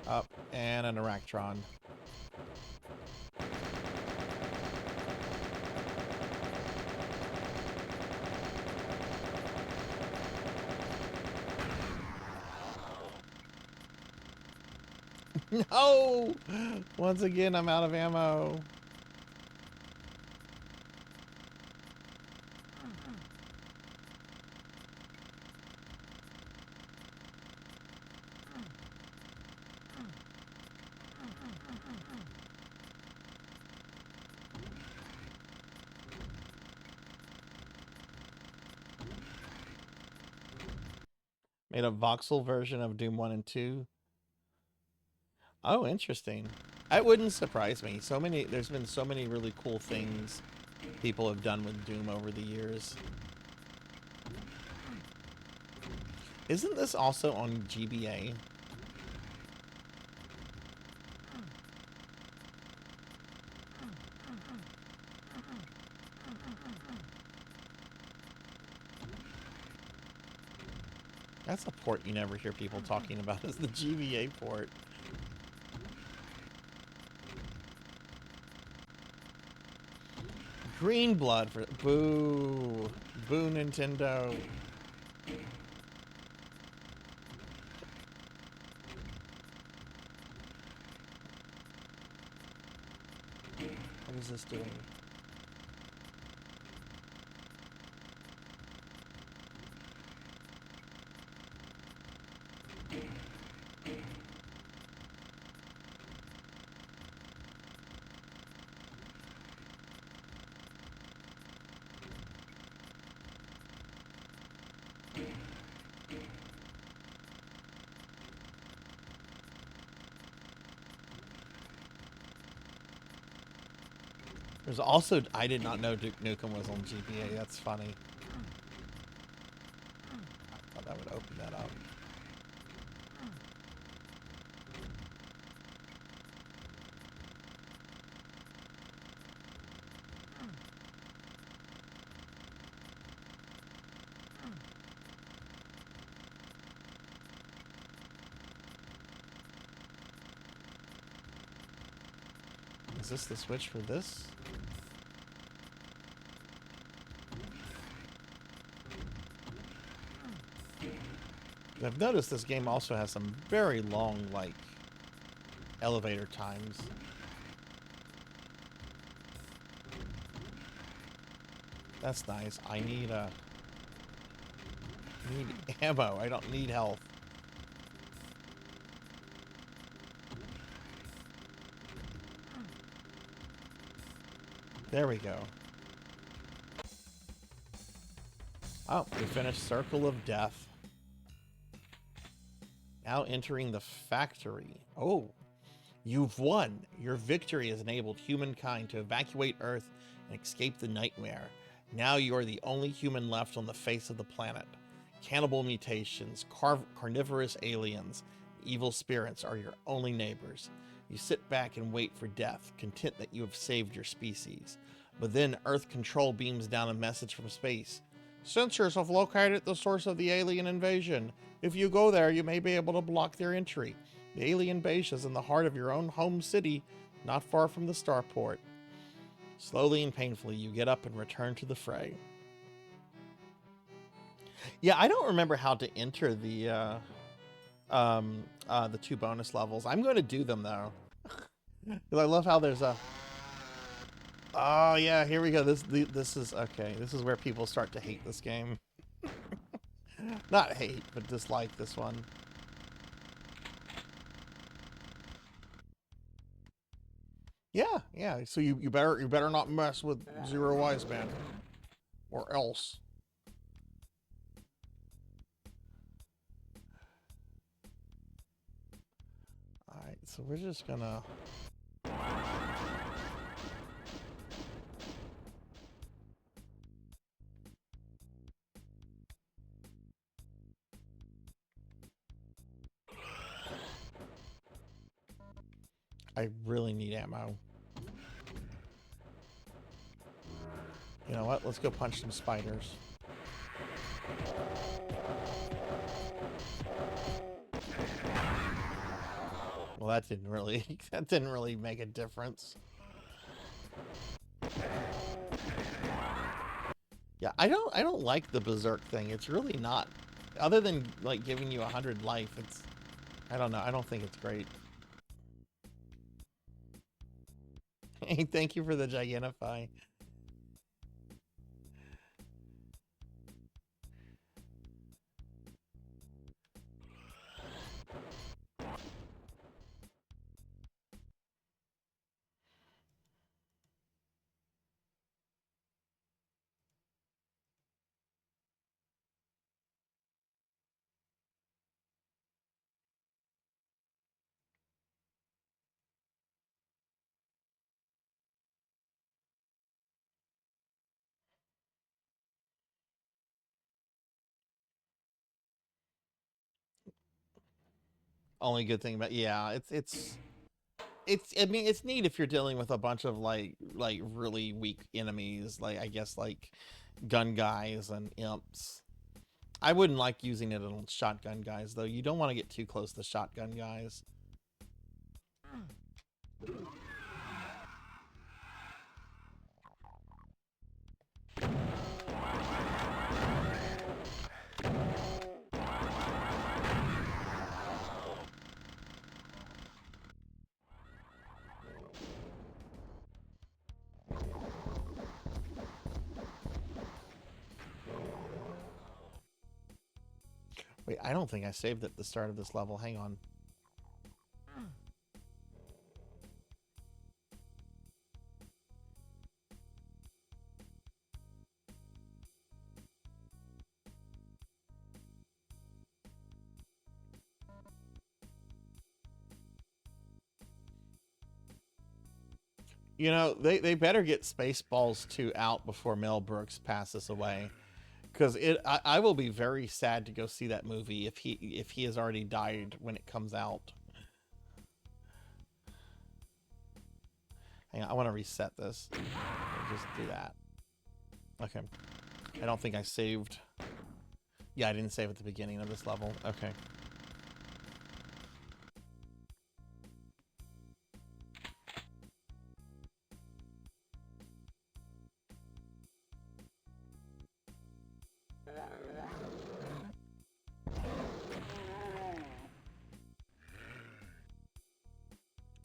Up and an Aractron. No! Once again, I'm out of ammo. Made a voxel version of Doom 1 and 2. Oh, interesting. That wouldn't surprise me. There's been so many really cool things people have done with Doom over the years. Isn't this also on GBA? That's a port you never hear people talking about, is the GBA port. Green blood for boo. Boo Nintendo. What is this doing? There's also, I did not know Duke Nukem was on GBA. That's funny. I thought that would open that up. Is this the switch for this? I've noticed this game also has some very long, like, elevator times. That's nice. I need ammo. I don't need health. There we go. Oh, we finished Circle of Death. Now entering the factory. Oh, you've won. Your victory has enabled humankind to evacuate Earth and escape the nightmare. Now you are the only human left on the face of the planet. Cannibal mutations, carnivorous aliens, evil spirits are your only neighbors. You sit back and wait for death, content that you have saved your species. But then Earth Control beams down a message from space. Sensors have located the source of the alien invasion. If you go there, you may be able to block their entry. The alien base is in the heart of your own home city, not far from the starport. Slowly and painfully, you get up and return to the fray. Yeah, I don't remember how to enter the 2 bonus levels. I'm going to do them though, because I love how there's a. Oh yeah, here we go. This is okay. This is where people start to hate this game. Not hate, but dislike this one. Yeah, yeah. So you better not mess with Zero Wise Man, or else. All right, so we're just gonna. I really need ammo. You know what? Let's go punch some spiders. Well, that didn't really make a difference. Yeah, I don't like the berserk thing. It's really not, other than like giving you 100 life. It's, I don't know. I don't think it's great. Hey, thank you for the Gigantify. Only good thing about, yeah, it's I mean, it's neat if you're dealing with a bunch of like really weak enemies, like I guess like gun guys and imps. I wouldn't like using it on shotgun guys though. You don't want to get too close to shotgun guys. Wait, I don't think I saved at the start of this level. Hang on. You know, they better get Spaceballs 2 out before Mel Brooks passes away. Because I will be very sad to go see that movie if he has already died when it comes out. Hang on, I want to reset this. I'll just do that. Okay. I don't think I saved. Yeah, I didn't save at the beginning of this level. Okay.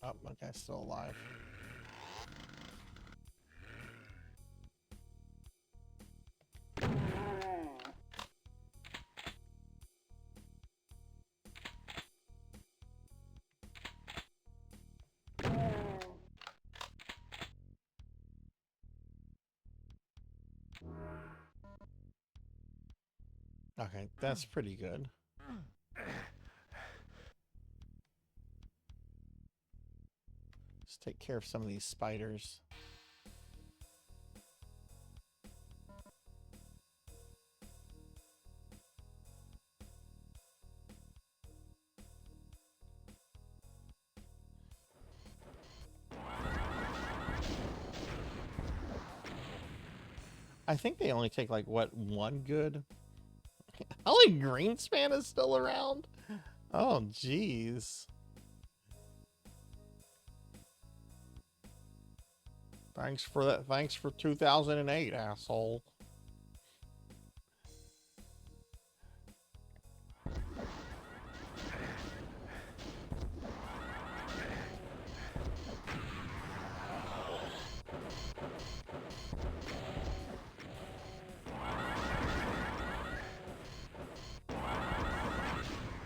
Oh, that guy's still alive. Okay, that's pretty good. Let's take care of some of these spiders. I think they only take like, what, one good? Holly Greenspan is still around? Oh, jeez. Thanks for that. Thanks for 2008, asshole.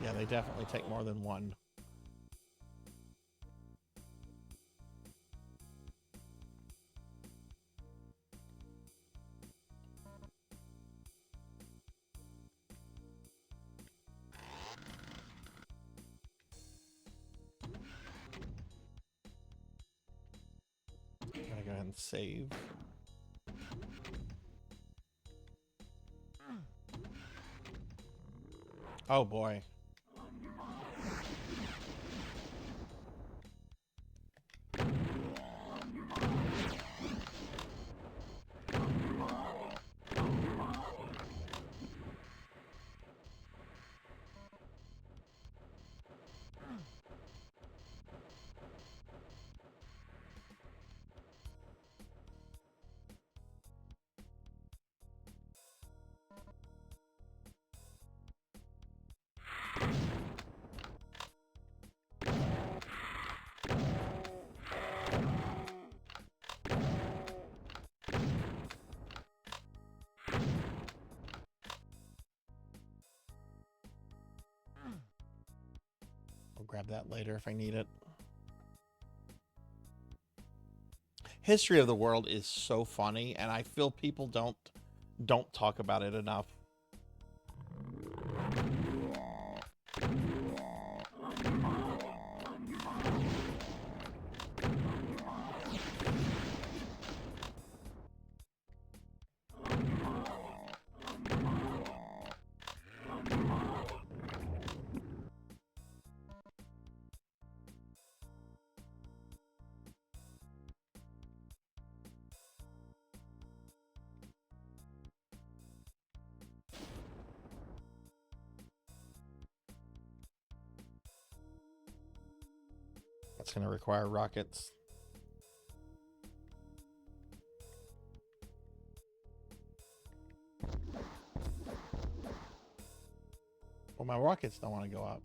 Yeah, they definitely take more than one. Gotta go ahead and save. Oh boy. I'll grab that later if I need it. History of the World is so funny, and I feel people don't talk about it enough. That's going to require rockets. Well, my rockets don't want to go up.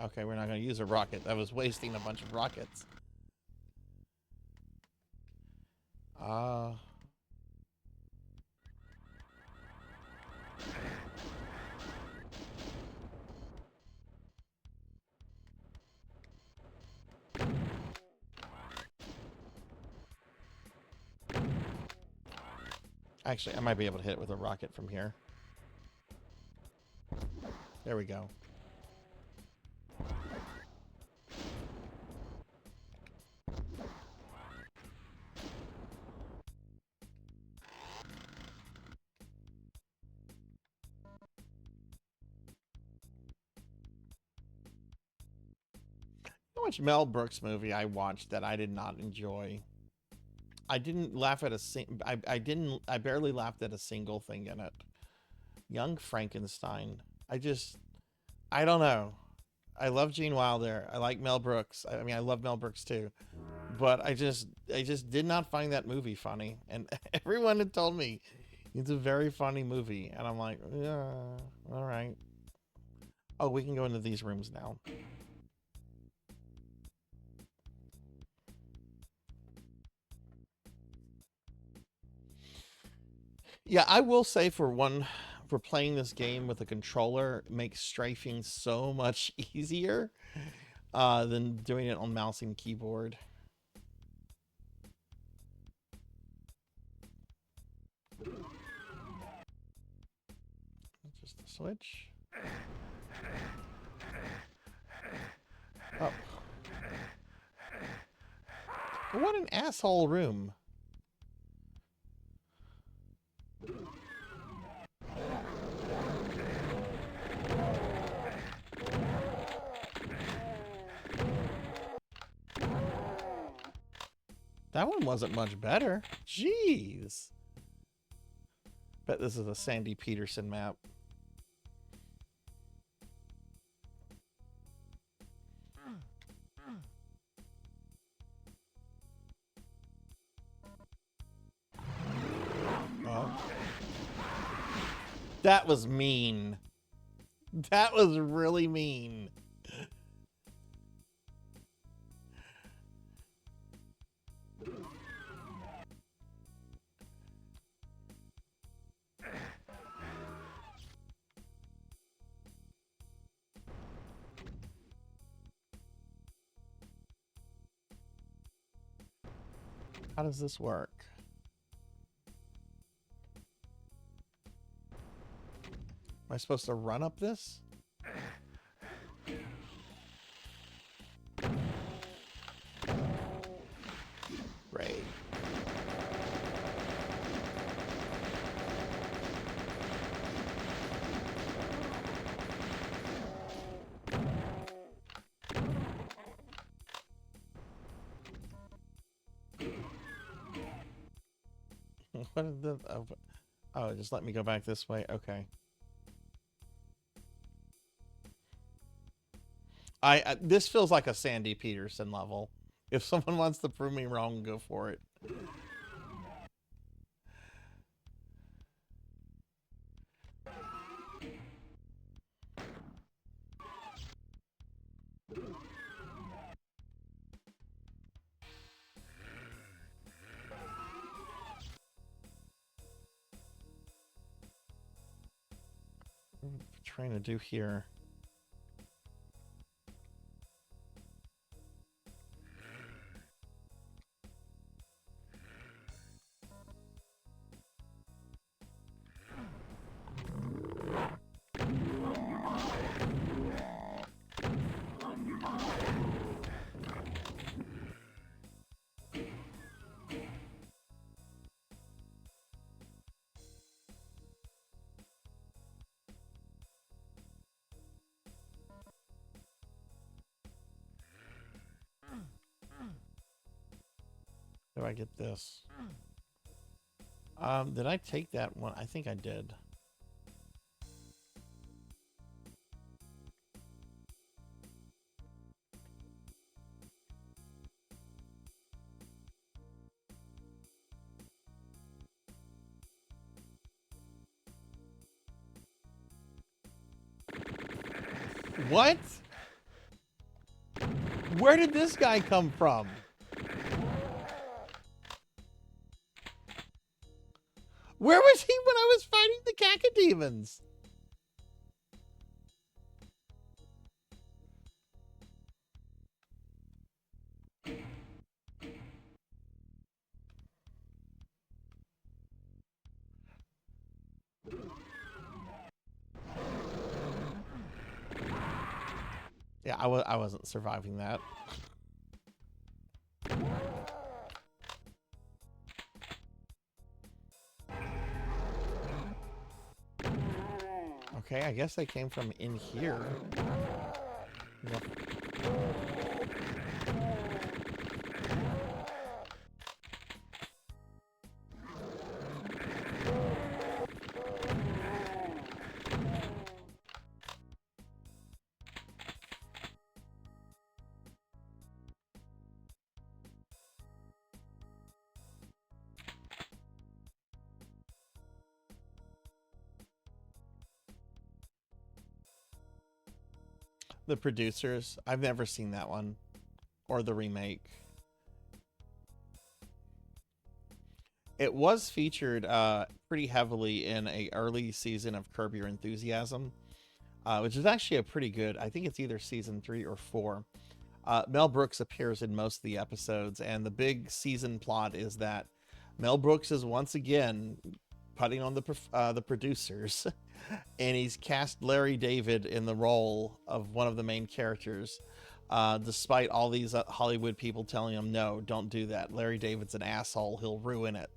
Okay, we're not going to use a rocket. That was wasting a bunch of rockets. Actually, I might be able to hit it with a rocket from here. There we go. How much Mel Brooks movie I watched that I did not enjoy? I didn't laugh at I barely laughed at a single thing in it. Young Frankenstein. I don't know. I love Gene Wilder. I like Mel Brooks. I mean, I love Mel Brooks too. But I just did not find that movie funny. And everyone had told me it's a very funny movie. And I'm like, yeah, all right. Oh, we can go into these rooms now. Yeah, I will say for playing this game with a controller, it makes strafing so much easier than doing it on mouse and keyboard. Just a switch. Oh. What an asshole room. That one wasn't much better. Jeez. Bet this is a Sandy Peterson map. That was mean. That was really mean. How does this work? Am I supposed to run up this? Great. What is the... Oh, just let me go back this way. Okay. This feels like a Sandy Peterson level. If someone wants to prove me wrong, go for it. What am I trying to do here? Do I get this? Did I take that one? I think I did. What? Where did this guy come from? Where was he when I was fighting the cacodemons? Yeah, I wasn't surviving that. Okay, I guess they came from in here. The producers. I've never seen that one. Or the remake. It was featured pretty heavily in a early season of Curb Your Enthusiasm. Which is actually a pretty good... I think it's either season 3 or 4. Mel Brooks appears in most of the episodes. And the big season plot is that Mel Brooks is once again putting on the producers. And he's cast Larry David in the role of one of the main characters, despite all these Hollywood people telling him, no, don't do that. Larry David's an asshole. He'll ruin it.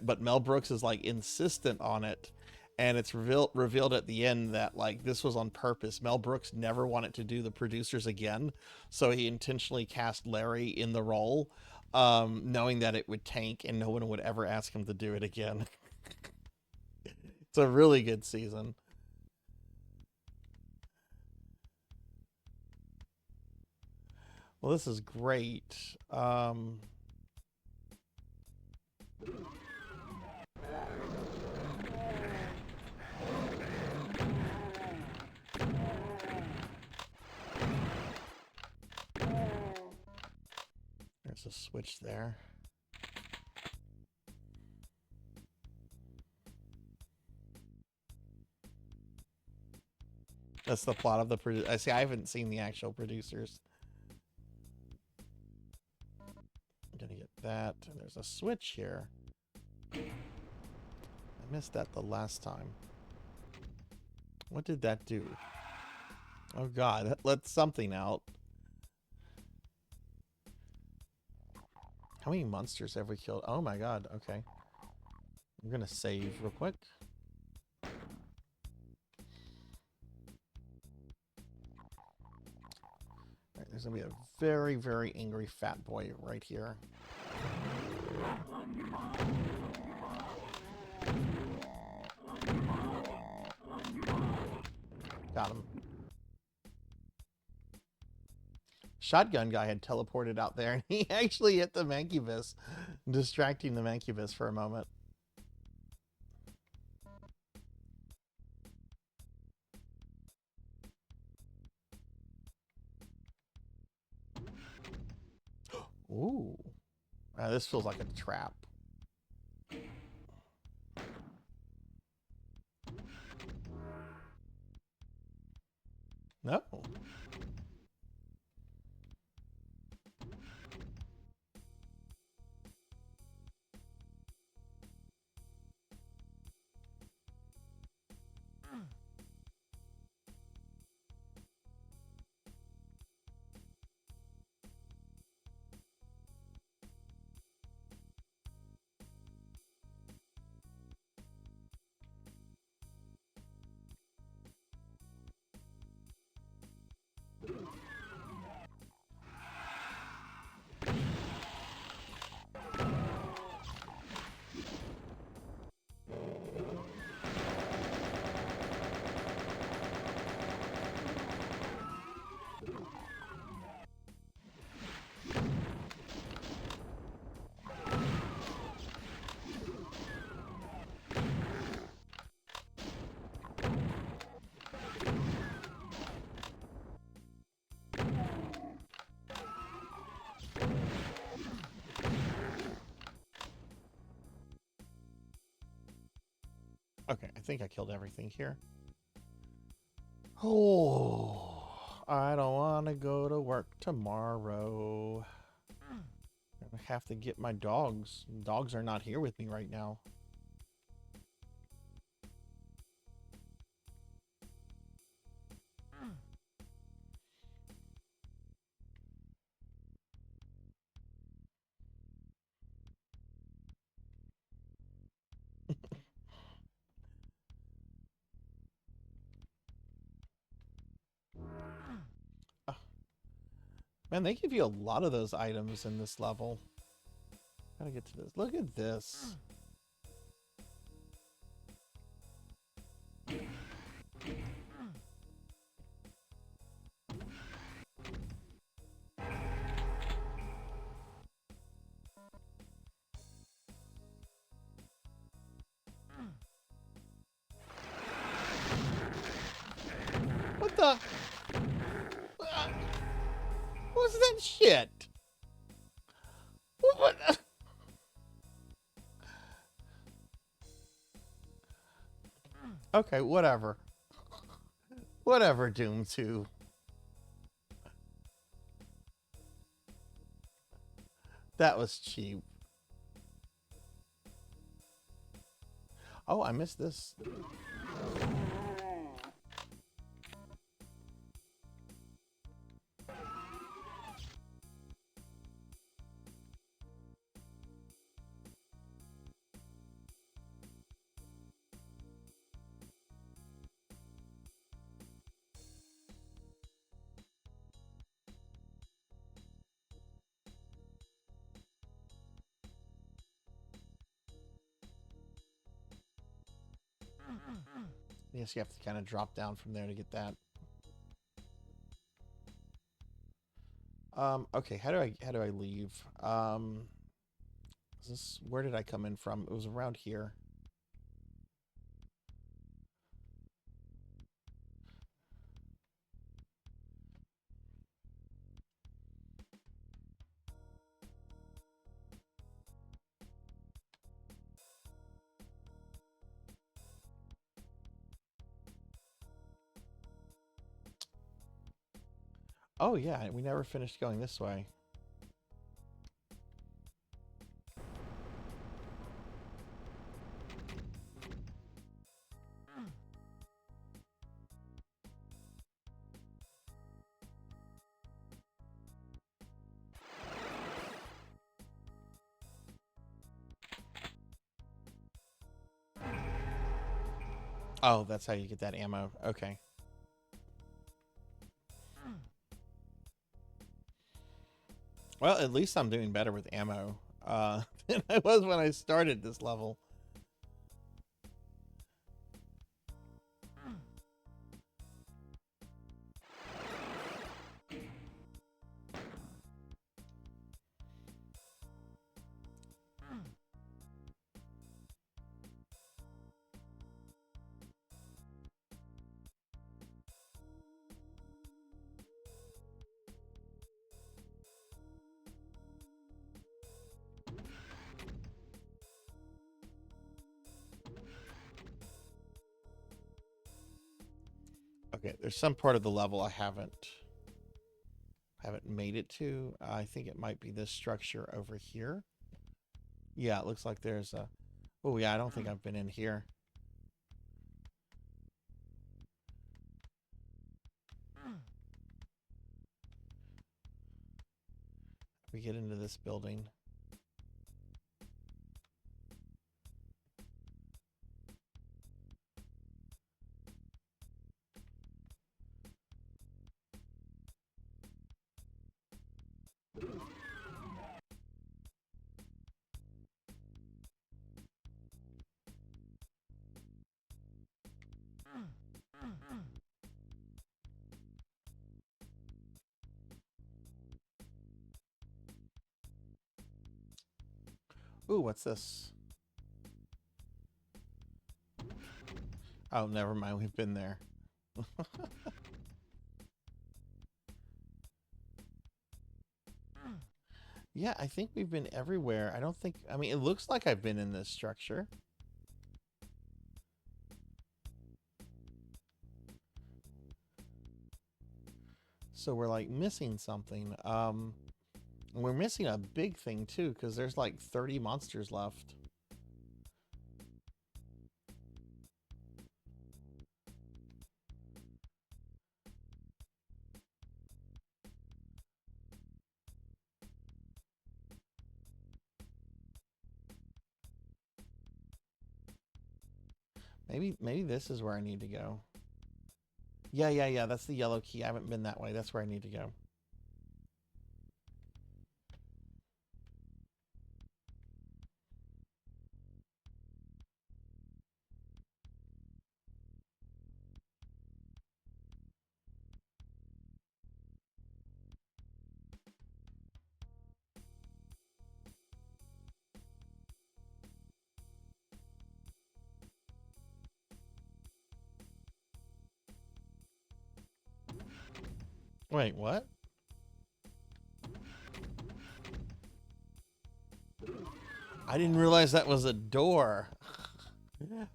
But Mel Brooks is like insistent on it. And it's revealed at the end that like this was on purpose. Mel Brooks never wanted to do the producers again. So he intentionally cast Larry in the role, knowing that it would tank and no one would ever ask him to do it again. It's a really good season. Well, this is great. a switch there. That's the plot of the I see. I haven't seen the actual producers. I'm gonna get that. And there's a switch here. I missed that the last time. What did that do? Oh god, that let something out. How many monsters have we killed? Oh my god, okay. I'm gonna save real quick. Alright, there's gonna be a very, very angry fat boy right here. Got him. Shotgun guy had teleported out there and he actually hit the Mancubus, distracting the Mancubus for a moment. Ooh. This feels like a trap. No. Okay, I think I killed everything here. Oh, I don't want to go to work tomorrow. I have to get my dogs. Dogs are not here with me right now. Man, they give you a lot of those items in this level. Gotta get to this. Look at this. What the? What's that shit? What? Okay, whatever. Whatever, Doom 2. That was cheap. Oh, I missed this. Yes, you have to kind of drop down from there to get that. Okay, how do I leave? Is this, where did I come in from? It was around here. Oh yeah, we never finished going this way. Oh, that's how you get that ammo. Okay. Well, at least I'm doing better with ammo than I was when I started this level. Okay, there's some part of the level I haven't made it to. I think it might be this structure over here. Yeah, it looks like there's a... Oh yeah, I don't think I've been in here. We get into this building. Ooh, what's this? Oh, never mind. We've been there. Yeah, I think we've been everywhere. I don't think... I mean, it looks like I've been in this structure. So we're, like, missing something. We're missing a big thing, too, because there's, like, 30 monsters left. Maybe this is where I need to go. Yeah. That's the yellow key. I haven't been that way. That's where I need to go. Wait, what? I didn't realize that was a door.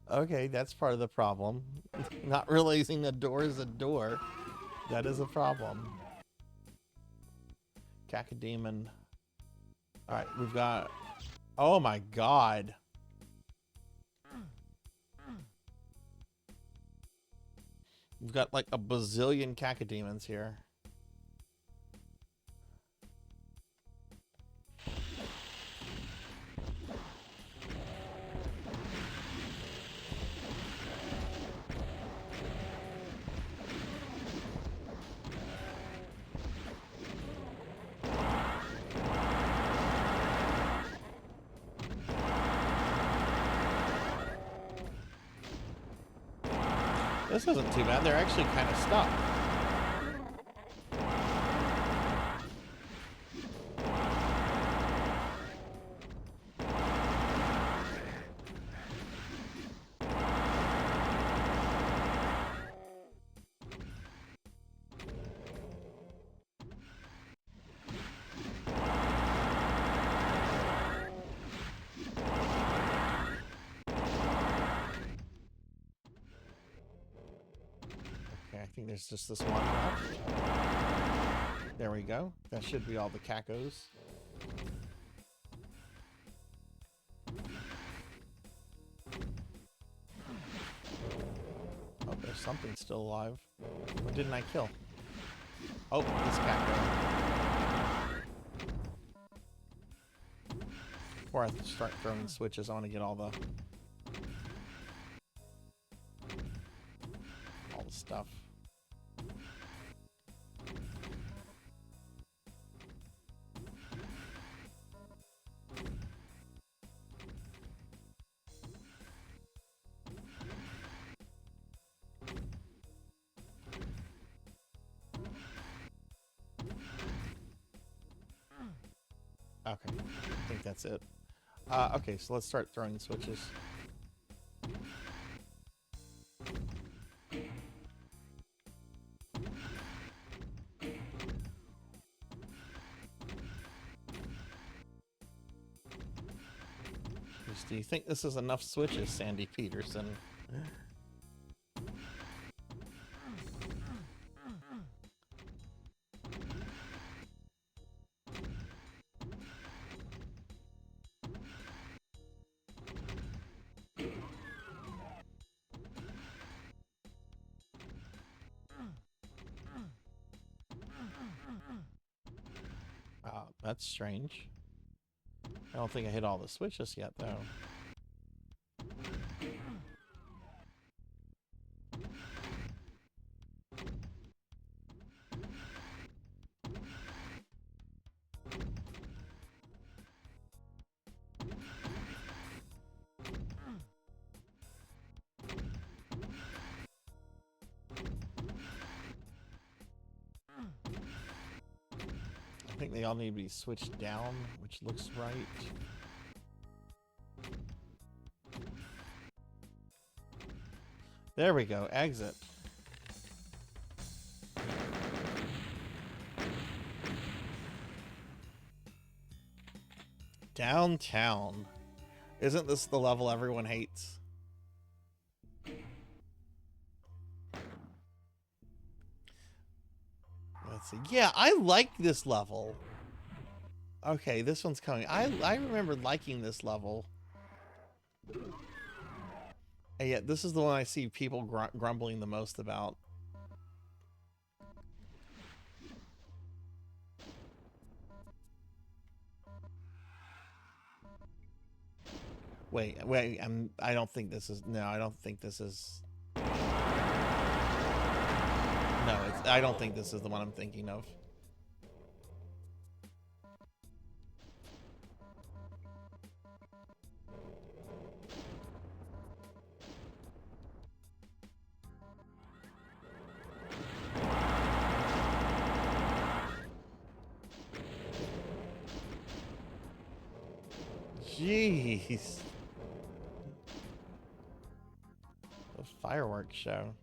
Okay, that's part of the problem. Not realizing a door is a door. That is a problem. Cacodemon. Alright, we've got... Oh my god. We've got like a bazillion cacodemons here. This isn't too bad. They're actually kind of stuck. I think there's just this one left. There we go. That should be all the cacos. Oh, there's something still alive. What didn't I kill? Oh, this caco. Before I start throwing switches, I want to get all the stuff. Okay, I think that's it. Okay, so let's start throwing switches. Do you think this is enough switches, Sandy Peterson? That's strange. I don't think I hit all the switches yet, though. I think they all need to be switched down, which looks right. There we go, exit. Downtown. Isn't this the level everyone hates? Let's see. Yeah, I like this level. Okay, this one's coming. I remember liking this level. And yet, this is the one I see people grumbling the most about. Wait, I don't think this is, no, I don't think this is, no, I don't think this is the one I'm thinking of. Jeez. The fireworks show.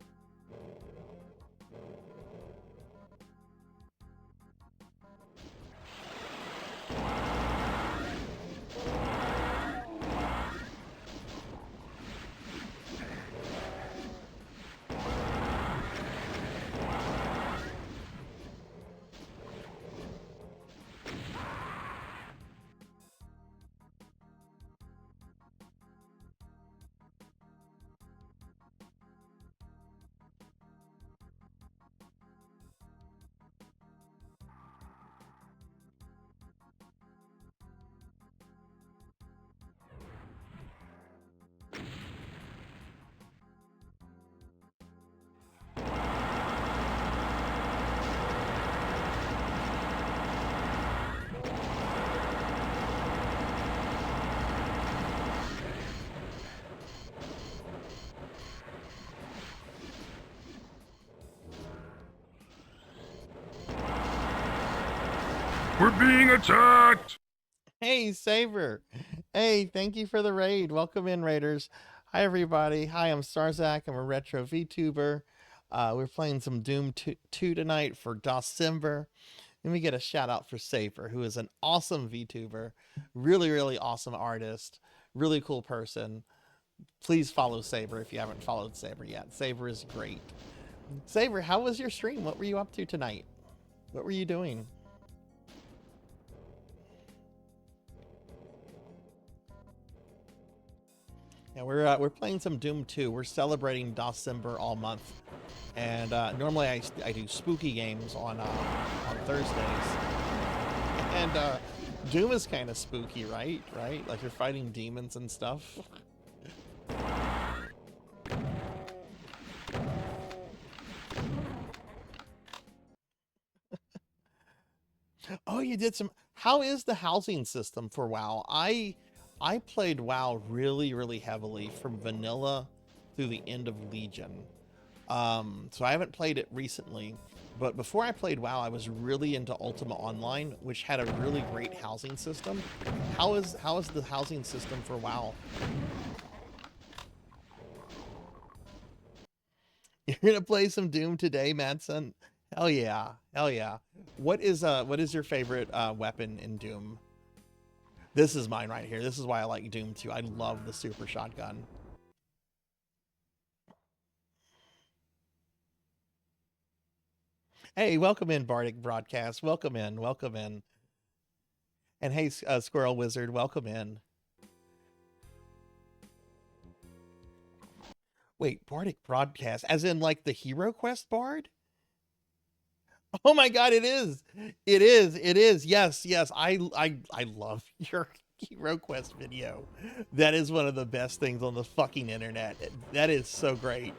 We're being attacked!
Hey, Saber. Hey, thank you for the raid. Welcome in, Raiders. Hi, everybody. Hi, I'm Sarzac. I'm a retro VTuber. We're playing some Doom 2 tonight for December. Let me get a shout out for Saber, who is an awesome VTuber. Really, really awesome artist. Really cool person. Please follow Saber if you haven't followed Saber yet. Saber is great. Saber, how was your stream? What were you up to tonight? What were you doing? Yeah, we're playing some Doom 2. We're celebrating December all month, and normally I do spooky games on Thursdays, and Doom is kind of spooky, right? Right? Like you're fighting demons and stuff. Oh, you did some. How is the housing system for WoW? I played WoW really heavily from vanilla through the end of Legion. So I haven't played it recently, but before I played WoW, I was really into Ultima Online, which had a really great housing system. How is the housing system for WoW? You're gonna play some Doom today, Madsen? Hell yeah, hell yeah. What is your favorite weapon in Doom? This is mine right here. This is why I like Doom 2. I love the super shotgun. Hey, welcome in, Bardic Broadcast. Welcome in, welcome in. And hey, Squirrel Wizard, welcome in. Wait, Bardic Broadcast, as in like the Hero Quest Bard? Oh my God, it is. It is. It is. Yes, yes. I love your Hero Quest video. That is one of the best things on the fucking internet. That is so great.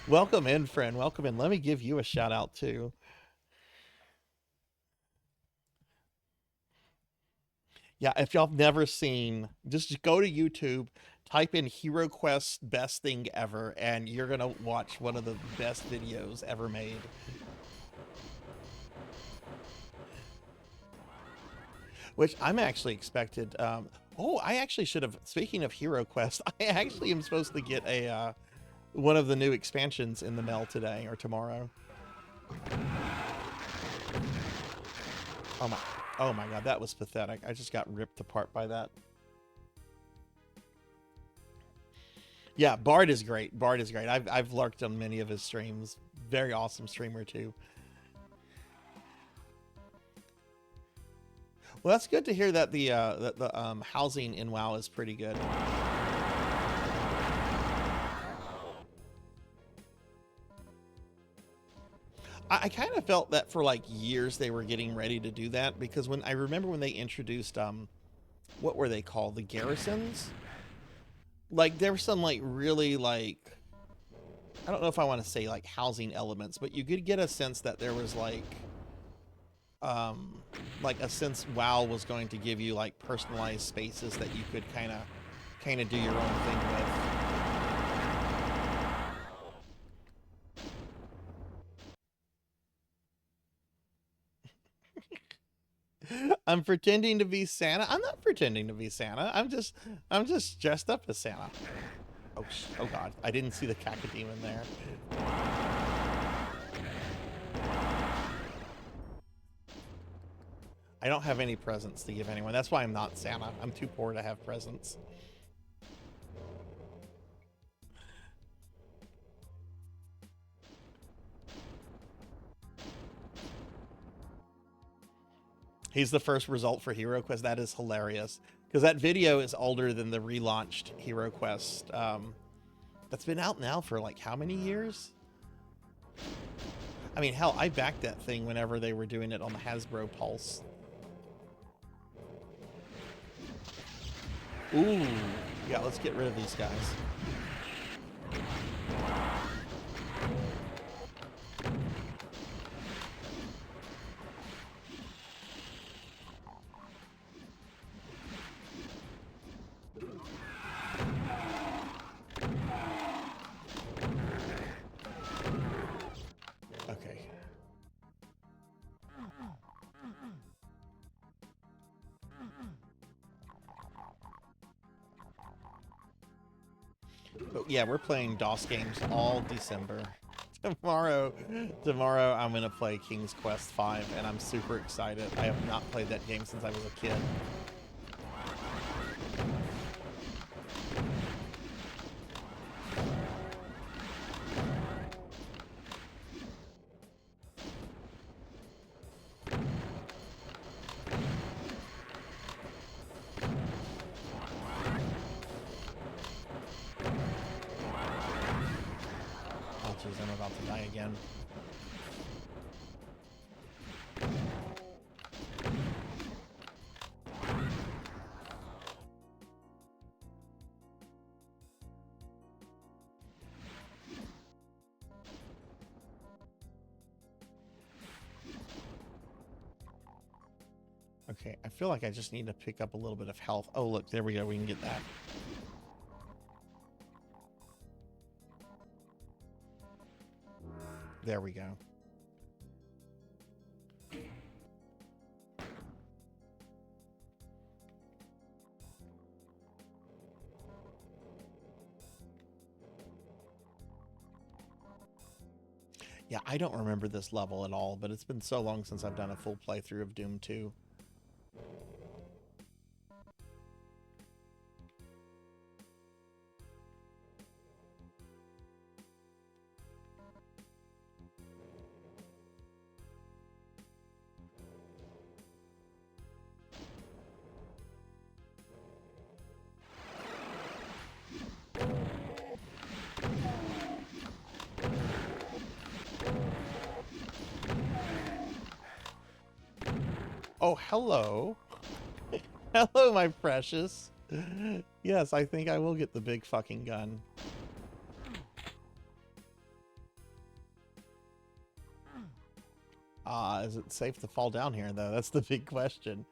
Welcome in, friend. Welcome in. Let me give you a shout out too. Yeah, if y'all have never seen, just go to YouTube, type in Hero Quest best thing ever, and you're gonna watch one of the best videos ever made. Which I'm actually expected. Oh, I actually should have. Speaking of Hero Quest, I actually am supposed to get a one of the new expansions in the mail today or tomorrow. Oh my God, that was pathetic. I just got ripped apart by that. Yeah, Bard is great. Bard is great. I've lurked on many of his streams. Very awesome streamer too. Well, that's good to hear that the housing in WoW is pretty good. I kind of felt that for like years they were getting ready to do that, because I remember when they introduced what were they called, the garrisons? Like there were some like really like, I don't know if I want to say like housing elements, but you could get a sense that there was like a sense WoW was going to give you like personalized spaces that you could kind of do your own thing with. I'm pretending to be Santa. I'm not pretending to be Santa. I'm just dressed up as Santa. Oh God, I didn't see the cacodemon there. I don't have any presents to give anyone. That's why I'm not Santa. I'm too poor to have presents. He's the first result for Hero Quest. That is hilarious. Because that video is older than the relaunched Hero Quest. That's been out now for like how many years? I mean, hell, I backed that thing whenever they were doing it on the Hasbro Pulse. Ooh, yeah, let's get rid of these guys. Okay. But yeah, we're playing DOS games all December. Tomorrow I'm gonna play King's Quest V, and I'm super excited. I have not played that game since I was a kid. jeez, I'm about to die again. Okay, I feel like I just need to pick up a little bit of health. Oh, look, there we go. We can get that. There we go. Yeah, I don't remember this level at all, but it's been so long since I've done a full playthrough of Doom 2. Oh, hello. Hello, my precious. Yes, I think I will get the big fucking gun. Is it safe to fall down here, though? That's the big question.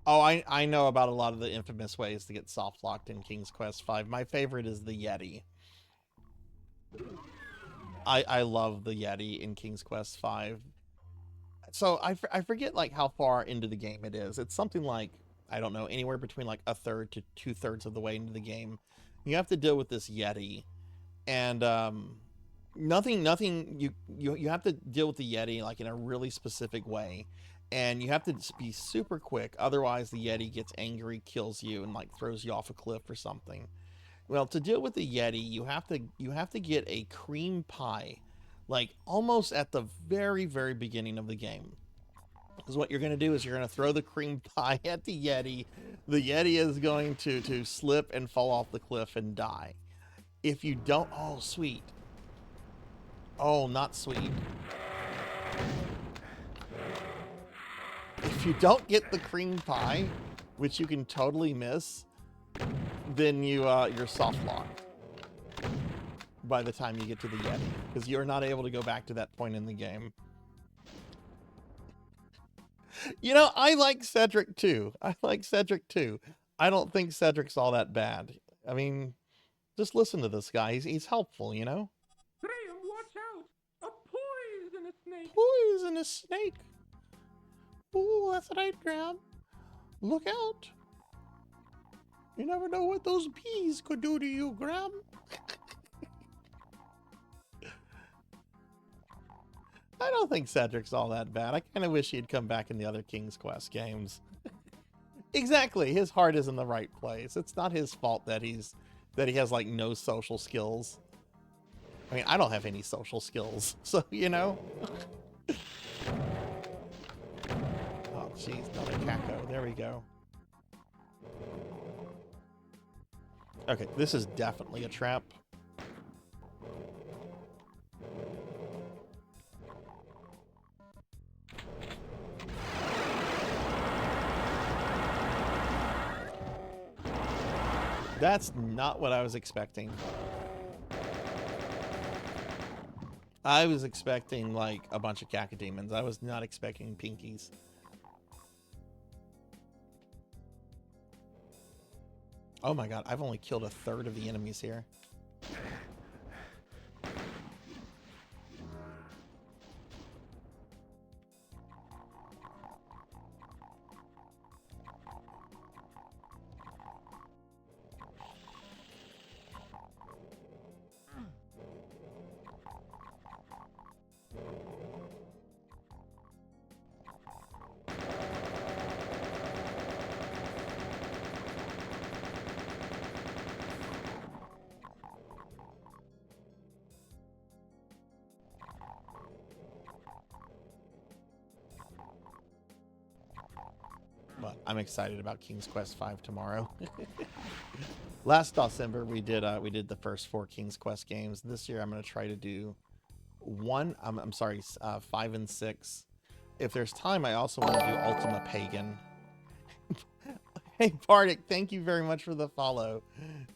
Oh, I know about a lot of the infamous ways to get soft locked in King's Quest V. My favorite is the Yeti. I love the Yeti in King's Quest V. So I forget like how far into the game it is. It's something like, I don't know, anywhere between like a third to 2/3 of the way into the game. You have to deal with this Yeti, and you have to deal with the Yeti like in a really specific way. And you have to be super quick, otherwise the Yeti gets angry, kills you, and like throws you off a cliff or something. Well, to deal with the Yeti, you have to get a cream pie, like almost at the very, very beginning of the game. Because what you're going to do is you're going to throw the cream pie at the Yeti. The Yeti is going to slip and fall off the cliff and die. If you don't, oh sweet. Oh, not sweet. If you don't get the cream pie, which you can totally miss, then you're soft locked by the time you get to the Yeti, because you're not able to go back to that point in the game. You know, I like Cedric too. I don't think Cedric's all that bad. I mean, just listen to this guy. He's helpful, you know?
Graham, watch out! A poisonous snake!
Poisonous snake! Ooh, that's right, Graham. Look out. You never know what those bees could do to you, Graham. I don't think Cedric's all that bad. I kind of wish he'd come back in the other King's Quest games. Exactly. His heart is in the right place. It's not his fault that he has like no social skills. I mean, I don't have any social skills, so you know. Oh, jeez, another Kako. There we go. Okay, this is definitely a trap. That's not what I was expecting. I was expecting, like, a bunch of cacodemons. I was not expecting pinkies. Oh my god, I've only killed a third of the enemies here. I'm excited about King's Quest V tomorrow. Last December we did the first 4 King's Quest games. This year I'm gonna try to do 5 and 6. If there's time, I also want to do Ultima Pagan. Hey, Bardic, thank you very much for the follow.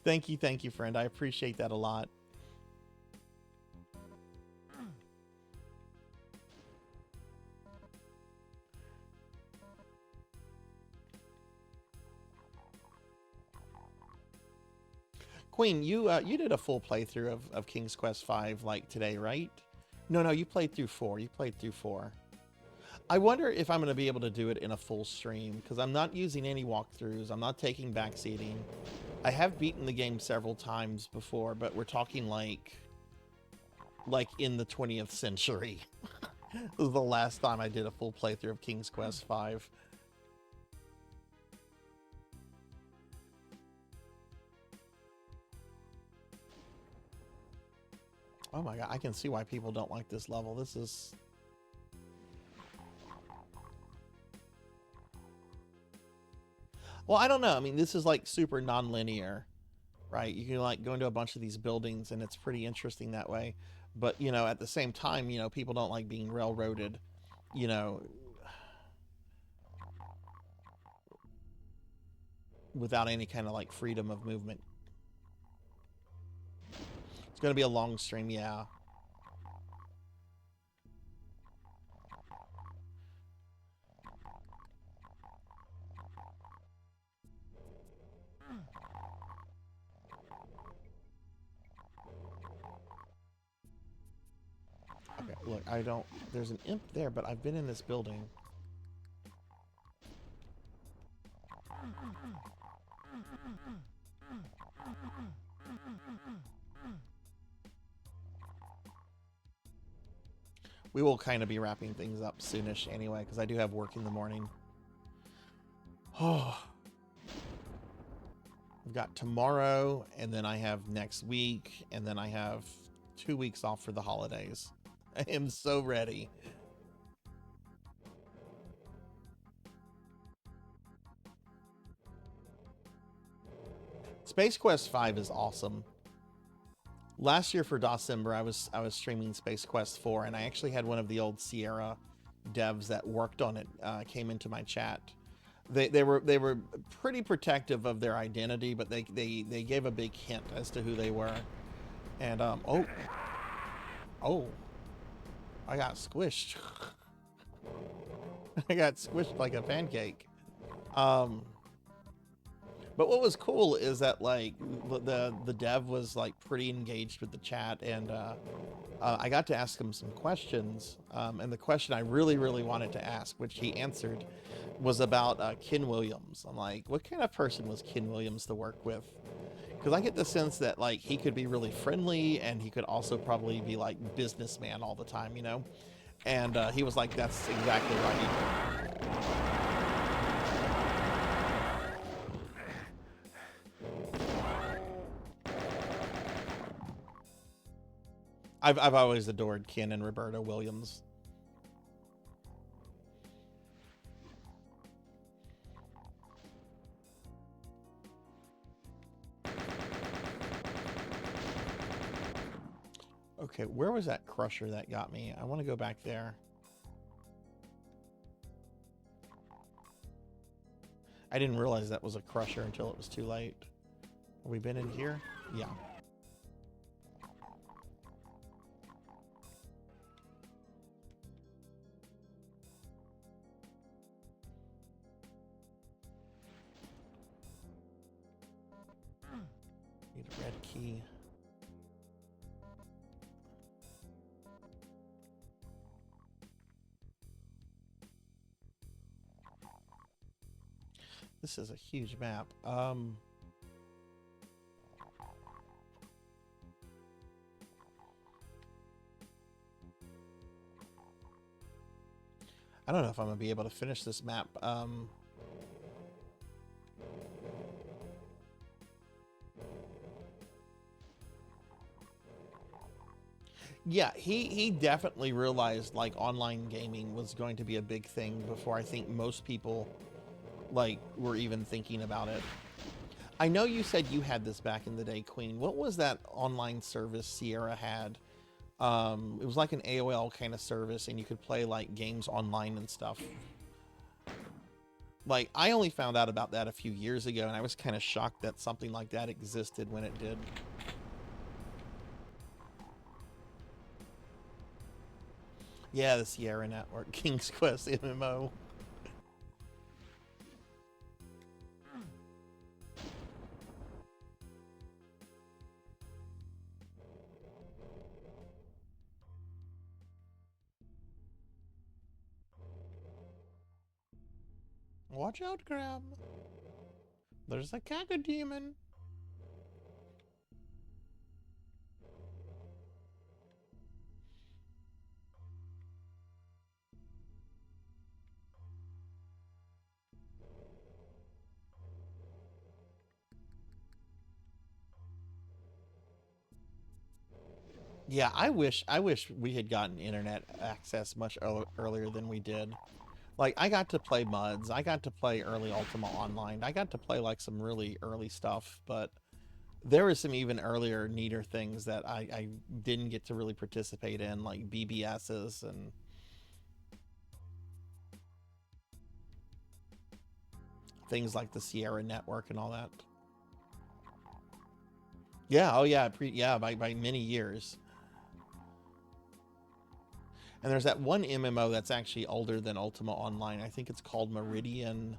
Thank you, friend. I appreciate that a lot. Queen, you did a full playthrough of King's Quest V like today, right? No, you played through 4. You played through 4. I wonder if I'm going to be able to do it in a full stream, because I'm not using any walkthroughs. I'm not taking backseating. I have beaten the game several times before, but we're talking like in the 20th century. This was the last time I did a full playthrough of King's Quest V. Oh my god, I can see why people don't like this level. This is... Well, I don't know. I mean, this is like super non-linear, right? You can like go into a bunch of these buildings and it's pretty interesting that way. But, you know, at the same time, you know, people don't like being railroaded, you know, without any kind of like freedom of movement. It's going to be a long stream, yeah. Okay, look, I don't... There's an imp there, but I've been in this building. We will kind of be wrapping things up soonish anyway, because I do have work in the morning. Oh. I've got tomorrow, and then I have next week, and then I have 2 weeks off for the holidays. I am so ready. Space Quest V is awesome. Last year for December, I was streaming Space Quest 4, and I actually had one of the old Sierra devs that worked on it came into my chat. They were pretty protective of their identity, but they gave a big hint as to who they were. And oh, I got squished. I got squished like a pancake. But what was cool is that like the dev was like pretty engaged with the chat, and I got to ask him some questions. And the question I really wanted to ask, which he answered, was about Ken Williams. I'm like, what kind of person was Ken Williams to work with? Because I get the sense that like he could be really friendly, and he could also probably be like businessman all the time, you know? And he was like, that's exactly right. I've always adored Ken and Roberta Williams. Okay, where was that crusher that got me? I want to go back there. I didn't realize that was a crusher until it was too late. Have we been in here? Yeah. Need a red key. This is a huge map. I don't know if I'm gonna be able to finish this map. Yeah, he definitely realized like online gaming was going to be a big thing before I think most people like were even thinking about it. I know you said you had this back in the day, Queen. What was that online service Sierra had? It was like an AOL kind of service, and you could play like games online and stuff. Like, I only found out about that a few years ago, and I was kind of shocked that something like that existed when it did. Yeah, the Sierra Network, King's Quest MMO. Watch out, Crab. There's a cacodemon. Yeah, I wish we had gotten internet access much earlier than we did. Like, I got to play MUDs, I got to play early Ultima Online, I got to play like some really early stuff, but there were some even earlier, neater things that I didn't get to really participate in, like BBSs and things like the Sierra Network and all that. Yeah, oh yeah, by many years. And there's that one MMO that's actually older than Ultima Online. I think it's called Meridian.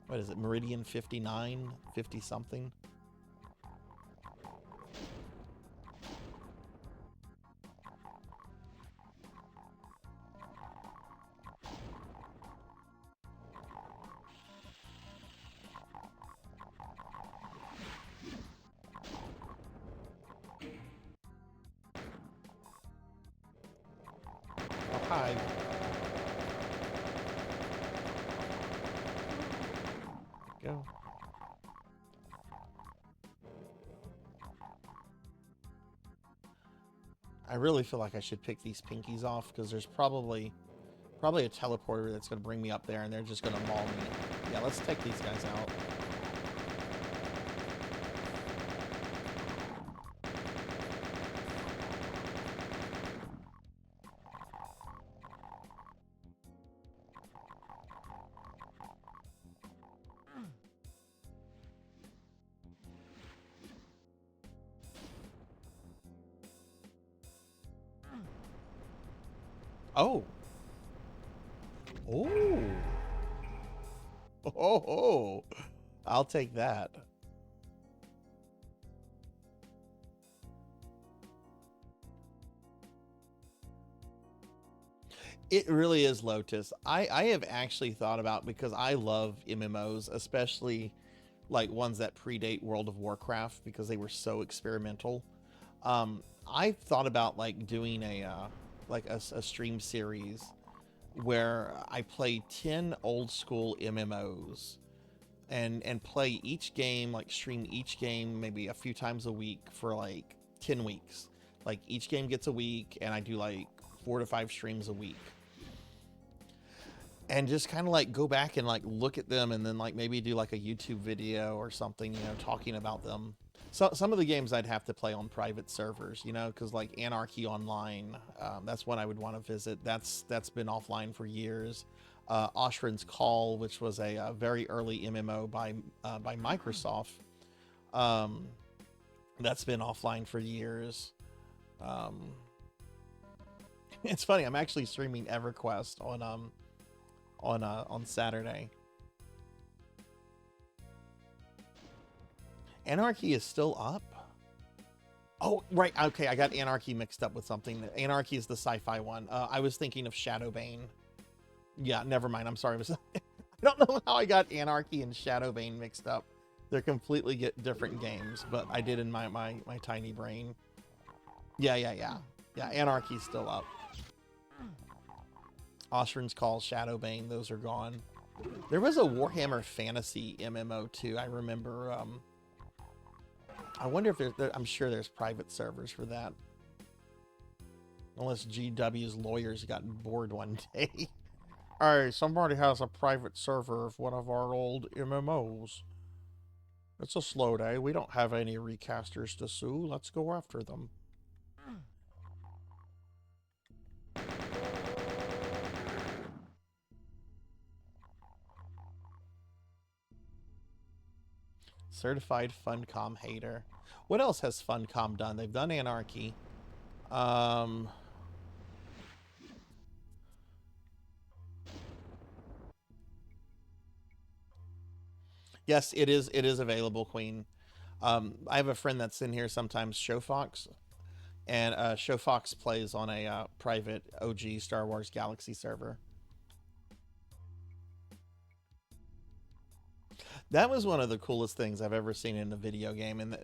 What is it? Meridian 59? 50 something? Oh, hi. Go. I really feel like I should pick these pinkies off because there's probably a teleporter that's going to bring me up there and they're just going to maul me. Yeah, let's take these guys out. Oh. Oh. Oh. I'll take that. It really is Lotus. I have actually thought about, because I love MMOs, especially like ones that predate World of Warcraft because they were so experimental. I've thought about like doing a stream series where I play 10 old school MMOs and play each game, like stream each game maybe a few times a week for like 10 weeks. Like each game gets a week and I do like 4 to 5 streams a week. And just kind of like go back and like look at them and then like maybe do like a YouTube video or something, you know, talking about them. So some of the games I'd have to play on private servers, you know, because like Anarchy Online, that's one I would want to visit. That's been offline for years. Oshrin's Call, which was a very early MMO by Microsoft, that's been offline for years. It's funny, I'm actually streaming EverQuest on Saturday. Anarchy is still up? Oh, right. Okay, I got Anarchy mixed up with something. Anarchy is the sci-fi one. I was thinking of Shadowbane. Yeah, never mind. I'm sorry. I don't know how I got Anarchy and Shadowbane mixed up. They're completely different games, but I did in my tiny brain. Yeah. Anarchy's still up. Oshrin's Call, Shadowbane, those are gone. There was a Warhammer Fantasy MMO too. I remember. I wonder if I'm sure there's private servers for that. Unless GW's lawyers got bored one day. Hey, somebody has a private server of one of our old MMOs. It's a slow day. We don't have any recasters to sue. Let's go after them. Certified Funcom hater. What else has Funcom done? They've done Anarchy. Yes, it is available, Queen. I have a friend that's in here sometimes, Showfox, and Showfox plays on a private OG Star Wars Galaxy server. That was one of the coolest things I've ever seen in a video game, and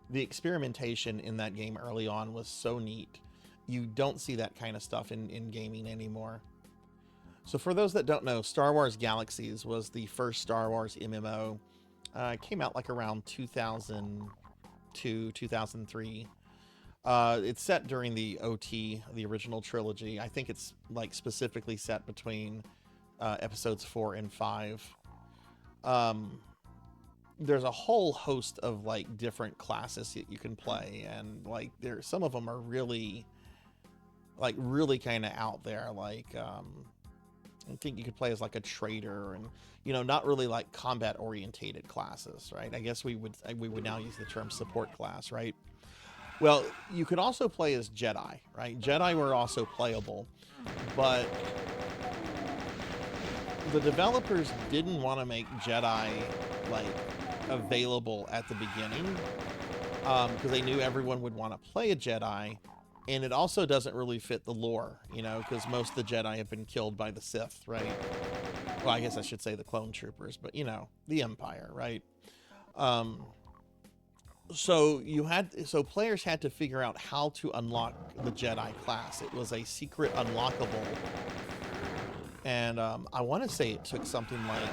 the experimentation in that game early on was so neat. You don't see that kind of stuff in gaming anymore. So for those that don't know, Star Wars Galaxies was the first Star Wars MMO. It came out like around 2002, 2003. It's set during the OT, the original trilogy. I think it's like specifically set between episodes 4 and 5. There's a whole host of like different classes that you can play, and like some of them are really kind of out there. Like I think you could play as like a trader, and not really like combat orientated classes, right? I guess we would now use the term support class, right? Well, you could also play as Jedi, right? Jedi were also playable, but the developers didn't want to make Jedi like available at the beginning because they knew everyone would want to play a Jedi, and it also doesn't really fit the lore, because most of the Jedi have been killed by the Sith, right? Well, I guess I should say the clone troopers, but the Empire, right? So players had to figure out how to unlock the Jedi class. It was a secret unlockable, and I want to say it took something like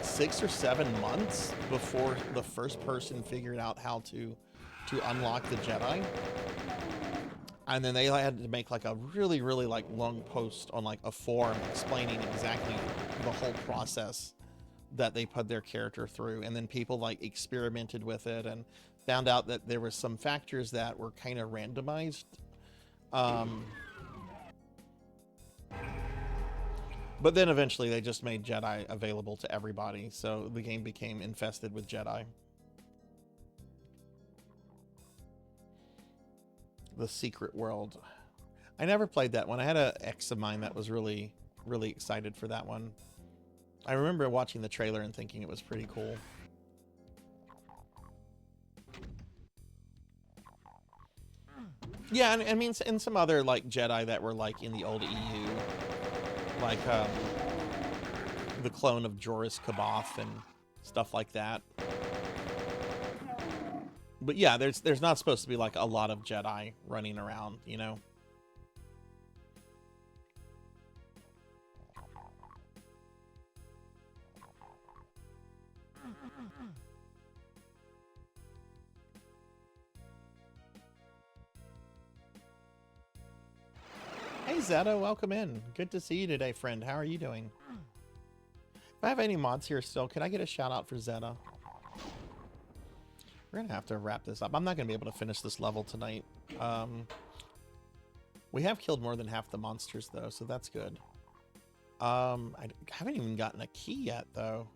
6 or 7 months before the first person figured out how to unlock the Jedi. And then they had to make like a really, really like long post on like a forum explaining exactly the whole process that they put their character through. And then people like experimented with it and found out that there were some factors that were kind of randomized. But then eventually they just made Jedi available to everybody. So the game became infested with Jedi. The Secret World. I never played that one. I had an ex of mine that was really, really excited for that one. I remember watching the trailer and thinking it was pretty cool. Yeah, and I mean, and some other like Jedi that were like in the old EU, like the clone of Joris Kaboth and stuff like that. But yeah, there's not supposed to be like a lot of Jedi running around, Hey Zeta, welcome in. Good to see you today, friend. How are you doing? If I have any mods here still, can I get a shout out for Zeta? We're gonna have to wrap this up. I'm not gonna be able to finish this level tonight. We have killed more than half the monsters though, so that's good. I haven't even gotten a key yet though.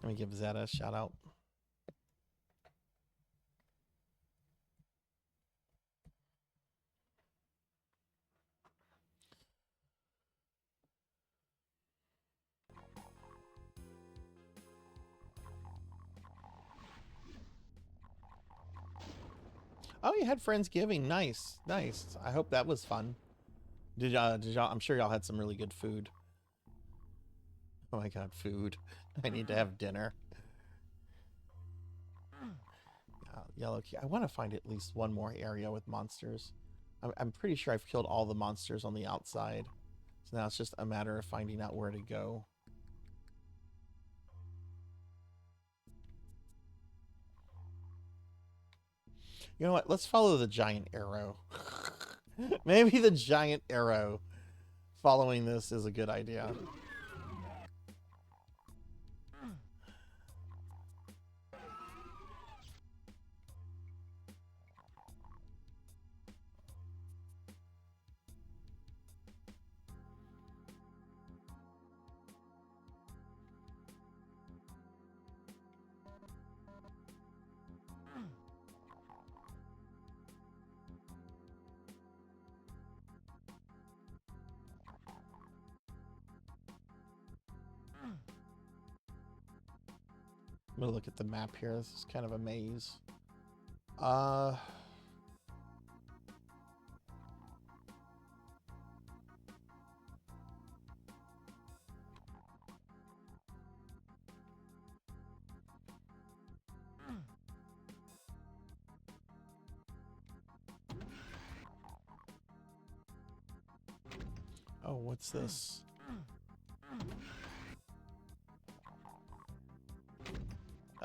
Let me give Zeta a shout out. Oh, you had Friendsgiving. Nice, nice. I hope that was fun. Did y'all? I'm sure y'all had some really good food. Oh my god, food. I need to have dinner. Yellow key. I want to find at least one more area with monsters. I'm pretty sure I've killed all the monsters on the outside. So now it's just a matter of finding out where to go. You know what? Let's follow the giant arrow. Maybe the giant arrow following this is a good idea. I'm gonna look at the map here. This is kind of a maze. Oh, what's this?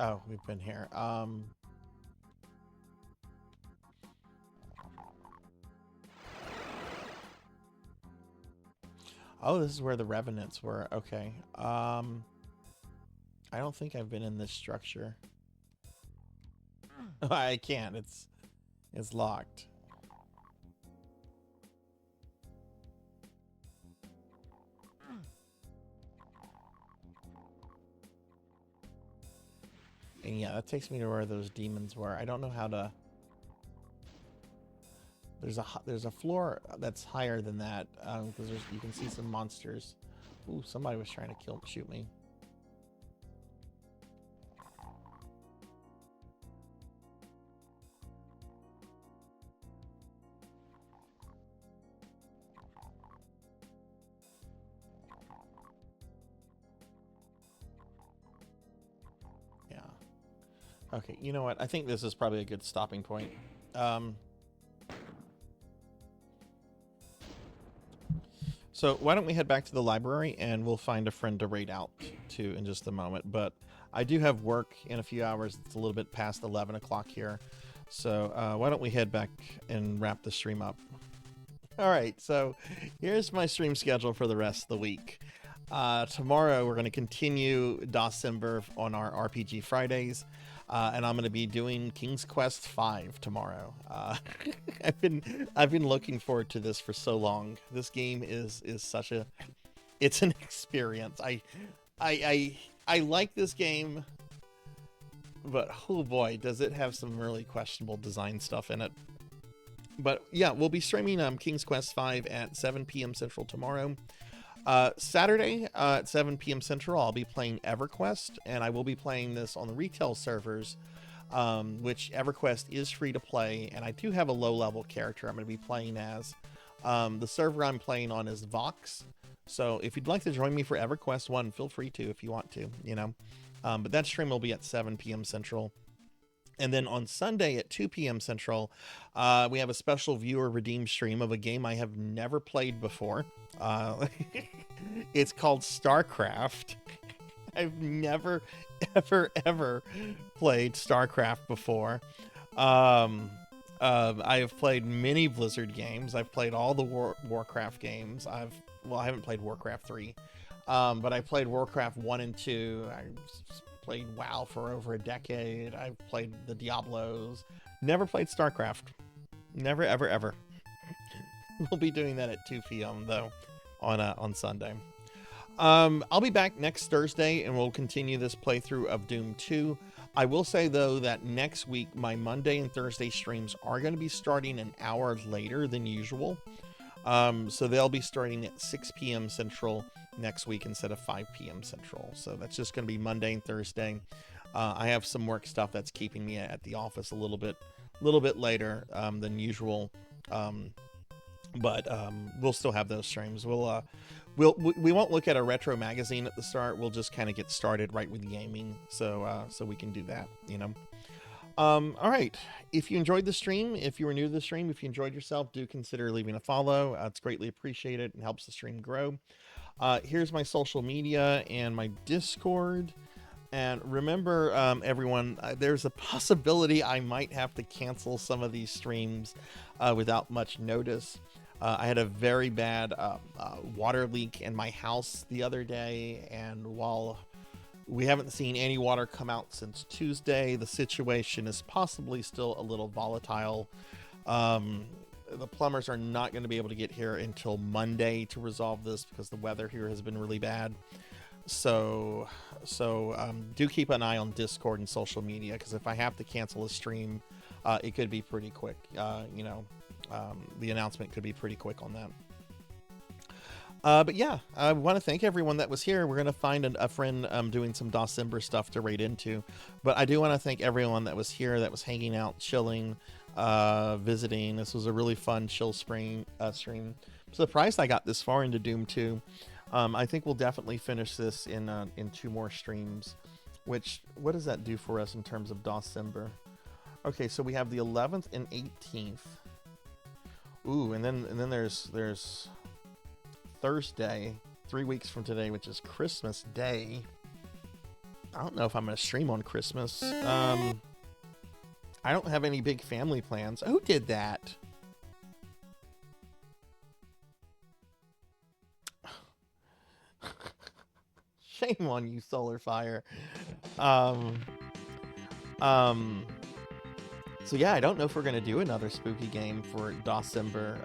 Oh, we've been here. Oh, this is where the revenants were. Okay. I don't think I've been in this structure. I can't. It's locked. And yeah, that takes me to where those demons were. I don't know how to. There's a floor that's higher than that because you can see some monsters. Ooh, somebody was trying to shoot me. Yeah. Okay, you know what? I think this is probably a good stopping point. So why don't we head back to the library and we'll find a friend to raid out to in just a moment. But I do have work in a few hours. It's a little bit past 11 o'clock here. So why don't we head back and wrap the stream up. All right, so here's my stream schedule for the rest of the week. Tomorrow we're going to continue December on our RPG Fridays. And I'm going to be doing King's Quest V tomorrow. I've been looking forward to this for so long. This game is such a, it's an experience. I like this game, but oh boy, does it have some really questionable design stuff in it. But yeah, we'll be streaming King's Quest V at 7 p.m. Central tomorrow. Saturday at 7 p.m. Central, I'll be playing EverQuest, and I will be playing this on the retail servers, which EverQuest is free to play, and I do have a low-level character I'm going to be playing as. The server I'm playing on is Vox, so if you'd like to join me for EverQuest 1, feel free to if you want to, you know. But that stream will be at 7 p.m. Central. And then on Sunday at 2 p.m. Central, we have a special viewer redeem stream of a game I have never played before. It's called StarCraft. I've never, ever played StarCraft before. I have played many Blizzard games. I've played all the Warcraft games. I haven't played Warcraft 3, but I played Warcraft 1 and 2. I played WoW for over a decade. I've played the Diablos. Never played StarCraft. Never, ever. We'll be doing that at 2 p.m. though on Sunday. I'll be back next Thursday and we'll continue this playthrough of Doom 2. I will say though that next week my Monday and Thursday streams are going to be starting an hour later than usual. So they'll be starting at 6 p.m. Central next week instead of 5 p.m. Central. So that's just going to be Monday and Thursday. I have some work stuff that's keeping me at the office a little bit later than usual. But we'll still have those streams. We won't look at a retro magazine at the start. We'll just kind of get started right with gaming. So we can do that, you know. All right. If you enjoyed the stream, if you were new to the stream, if you enjoyed yourself, do consider leaving a follow. It's greatly appreciated and helps the stream grow. Here's my social media and my Discord. And remember, everyone, there's a possibility I might have to cancel some of these streams without much notice. I had a very bad water leak in my house the other day, and while we haven't seen any water come out since Tuesday, the situation is possibly still a little volatile. The plumbers are not going to be able to get here until Monday to resolve this because the weather here has been really bad. So do keep an eye on Discord and social media, because if I have to cancel a stream, it could be pretty quick. The announcement could be pretty quick on that. But yeah, I want to thank everyone that was here. We're going to find a friend doing some December stuff to raid into. But I do want to thank everyone that was here, that was hanging out, chilling, visiting. This was a really fun chill stream. I'm surprised I got this far into Doom 2. I think we'll definitely finish this in 2 more streams. Which, what does that do for us in terms of December? Okay, so we have the 11th and 18th. Ooh, and then there's Thursday, 3 weeks from today, which is Christmas Day. I don't know if I'm going to stream on Christmas. I don't have any big family plans. Who did that? Shame on you, Solar Fire. So yeah, I don't know if we're going to do another spooky game for December.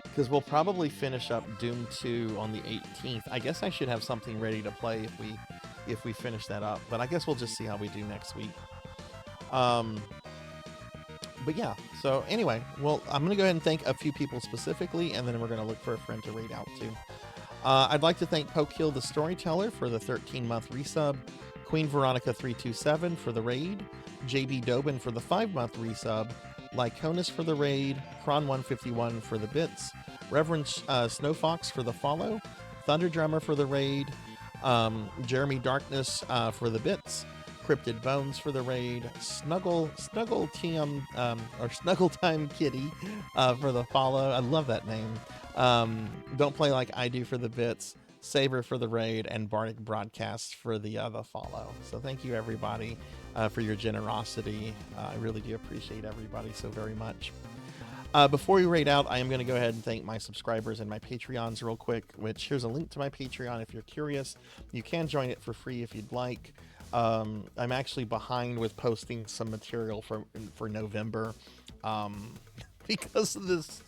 Because we'll probably finish up Doom 2 on the 18th. I guess I should have something ready to play if we finish that up. But I guess we'll just see how we do next week. But yeah, so anyway, well, I'm going to go ahead and thank a few people specifically, and then we're going to look for a friend to raid out to. I'd like to thank Pokehill the Storyteller for the 13-month resub, Queen Veronica 327 for the raid, JB Dobin for the 5-month resub, Lyconis for the raid, Kron151 for the bits, Reverend Snowfox for the follow, Thunder Drummer for the raid, Jeremy Darkness for the bits, Cryptid Bones for the raid, Snuggle Time Kitty for the follow. I love that name. Don't Play Like I Do for the bits, Saber for the raid, and Bardic Broadcast for the follow. So thank you everybody for your generosity. I really do appreciate everybody so very much. Before we raid out, I am going to go ahead and thank my subscribers and my Patreons real quick, which here's a link to my Patreon if you're curious. You can join it for free if you'd like. I'm actually behind with posting some material for November because of this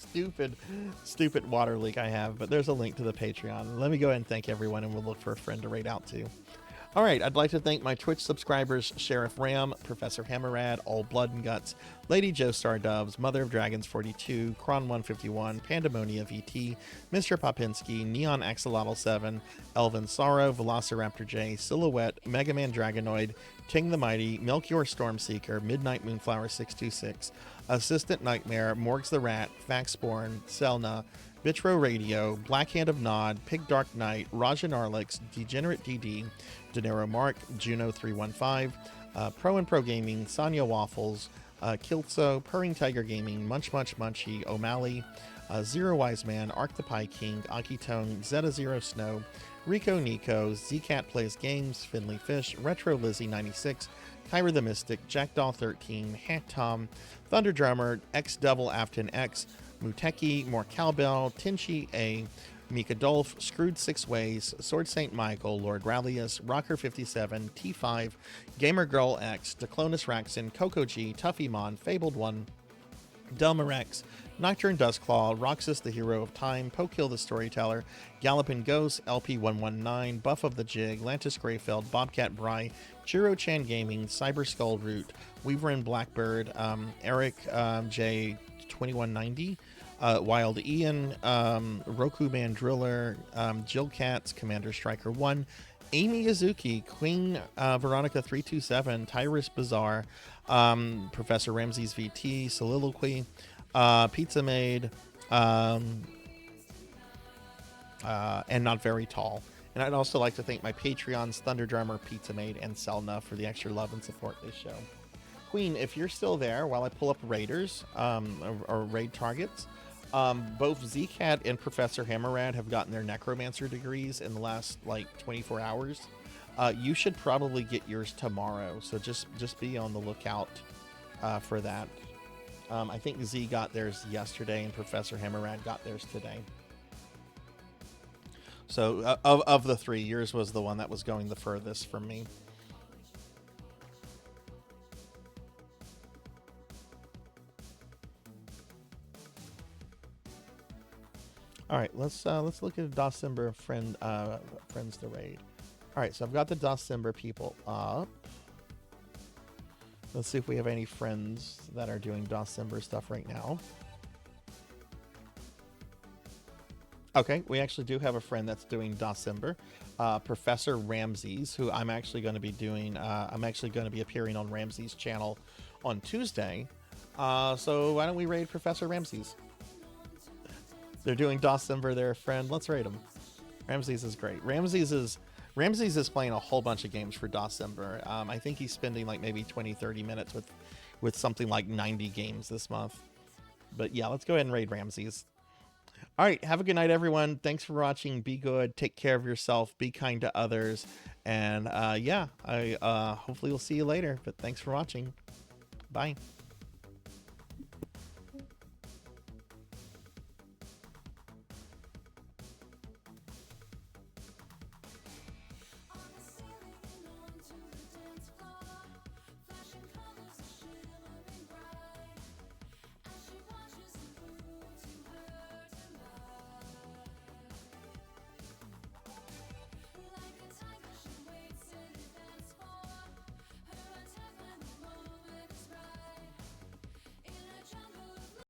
stupid water leak I have, but there's a link to the Patreon. Let me go ahead and thank everyone, and we'll look for a friend to raid out to. All right, I'd like to thank my Twitch subscribers, Sheriff Ram, Professor Hammerad, All Blood and Guts, Lady Joe Stardoves, Mother of Dragons 42, Kron151, Pandemonia VT, Mr. Popinski, Neon Axolotl 7, Elvin Sorrow, Velociraptor J, Silhouette, Mega Man Dragonoid, Ting the Mighty, Melchior Stormseeker, Midnight Moonflower 626, Assistant Nightmare, Morgs the Rat, Faxborn, Selna, Vitro Radio, Blackhand of Nod, Pig Dark Knight, Rajan Arlix, Degenerate DD, Denero Mark, Juno 315, Pro and Pro Gaming, Sonya Waffles, Kiltso, Purring Tiger Gaming, Munch Munchy, O'Malley, Zero Wise Man, Arc the Pie King, Akitone, Zeta Zero Snow, Rico Nico, Zcat Plays Games, Finley Fish, Retro Lizzie 96, Kyra the Mystic, Jackdaw 13, Hat Tom, Thunder Drummer, X Devil Afton X, Muteki, More Cowbell, Tinchi A, Mika Dolph, Screwed Six Ways, Sword Saint Michael, Lord Rallius, Rocker 57, T5, Gamer Girl X, Declonus Raxon, Coco G, Tuffymon, Fabled One, Delmarex, Nocturne Dustclaw, Roxas the Hero of Time, Pokehill the Storyteller, Gallopin Ghost, LP119, Buff of the Jig, Lantis Greyfeld, Bobcat Bry, Chiro Chan Gaming, Cyber Skull Root, Weaver and Blackbird, Eric J 2190, Wild Ian, Roku Man Driller, Jill Katz, Commander Striker 1, Amy Izuki, Queen Veronica 327, Tyrus Bazaar, Professor Ramses VT, Soliloquy, Pizza Maid, and Not Very Tall. And I'd also like to thank my Patreons, Thunder Drummer, Pizza Maid, and Selna for the extra love and support they show. Queen, if you're still there while I pull up raiders, or raid targets, both Zcat and Professor Hammerad have gotten their Necromancer degrees in the last, 24 hours. You should probably get yours tomorrow, so just be on the lookout for that. I think Z got theirs yesterday, and Professor Hammerad got theirs today. So of the three, yours was the one that was going the furthest from me. All right, let's look at December friends to raid. All right, so I've got the December people up. Let's see if we have any friends that are doing December stuff right now. Okay, we actually do have a friend that's doing December, Professor Ramses, who I'm actually going to be doing. I'm actually going to be appearing on Ramses' channel on Tuesday. So why don't we raid Professor Ramses? They're doing December. They're a friend. Let's raid them. Ramses is great. Ramses is playing a whole bunch of games for December. I think he's spending like maybe 20-30 minutes with something like 90 games this month. But yeah, let's go ahead and raid Ramses. All right, have a good night, everyone. Thanks for watching. Be good. Take care of yourself. Be kind to others. And yeah, hopefully we'll see you later. But thanks for watching. Bye.